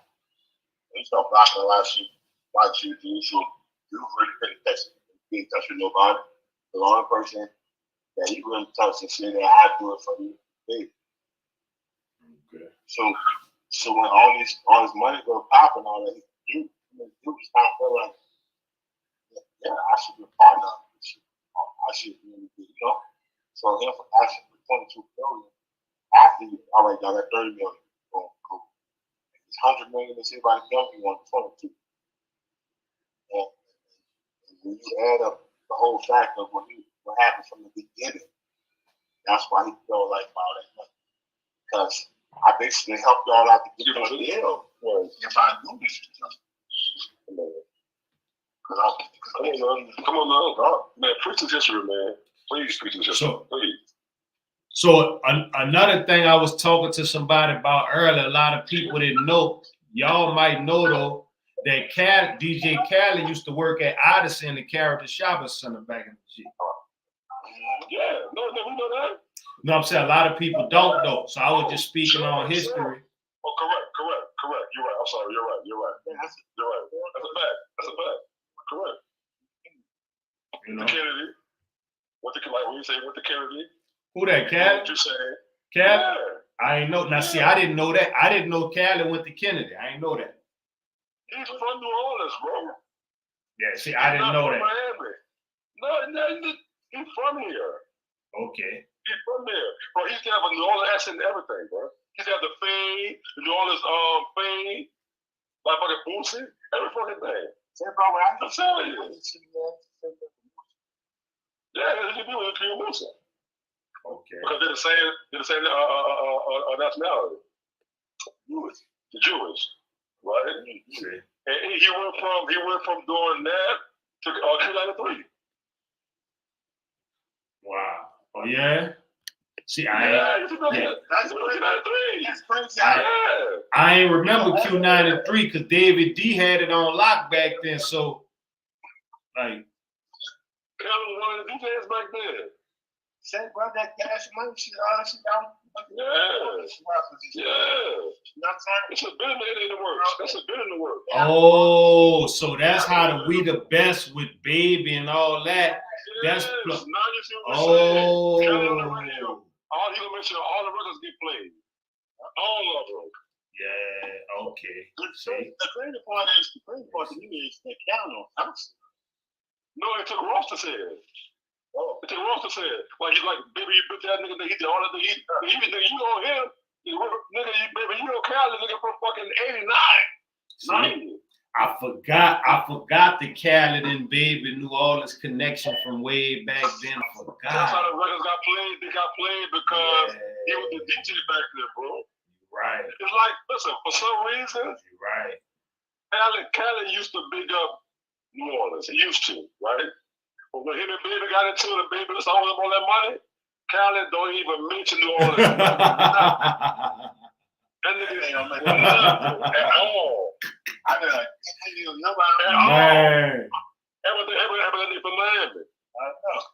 He started blocking a lot of shit about Juve. So Juve really couldn't be in touch with nobody. The only person that he really touched and said that I do it for you, Baby. Okay. So when all this money go popping, all that, you was not feel like, yeah, I should be a partner. I should really be, you know. So him for asking for $22 billion after you, all right, y'all got $30 million. Boom, cool. It's $100 million. Let's see if I can help you on 22. And when you add up the whole fact of what happened from the beginning, that's why he felt like all that money. Because I basically helped y'all out to get you a deal. If I do this, come on now. Man, preach this history, man. Please preach this history. Please. So another thing I was talking to somebody about earlier, a lot of people didn't know. Y'all might know though that DJ Khaled used to work at Odyssey in the Character Shopping Center back in the G. Yeah, no, we know that. No, I'm saying a lot of people don't know. So I was just speaking on history. Oh, correct. You're right. I'm sorry. You're right. You're right. That's a fact. Correct. You know. The Kennedy. What you say? What the Kennedy? Who that, Khaled? What you saying? Khaled? Yeah. I ain't know. Now, see, I didn't know that. I didn't know Khaled went to Kennedy. I ain't know that. He's from New Orleans, bro. Yeah, see, I didn't know that. Miami. No, he's from here. Okay. He's from there. Bro, he used to have a New Orleans accent and everything, bro. He used to have the fade, the New Orleans fade, like fucking Boosie, every fucking thing. I'm telling you. Yeah, that's what you do with King Musa. Okay. Because they're the same nationality. The Jewish, right? Okay. And he went from doing that to Q93. Wow. Oh yeah. See, That's Q93. That's crazy. I ain't remember Q93 because David D had it on lock back then. So, like. Khaled was one of the DJs back then. Say, bro, that gas money shit, all that shit down. Yeah. It's a bit in the works. That's a bit in the works. Oh, so that's how the We the Best with Baby and all that. That's now you see what I'm saying. Khaled on the radio. He gonna make sure all the records get played. All of them. Yeah, okay. The crazy part to me is that Khaled on house. No, it took Ross to say it. It took Ross to say it. Like, he's like, baby, you put that nigga, he did all that. You know him. Nigga, baby, you know Khaled, nigga from fucking 89. 90. I forgot the Khaled and Baby New Orleans connection from way back then. I forgot. That's how the records got played. They got played because he was the DJ back then, bro. Right. It's like, listen, for some reason, right. Khaled used to big up New Orleans. He used to, right? But when him and Baby got into it, and Baby was owing him all that money, Khaled don't even mention New Orleans. That nigga ain't at all. I mean, like, nobody at all. Everything from Miami.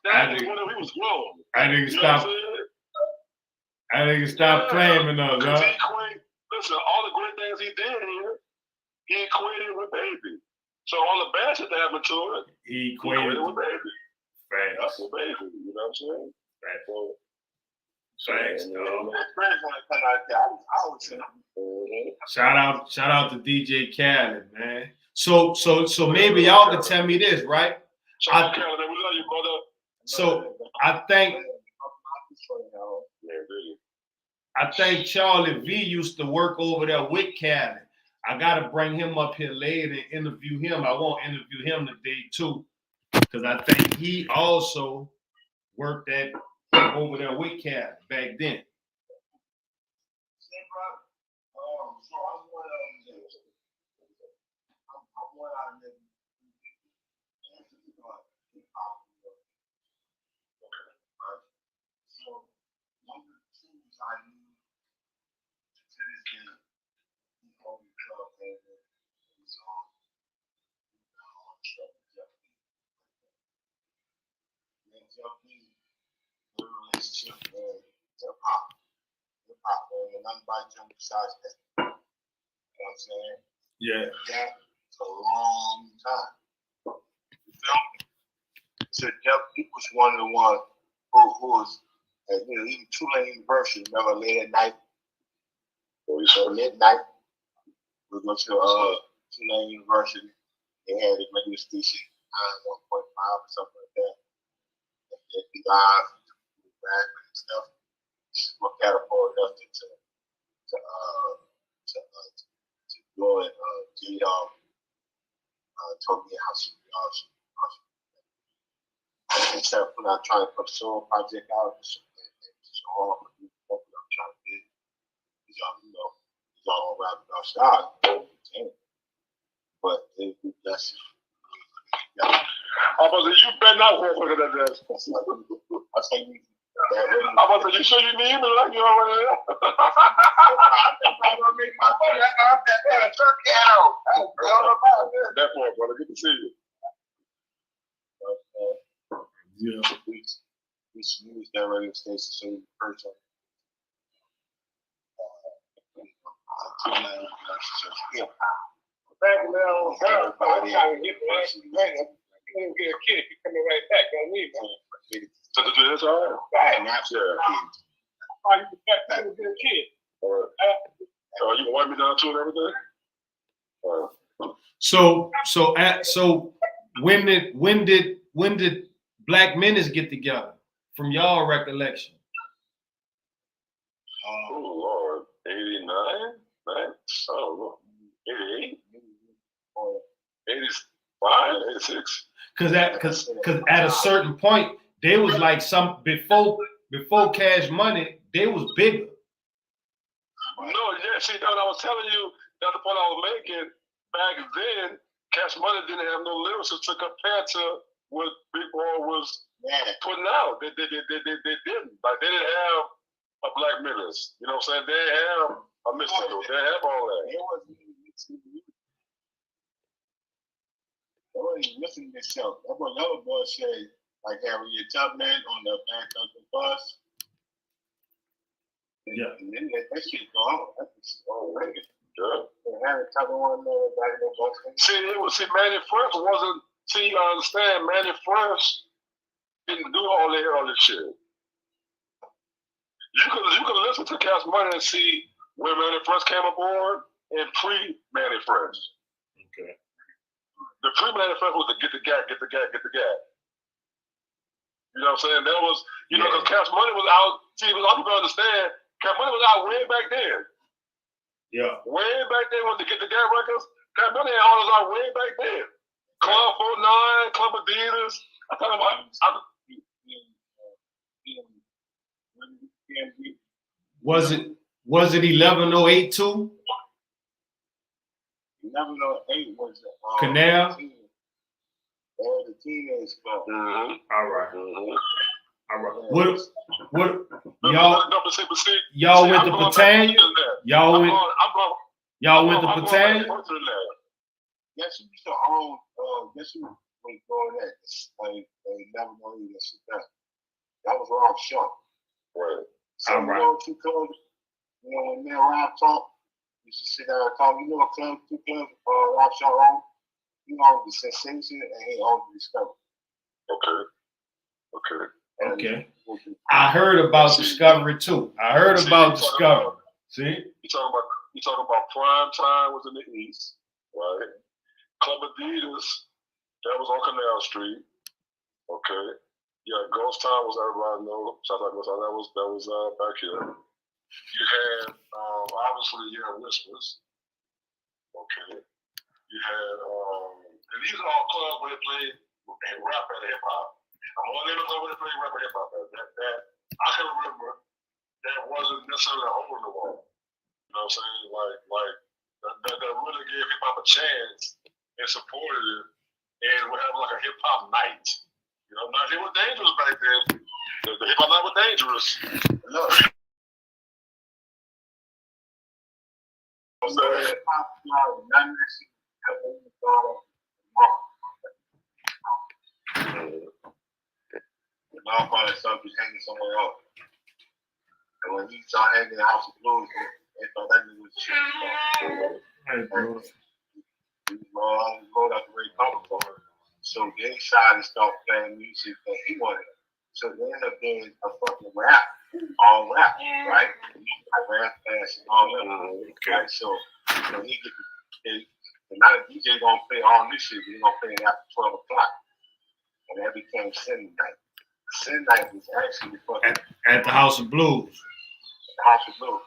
That nigga, when he was grown. I nigga stop claiming those, huh? Listen, all the great things he did here, he equated with Baby. So all the bad shit that happened to it, he equated with Baby. Facts. That's with Baby, you know what I'm saying? Facts, Shout out to DJ Khaled, man. So maybe y'all can tell me this, right? So I think Charlie V used to work over there with Khaled. I gotta bring him up here later and interview him. I won't interview him today too, because I think he also worked over there with Khaled back then. Relationship with hip hop, and nobody jump besides that. You know what I'm saying? Yeah. That's a long time. You feel me? So Jeff was one of the ones who was, even Tulane University, remember late at night? So midnight, we go to Tulane University. They had a radio station, 1.5 or something like that. And they'd be live. Back and stuff. What catapulted us to doing told me how she instead of trying to put a solo project out and show off what I'm trying to do. Y'all around our style. But that's you better not work with that. I think I'm about to say, you sure you need me like you already know? That point, brother. Good to see you. Yeah. We use that radio station so we person. Thank you, man. I'm trying to get a kid. You coming right back. Don't leave. So to do this, all right? Right. Yeah. Oh, you can get a kid. All right. So you can wipe me down too and everything? All right. So when did Black Menace get together? From y'all recollection? Oh Lord, 89, right? Oh, 88, 85, 86. Cause at a certain point they was like some before Cash Money, they was bigger. No, yeah, see, that I was telling you, that's the point I was making. Back then, Cash Money didn't have no lyricists to compare to what Big Boy was putting out. They didn't. Like, they didn't have a Black Menace. You know what I'm saying? They didn't have a Mystical. They didn't have all that. They wasn't listening to themselves. That's what the other boy said, like Harriet Tubman on the back of the bus. Yeah. And then that shit go on. That's all right. Yeah. Harriet Tubman on the back of the bus. See, Manny Fresh wasn't. See, you gotta understand, Manny Fresh didn't do all this shit. You could listen to Cash Money and see where Manny Fresh came aboard and pre-Manny Fresh. Okay. The pre-Manny Fresh was the get the gap. You know what I'm saying? That was, because Cash Money was out. See, a lot of people understand, Cash Money was out way back then. Yeah. Way back then when the Get the Gap records, Cash Money had all those out way back then. Club 49, Club Adidas. I'm talking about. Was it 1108 too? 1108 was Canal. The teenage club. Mm-hmm. All right. Mm-hmm. All right. What y'all went to Battalion? Y'all went to Battalion? Yes, you used to own. Guess who was going at like 1108 and shit that was Rob Shaw. Right. So two clubs. When me and Rob talk, we used to sit down and talk. You know, two clubs. Rob Shaw owned. He owned the Sensation and he owned the Discovery. Okay. I heard about Discovery too. Discovery. See? You talking about Prime Time was in the East, right? Club Adidas, that was on Canal Street. Okay. Yeah, Ghost Town was everybody know. South Africa, that was back here. You had obviously Whispers. Okay. You had and these are all clubs where they played rap and hip hop. I'm only in a club where they played rap and hip hop. That I can remember that wasn't necessarily a hole in the wall. You know what I'm saying? Like that really gave hip hop a chance and supported it, and would have like a hip hop night. You know, now it was dangerous back then. The hip hop night was dangerous. Look. The dog probably stuff was hanging somewhere else. And when he saw hanging in the House of Blues, they thought that nigga was shit. He rolled out the Ray Comic for her. So they decided to start playing music that he wanted. So they ended up doing a fucking rap, all rap, right? Rap, fast, and all that. Right? So he get and now the DJ gonna play all this shit, he's gonna play it after 12 o'clock. And that became Sin Night. Sin Night was actually fucking at the House of Blues. The House of Blues.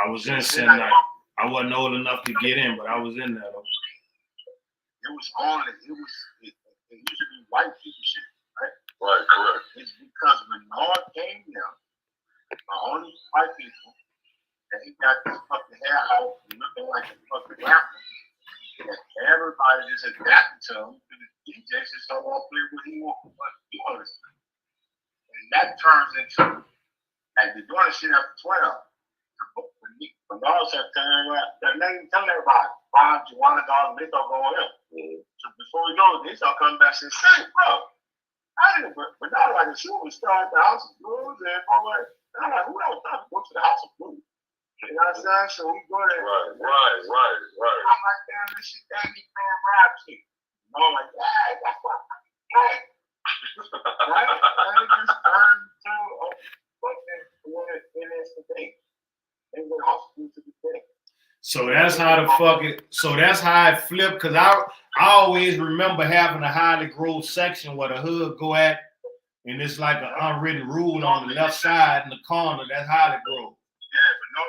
I was in Sin Night. I wasn't old enough to get in, but I was in there though. It was on it. It used to be white people shit, right? Right, correct. It's because when Lord came down, all these white people, and he got this fucking hair out and looking like a fucking rapper. And everybody just adapted to him. And the DJ just don't want to play what he wants, what he wants. And that turned into like the doing shit after 12. When all said telling everybody, $5, $100, they start going in. So before we know it, they start coming back and saying, bro, I didn't, but not like a shoe was starting at the House of Blues and all that. I'm like, who else thought to go to the House of Blues? You know what I'm saying? So we go there. Right. I'm like, damn, this shit ain't me paying rap shit. You know, like, yeah, that's what I'm saying. Right? And it just turned to what it is today. They went hospital to the day. So that's how the fucking. So that's how it flipped. Cause I always remember having a highly growth section where the hood go at, and it's like an unwritten rule on the left side in the corner. That's highly growth. Yeah, but no,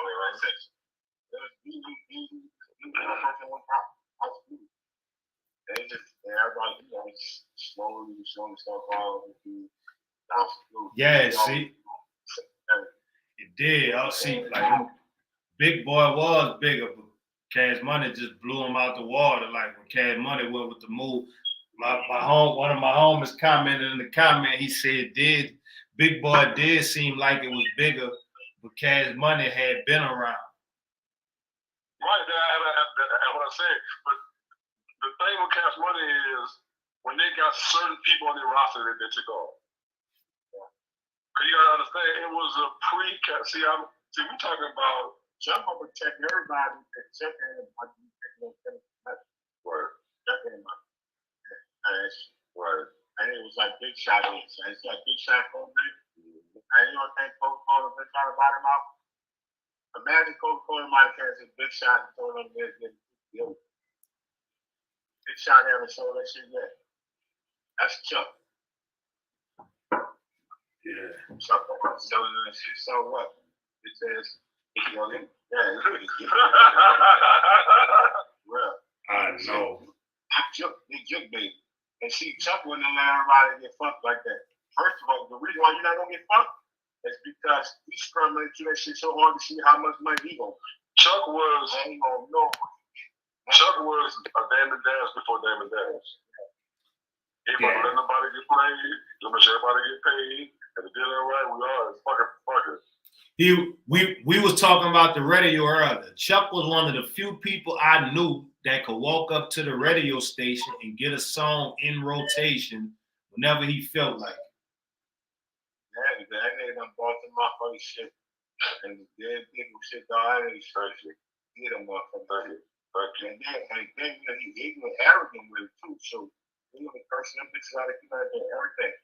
they just everybody, you know, slowly stuff all. Yeah, see, it did. I see, like Big Boy was bigger, but Cash Money just blew him out the water. Like when Cash Money went with the move, one of my homies commented in the comment. He said, Big Boy did seem like it was bigger, but Cash Money had been around. Right, that's what I said. But the thing with Cash Money is when they got certain people on their roster that they took off. Cause you gotta understand, it was a see, we talking about jump up and check everybody, check everybody. Right. Check everybody. Right. And it was like Big Shot in. So it's like Big Shot Kobe. And you don't think Coca-Cola been trying to buy them out? Imagine Coca-Cola might have canceled Big Shot and told them Big Shot haven't sold that shit yet. That's Chuck. Yeah. Chuck selling that shit, so what? It says, well. I know. They juke bait. And see, Chuck wouldn't allow everybody to get fucked like that. First of all, the reason why you're not gonna get fucked is because he scrambling through that shit so hard to see how much money he gonna. Chuck was a Damon Dance before Damon Dance. He wasn't letting nobody get paid. Let me sure everybody get paid. And if they did that right, we are fuckers. We was talking about the radio earlier. Chuck was one of the few people I knew that could walk up to the radio station and get a song in rotation whenever he felt like it. Yeah, that nigga done bought them off all this shit. And dead people shit, dog, I ain't searching. Get them off from 30. And then you know, he was arrogant with it too, so he was cursing them bitches out of everything.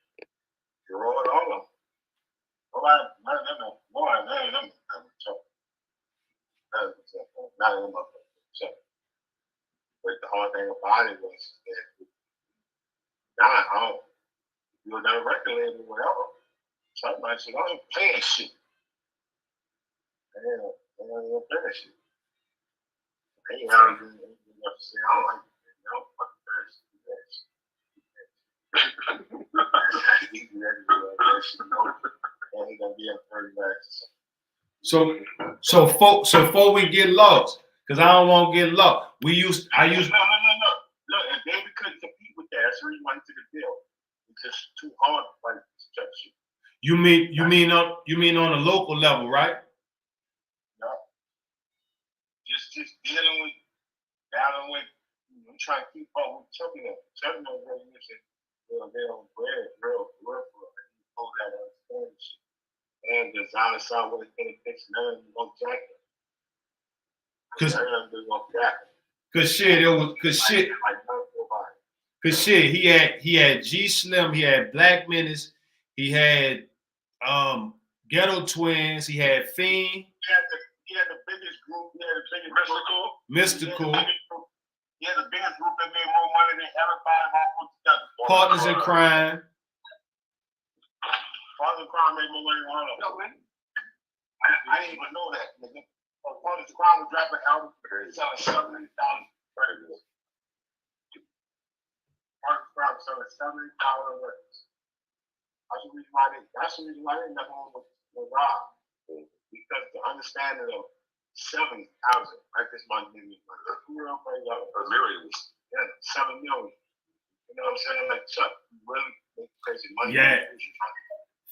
You're all of them. But the hard thing about it was that you were never regulated or whatever. Chuck might say, I ain't paying shit. I ain't paying shit. I ain't how you enough to say, I don't like it. You know, fucking parents do that shit. So before we get lost, because I don't want to get lost. No. Look, and David couldn't compete with that. That's the reason why he took a deal. It's just too hard to fight this type of shit. You mean on a local level, right? No. Just dealing with, trying to keep up with Chucky. Chucky knows where he is. They don't bread, real for it. Hold that understand shit. And designer saw what it's gonna fix. None of them gonna jacket. Cause shit, he had G Slim, he had Black Menace, he had Ghetto Twins, he had Fiend. He had the biggest group. He had the biggest Mystical. He had the biggest group that made more money than everybody put together. Partners in Crime. Partners in Crime made more money than all of them. I didn't even know that, nigga. Partners in Crime was dropping album, selling $70,000 records. Partners in Crime selling $70,000 records. That's the reason why they never won with Rob. Because the understanding of 7,000, like this money, millions. Yeah, 7 million. You know what I'm saying? Like Chuck, really crazy money. Yeah.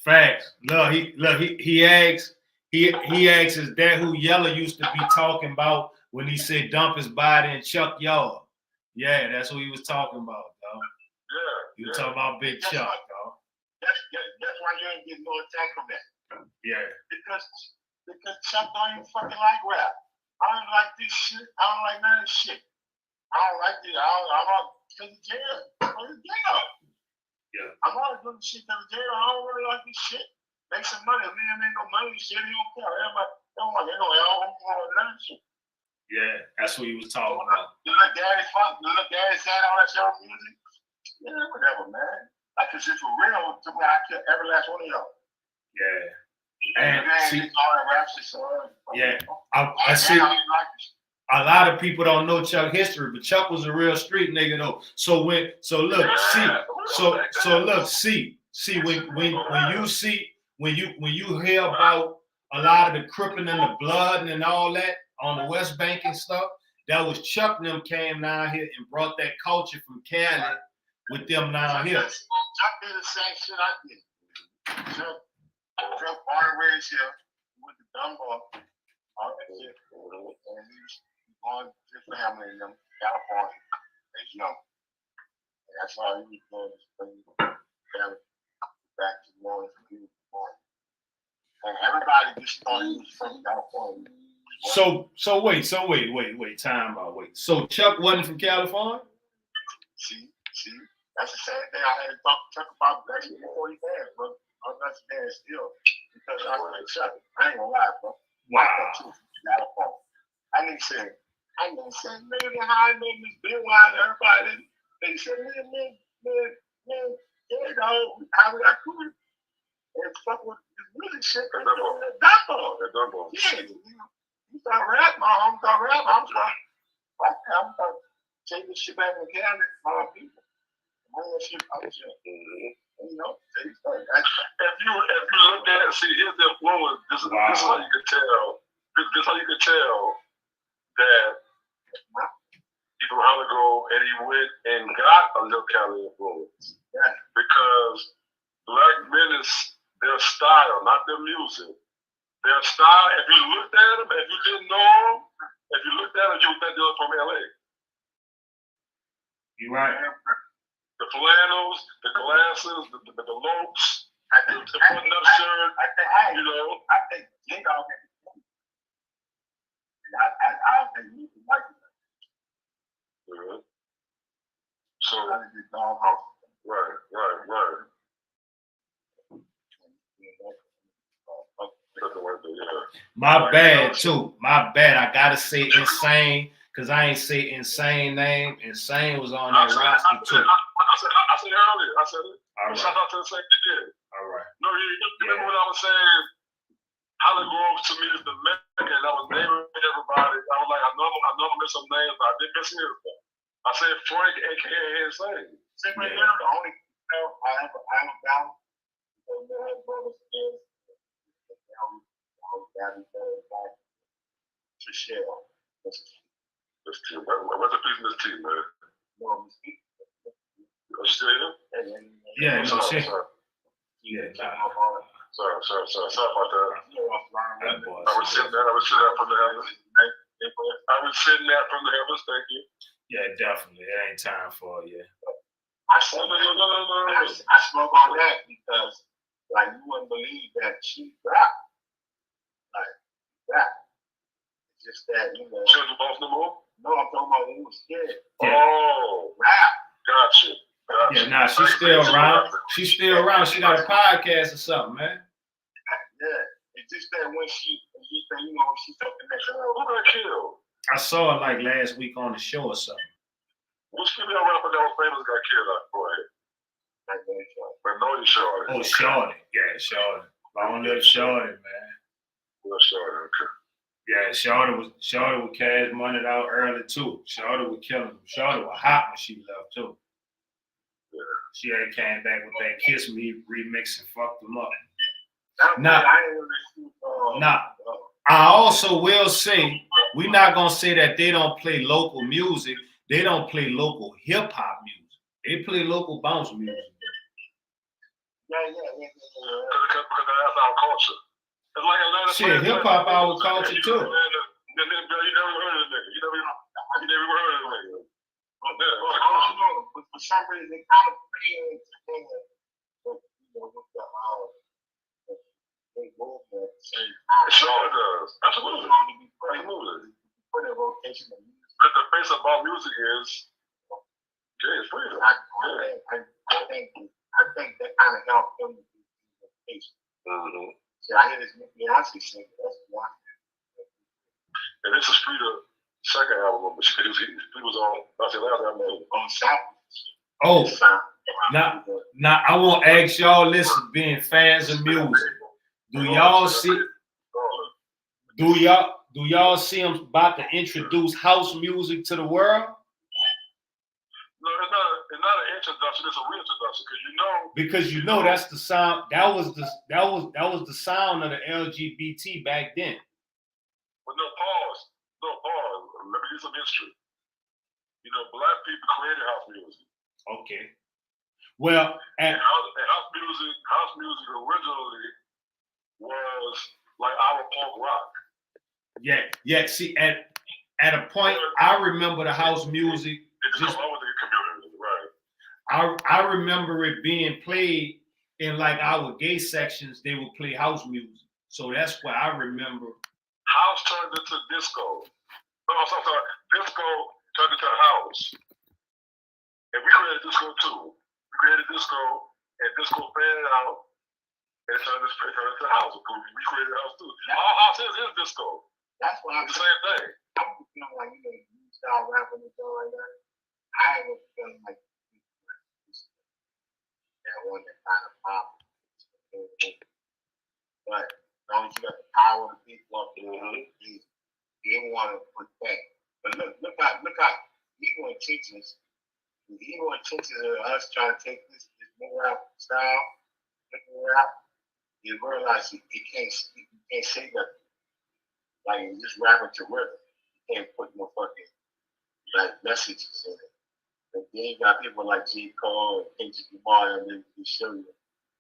Facts. He asks is that who Yella used to be talking about when he said dump his body in Chuck Yard? Yeah, that's what he was talking about, dog. Yeah. He was talking about Big Chuck, dog. That's why you ain't getting no attack from that. Yeah. Because Chuck don't even fucking like rap. I don't like this shit. I don't like none of this shit. I don't like this. I'm not because of jail. Yeah. I'm always doing shit because of jail. I don't really like this shit. Make some money. Man, make no money. Shit, he don't care. Everybody don't want none of shit. Yeah, that's what he was talking about. You look Daddy Funk, you look Daddy saying all that shit on music. Yeah, whatever, man. Like, cause if for real, to me, I kill every last one of y'all. Yeah. And see, all that rap shit, so yeah, I see. A lot of people don't know Chuck history, but Chuck was a real street nigga though. So look, when you hear about a lot of the cripping and the blood and all that on the West Bank and stuff, that was Chuck and them came down here and brought that culture from Cali with them down here. Chuck did the same shit I did. Chuck born and raised here with the Dumbo, all that shit, and he's going to his family in California as young. And that's all he was doing is bringing family back to New Orleans when he was born. And everybody just thought he was from California. So wait, time out, wait. So Chuck wasn't from California? See, that's the same thing I had to talk to Chuck about back before he passed, bro. I'm not saying still because I was like, Chuck, I ain't gonna lie, bro. Wow. I didn't say, nigga, how I made this big wine, everybody. They said, man, yeah, dog, how we got cool. And fuck with this music shit. Dumbo. Yeah, you start rap, I'm start rap. I'm start taking this shit back in the cabinet, my people. Bring that shit out here. You know, if you look at it, see his influence, this is how you can tell. This is how you can tell that he from Hollywood and he went and got a little Cali influence. Yeah. Because Black Menace, their style, not their music. Their style, if you looked at them, if you didn't know them, if you looked at them, you would think they were from LA. You right. The flannels, the glasses, the lopes, the button-up shirt, you know. I think J Dog had it. I don't think you can like it. Yeah. So, right. My bad too. My bad. I gotta say Insane because I ain't say Insane name. Insane was on that roster too. I said earlier. I said it. All right. Shout out to the same you did. All right. No, you remember what I was saying? Hollywood Grove to me is the Mecca, and I was naming everybody. I was like, I know I missed some names, but I didn't miss anything. I said Frank, aka Insane. See, right there, the only I have a balance. Michelle. That's true. What's the piece in this team, man? Are you still here? Yeah, no shit. Yeah, Sorry about that. I was sitting there from the heavens. Thank you. Yeah, definitely. It ain't time for it yet. I said, no. I spoke on that because, like, you wouldn't believe that she rap. Like, rap. It's just that, you know. She was the boss no more? No, I'm talking about when he was scared. Yeah. Oh, rap. Gotcha. Yeah, nah, she's still around. She's still around. She got a podcast or something, man. Yeah. It's just that when she took the next who got killed? I saw her like last week on the show or something. Which female rapper that was famous got killed? Go ahead. Magnolia Shorty. Oh, Shorty. Yeah, Shorty. Long live Shorty, man. Well, Shorty, okay. Yeah, Shorty would cash money out early too. Shorty would kill him. Shorty was hot when she left too. Yeah. She ain't came back with that Kiss Me remix and fucked them up. I also will say, we're not gonna say that they don't play local music. They don't play local hip hop music. They play local bounce music. Because that's our culture. It's like Atlanta. Shit, hip hop our culture too. You never heard of the nigga. You never heard of the nigga. But for some reason, they kind of play into with the big movement. Sure it does. Absolutely. Put a rotation of music. Because the face about music is it's freedom. I think that kind of helped him with the rotation. So I hear this Beyonce sing. That's why. And this is Freedom's second album, but he was on. That's the last album on South. Oh, now I want to ask y'all, listen, being fans of music, do y'all see him about to introduce house music to the world? No, it's not an introduction, it's a reintroduction, because you know that's the sound. That was the sound of the LGBT back then. But no, pause. Let me give some history. Black people created house music. Okay. Well, and house music originally was like our punk rock. Yeah. See, at a point, I remember the house music. I remember it being played in like our gay sections. They would play house music, so that's what I remember. House turned into disco. No, I'm sorry. Disco turned into house, and we created disco too. We created disco, and disco faded out, and turned into house. We created house too. All house is disco. That's what I'm the same thing. I'm feeling like you start rapping and stuff like that. I was feeling like that one that kind of pop. But as long as you got the power to people up there, you didn't want to put that. But look how evil intentions of us trying to take this new rap style, you realize you can't say that. Like you just rapping to rhythm. You can't put no fucking like messages in it. And then you got people like J. Cole and Kendrick Lamar, and they show you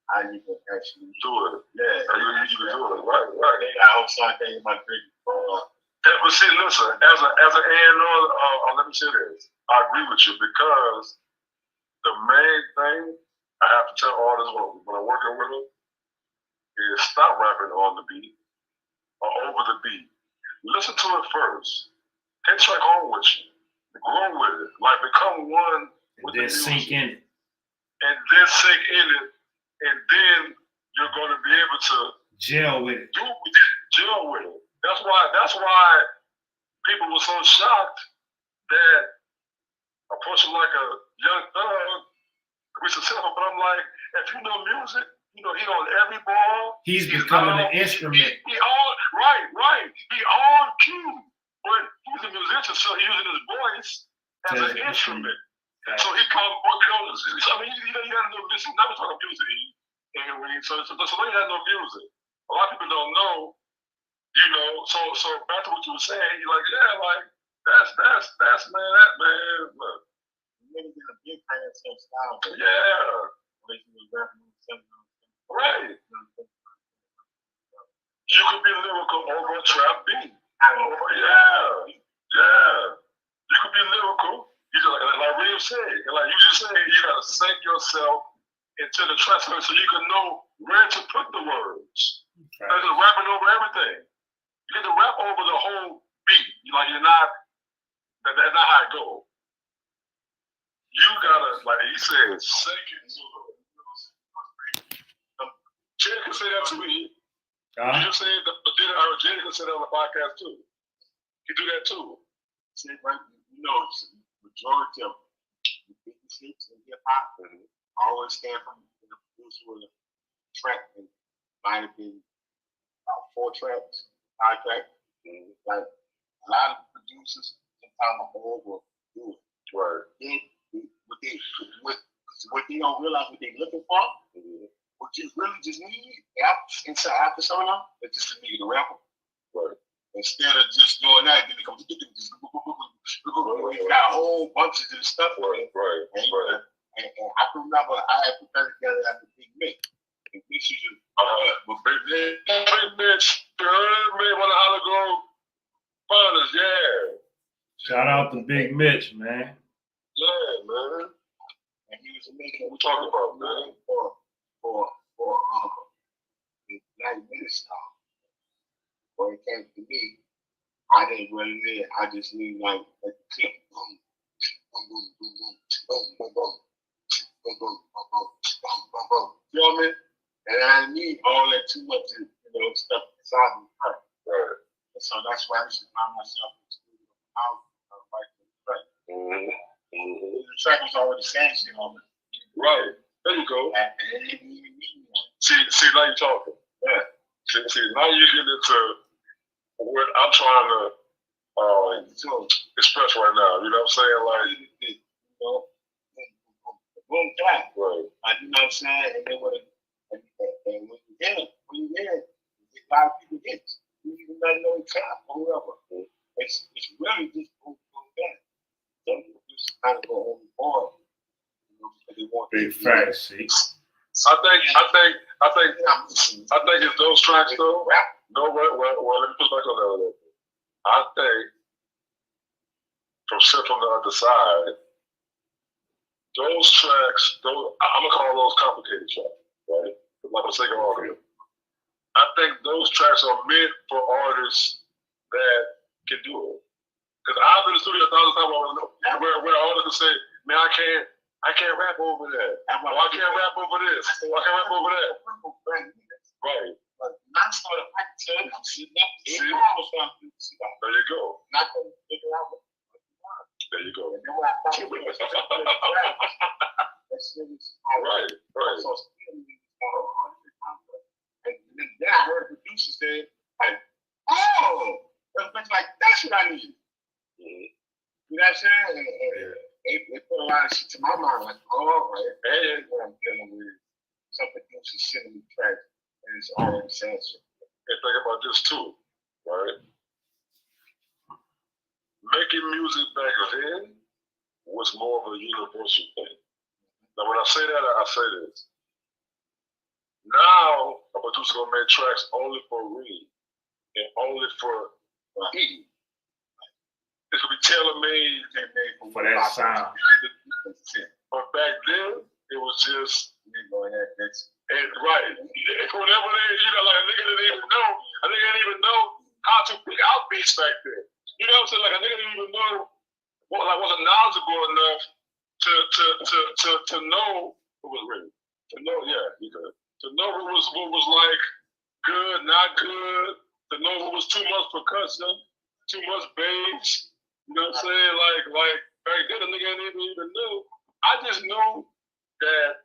how you can actually do it. Yeah, how you can do it. Right. I hope something my great. But see, listen, as an A&R, let me say this. I agree with you because the main thing I have to tell artists when I'm working with them is stop rapping on the beat or over the beat. Listen to it first. Take track on with you. Grow with it. Like become one with the music. Sink in it. And then sink in it. And then you're going to be able to gel with it. Gel with it. That's why people were so shocked that a person like a Young Thug was successful. But I'm like, if you know music, he on every ball. He's becoming an instrument. Right. He on cue. But he's a musician, so he's using his voice as an instrument. So he comes, I mean, you gotta know this. Never talk about music. So when you have no music, a lot of people don't know, so back to what you were saying, you're like, yeah, like, that's man, look. Niggas in a big fan of style. Yeah. Right. You could be lyrical over a trap beat. Yeah. You could be lyrical. Like Reem said, like you just said, you gotta sink yourself into the track so you can know where to put the words. Instead of rapping over everything. You get to rap over the whole beat. You're not. That's not how it goes. You gotta, like he said, sink into the. Jay can say that to me. You just said that Jay can say that on the podcast too. He do that too. See, right? Majority of the biggest hits in hip hop always stand from the producer with a track that might have been 4 tracks, 5 tracks. Like a lot of producers sometimes over do it. Right. Then what they don't realize what they're looking for, what you really just need after some of them, it's just a nigga to rapper. Right. Instead of just doing that, then it comes got a whole bunch of this stuff. Right. And I can remember I had put that together after Big Mick. But Big Mitch, you heard me? One of Hollow Grove finals, yeah. Shout out to Big Mitch, man. Yeah, man. And he was making What we talking about, man? For the Black Minister. When it came to me, I didn't really live. I just knew like a clip. Boom, boom, boom, boom, boom, boom, boom, boom, boom, boom, boom, boom, boom, boom, boom. You know what I mean? And I didn't need all that too much, stuff inside me. Right. And so that's why I used to find myself in the studio out right to the track. The track was already saying shit on it. Right. There you go. See, now you're talking. Yeah. See, now you're getting into what I'm trying to express right now. You know what I'm saying? Like, boom, clap. Right. You know what I'm saying? And then when you get it, a lot of people get it. You even not know the clap or whoever. It's really just boom, clap. So you just kind of go overboard. They want big facts, see. I think it's those tracks though. No, well, let me put back on that a little bit. I think from sitting from the other side, those tracks, I'm gonna call those complicated tracks, right? For the sake of argument. I think those tracks are meant for artists that can do it. Because I've been in the studio 1,000 times where artists say, man, I can't rap over that. Or I can't rap over this. Or I can't rap over that. Right. Not sort of like there you go. Not going to figure out what there you go. And then when I thought it was right. So and then I heard the producer say, like, oh, that's like, that's what I need. You know what I'm saying? And they put a lot of shit to my mind, like, oh, right, and what I'm dealing with. Some producers sending me tracks. And it's already said so. And think about this too, right? Making music back then was more of a universal thing. Now, when I say that, I say this. Now, a producer gonna make tracks only for Reed and only for E. It's gonna be tailor-made for that sound. But back then, it was just and right. Whenever they, like a nigga didn't even know how to pick out beats back then. You know what I'm saying? Like a nigga didn't even know, wasn't knowledgeable enough to know what was written. To know, to know what was like good, not good. To know what was too much percussion, too much bass. You know what I'm saying? Like back then, a nigga didn't even know. I just knew that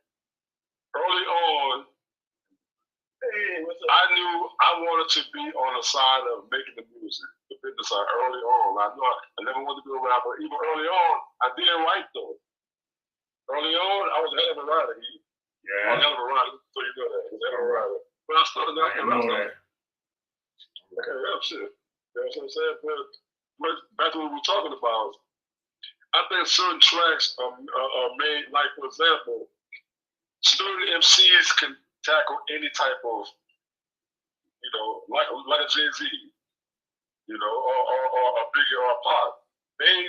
early on, I knew I wanted to be on the side of making the music, the business side early on. I knew I never wanted to be a rapper. Even early on, I didn't write though. Early on, I was a hell of a writer. Yeah. I was a hell of a writer, so you know that. I was a hell of a writer. But I started out in rap. I can't rap shit. You know what I'm saying? But back to what we were talking about, I think certain tracks are made, like for example, certain MCs can tackle any type of, like a Jay-Z, or a Biggie or a Pop. They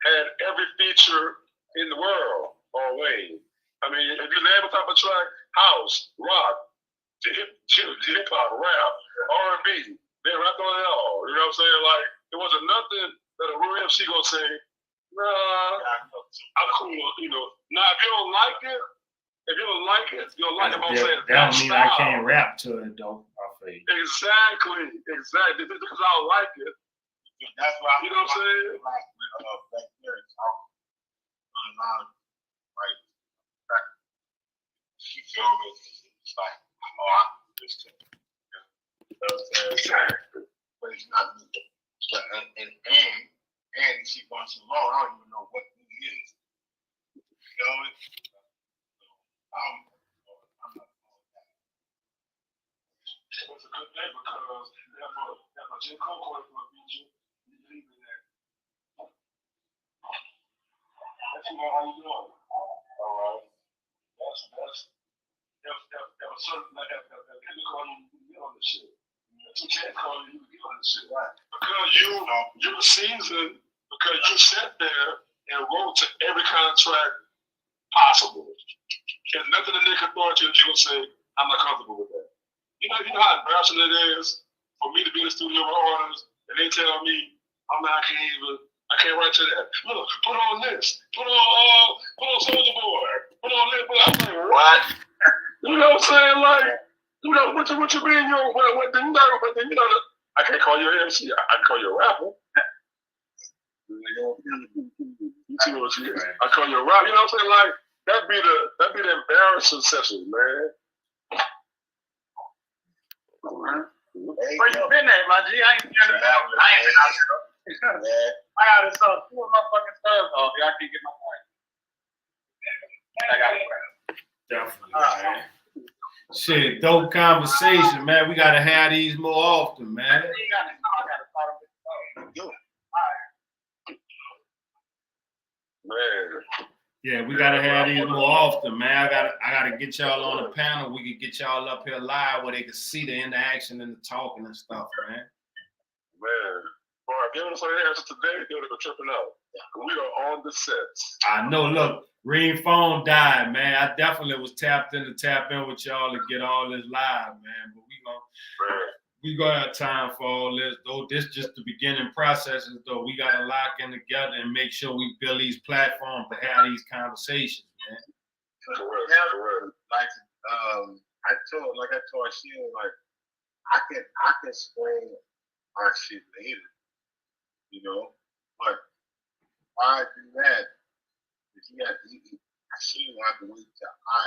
had every feature in the world on Wayne. I mean, if you name a type of track, house, rock, hip hop, rap, R&B, they rapped on it all. You know what I'm saying? Like, there wasn't nothing that a real MC gonna say, nah, I'm cool. Now if you don't like it, you don't like it what I'm saying. That don't mean I can't rap to it though. Exactly. Because I don't like it. That's why you know what I'm saying? Like with Black Lyrics, I was doing a lot of like she feel me. It's like, oh, I can do this too. You know what I'm saying? But it's not me. But and she going so long, I don't even know what he is. You know what? I'm not doing that. It was a good day because if a J. Cole was going to beat you, you believe in that. That's how you doing. All right. That's if a certain if you call you get on this shit. You can't call you get on this shit, right? Because you were seasoned, because you sat there and wrote to every contract possible. There's nothing in Nick authority that you're gonna say, I'm not comfortable with that. You know how embarrassing it is for me to be in the studio with artists and they tell me I can't write to that. Look, put on this, put on Soldier Boy, put on this. I'm like, what? You know what I'm saying? Like, you know, what you mean? What then you know, I can't call you an MC. I can call you a rapper. You see what you mean? I call you a rapper. You know what I'm saying? Like, that'd be the embarrassing session, man. Where you been at, my G? I ain't been out there. I got this stuff. Two of my fucking stuff off. I can't get my point. I got it. Definitely, man. Shit, dope conversation, man. We gotta have these more often, man. Man. Yeah, we gotta have these more often, man. I gotta get y'all on the panel. We can get y'all up here live where they can see the interaction and the talking and stuff, man. Man. Boy, if you don't say the answer today, they would have been tripping out. We are on the sets. I know, look, Ring phone died, man. I definitely was tap in with y'all to get all this live, man. But we gonna have time for all this, though. This just the beginning processes, though. We gotta lock in together and make sure we build these platforms to have these conversations, man. Correct. Like I told Sheila, like I can explain our shit later, you know, but why do that? I shouldn't have to wait till I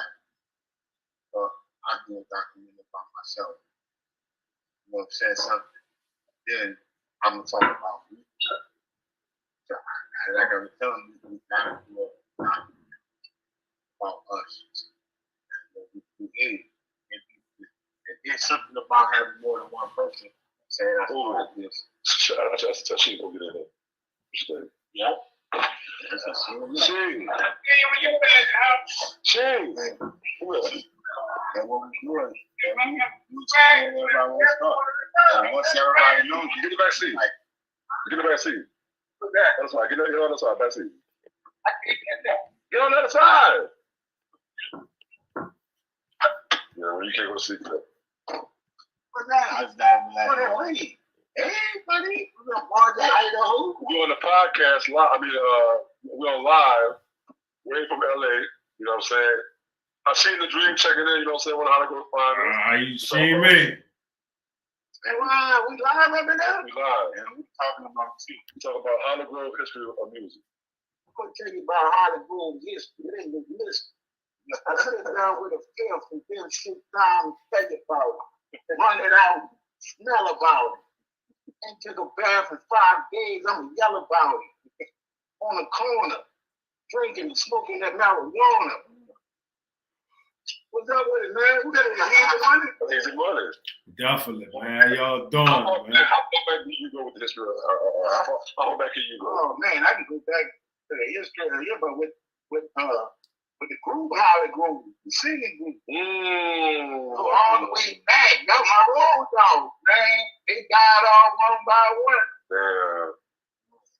do a documentary about myself. You know what I'm saying? Something. Then I'm gonna talk about me. So like I was telling you, we gotta do a documentary about us. And we create. And there's something about having more than one person saying I feel like this. She gonna get in there. Yeah. Ching. And what we doing, we just everybody wants stuff. And once everybody knows, get the back seat. Get the back seat. That's right. Get on the other side. Back seat. Get on the other side. Yeah, you can't go to sleep. What's that? I was down like, hey, buddy, we're on the podcast live. We're on live. We're from LA. You know what I'm saying? I seen the dream checking in. You know what I'm saying? When Hollywood find us. You seen me? Hey, wow, we live right now. We live. And we talking about you. We talk about Hollywood history of music. I'm gonna tell you about Hollywood history. It ain't the list. I sit down with a film and then sit down and think about it, run it out, smell about it. And took a bath for 5 days. I'm yell about it. On the corner, drinking and smoking that marijuana. What's up with it, man? We got easy money. Easy money. Definitely, man. Y'all doing, man. How back do you go with the history? How back can you go? Oh man, I can go back to the history of here, but with the group, how it grew, the singing group. So all the way back, that's my road dog, man. They died all one by one. Yeah.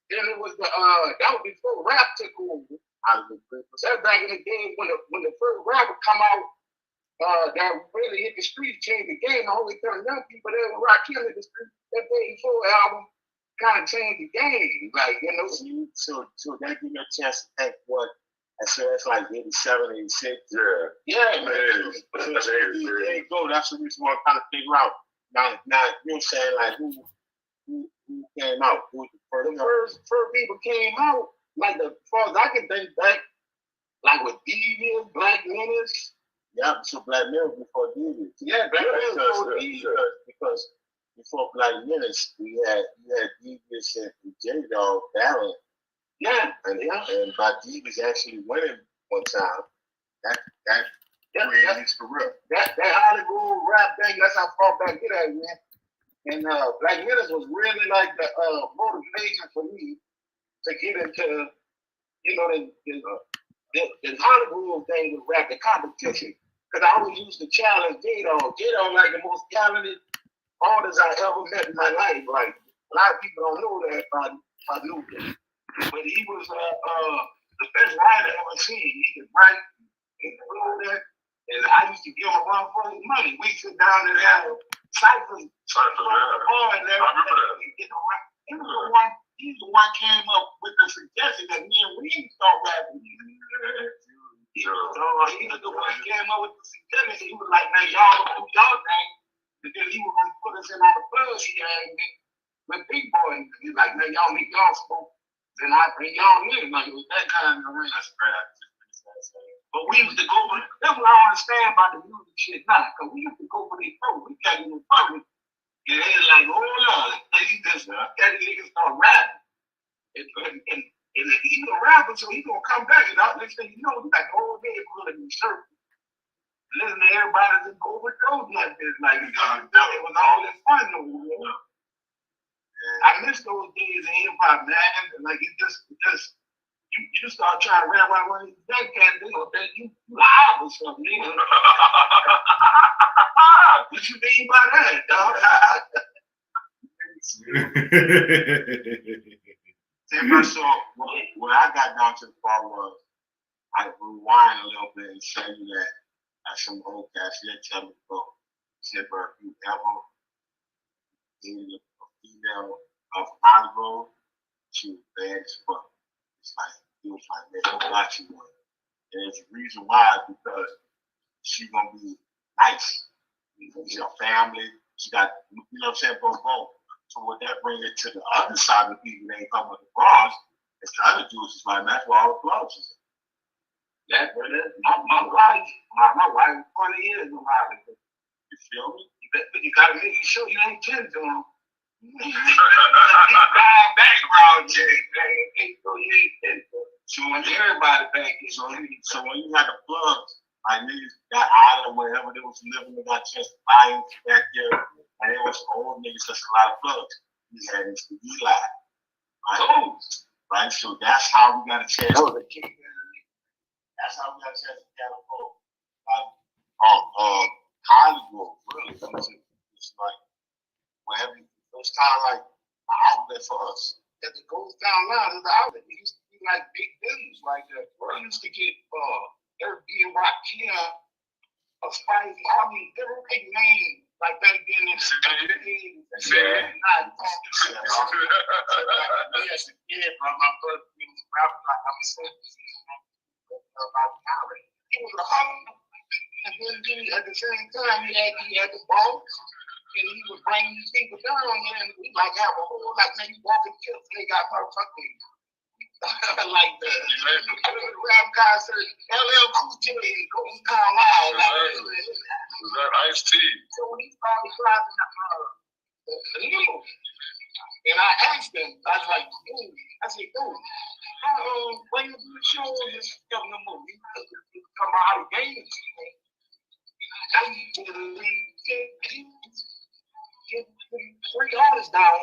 Then it was that was before rap took over. That's back in the day when the first rapper come out that really hit the street, changed the game. The only kind of young people that were rock killing the street. That Day 4 album kind of changed the game, like you know. So that give me a chance to think what. And so that's like 87, 86. Yeah, man. So there you go. That's what we just want to kind of figure out. Now you're saying like who came out? Who was the first people came out? Like as far as I can think back, like with Devious, Black Menace. Yeah, so Black Menace before Devious. Yeah, Black Menace before Devious because before Black Menace we had Devious and J-Dog battling. Yeah, and by Devious actually winning one time. That is for real. That Hollywood rap thing, that's how far back it is, man. And Black Menace was really like the motivation for me to get into, you know, the Hollywood thing with rap, the competition. Because I always used to challenge J-Dog. J-Dog like the most talented artist I ever met in my life. Like, a lot of people don't know that if I knew him. But he was the best writer I ever seen. He could write and all that. And I used to give him a run for his money. We sit down and have ciphers. I remember that. He's the one came up with the suggestion that me and Reed start rapping. He was the one who came up with the suggestion. He was like, man, y'all do y'all thing. And then he was going to put us in on the bus he had with Big Boy. He's like, man, y'all make y'all smoke. Then I bring y'all in. Like, it was that kind of ring. That's right. But we used to go with, that's what I understand about the music shit now. Because we used to go with it first. We got in the public. And they like, hold on. And he just, that nigga start rapping. And he's a rapper, so he's going to come back. And next thing you know, he's like, oh, man, we're in the circle. Listen to everybody just go overdose like this. Like, it was all that fun over there. I miss those days in hip hop, man. Like, it just you start trying to rap like one of these black cats, they gonna think you live or something, nigga. What you mean by that, dog? So when I got down to the part was I rewind a little bit and say that some old cats here tell me, bro, said, bro, if you ever dated a female of Hollywood, she was bad as fuck. It's like, it was like, man, don't got you one. And it's the reason why, because she gonna be nice. She's a family. She got, you know what I'm saying, both. So what that brings it to the other side of the people that ain't come with the bras, it's the other dudes is like, that's where all the clubs is. That, my wife, 20 years in Hollywood. You feel me? But you gotta make sure you ain't 10 to them. Background check, man. So when everybody back, so when you had the plugs, I niggas got island wherever they was living, they got chance to buy them back there. And there was old niggas, that's a lot of plugs. We had Mr. Eli. Right? Right? So that's how we got a chance. That's how we got a chance to get a vote. Like, Hollywood, really. It's like, wherever, it's kind of like an outlet for us. As it goes down now, there's an outlet. It used to be like big business like that. We used to get Airbnb, Kia, a Spice, I mean, they were big names like back then in the 50s. Yeah, my brother, he was rapping like I'm saying about college. He was a hustler. And then at the same time, he had the ball. And he would bring these people down here, and we like have a whole like man, you walking chips, they got motherfucking like the rap guy said LL Cool J and Golden Carlisle. Was that Ice-T? So when he started driving the limo, and I asked him, I was like, dude, when you do the show, this governor movie, come out of games. I need to get 3 artists down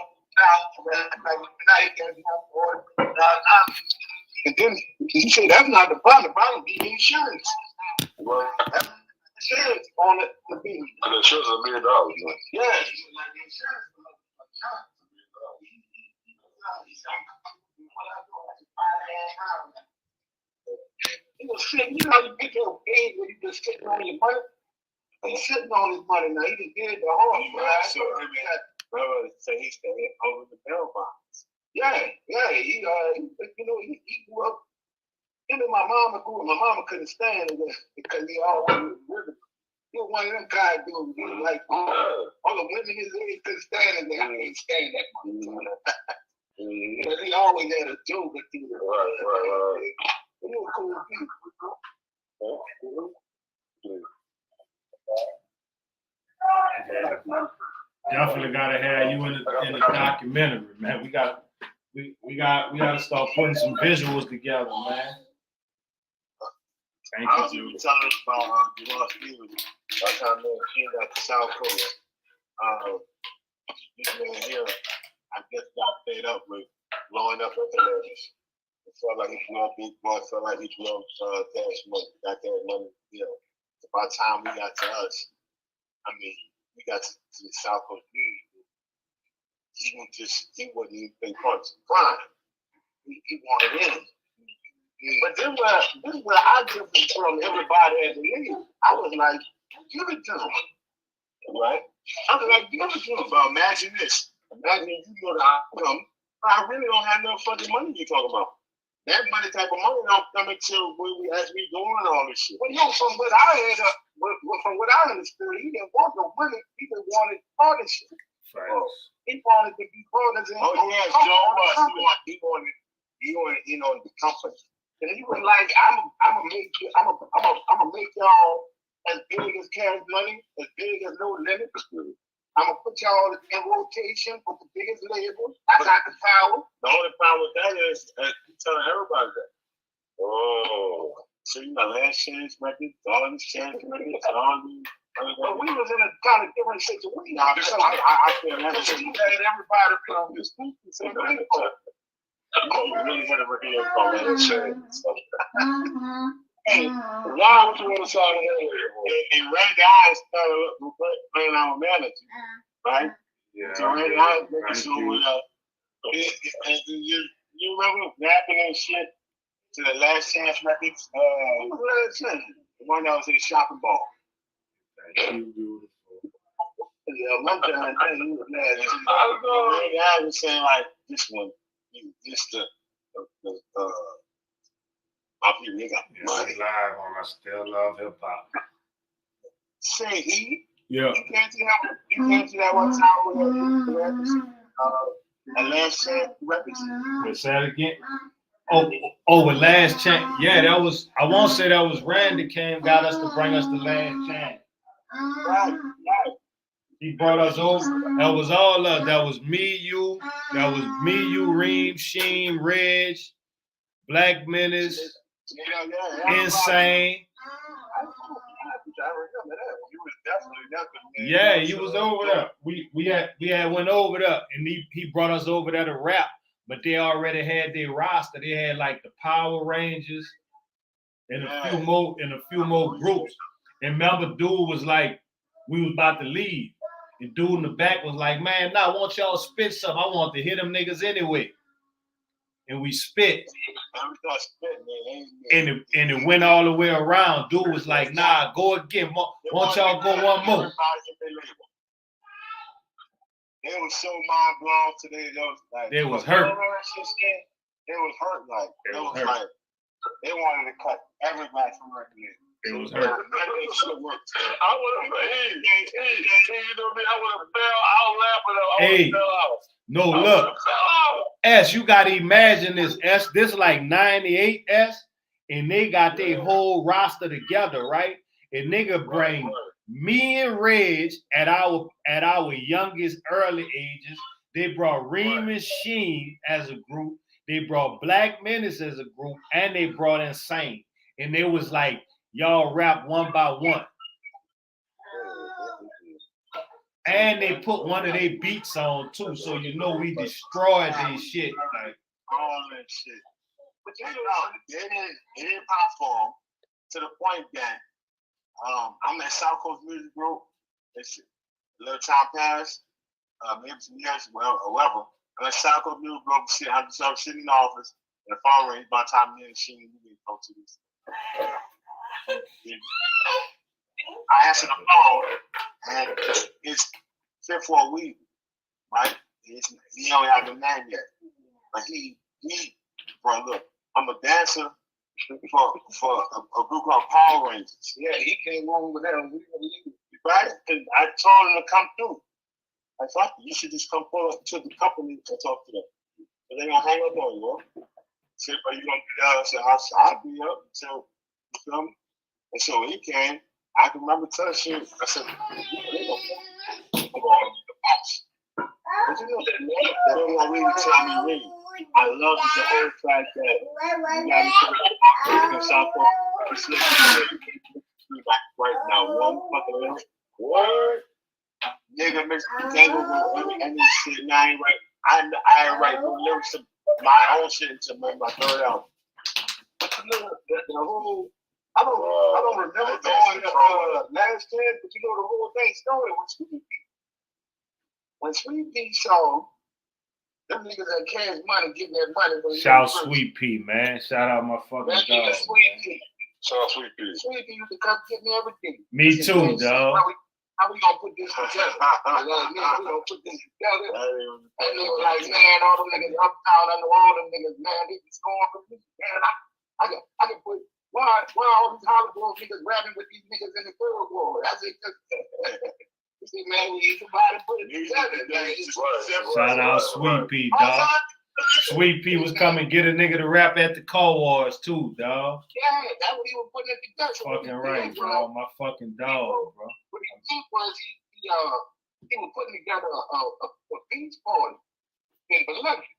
and then he said that's not the problem. The problem be insurance. Well, insurance on it to be. And the insurance is $1 million. Yeah. Like the insurance. He was sitting, you know, you get your age when you just sitting on your money. He's sitting on his money now. He just did the horse, right? So he stayed over the bell box. Yeah. He grew up. Him and my mama grew up. My mama couldn't stand it because he always was he was one of them kind of dudes. He was like all the women his age couldn't stand it. I can't stand that much. Because he always had a joke or two. Right. He was cool people. Definitely gotta have you in the documentary, man. We gotta start putting some visuals together, man. Thank you, dude. I was telling about Jamal Stevens. That's how I know he got the South Coast. This man here, I guess got fed up with blowing up at the levels. It felt like he blew up Big Boy, felt like he blew up Cash Money, got that money, you know. by the time we got to us, I mean, we got to the South Coast community. He wouldn't even pay parts of crime. He wanted in. But this is where I differ from everybody as a leader. I was like, give it to him. Right? I was like, give it to him. But imagine this. Imagine you know the outcome. I really don't have no fucking money you talk about. That money type of money don't come until as we doing all this shit. Well, from what I had, from what I understood, he didn't want no money. He just wanted partnership. Right. He wanted to be partners in. Oh yeah, Joe. He wanted in on the company. And he was like, I'm gonna make y'all as big as Cash Money, as big as No Limit. I'm gonna put y'all in rotation with the biggest labels. I got the power. The only problem with that is telling everybody that. Oh, so you know, Last Chance Records, all these Chance Records, but we was in a kind of different situation. I feel that everybody from this group. You really had a reveal called Last Chance. Hey, why would you want to song and Randy Eyes started playing our manager, right? Yeah. So Randy Eyes making sure you remember rapping and shit to the Last Chance Records? What was Last Chance? The one that was in the shopping mall. Yeah, my time he was mad. Randy Eyes was saying like this one, this the money. Live on I Still Love Hip Hop. Say he? Yeah. You came to that one time with Last Chance Records. Say that again. With Last Chance. Yeah, that was. I won't say that was Randy came, got us to bring us the Last Chance. Right. He brought us over. That was all us. That was me, you. That was me, you, Reem, Sheen, Reg, Black Menace. Insane. Yeah, he was over there. We had went over there, and he brought us over there to rap. But they already had their roster. They had like the Power Rangers and a few more groups. And remember, dude was like, we was about to leave. And dude in the back was like, man, nah, I want y'all to spit something. I want to hit them niggas anyway. And we spit. And it went all the way around. Dude was like, nah, go again. Want y'all go one more. They was so mind blown today. They was hurt. They was hurt like. Like they wanted to cut everybody from record. It was hurt. I would have fell out laughing. No, look. S, you gotta imagine this. S, this like 98 S, and they got their whole roster together, right? And nigga bring me and Reg at our youngest early ages. They brought Reem and Sheen as a group. They brought Black Menace as a group, and they brought Insane. And they was like, y'all rap one by one. And they put one of their beats on too, so you know we destroyed their shit. Like all that shit. But you know, it didn't pop for them to the point that I'm at South Coast Music Group. It's a little time passed, maybe some years, well, or whatever. I'm at South Coast Music Group. I'm just sitting in the office, and the phone rings. By the time me and Sheen, we didn't go to this. I answer the phone, and it's fit for a week, right? He don't have the name yet, but he, bro, look, I'm a dancer for a group called Power Rangers. Yeah, he came on with them, right? And I told him to come through. I thought you should just come forward to the company and talk to them. But they gonna hang up on you, huh? Said, "Are you gonna be there?" I said, "I'll be up." So, you feel me? And so when he came, I can remember touching him. I said, "They gonna come on the box." But you know that they don't really tell me really. I love the whole fact that you got to South right now. One fucking little word. Nigga mix the tangle with any shit. Now I ain't right. I ain't write no lyrics to my own shit until my third album. The whole I don't remember going to last year, but you know the whole thing started when Sweet Pea saw them niggas that cash money getting that money. Shout out Sweet Pea, man. Shout out my fucking dog. Sweet Pea. Sweet Pea used to come get me everything. Me too, dog. How we gonna put this together? We gonna put this together. And they were like, man, all them niggas uptown under all them niggas, man, they be scoring for me. Man, I can put why all these Hollywood niggas rapping with these niggas in the third world? That's it. You see, man, we need somebody to put it together. Shout out Sweet Pea, dog. Sweet Pea was coming get a nigga to rap at the Cold Wars too, dog. Yeah, that's what he was putting it together. Fucking right, bro. My fucking dog, bro. What he did was he was putting together a beach party in Biloxi.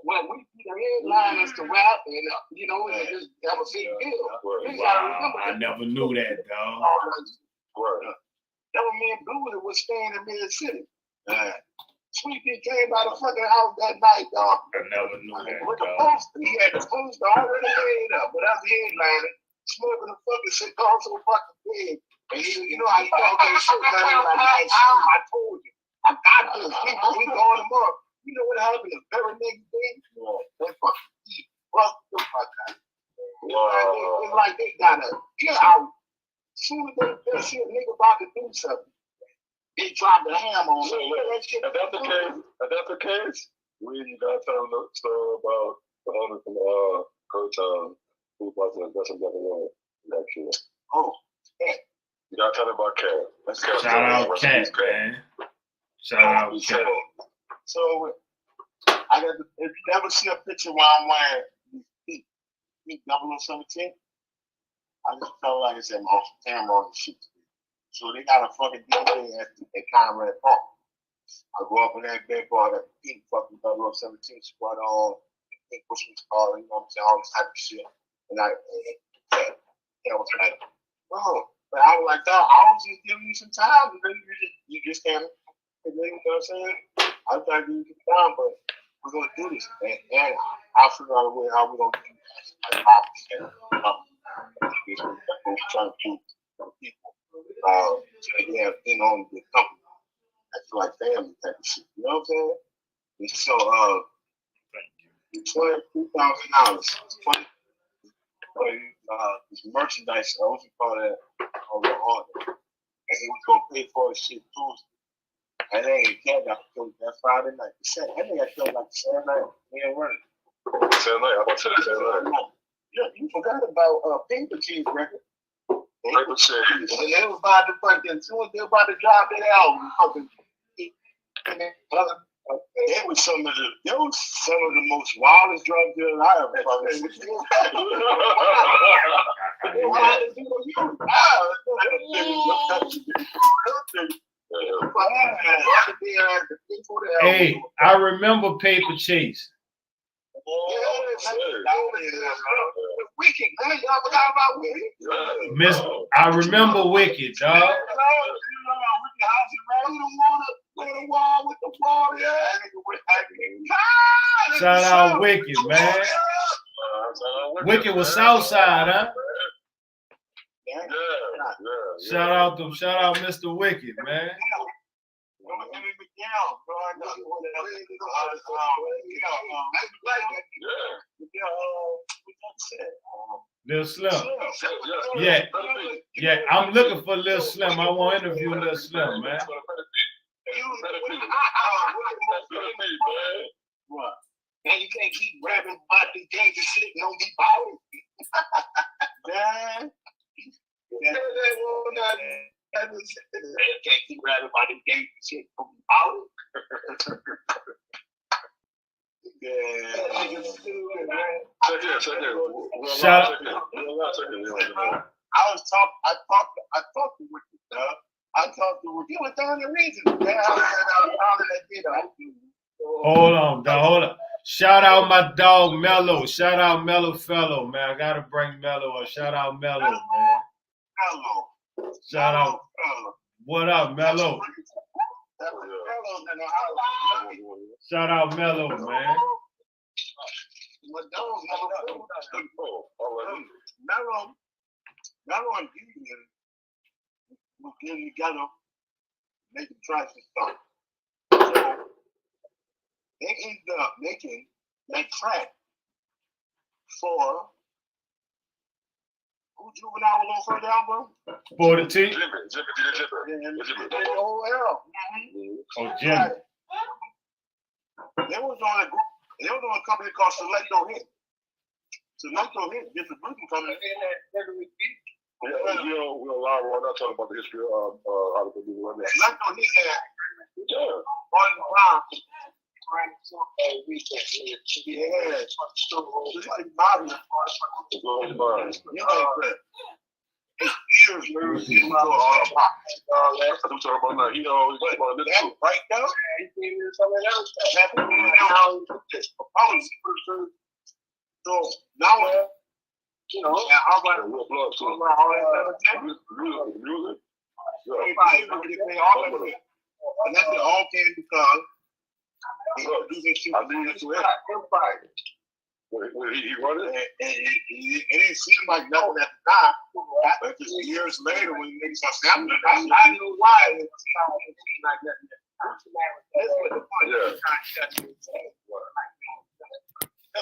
When we see the headliners to rap and you know, it just that was a big deal. Wow, I never knew that, dog. That was me and Blue was staying in Mid City. Sweet Pea came by the fucking house that night, dog. I never knew that, with the dog. poster, he had the poster already made up, but that's the headliner. Smoking the fucking shit gone so fucking big. And you know how you talk that shit, man. Like, I told you. I got this. We going tomorrow. You know what happened the very next day? That fucking he fucked the fuck out. It's like they gotta get out. Soon as that shit nigga about to do something, they dropped the ham on me. If that's the case, we gotta tell them the story about the owner from Kurtown who was the best of the world next year. Oh, yeah. You gotta tell them about Cat. Shout out Cat, man. Shout out Cat. So I got if you ever see a picture where I'm wearing these 0017, I just felt like it's an awesome camera on the shit. So they got a fucking DJ at Conrad Park. I go up in that bed bar, that pink fucking 0017 squad on, pink Christmas car, you know what I'm saying, all this type of shit. And I was like, bro, but I was like, dog, I was just giving you some time, and then you just can't, you know what I'm saying? I was trying to give you some time, but we're gonna do this, and I'll figure out a way how we're gonna do this. Trying to do people. So they have in on the company. That's like family type of shit. You know what I'm saying? And so $22,000. This merchandise, I also call that on the order. And he was gonna pay for his shit Tuesday. And then he got killed that Friday night. I think I killed like Saturday night. He ain't running. Saturday night, I said Saturday night. Yeah, you forgot about Paper Cheese record. Paper Cheese. And they was about to fucking, soon as they were about to drop that album, fucking, it was some of the most wildest drug dealers I ever fucking seen. Hey, I remember Paper Chase. Wicked, man. Y'all forgot about Wicked? I remember Wicked, dog. Shout out Wicked, man. Wicked was Southside, huh? Shout out Mr. Wicked, man. Lil Slim. Yeah, I'm looking for Lil Slim. I want to interview Lil Slim, man. What? Man, you can't keep rapping about the dangerous shit and don't be balling. Man. You can't keep rapping about the dangerous shit and don't be balling. I talked to Wicked, dog. I talked to Wicked. You were throwing the reason, man. Hold on, dog. Hold on. Shout out my dog Mello. Shout out Mello Fellow, man. I gotta bring Mello up. Shout out Mello, man. Mello. Shout out. What up, Mello? Shout out Mello, man. Mello Mello and Gideon was getting together, making tracks and stuff. So they ended up making that track for who Juvenile was on first album? For the team. Jimmy. The whole album. Oh, Jimmy. They was on a company called Selecto Hit. Selecto Hit, distribution company. We'll allow we're not talking about the history of how to do it. Selecto Hit had Martin Brown. So now, you know, I'm like, and that's it all came because he run it, and it didn't seem like nothing at the time. But just years later, when niggas start sampling, I knew why it didn't seem like that. That's what the point is. That's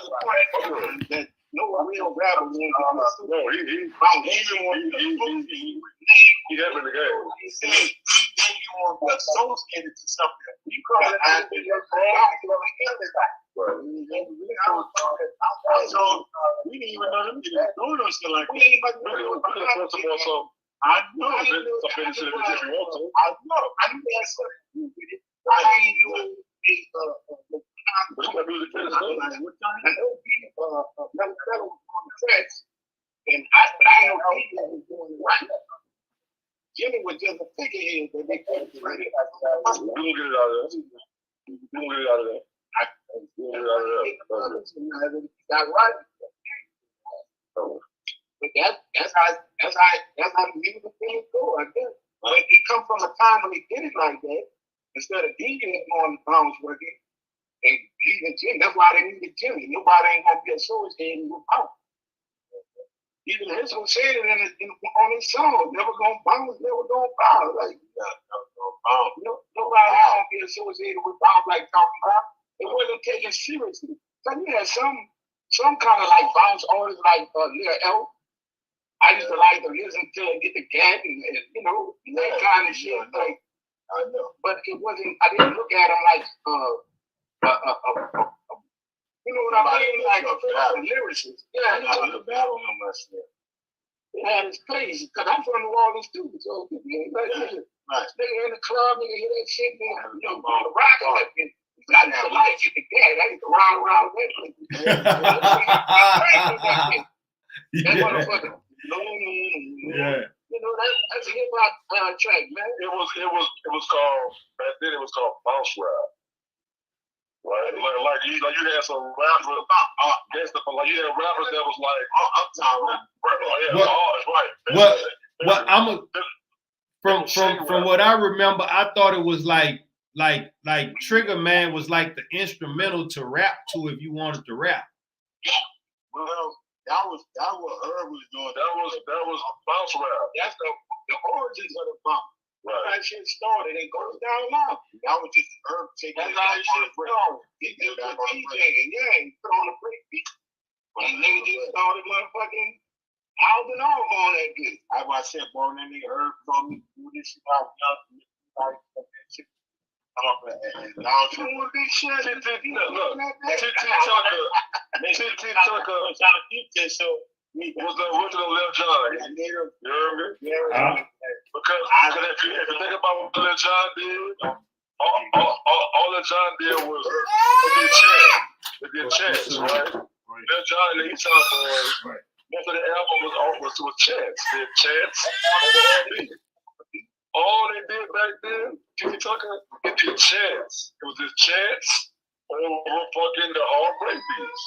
the point that no real rapper wanted to do. No, he happened in the game. He said he want to associate it to something. You call it acting. So we didn't even know them niggas doing no shit like that. I know. I know. I didn't ask something with it. I didn't know but what music is on the tracks, and I know people was doing it right. Jimmy was just a figurehead that they couldn't get it. We will get it out of there. We'll get it out of there. Got right. But that's how the music things go, I guess. But it come from a time when they did it like that, instead of DJing on the bounce working. And even Jimmy, that's why they needed Jimmy. Nobody ain't gonna be associated with power. Even his was saying it on his song, never gonna bounce, never gonna bounce. Like, nobody gonna be associated with bounce like talking about. It wasn't taken seriously. So you had some kind of like bounce artists like Lil L. I used to like to listen to and get the gat and you know, that kind of shit. Like, I know. But it wasn't, I didn't look at him like you know what I mean? Like a lyricist. Yeah, I know the battle on my shit. It had its place. Because I'm from New Orleans too. So people ain't like this. Nigga in the club, nigga hear that shit, man. You know, on the rock like it. I used to like it again. I used to round with it. That motherfucker. Yeah. You know, that's a hip hop track, man. It was called back then. It was called Bounce Rap. Right, like you had some rappers, like you had rappers that was like, What I'm from what I remember, I thought it was like Trigger Man was like the instrumental to rap to if you wanted to rap. Well, that was Herb was doing. That was bounce rap. That's the origins of the bounce. Right. That shit started. It goes down loud. That was just Herb taking it back on the break. He did the DJing, and put on the break beat. And nigga just started motherfucking holding off on that bitch. That's why I said, boy, that nigga Herb told me to do this shit out young. Like that shit. Come up and now you want this shit. Look, T Tucker was trying to keep this so. Was the original Lil Jon. You heard me? Because if you think about what Lil Jon did, all Lil Jon did was did chants, right? Lil Jon and the East Side Boys, most of the album was chants. They did chants on the R&B. All they did back then, T Tucker, it did chants. It was just chants over fucking the hard break beats.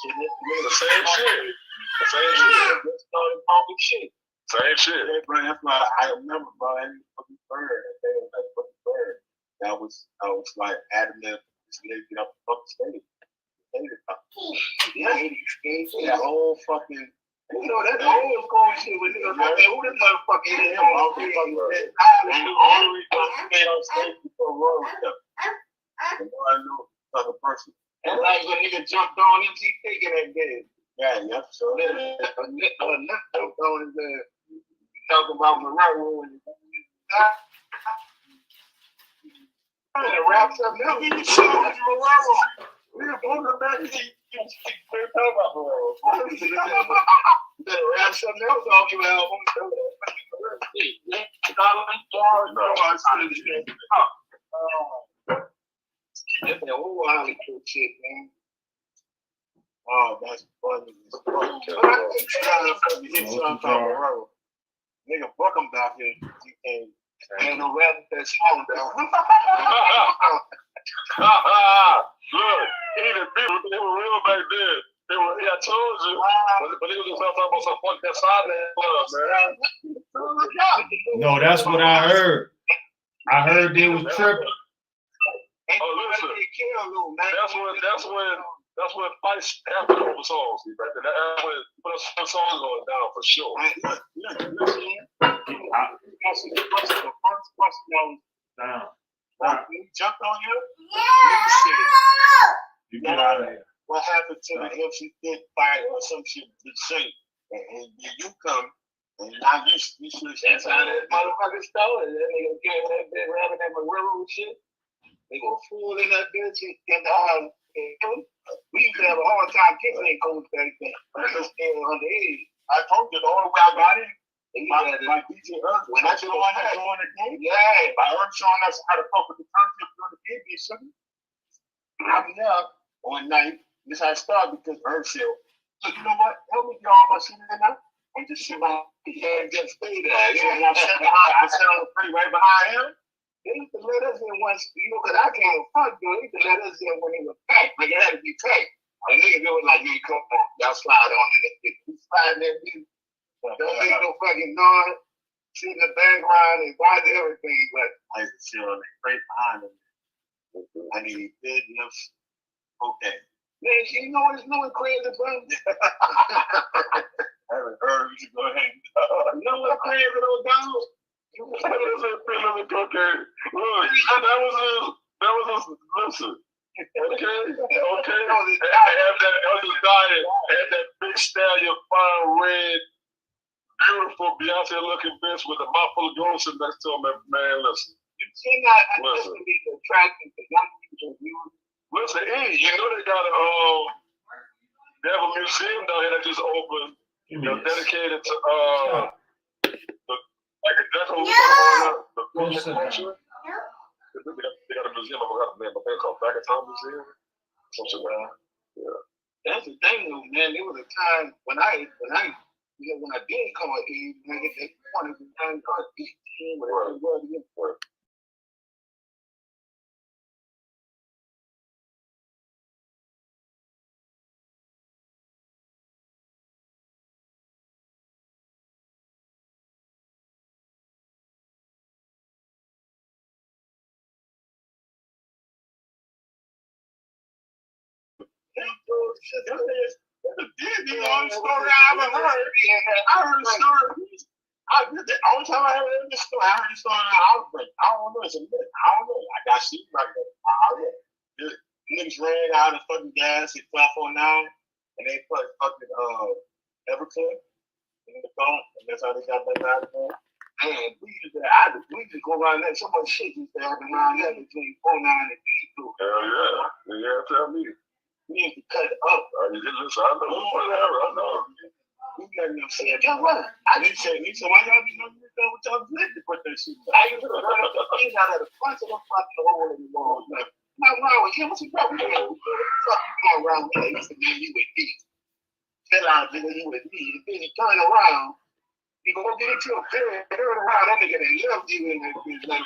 The same shit. Same shit. Same shit. That's why I remember, bro. Fucking Bird. That was like adamant. Just get up the fucking stage. Yeah, that whole fucking You know, that's old school shit with niggas like, man, who this motherfucker is? Him, all the fucking shit. And the only reason I stayed on stage before Roy was up. And I knew the person. And like when nigga jumped on him, he taking that day. Yeah, yep. So then a nut jumped on his ass. Talking about Morero and the raps up now. You shit on Morero. We were going to back and you talk about Morero. The raps up now on you album. That's that whole Hollywood shit, man. Oh, that's funny. Nigga, fuck him back here. He can't. Ain't no rap that song down. Look, he didn't beat them. They were real back then. They were, I told you. But they was just talking about some fuck that side man. No, that's what I heard. I heard they was tripping. Oh, listen. That's when fights happen over songs. Right? That's when the songs going down for sure. Down. He jumped on you? You get out of here. What happened to the MC Dick fight or some shit to say? And then you come, and now you should say that's how that motherfucker started. That nigga came that bit rapping that Morero shit. They go fool in that bitch and we used to have a hard time kicking that coach back then. Because they were underage. I told you the only way I got in. My DJ Earth, when I joined the game, yeah, by Earth showing us how to fuck with the concept during the game, sugar. I'm there one night. This how I started because Earth said, "Look, you know what? Help me get all my shit in there. I just sit my hand just stay there." And I sat on the free right behind him. They used to let us in once, because I can't fuck, dude. They used to let us in when it was packed. Like, it had to be packed. And niggas do it like, you come on, y'all slide on in the bitch. You slide in that bitch. Don't make no fucking noise. Sit in the background and watch everything. But I used to sit on the crate behind them. I need business. Okay. Man, you know what's no crazy, bro? I haven't heard you go ahead. You know what's crazy, little dog? Okay. Look, that was a listen. Okay. I had that other diet, had that big stallion, fine red, beautiful Beyonce looking bitch with a mouth full of gold sitting next to him. Man, listen. You cannot underestimate the attraction to young people. Listen, you know they got they have a museum down here that just opened, dedicated to like a definitely the culture. They got a museum. I forgot the name. I think it's called Back in Time Museum. Something like that. Yeah. That's the thing, though, man. There was a time when I did come of age, nigga, they wanted to time called 18, whatever it was again for it. The only story I ever heard. I heard the story. The only time I ever heard this story, I heard the story in an outbreak. I don't know. It's a myth. I don't know. I got shit like that. The niggas ran out of fucking gas at 1209 and they put fucking Everclear in the phone, and that's how they got back out of there. And we just go around there. So much shit used to happen around there between 49 and 82. Hell yeah. Yeah, tell me. We need to cut it up. You didn't listen. I know. Whatever. I know. We let them say it. Guess what? I didn't say it. So why y'all be doing this with y'all to put that shit back? I used to run up the things out of the front of the fucking hole anymore. Not wrong with him. What's the problem? Fuck you going around with me. Man, you with me. Tell out, nigga, you with me. Then you turn around. You go get into a pair, turn around, that nigga that loved you in that bitch. Like,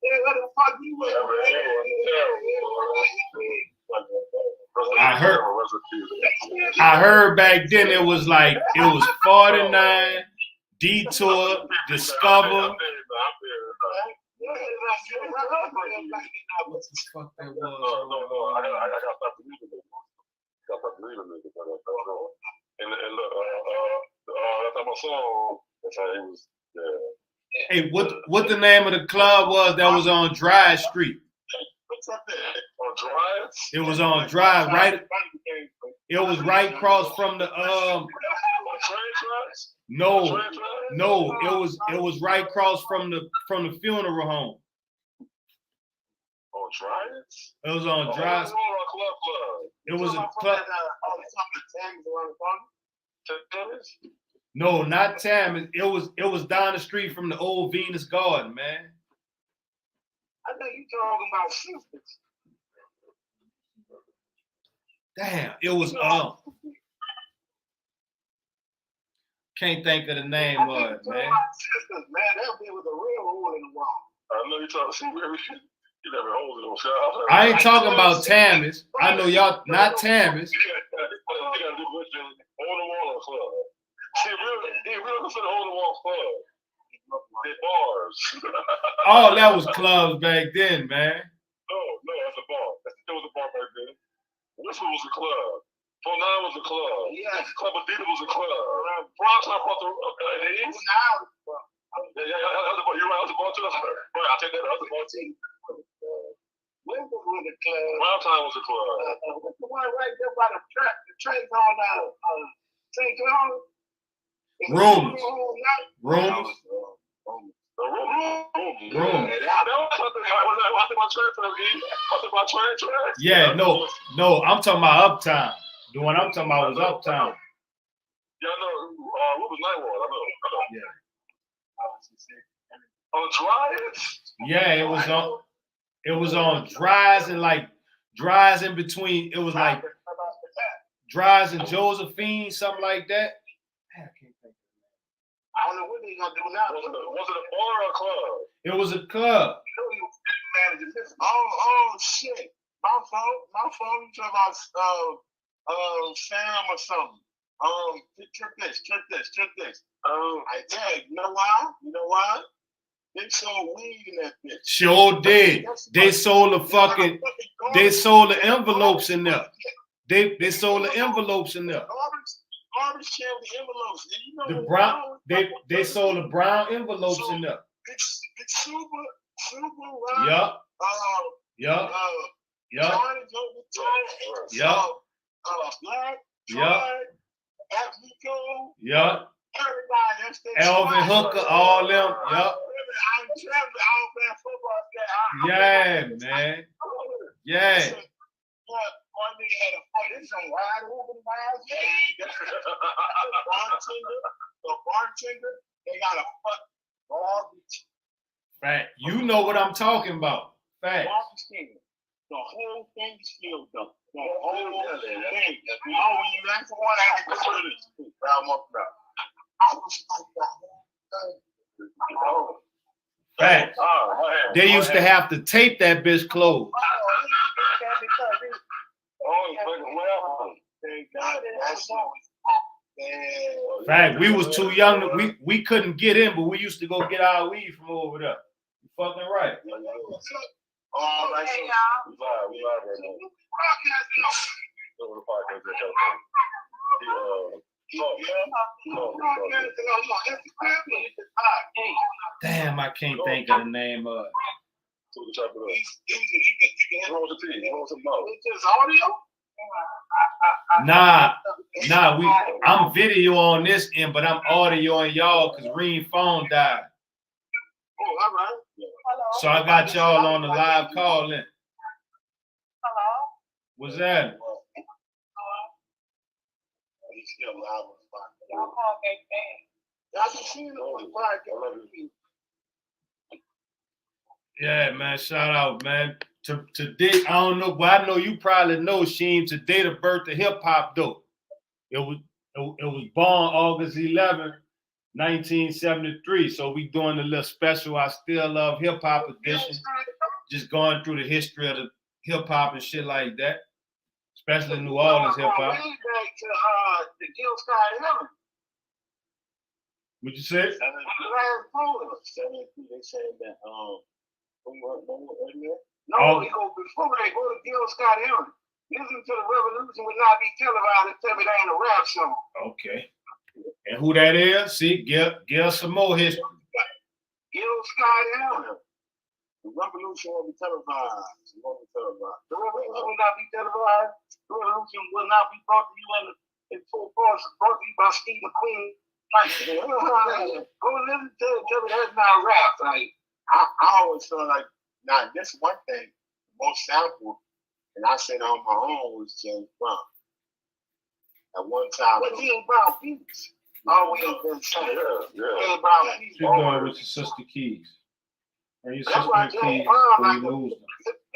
yeah, what the fuck you with? I heard back then it was 49, Detour, Discover. What the fuck that was? I got something to do with it. I believe in niggas. And that's how my song. That's how it was. Yeah. Hey, what the name of the club was that was on Drive Street? What's up there? On Drive? It was on Drive, right? It was right across from the No, it was right across from the funeral home. On Drive? It was on Drive. It was a club. No, not Tam. It was down the street from the old Venus Garden, man. I know you talking about sisters. Damn, it was can't think of the name of it, man. Sisters, man, that was a real hole in the wall. I know you trying to see where you never hold it on shop. I ain't talking about Tammy's. I know y'all not Tammy's. On the wall club. See, real consider on the wall club. The bars. Oh, that was clubs back then, man. No, that's a bar. That was a bar back then. Whistle was a club. 49 was a club. Yeah. Club Adida was a club. Bronx, I brought the East. Yeah, you're right. I was a bar too. Right, I'll take that. I was a bar too. Wimble was a club. Brown Time was a club. The one right there by the track, the train on St. Cloud. Rooms. Yeah, no, I'm talking about Uptown. The one I'm talking about was Uptown. Yeah, I know. What was Nightwalk? I know. Yeah. On Drives? Yeah, it was on Drives and like Drives in between. It was like Drives and Josephine, something like that. I don't know what they're gonna do now. Was it a bar or a club? It was a club. Oh shit. My phone, you talking about Sam or something. Trip this. You know why? They sold weed in that bitch. Sure did. They sold the envelopes in there. They sold the envelopes in there. Garbage can the envelopes. And The brown, they sold the brown envelopes in there. It's super, Yup. Yup. Black, Africo. Yup. Everybody. Elvin Hooker, all them. Yup. Yeah, man. Yeah. One nigga had a fight. This some wide open miles. The bartender, they got a fuck garbage. Right. You know what I'm talking about. Fact. The whole thing is filled up. The whole thing. When you ask for one, I had to put it. I was like, Fact. They used to have to tape that bitch closed. Fact, we was too young. We couldn't get in, but we used to go get our weed from over there. You fucking right. all right. Hey, y'all. We live right now. Over the podcast at Damn, I can't think of the name of it. So we chop it up. You want the tea? You want some more? It's just audio? I'm video on this end, but I'm audio on y'all because Reem phone died. Oh, all right. So I got y'all on the live call in. Hello? What's that? He's still live on the podcast. Y'all call back bad. Y'all just seen it on the podcast. Yeah, man. Shout out, man. Today, I don't know, but I know you probably know, Sheem, today the birth of hip hop, though. It was born August 11, 1973. So we doing a little special I Still Love Hip Hop edition. Just going through the history of the hip hop and shit like that. Especially New Orleans hip hop. Back to the Gil Scott-Heron. What'd you say? They said that No, before they go to Gil Scott-Heron. Listen to the revolution would not be televised and tell me that ain't a rap song. Okay. And who that is? See, give us some more history. Gil Scott-Heron. The revolution will be televised. It won't be televised. The revolution will not be televised. The revolution will not be brought to you in full force. Brought to you by Steve McQueen. Like, go listen to it. Tell me that's not rap. Like, I always feel like, now this one thing, most sampled, and I said on my own, was James Brown. At one time. But James Brown beats. Always been saying. James Brown beats. You're going with your sister Keys. Or your That's sister why Keys James Brown before like you lose them.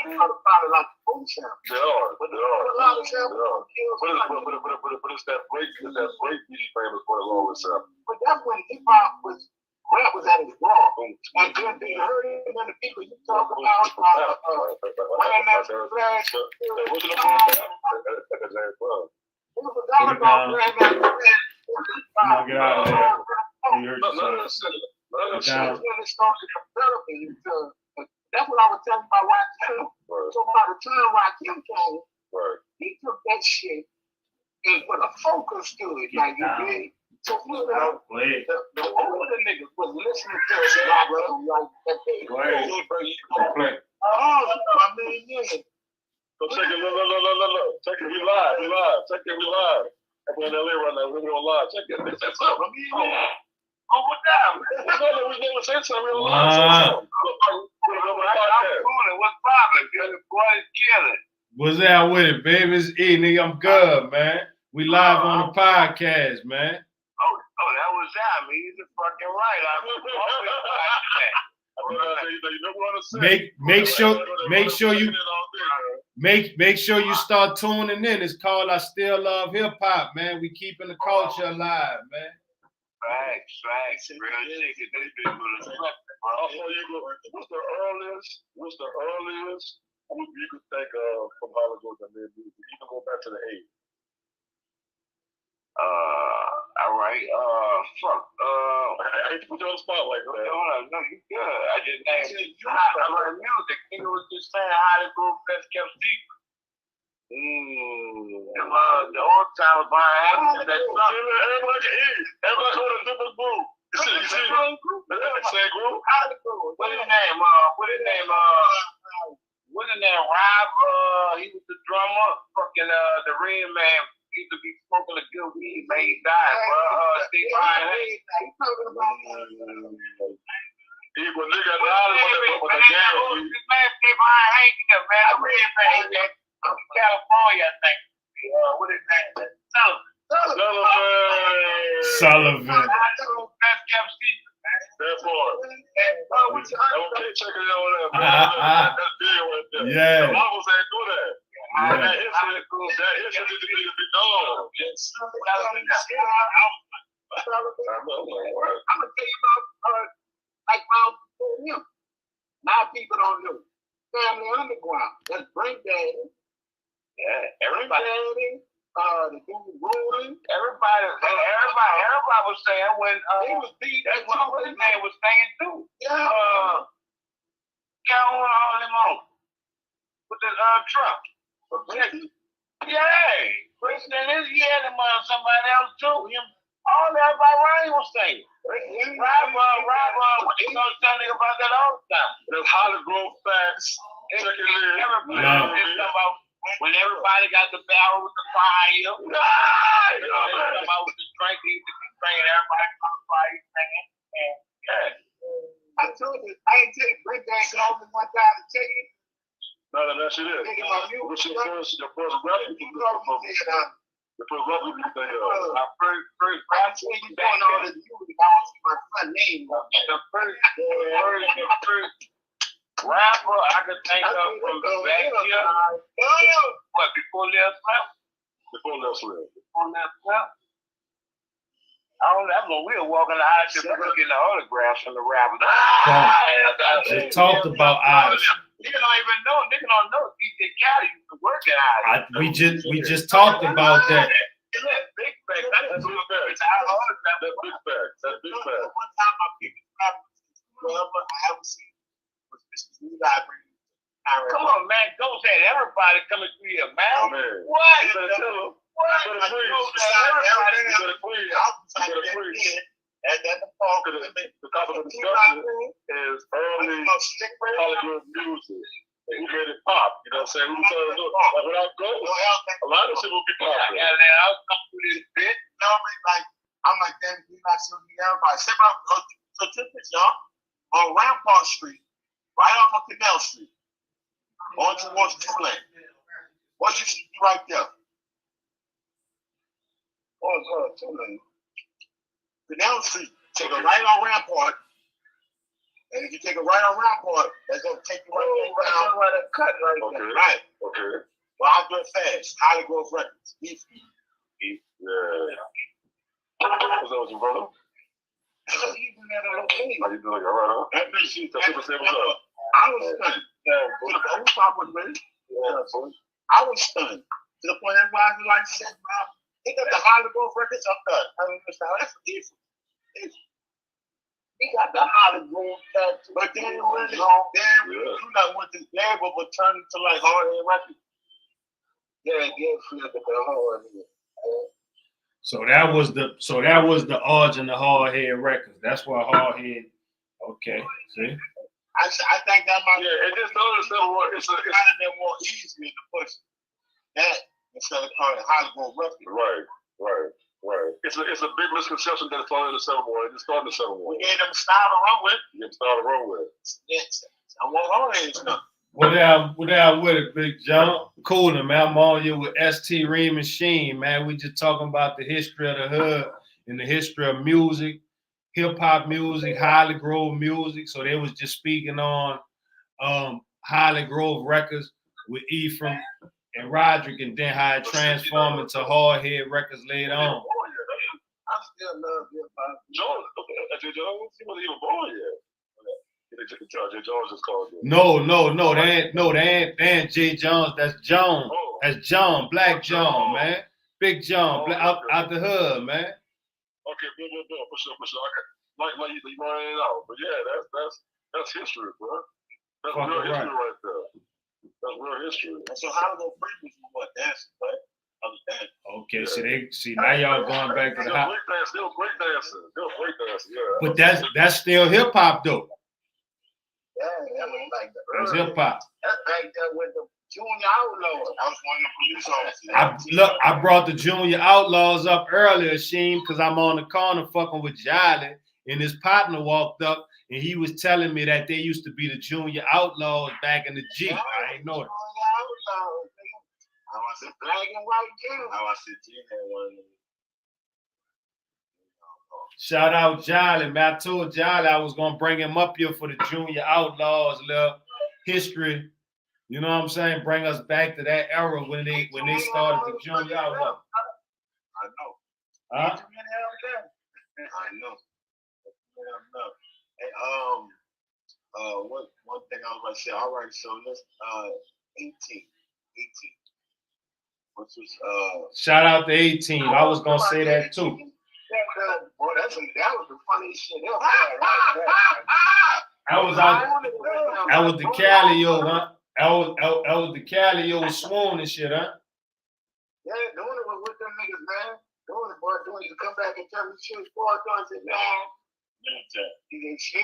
they probably like the food sample. They are. But a lot of samples. But it's that break beat famous for the longest sample. But that's when hip hop was. Rap was at its raw. And then they heard it, and then the people you talk about, wearing that flash. Get out of there. You heard yourself. That's what I was telling my Rakim. So by the time Rakim came, he took that shit and put a focus to it. Like you did. So you know, the older niggas was listening to us like that. I mean, yeah. So check it, look. Check it, we live. Check it, we live. Everyone in LA right now, we're on live. Check it. That's up. I mean, yeah. Oh, what down? We never said something real live. What's poppin'? Boys killing. What's out with it, baby? It's E, nigga. I'm good, man. We live on the podcast, man. Oh, that was that. I mean, you're fucking right. Make sure you start tuning in. It's called I Still Love Hip Hop, man. We keeping the culture alive, man. Facts. Real shit. Also, what's the earliest you could think of from Hollywood that made music? You can go back to the 80s. All right. I hate to put you on the spot like that. No, you good. I just named I learned music. Nigga was just saying how to go best kept secret. The old time was behind that stuff. Everybody can hear you. Everybody heard a different group. You see, the same group? What his name? What's his name? Rob, he was the drummer. Fucking the Red Man. Used to be smoking a good weed, man. He died, bro. Steve Ryan. He talking about he was nigga with the gang. This man Steve Ryan hanging there, man. The Red Man. From California, I think. What is that? Sullivan. Best kept secret. Therefore, okay, check it out. That's deal right there. Yeah. The Bible say do that. That history needs to be known. I'm gonna tell you about like him. Now people don't know. Family Underground. That's Breakdance. Yeah, everybody. The dude rolling. Everybody was saying when he was beat. That's what his name was saying too. Yeah. Count all them on with the truck. Yeah, President is him somebody else too. Him, all that about Ryan was saying. Rob, he gonna tell me about that all the time. The Hollywood facts. When everybody got the barrel with the fire, about with the drink, he used to be drinking. Everybody got the fire singing. I told you, I ain't take Breakdance home one time to take it. No, that's it. What's your first rap? The first rap you think of? My first rap song you doing all this music, I don't see my son name. The first rapper I could think of from back here. What, before Les left? Before Les left. I don't know. That's when we were walking the aisle, just looking the autographs from the rappers. They talked about artists. Nigga don't even know. Nigga don't know. DJ Khaled used to work at Iris. We just talked about that. Big facts. That's big facts. That's big facts. That's big facts. One time my biggest rapper I ever seen was Mr. New Library. Come on, man. Don't say it. Everybody somebody coming through here, man. Oh, man. What? You better tell him. What? You better breathe. You better breathe. And then the park, The topic of discussion is early Hollywood music. And who made it pop? You know what I'm saying? Who turned it up? Like without Ghost, a lot of shit would be popping. I'll come through this bit. No, like, I'm like, damn, you're not shooting everybody. Say about, so check this, y'all. On Rampart Street, right off of Canal Street, on towards Tulane. What you see right there? Oh, Tulane. Canal Street, take a right on Rampart. And if you take a right on Rampart, that's going to take you right there. Right there, cut right there. Right. Okay. Well, I'll do it fast. Holly Grove Records. Yeah. What's up with you, brother? How you doing? All right, huh? That makes you. Tell people say what's up. I was stunned. I was stunned to the point that why I was like, shit, man. They got the Holly Grove Records up there. I mean, that's different. He got the Holly Grove tattoo. But then really, you not went to label, but turned into like Hardhead Records. Yeah, get flipped the Hardhead. So that was the origin of Hardhead Records. That's why Hardhead. Okay, see. I think that might. Yeah, and just notice that it's kind of been more easier to push that instead of calling it Holly Grove Records. Right. It's a big misconception that it's only the 7-1. It's starting the 7-1. We gave them a style to run with. You get started to run with. Yes. I want Hardhead now. What down with it, Big John? Cool, man. I'm on you with ST Ream Machine, man. We just talking about the history of the hood and the history of music, hip hop music, Holly Grove music. So they was just speaking on Holly Grove Records with Ephraim and Roderick, and then how it transformed into Hardhead Records later on. I still love hip hop. Jones, Jay Jones, he wasn't even born yet. Jay Jones just called him. No, they ain't Jay Jones. That's John. Oh. That's John, Black John, man. Big John, out the hood, man. Okay, for sure. Like you running it out, but yeah, that's history, bro. That's real history right there. That's real history. And so how do those previous what dancing, right? Okay, so now y'all going back to the hop. Still break dancing, yeah. But that's still hip hop though. Yeah, that was like the That's hip hop. That's right there with the Junior Outlaws. I was one of the police officers. I brought the Junior Outlaws up earlier, Sheem, because I'm on the corner fucking with Jolly, and his partner walked up and he was telling me that they used to be the Junior Outlaws back in the G. I ain't know that. I was a black and white Jew. I was a G had one of them. Shout out Jolly, man. I told Jolly I was gonna bring him up here for the Junior Outlaws, little history. You know what I'm saying? Bring us back to that era when they started the Junior Outlaws. I know. Huh? I know. Hey, one thing I was gonna say. All right, so let's 18. Which was Shout out to 18. I was gonna say that too. Boy, that was the funniest shit ever. That was the Calio, huh? That was the Calio swoon and shit, huh? Yeah, doing it was with them niggas, man. Doing it, boy. Doing it. You come back and tell me shit, boy. Doing it, man. You ain't shit.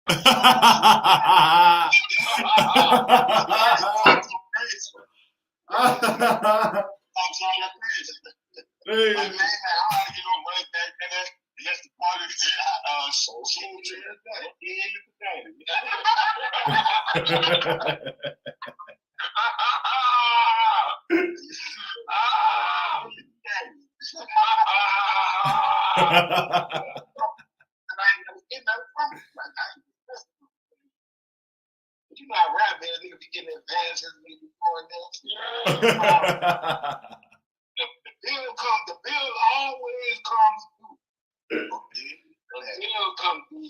You know how rap is, nigga be getting advances, nigga be going there. The bill always comes through. The bill comes through.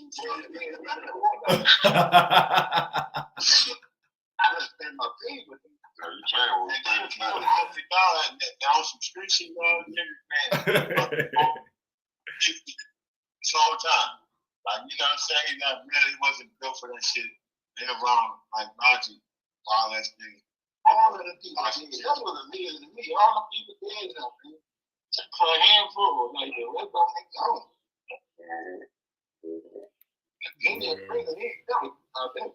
I just spend my pay with him. On some street shit, it's all the time. Like, you know what I'm saying? He really wasn't built for that shit. They around like Logic, all that thing. All of the people, that was a million to me. All the people dead now, man. For a handful, like, what's gonna make it home? Then they're prison, they never out there.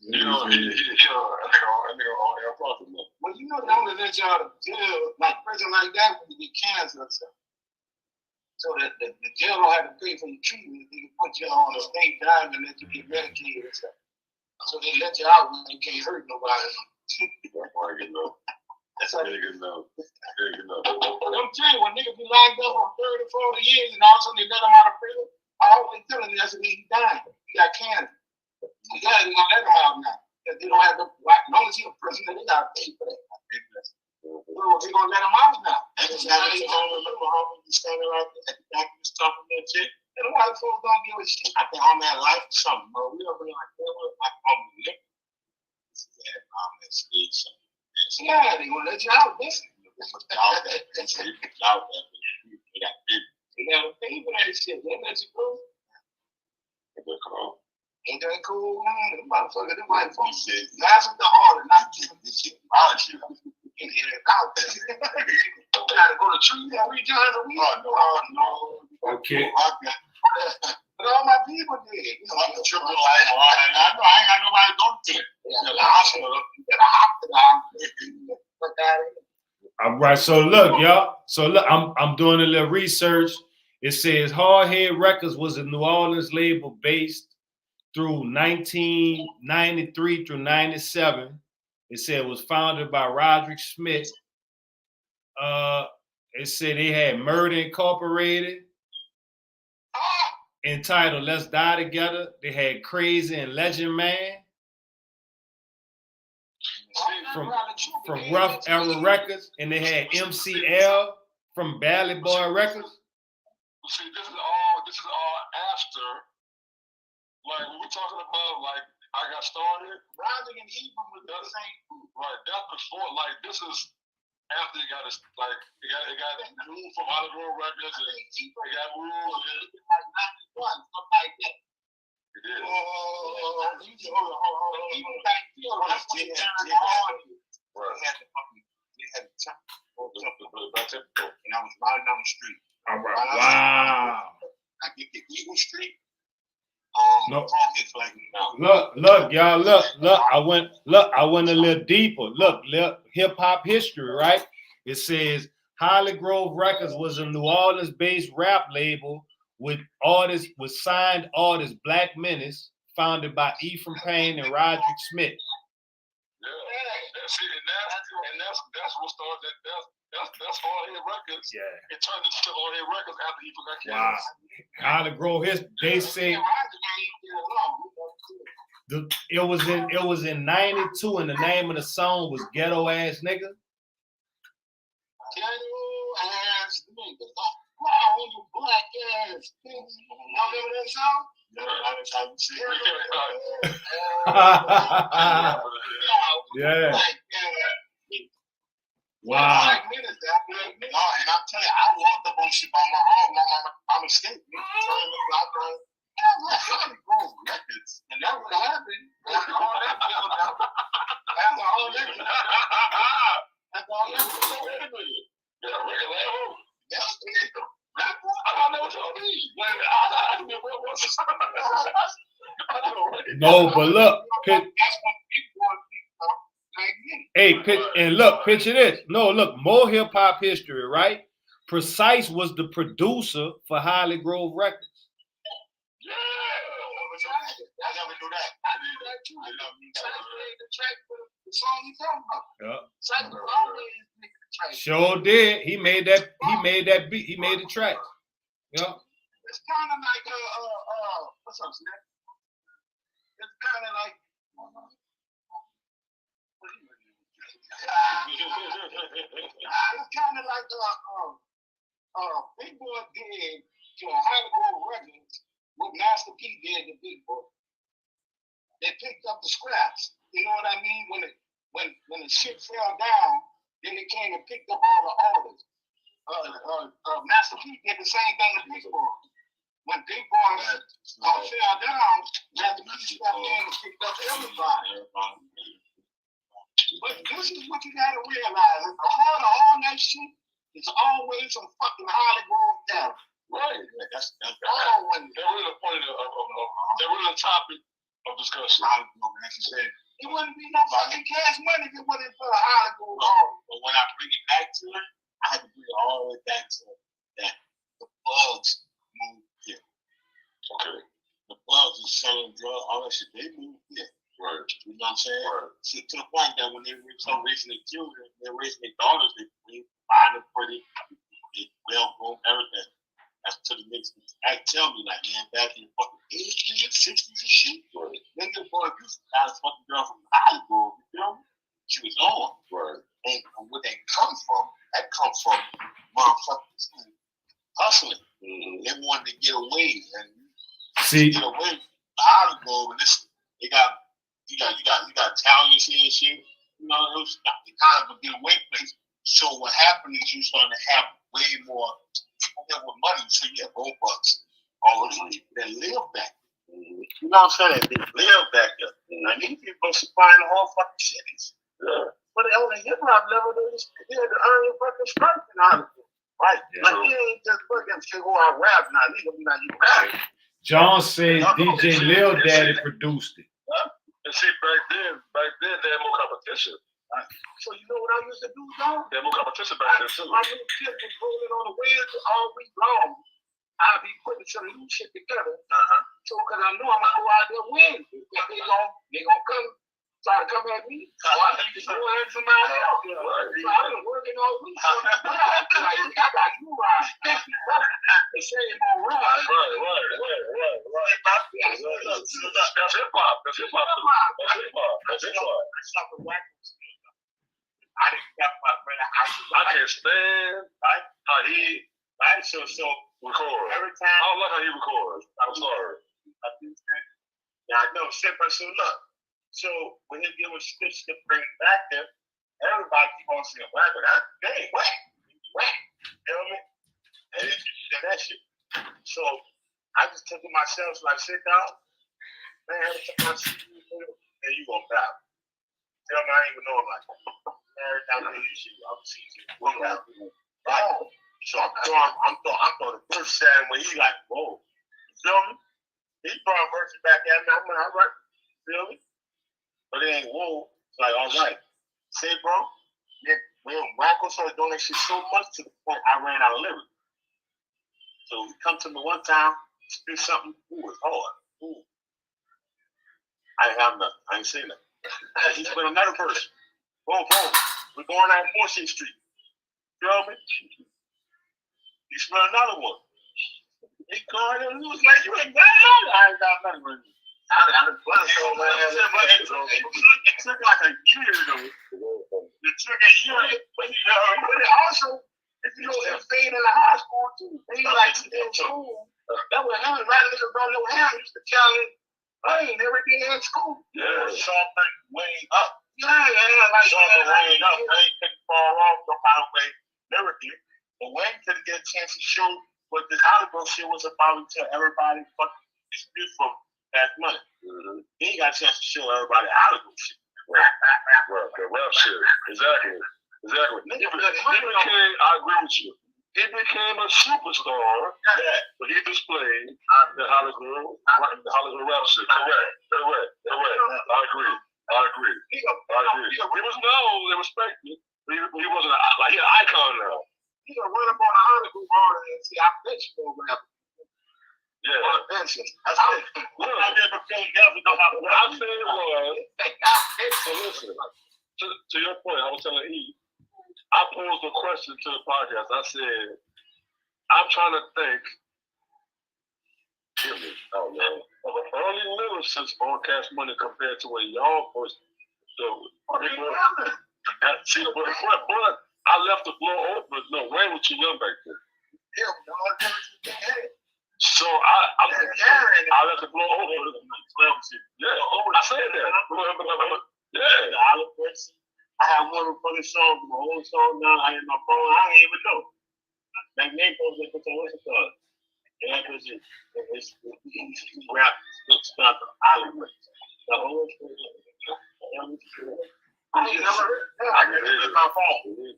You know, I think all profit. Well, you know, they only let y'all to jail, like prison like that, when you get cancer or something. So that the jail don't have to pay for your treatment. They can put you on a state dime and let you get medicated and stuff. So they let you out when you can't hurt nobody. That's how they get enough. I'm telling you, when niggas be locked up for 30, 40 years and all of a sudden they let them out of prison, I always tell them that's when he died. He got cancer. You gotta let him out now. Because they don't have to, as long as he's a prisoner, they gotta pay for that. So they're gonna let him out now. And it's not even remember homie you standing right there at the back of the stuff and that shit. And the white folks don't give a shit. I think homie had life or something, bro. We don't really like that. Like homie live. Yeah, homie stage something. Yeah, they gonna let you out, listen. Out that. They say out that. They got pay for that shit. They let you go. Ain't that cool, man? The motherfucker, the white folks said, that's what the order, not giving this shit out here. You out there. You gotta go to trees 3 times a week. No. Okay. But all my people did. You know, I'm a triple life. I know I ain't got nobody don't care. You the hospital. You got a hospital. All right, so look, y'all. So look, I'm doing a little research. It says Hardhead Records was a New Orleans label based through 1993 through 97. It said it was founded by Roderick Smith. It said they had Murder Incorporated, entitled Let's Die Together. They had Crazy and Legend Man from Rough Era Records, and they had MCL from Bally Boy Records. See, this is all after, like, when we're talking about, like, I got started. Roderick and Ephraim was the same group. Right, that's before, like, this is after it got, like, it got moved from Hollywood Records, and it got moved, and like 91, something like that. It did. They had the top, and I was riding down the street. All right. Wow. I get the Eagle Street. No. Look, y'all, look. I went a little deeper. Look, hip hop history, right? It says Holly Grove Records was a New Orleans-based rap label with signed artist Black Menace, founded by Ephraim Payne and Roderick Smith. Yeah, and that's what started. That's Hardhead Records. Yeah. It turned into Hardhead Records after he got killed. Wow. Holly Grove, they say it was in 92, and the name of the song was Ghetto Ass Nigga. Ghetto Ass Nigga. Wow, you black ass nigga. Y'all remember that song? Yeah. Wow. And I'm telling you, I walked up on shit by my own. My mistake. Records. And that's what happened. That's all that built up. That's all that built up. That's all that built up. That's it. I don't know what y'all mean. No, but look. Picture this. No, look, more hip hop history, right? Precise was the producer for Holly Grove Records. Yeah, I never knew that. I knew that too. I love you. The track for the song you talking about. Yeah. Sure did. He made that beat. He made the track. Yeah. It's kind of like what's up, Snap? It's kind of like it's kind of like Big Boy did to a Hollywood Records what Master P did to Big Boy. They picked up the scraps. You know what I mean? When the shit fell down, then they came and picked up all the orders. Master P did the same thing to Big Boy. When Big Boy fell down, Master P stepped in and picked up everybody. But this is what you gotta realize. At the heart of all that shit is always some fucking Hollywood down. Right. That's always. That was the point that was the topic of discussion. It wouldn't be no fucking cash money if it wasn't for the Hollywood. But when I bring it back to it, I had to bring it all the way back to that the Bugs moved here. Okay. The Bugs was selling drugs, all that shit. They moved here. Right. You know what I'm saying? Right. To the point that when they start raising their children, they're raising their daughters, they buy them pretty, they well grown, everything. That's to the niggas act tell me like, man, back in the fucking 80s, 60s and shit. Right. Nigga boy used to buy this fucking girl from Hollywood, you know? She was on. Right. And where that comes from, motherfuckers hustling. Mm-hmm. They wanted to get away and get away from Hollywood, and this they got you got Italians here and shit. You know, it was the kind of a get away place. So what happened is you starting to have way more people here with money. So you have robots, all those people that live back there. You know what I'm saying? They live back there. Now these people are supplying the whole fucking cities. Yeah. But on the hip hop level, they had to earn your fucking stripes in Hollywood. Right? Yeah. Like you ain't just looking and say, "Oh, I rap now." Nigga be like, "You rap." John said DJ Lil Daddy produced it. And see, back then they had more competition. So you know what I used to do, John? They had more competition back then too. My little kid was rolling on the wheels all week long. I'll be putting some new shit together. So because I know I'm gonna go out there win. They gonna come try to come at me. So I need to go ahead somebody else. So I've been working all week. I got you right. They say it won't run. Right. That's hip hop. That's hip hop. I didn't get my brother. I can't stand how he record. Every time. I don't like how he records. I'm sorry. Yeah, I know. But so look. So when he give a stitch to bring it back there, everybody keep on saying whack, but that ain't whack. You know what I mean? And they just say that shit. So I just took it myself, like sit down, man, every time I see you, man, you gonna bow. Tell me I ain't even know him like that. Every time I see you, I'm seeing you. Right. So I'm throwing the first time when he like, whoa. You feel me? He throwing verses back at me. I'm like, all right. Feel me? But it ain't whoa. It's like, all right. Say, bro, when Michael started doing that shit so much to the point I ran out of lyrics. So he come to me one time, spit something, ooh, it's hard. Ooh. I didn't have nothing. I ain't say nothing. He spit another verse. Boom. We're going down 14th Street. You feel me? He spit another one. He called him, he was like, you ain't got nothing. I ain't got nothing with me. It took like a year though. It took a year, but it also, if you know, it stayed in the high school too. They like in school. That was him. Right niggas don't know him. Used to tell him, I ain't never been in school. Yeah, something way up. Yeah, like something way up. I ain't taking far off no matter way lyrically. But Wayne couldn't get a chance to show what this Hollywood shit was about until everybody fucking dispute from that money. He ain't got a chance to show everybody Hollywood shit. Right, the rap shit. Exactly. Nigga King, I agree with you. He became a superstar, but he displayed the Hollywood rap shit. Correct. I agree. He was known and respected. He wasn't like an icon now. He gonna run up on a Hollywood bar and say, "I bet you go rap." Yeah. That's it. Look, I never felt never know how to rap. I said it was. So listen, to your point, I was telling E. I posed a question to the podcast. I said, I'm trying to think of an early lyricist on Cash Money compared to when y'all first do it. See, but I left the floor open. No, Wayne was too young back then. So I left the floor open. Yeah, I said that. Yeah. I have one funny song, my old song now. I have my phone. I don't even know. Like name goes with what's it called? Yeah, it's rap stuff. Hollywood. The whole thing. I ain't never heard that. I can hear it in my phone.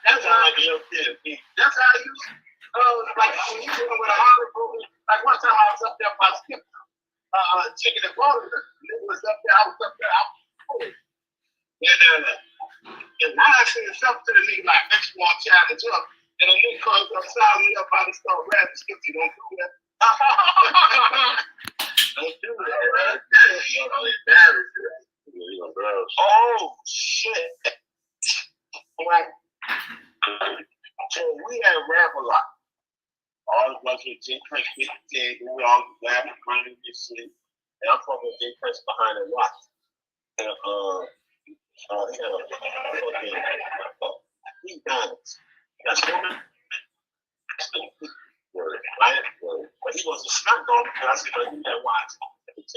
That's how I get up there. That's how you. Like when you dealing with a Hollywood. Like one time I was up there by Skip, chicken and water. It was up there. I was up there. And now I say something to the nigga like, next one challenge up. And the nigga comes up, sign me up, I just start rapping. Skip, you don't do that. Don't do that. Oh, shit. Like, so we had rap a lot. All of us with Jay Prince, we all laughing, running this shit. And I'm fucking with Jay Prince behind the watch. And, he dies. That's what right? But he was a stunt dog, and I said, you that watch. This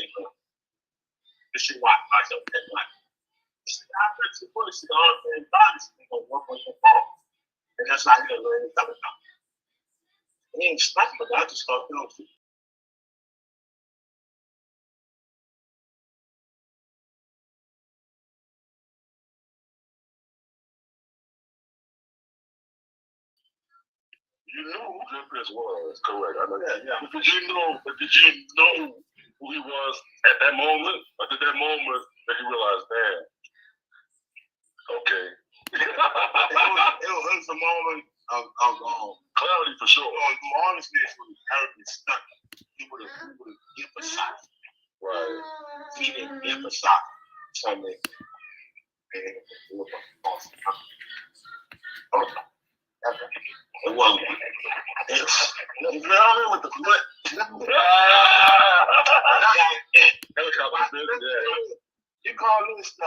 shit watch, myself, that watch. He said, I bet you put this on and bodies, they're going to work on your phone. And that's how he learned to come out. He ain't stuck, but I just started doing it. You knew who Jay Prince was, correct? I know that. Yeah. But did you know who he was at that moment, or did that moment that you realized, damn? Okay. It was a moment of clarity for sure. Honestly, it was terribly stuck. He would have emphasized. Right. He didn't emphasize something. And it was awesome. It wasn't. You know what I mean? With the foot. You call this the I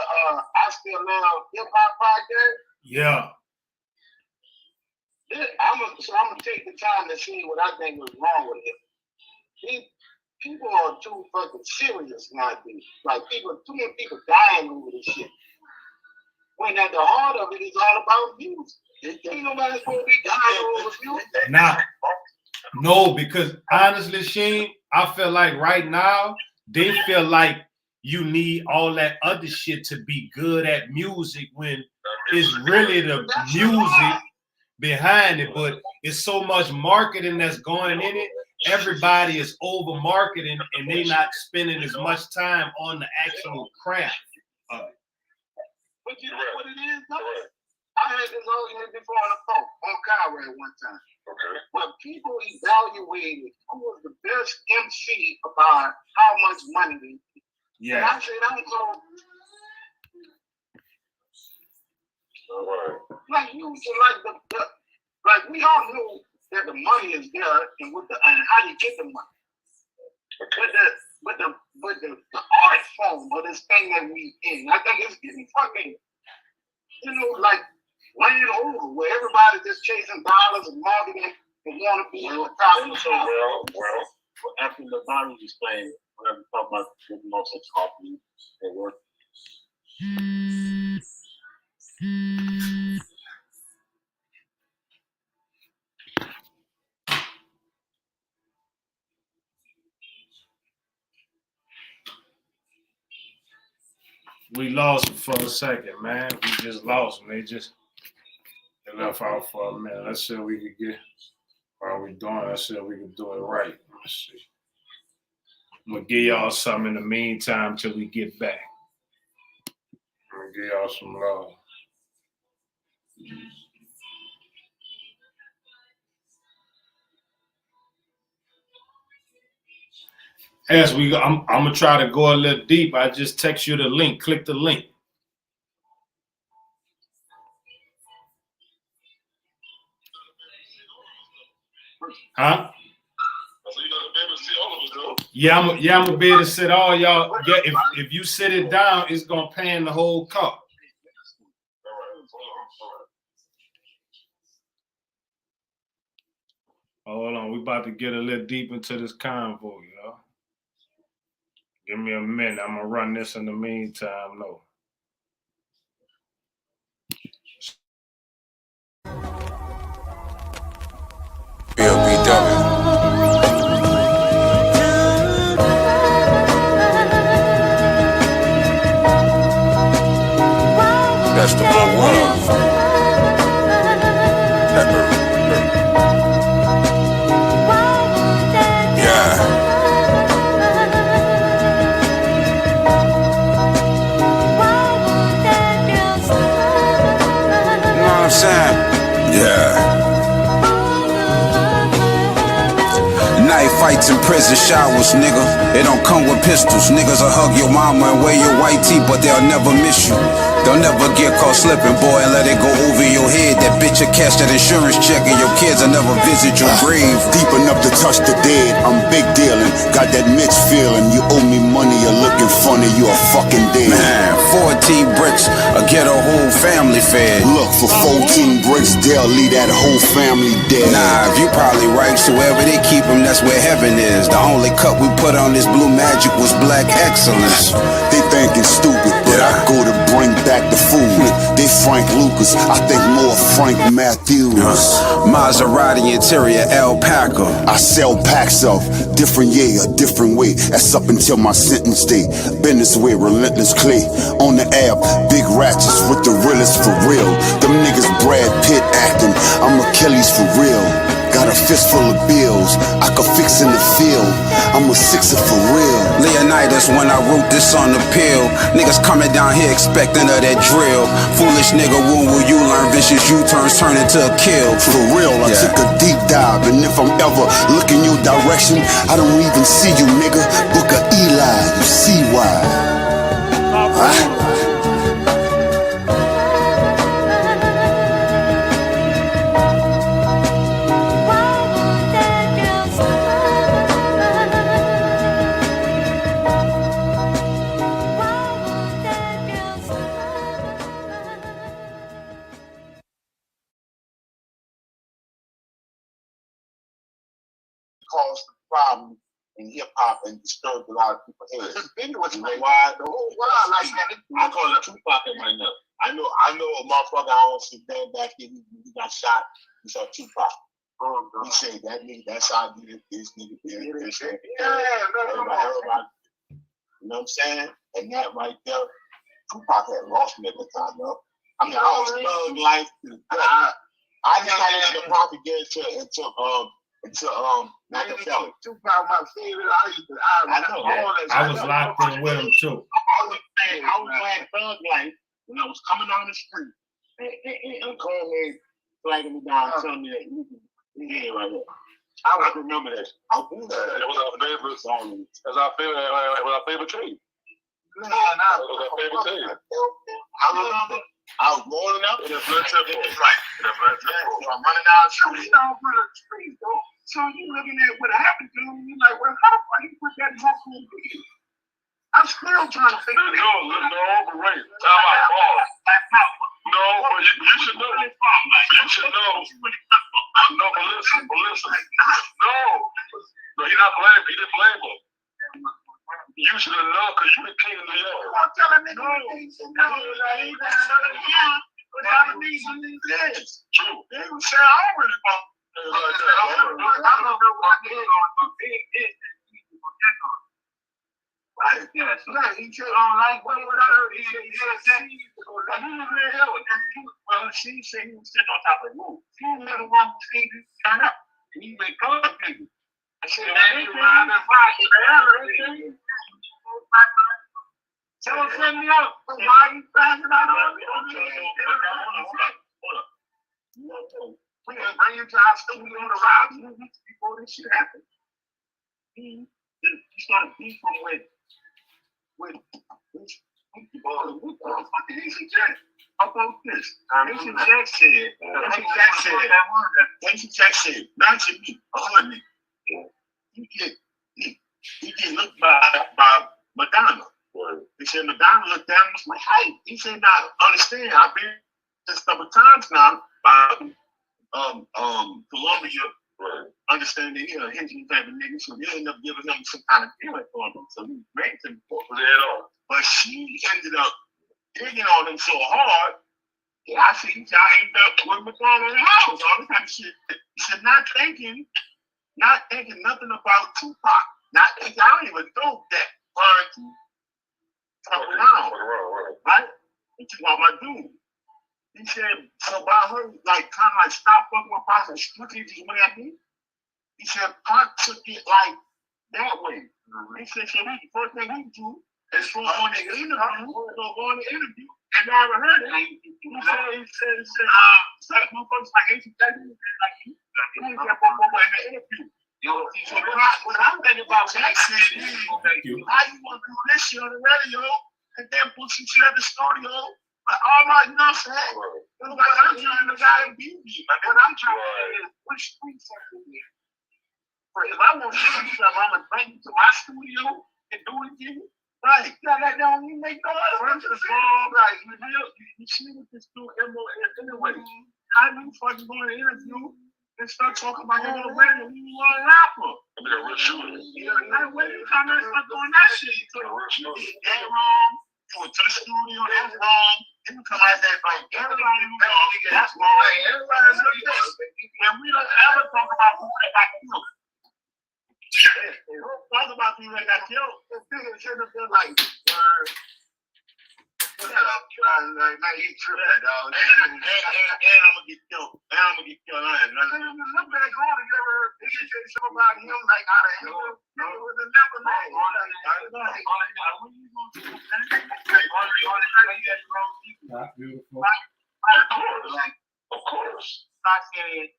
Still Love Hip Hop Podcast? Yeah. I'm gonna take the time to see what I think was wrong with it. People are too fucking serious nowadays. Like too many people dying over this shit. When at the heart of it is all about music. Ain't nobody supposed to be dying over music. Nah. No, because honestly, Sheen, I feel like right now they feel like you need all that other shit to be good at music when it's really the music behind it, but it's so much marketing that's going in it. Everybody is over marketing and they not spending as much time on the actual craft of it. But you know what it is, though? I had this argument before on the phone on Conrad one time. Okay. When people evaluated who was the best MC about how much money they get. Yeah. And I said, I don't know. Right. Like you like we all knew that the money is there and and how you get the money. But the art form of this thing that we in, I think it's getting fucking, like laying over where everybody's just chasing dollars and marketing and want to be on top of the show. Well, after the value is playing, whenever we talk about the most of coffee and work. We lost him for a second, man. We just lost him. They It left out for a minute. Let's see if we could get, while we doing, let's see if we can do it right. Let's see. I'm gonna give y'all something in the meantime till we get back. I'm gonna give y'all some love. As we go, I'm gonna try to go a little deep. I just text you the link. Click the link. Huh? Yeah, I'm gonna be able to sit all y'all. Yeah, if you sit it down, it's gonna pan the whole car. Hold on, we about to get a little deep into this convo, y'all. Give me a minute. I'm gonna run this in the meantime, though. BLBW. That's the one. Yeah. You know what I'm saying? Yeah. Night fights in prison showers, nigga. It don't come with pistols. Niggas will hug your mama and wear your white tee, but they'll never miss you. They'll never get caught slipping, boy, and let it go over your head. That bitch will catch that insurance check and your kids will never visit your grave. Deep enough to touch the dead, I'm big dealing. Got that Mitch feeling. You owe me money, you're looking funny, you a fucking dead. Man, 14 bricks, I'll get a whole family fed. Look, for 14 bricks, they'll leave that whole family dead. Nah, if you probably right, so wherever they keep them, that's where heaven is. The only cup we put on this blue magic was black excellence. They thinking stupid, but I go to bring back the food. They Frank Lucas, I think more Frank Matthews. Maserati interior alpaca. I sell packs of different a different way. That's up until my sentence date. Been this way, relentless clay. On the app, big ratchets with the realest for real. Them niggas Brad Pitt acting, I'm Achilles for real. Got a fist full of bills, I could fix in the field. I'm a sixer for real. Leonidas, when I wrote this on the pill. Niggas coming down here expecting of that drill. Foolish nigga, when will you learn vicious U-turns turn into a kill? For real, I took a deep dive, and if I'm ever looking your direction, I don't even see you, nigga. Book a Eli, you see why. Caused the problem in hip hop and disturbed a lot of people's heads. You know why? The whole world like that. I call it Tupac in my nut. I know a motherfucker. I don't see Dan back there. He got shot. He saw Tupac. He said that nigga. That's how I did it. This nigga did this. Everybody. You know what I'm saying? And that right there, Tupac had lost me at the time, though. I mean, I was thug life. I just had the propaganda into Machiavelli. Tupac, my favorite. I was locked in with him too. I was playing thug life when I was coming on the street, and Colehead flagging me down, telling me that yeah, right there. I remember that. I do that. It was our favorite song. It was our favorite team. It was our favorite team. I remember. I was rolling up. It's right. So I'm running down the street. So you looking at what happened to him, you like, well, how the fuck you put that muscle in me? I'm still trying to figure it out. No, but wait. Time out, pause. No, but you should know. You should know. No, but listen. No, he not blaming. He didn't blame him. You should have known because you the king of New York. I'm telling you, true. They would say, I don't really want. Right, yeah, so like he said, like what I heard, he said, well, she said he was sitting on top of the roof. She was the one who seen him turn up. And he went calling people. I said, so send me out. Why you passing out on me? We didn't bring him to our studio to rob 2 weeks before this shit happened. He started beefing with what the fuck did Haitian Jack? How about this? Haitian Jack said, imagine me, a hood nigga. He get looked by Madonna. He said Madonna looked down and was like, hey. He said, now understand, I've been this couple times now by Columbia. Understand that he's a Haitian type of nigga, so they ended up giving him some kind of feeling for him. So he ranked him for it. But she ended up digging on him so hard. Yeah, I see y'all ended up with Madonna in the house, all this kind of shit. He said, not thinking nothing about Tupac. Not thinking, I don't even know that around, right? He took out my dude. He said, so by her, like, kind of like, stop fucking with Pac and strictly just went at me. He said, Pac took it like that way. He said, so the first thing we do is go on the interview, and I haven't heard it. He said, motherfuckers like Haitian Jack, like you, in the interview. So what I'm thinking about Jack said, how you want to do this shit on the radio, and then put some shit at the studio? All my, you know what I'm saying? What I'm trying to gotta be me. What I'm trying to say is, which streets are you in? If I want to do something, I'm going to bring you to my studio and do it again. Right. That don't even make no sense. Run to the song, like, you see what this dude MOS anyway. How you fucking going to interview and start talking about your little radio when you want a rapper? I mean, a real shooter. Like, where you trying to start doing that shit? That's wrong. To the studio, that's wrong. You come out there like everybody knows that's wrong. Everybody knows this. And we don't ever talk about who that got killed. They don't talk about who that got killed. It's big and shit up there like, like he true that dog. And I'm gonna get killed. And I'm gonna get killed. I'm back home and never heard something about him like out of him. It was a never That's beautiful. Of course. I said he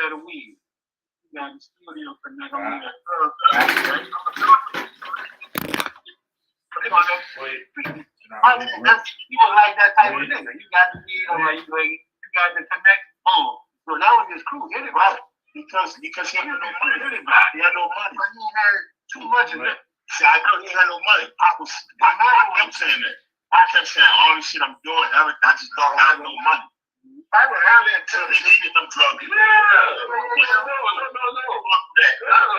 had a weed. He got the studio connect on that. He was like that type of nigga. You got the weed, you got the connect. So that was his crew, anybody. Because he had no money. Anybody. He had no money. But he had too much of it. See, I know he had no money. I kept saying that. I kept saying all this shit I'm doing, everything. I just thought I had no money. I would have that until he needed them drugs. No.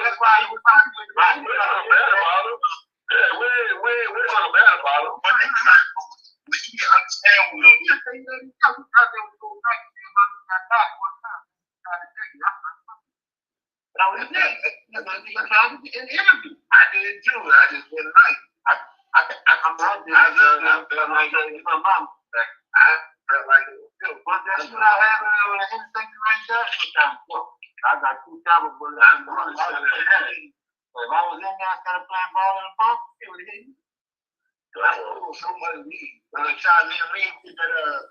That's why he was talking about it. Yeah, we're talking bad about him. But you can understand what I'm saying. But I was there. In the interview. I did too. I just went nice. I'm not there. I felt like my mom. I felt like it was good. But that's what I have anything like that. I got 2 double bullets. If I was in there instead of playing ball in the park, it would hit me. I know so much weed. When I tried me and Reed get that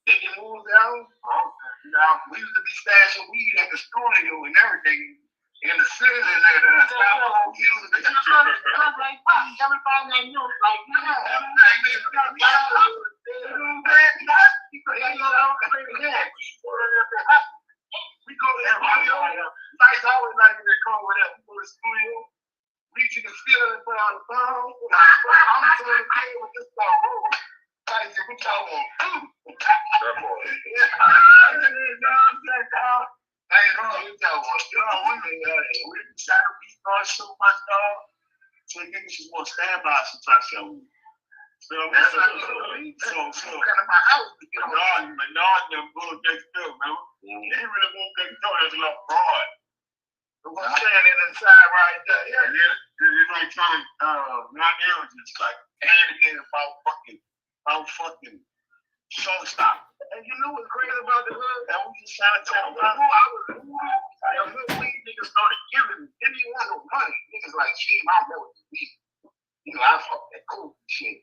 big moves out, we used to be stashing weed at the studio and everything in the city and everything. I was like, everybody they knew, like, we go to everybody. Nice always like to come with us. We go to the studio, reach in the field and put on the phone. I'm so okay with this stuff. Nice, what y'all want? We decided we start so much, dog. So niggas just want to stand by us and try to show me. So kind of my house. Menard them go next door, man. They ain't really going next door. There's a lot of fraud. But what's standing inside right there? Yeah. It's like trying to not arrogance, like panicking about fucking shortstop. And you know what's crazy about the hood? That we just trying to tell them. I was the hood weed niggas started giving me. Didn't even want no money. Niggas like, shit, I know what you need. You know, I fuck that cool shit.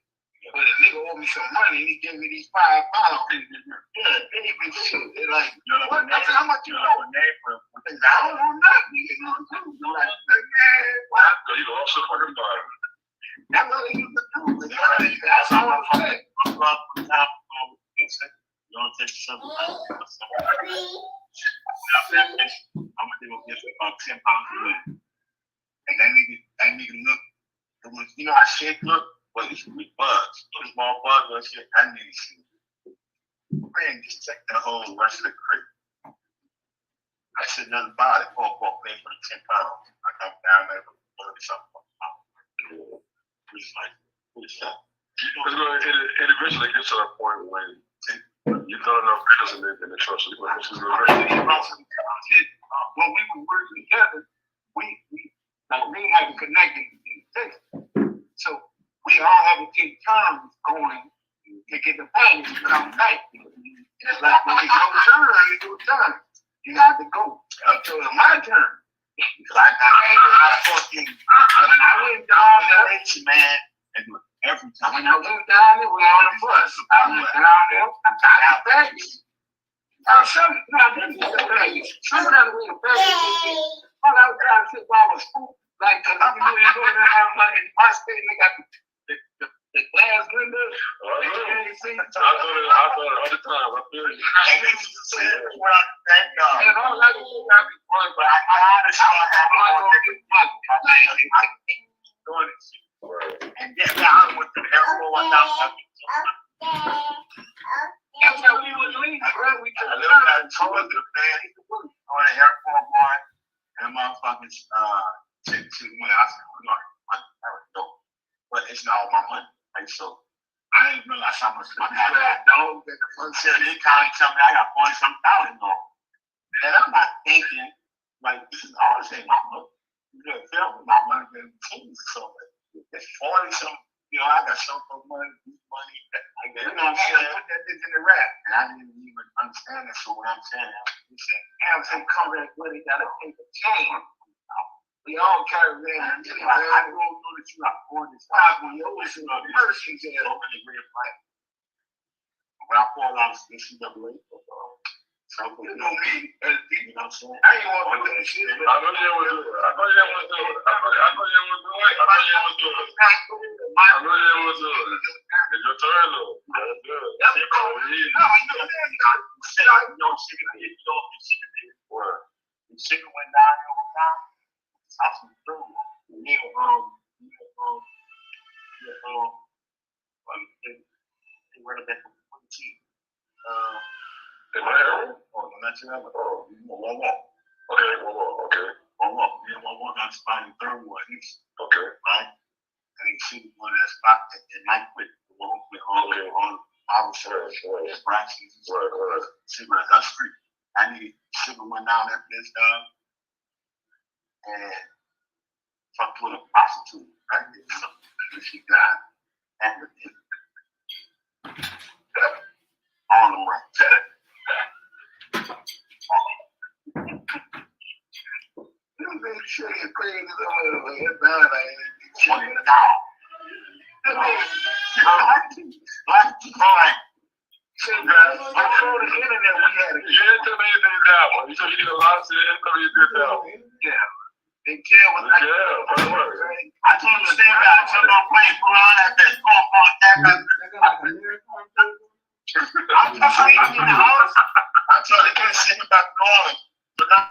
But a nigga owed me some money and he gave me these $5. Yeah, baby shit. They're like, you know what? I said, how much you know? I don't know nothing. You know what I'm saying? Like, man, what? You lost the fucking bottom. That's what they used to do. That's all I'm saying. I'm going to top. You don't take something. I'm gonna go get about 10 pounds of weight. And that nigga look. It was, you know how shit look? But it's with bugs. Those small bugs and shit. That nigga shit. Man, just check the whole rest of the crate. I said nothing about it. Paul paying for the 10 pounds. I come down there with 30 something. It's like, what's that? It eventually gets to that point when you thought enough prison in the trust. When we were working together, we had to connect in Texas. So we all had to take turns going to get the pay to come back. It's like when it's your turn, it's your turn. You have to go until it's my turn. Like when I went down there, man, and every time when I went down there, we on the bus. I went down there, I got out back. Sometimes we were back. All I was trying to say while I was school, like, cause you know, you go down like in my state, they got the glass windows. I thought it all the time. I feel you. And all I can do, I be fun, but I and then I went to the airport one time. That's how we was leaving, bro. We took a turn. I told the man, on the airport one, and motherfuckers, went. I said, no, I already know. But it's not all my money. Like, so I didn't realize how much money I had. Dog, at the front set, they kind of tell me I got $40,000 on. And I'm not thinking, like, this is all the same. My money. You know, my money been changed so much. It's 40 something. You know, I got so much money, like that. You know what I'm saying? Put that bitch in the rap. And I didn't even understand it. So what I'm saying, he said, damn, some come back with it, gotta take a chain. We all carry that. I don't know that you're not born this time when you're always in a mercy jail over the red flag. When I fall out of NCAA football. So, you know me, as you know what I'm saying? I ain't want to do that shit. I know you would do it. I know you would do it. It's your turn, though. That's good. That's good. No, I know that. You know, Chicken went down there one time. I was through. They were back from the team. Okay, one got spot in the third one. Okay. Right? And he shoot one of that spot and Mike quit. The one quit all the way on our side. Fractions. See, that's street. I need Sugar went down that bitch down and fucked with a prostitute. Right? And she died at the end. On the way. You make sure you're crazy over here, man. Like, shut it down. I told the internet we had it. Yeah, tell me you did that one. You told me you did a lot of shit. Tell me you did that one. Yeah. Big Ken was like, I told him to stay around. I told him I'm playing around at that I'm just saying in the house. I told him to sing about going. But now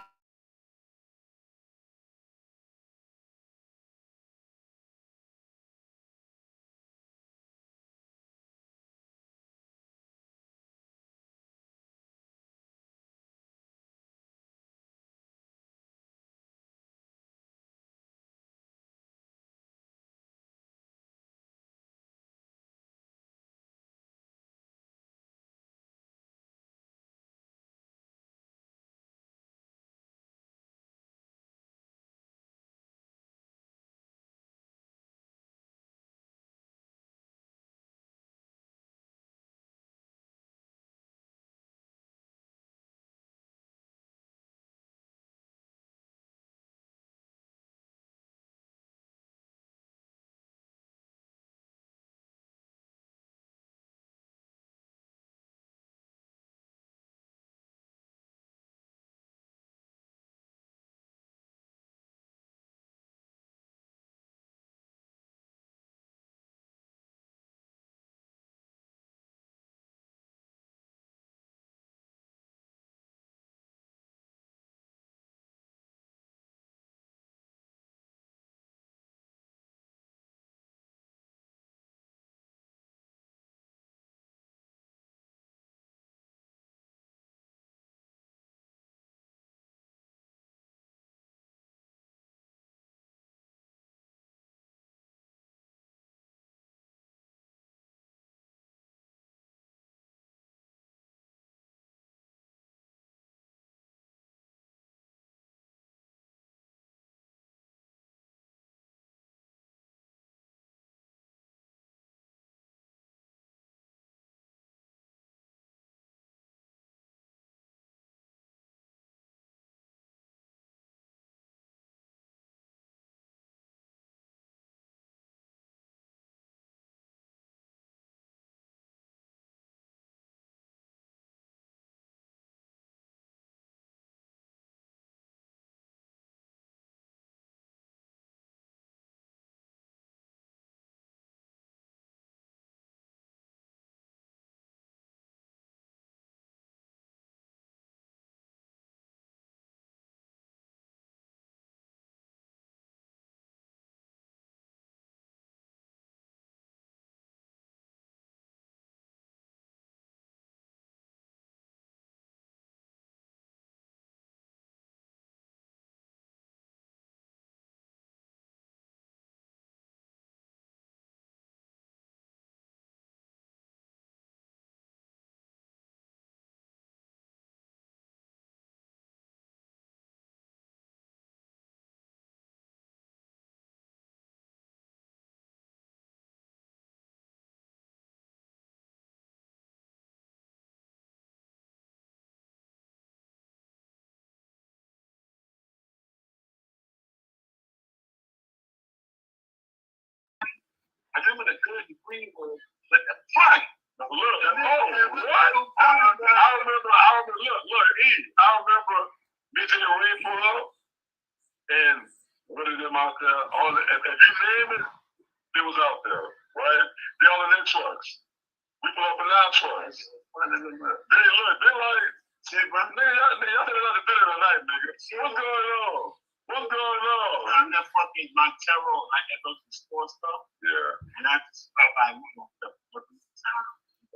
And them in the good degree was like a party. Look, what? I remember, look, E. I remember DJ Ray pull up and what is them out there? All the, if you name it, they was out there, right? They all in their trucks. We pull up in our trucks. They like, see, bro, y'all said another dinner tonight, nigga. What's going on? What's going on? I'm that fucking Montero, like that goes to sports stuff. Yeah. And I just felt like, we don't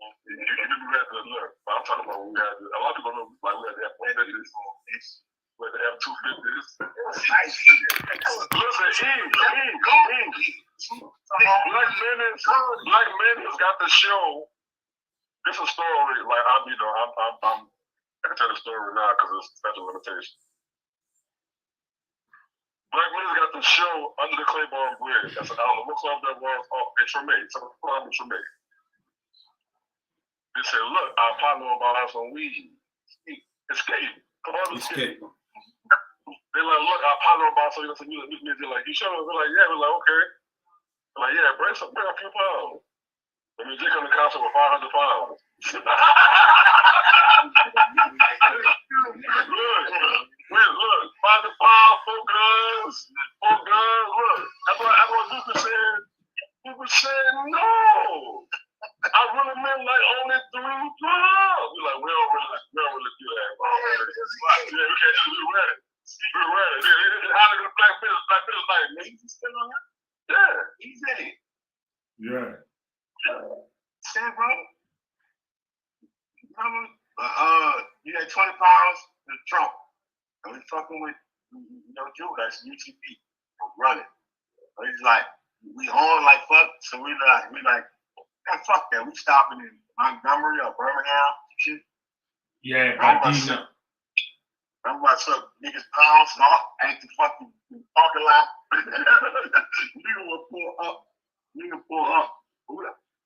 you can be ready to look. I'm talking about we had a lot of people know like we had to have 450s. We had to have 250s. Listen, Black Menace got the show. This is a story, like I can tell the story now because it's special limitation. Black Menace got the show under the Claiborne Bridge. That's I don't know what club that was off in Tremay. Some club in Tremay. They said, look, our partner about us on weed. Escape. Come on, escape. They're like, look, our partner about so you like, you sure? They're like, yeah. We're like, okay. They're like, yeah, bring a few pounds. And we take on the concert with 500 pounds. Look, $500 pounds, 4 guns. Look, that's what Luka said. Luka said, no. I really meant like only 3 drugs. We're like, we don't really do that, bro. Yeah, we can't just be ready. We're ready. How to go to Black Menace night, man? He's still on that? Yeah, he's in it. Yeah. Say, bro. You had 20 pounds in the trunk. And we fucking with, Drew, that's UTP. We're running. So he's like, we on like fuck. So we like, and fuck that. We stopping in Montgomery or Birmingham. Shit. Yeah, I remember I took niggas pounds off at the fucking parking lot. Nigga will pull up.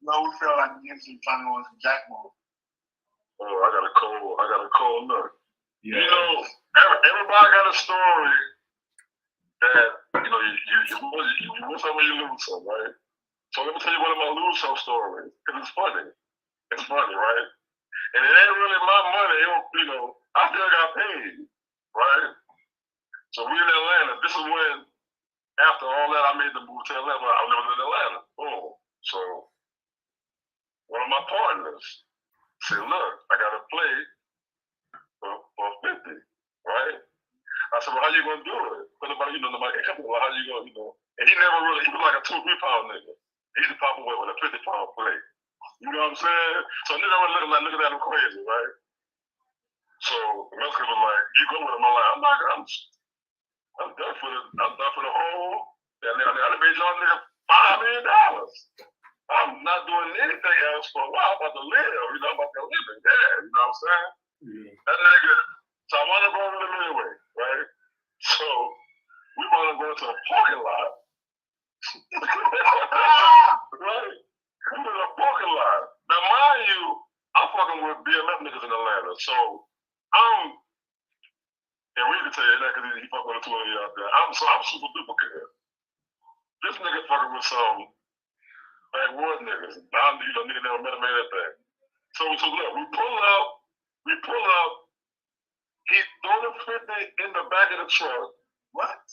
No, we felt like we trying to go on some jack mode. Oh, I got a cold look. Yeah. Everybody got a story that, you win some or you lose some, right? So let me tell you one of my lose some stories, because it's funny. It's funny, right? And it ain't really my money, I still got paid, right? So we in Atlanta. This is when, after all that, I made the move to Atlanta. I lived in Atlanta. Boom. So one of my partners said, look, I got to play for 50, right? I said, well, how you going to do it? Nobody, nobody can come to how you going to, And he was like a 2-3 pound nigga. He just pop away with a 50-pound plate. You know what I'm saying? So nigga was looking at him crazy, right? So the Mexican was like, you go with him. I'm like, I'm done for the whole. And I made y'all nigga $5 million. I'm not doing anything else for a while. I'm about to live, I'm about to live in there, you know what I'm saying? Yeah. That nigga, so I want to go with him anyway, right? So we want to go into a parking lot. Right? We in a parking lot. Now, mind you, I'm fucking with BMF niggas in Atlanta, so and we can tell you that because he fucking with the 2 out there. I'm super duplicate. This nigga fucking with some backwoods niggas. Nigga never met him or anything. So look, we pull up, he throw the 50 in the back of the truck. What?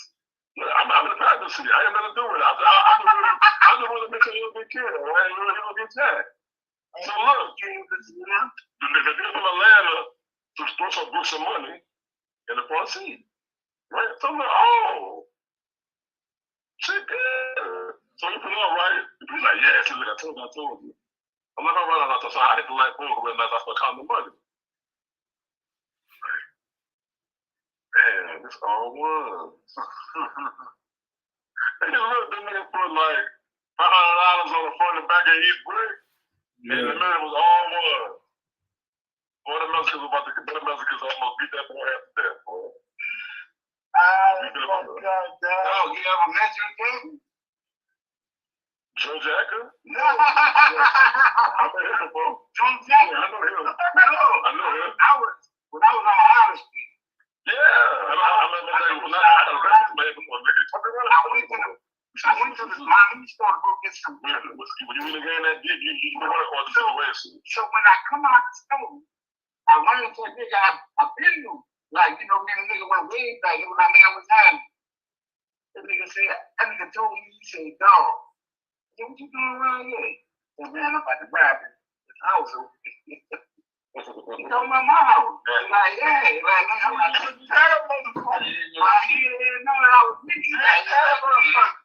Look, I'm in the passenger seat. I ain't nothing to do with it. I just want to make sure you'll be killed, right? You don't get jacked. So look, the nigga from Atlanta to throw some money in the front seat. Right? So I'm like, oh, shit good. So you put it up, right? He's like, yeah, see, look, I told you. I'm like, all right, so I hit the light bulb when I start counting the money. Man, this all was. And look, the nigga put like $500 on the front and back of each brick. Yeah. And the minute was all one. Boy, the Mexicans almost beat that boy after that, boy. You ever met your king? Joe Jacker? No. I met him, bro. Joe Jacker? Yeah, I know him. I know him. When I was on Island Street. Yeah. I remember that when I had a record man before. I went to to this line. You started to go get some. When you really hearing that dick, you know what the situation. So when I come out the store, I learned to a nigga I've been to. Like, you know, me and the nigga went way back. When my man was having. That nigga told me, he said, dog, what you doing around here? I said, man, I'm about to grab his house. You know, my house. Like, yeah, like, I'm like, you terrible motherfucker. I didn't know that I was thinking that terrible motherfucker.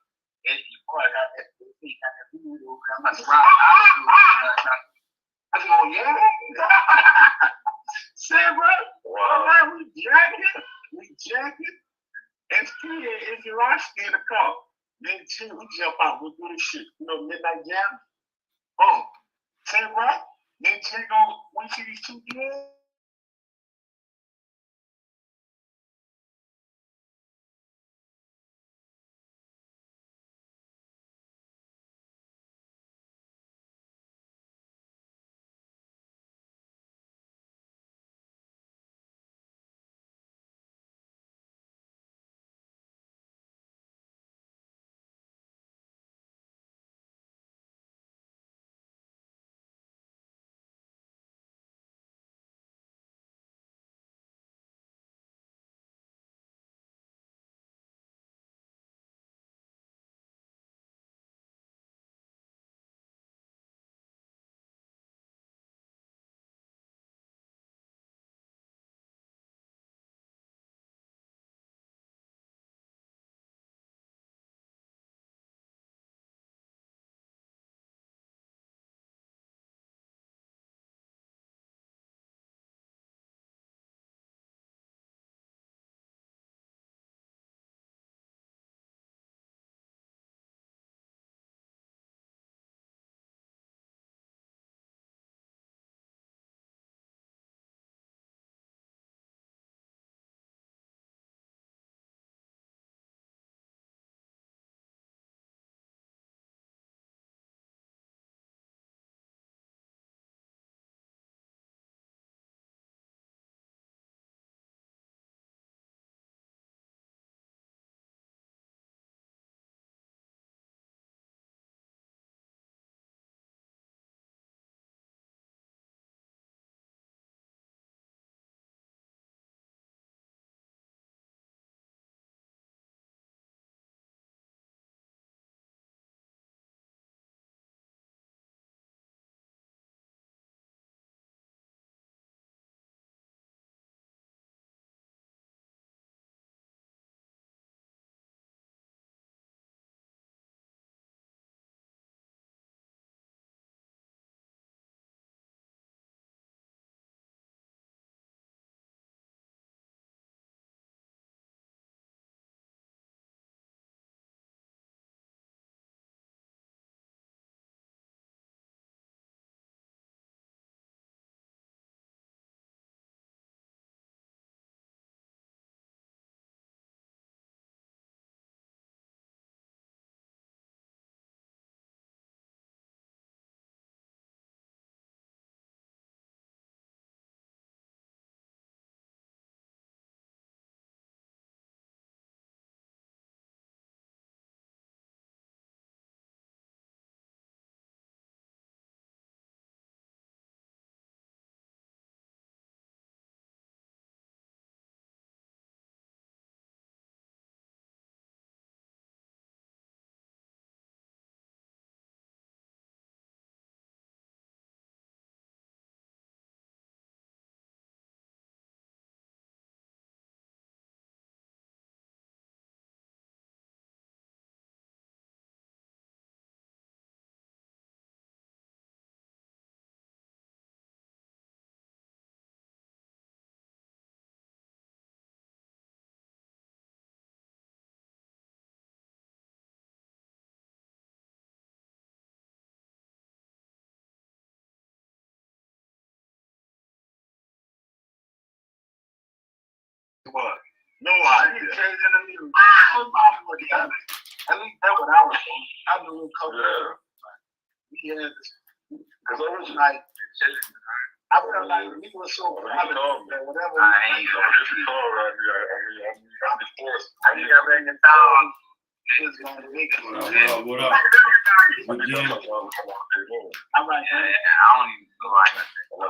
And you quite got that feet, got that food over there. I'm about to grab I said, oh, yeah? Say, bro, all right, we jacking. And still, if you're in the car, then too, we jump out, we do this shit, you know, midnight jam. Oh, say what? Then Jay go, we see these two kids. What? No idea. Changing the music. At least that's what I was doing. I knew it covered. Yeah. We had this. Because it was like, I felt like we were so proud of that whatever. I ain't going to call right here. I'm just forced. I got back in town. What up? Again. I'm like, I don't even go like that. I'm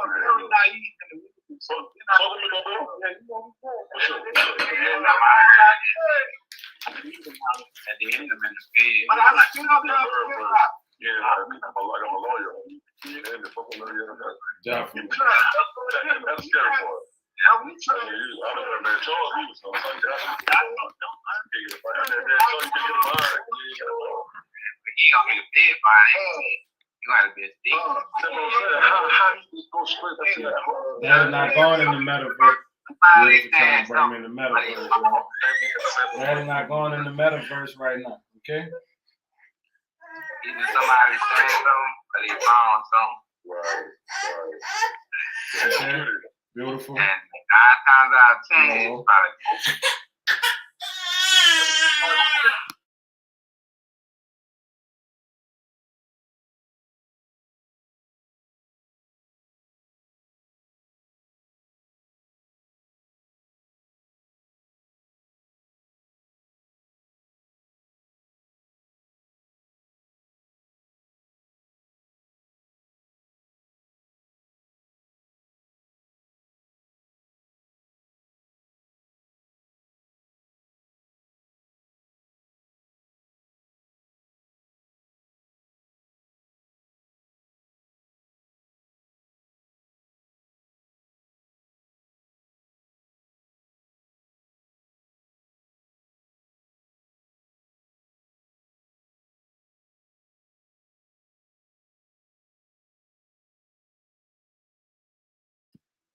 a lawyer. Definitely. That's scary for us. I don't know, man. Charles, he was like that. He gonna get a bid fine. You gotta be a stick. How you just go straight up to that? That is not going in the metaverse. Bring me in the metaverse, bro. That is not going in the metaverse right now. Okay. Either somebody saying something or they found something. Okay. Beautiful. And 9 times out of 10, it's probably.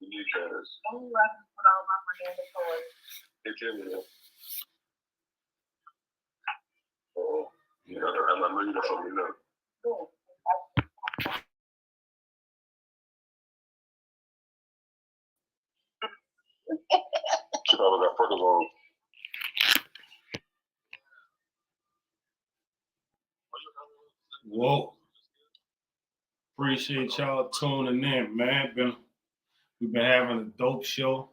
You need cash. Oh, I can put all my money in the toys. Hey, tell me that. Oh, yeah, I know you got something else. She probably got freckles on. Whoa. Appreciate y'all tuning in, man. We've been having a dope show.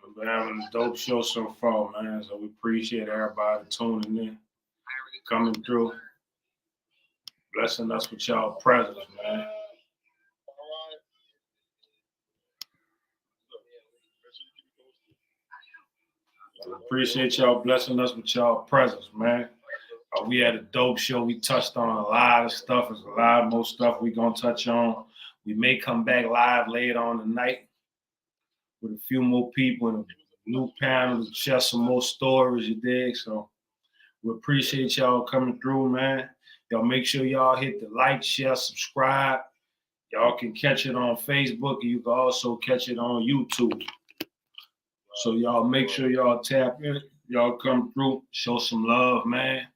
We've been having a dope show so far, man. So we appreciate everybody tuning in, coming through, blessing us with y'all presence, man. We appreciate y'all blessing us with y'all presence, man. We had a dope show. We touched on a lot of stuff. There's a lot more stuff we're going to touch on. We may come back live later on tonight with a few more people and a new panel to share some more stories, you dig? So we appreciate y'all coming through, man. Y'all make sure y'all hit the like, share, subscribe. Y'all can catch it on Facebook, and you can also catch it on YouTube. So y'all make sure y'all tap in. Y'all come through, show some love, man.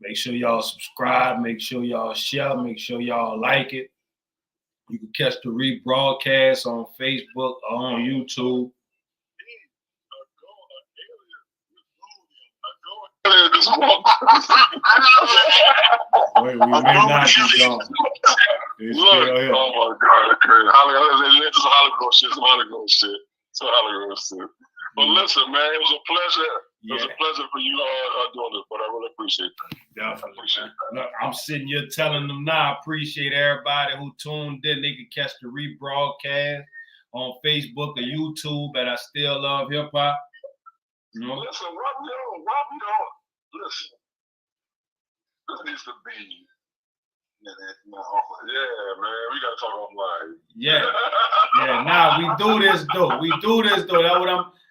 Make sure y'all subscribe. Make sure y'all share. Make sure y'all like it. You can catch the rebroadcast on Facebook or on YouTube. Wait, we may not be gone. Look, oh my God, that's crazy. This is Hollywood shit. Some Hollywood shit. Some Hollywood shit. But listen, man, it was a pleasure. It was a pleasure for you all doing this, but I really appreciate that. Definitely. Look, I'm sitting here telling them now, I appreciate everybody who tuned in. They can catch the rebroadcast on Facebook or YouTube, and I still love hip hop. You know? Listen, why we don't listen. This needs to be. Yeah, man, we gotta talk offline. Yeah. Nah, we do this though. That's what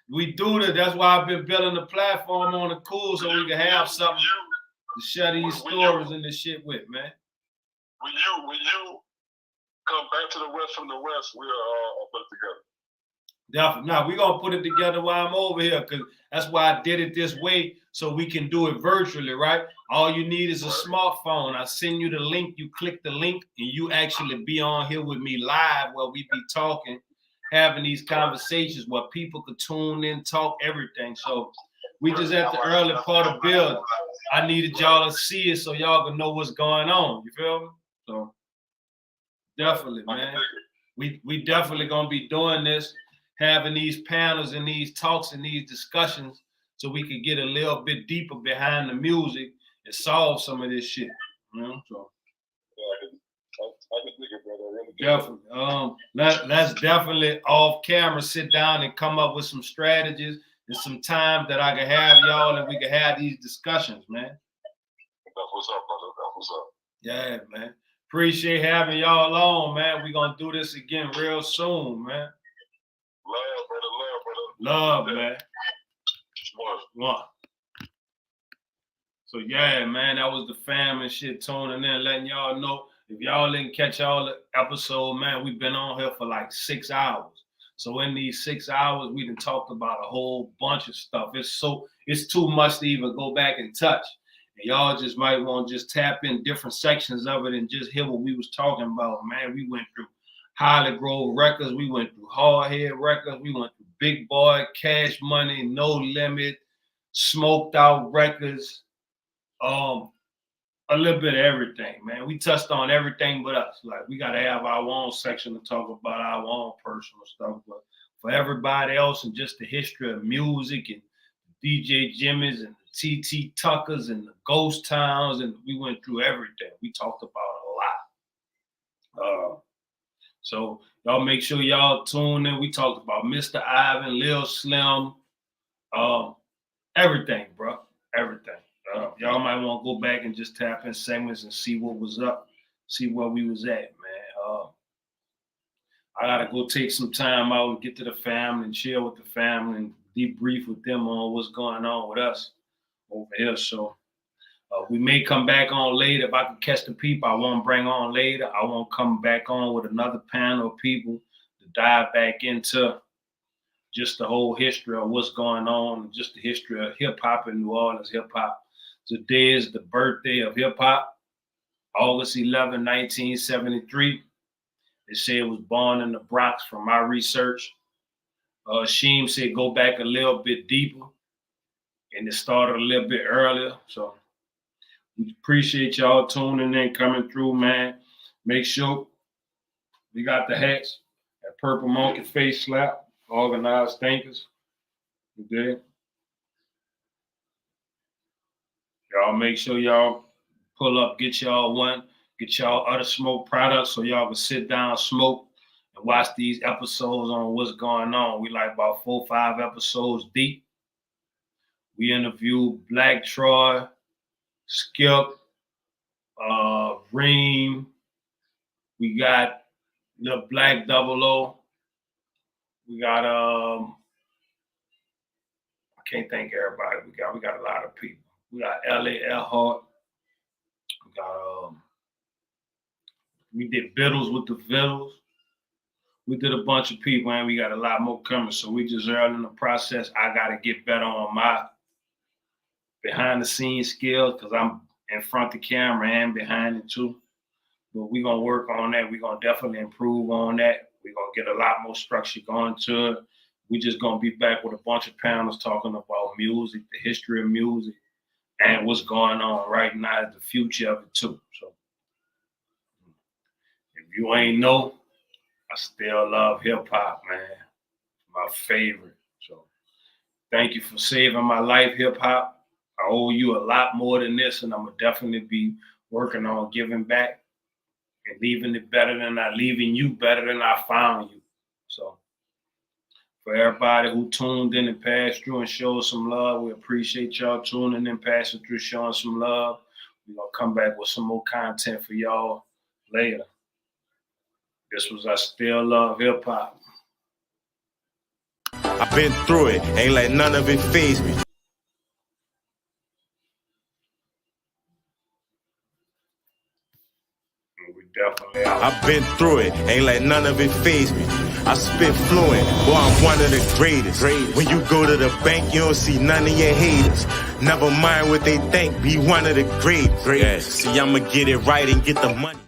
we do this. That's why I've been building the platform on the cool so we can have something to share these stories and this shit with, man. When you come back to the West from the West, we'll put it together. Definitely. Now we're gonna put it together while I'm over here, because that's why I did it this way, so we can do it virtually, right? All you need is a smartphone. I send you the link, you click the link, and you actually be on here with me live where we be talking, having these conversations where people could tune in, talk, everything. So we just at the early part of build. I needed y'all to see it so y'all can know what's going on. You feel me? So definitely, man. we definitely gonna be doing this, having these panels and these talks and these discussions, so we can get a little bit deeper behind the music and solve some of this shit. You know, so. I can dig it, brother. I really Definitely. Let's definitely off camera sit down and come up with some strategies and some time that I can have y'all and we can have these discussions, man. That's what's up, brother. That's what's up. Yeah, man. Appreciate having y'all on, man. We're gonna do this again real soon, man. Love, brother. Love, man. One. So yeah, man, that was the fam and shit tuning in, letting y'all know. If y'all didn't catch all the episode, man, we've been on here for like 6 hours. So in these 6 hours, we done talked about a whole bunch of stuff. It's too much to even go back and touch. And y'all just might want to just tap in different sections of it and just hear what we was talking about, man. We went through Holly Grove Records. We went through Hardhead Records. We went through Big Boy, Cash Money, No Limit, Smoked Out Records. A little bit of everything, man. We touched on everything but us. Like, we got to have our own section to talk about our own personal stuff. But for everybody else and just the history of music and DJ Jimmy's and the TT Tuckers and the Ghost Towns, and we went through everything. We talked about a lot. So y'all make sure y'all tune in. We talked about Mr. Ivan, Lil Slim, everything, bro. Everything. Y'all might want to go back and just tap in segments and see what was up, see where we was at, man. I got to go take some time out and get to the family and chill with the family and debrief with them on what's going on with us over here. So we may come back on later. If I can catch the people I want to bring on later, I won't come back on with another panel of people to dive back into just the whole history of what's going on, just the history of hip-hop in New Orleans hip-hop. Today is the birthday of hip-hop, August 11, 1973. They say it was born in the Bronx from my research. Sheem said go back a little bit deeper, and it started a little bit earlier. So we appreciate y'all tuning in, coming through, man. Make sure we got the hats at Purple Monkey Face Slap, Organized Thinkers. We did. Y'all make sure y'all pull up, get y'all one, get y'all other smoke products so y'all can sit down, smoke, and watch these episodes on what's going on. We like about 4 or 5 episodes deep. We interviewed Black Troy, Skip, Reem. We got the Black 00. We got I can't thank everybody. We got a lot of people. We got L.A. Earhart. We got we did Biddles with the Vittles. We did a bunch of people, and we got a lot more coming. So we just early in the process. I gotta get better on my behind the scenes skills because I'm in front of the camera and behind it too. But we're gonna work on that. We're gonna definitely improve on that. We're gonna get a lot more structure going to it. We just gonna be back with a bunch of panels talking about music, the history of music, and what's going on right now, the future of it too. So if you ain't know, I still love hip hop, man. My favorite. So thank you for saving my life, hip hop. I owe you a lot more than this, and I'm gonna definitely be working on giving back and leaving you better than I found you. So for everybody who tuned in and passed through and showed some love, we appreciate y'all tuning in, passing through, showing some love. We're gonna come back with some more content for y'all later. This was I Still Love Hip Hop. I've been through it, ain't let none of it faze me. I've been through it, ain't let none of it faze me. I spit fluent, boy, I'm one of the greatest. When you go to the bank, you don't see none of your haters. Never mind what they think, be one of the greatest. Yeah. See, I'ma get it right and get the money.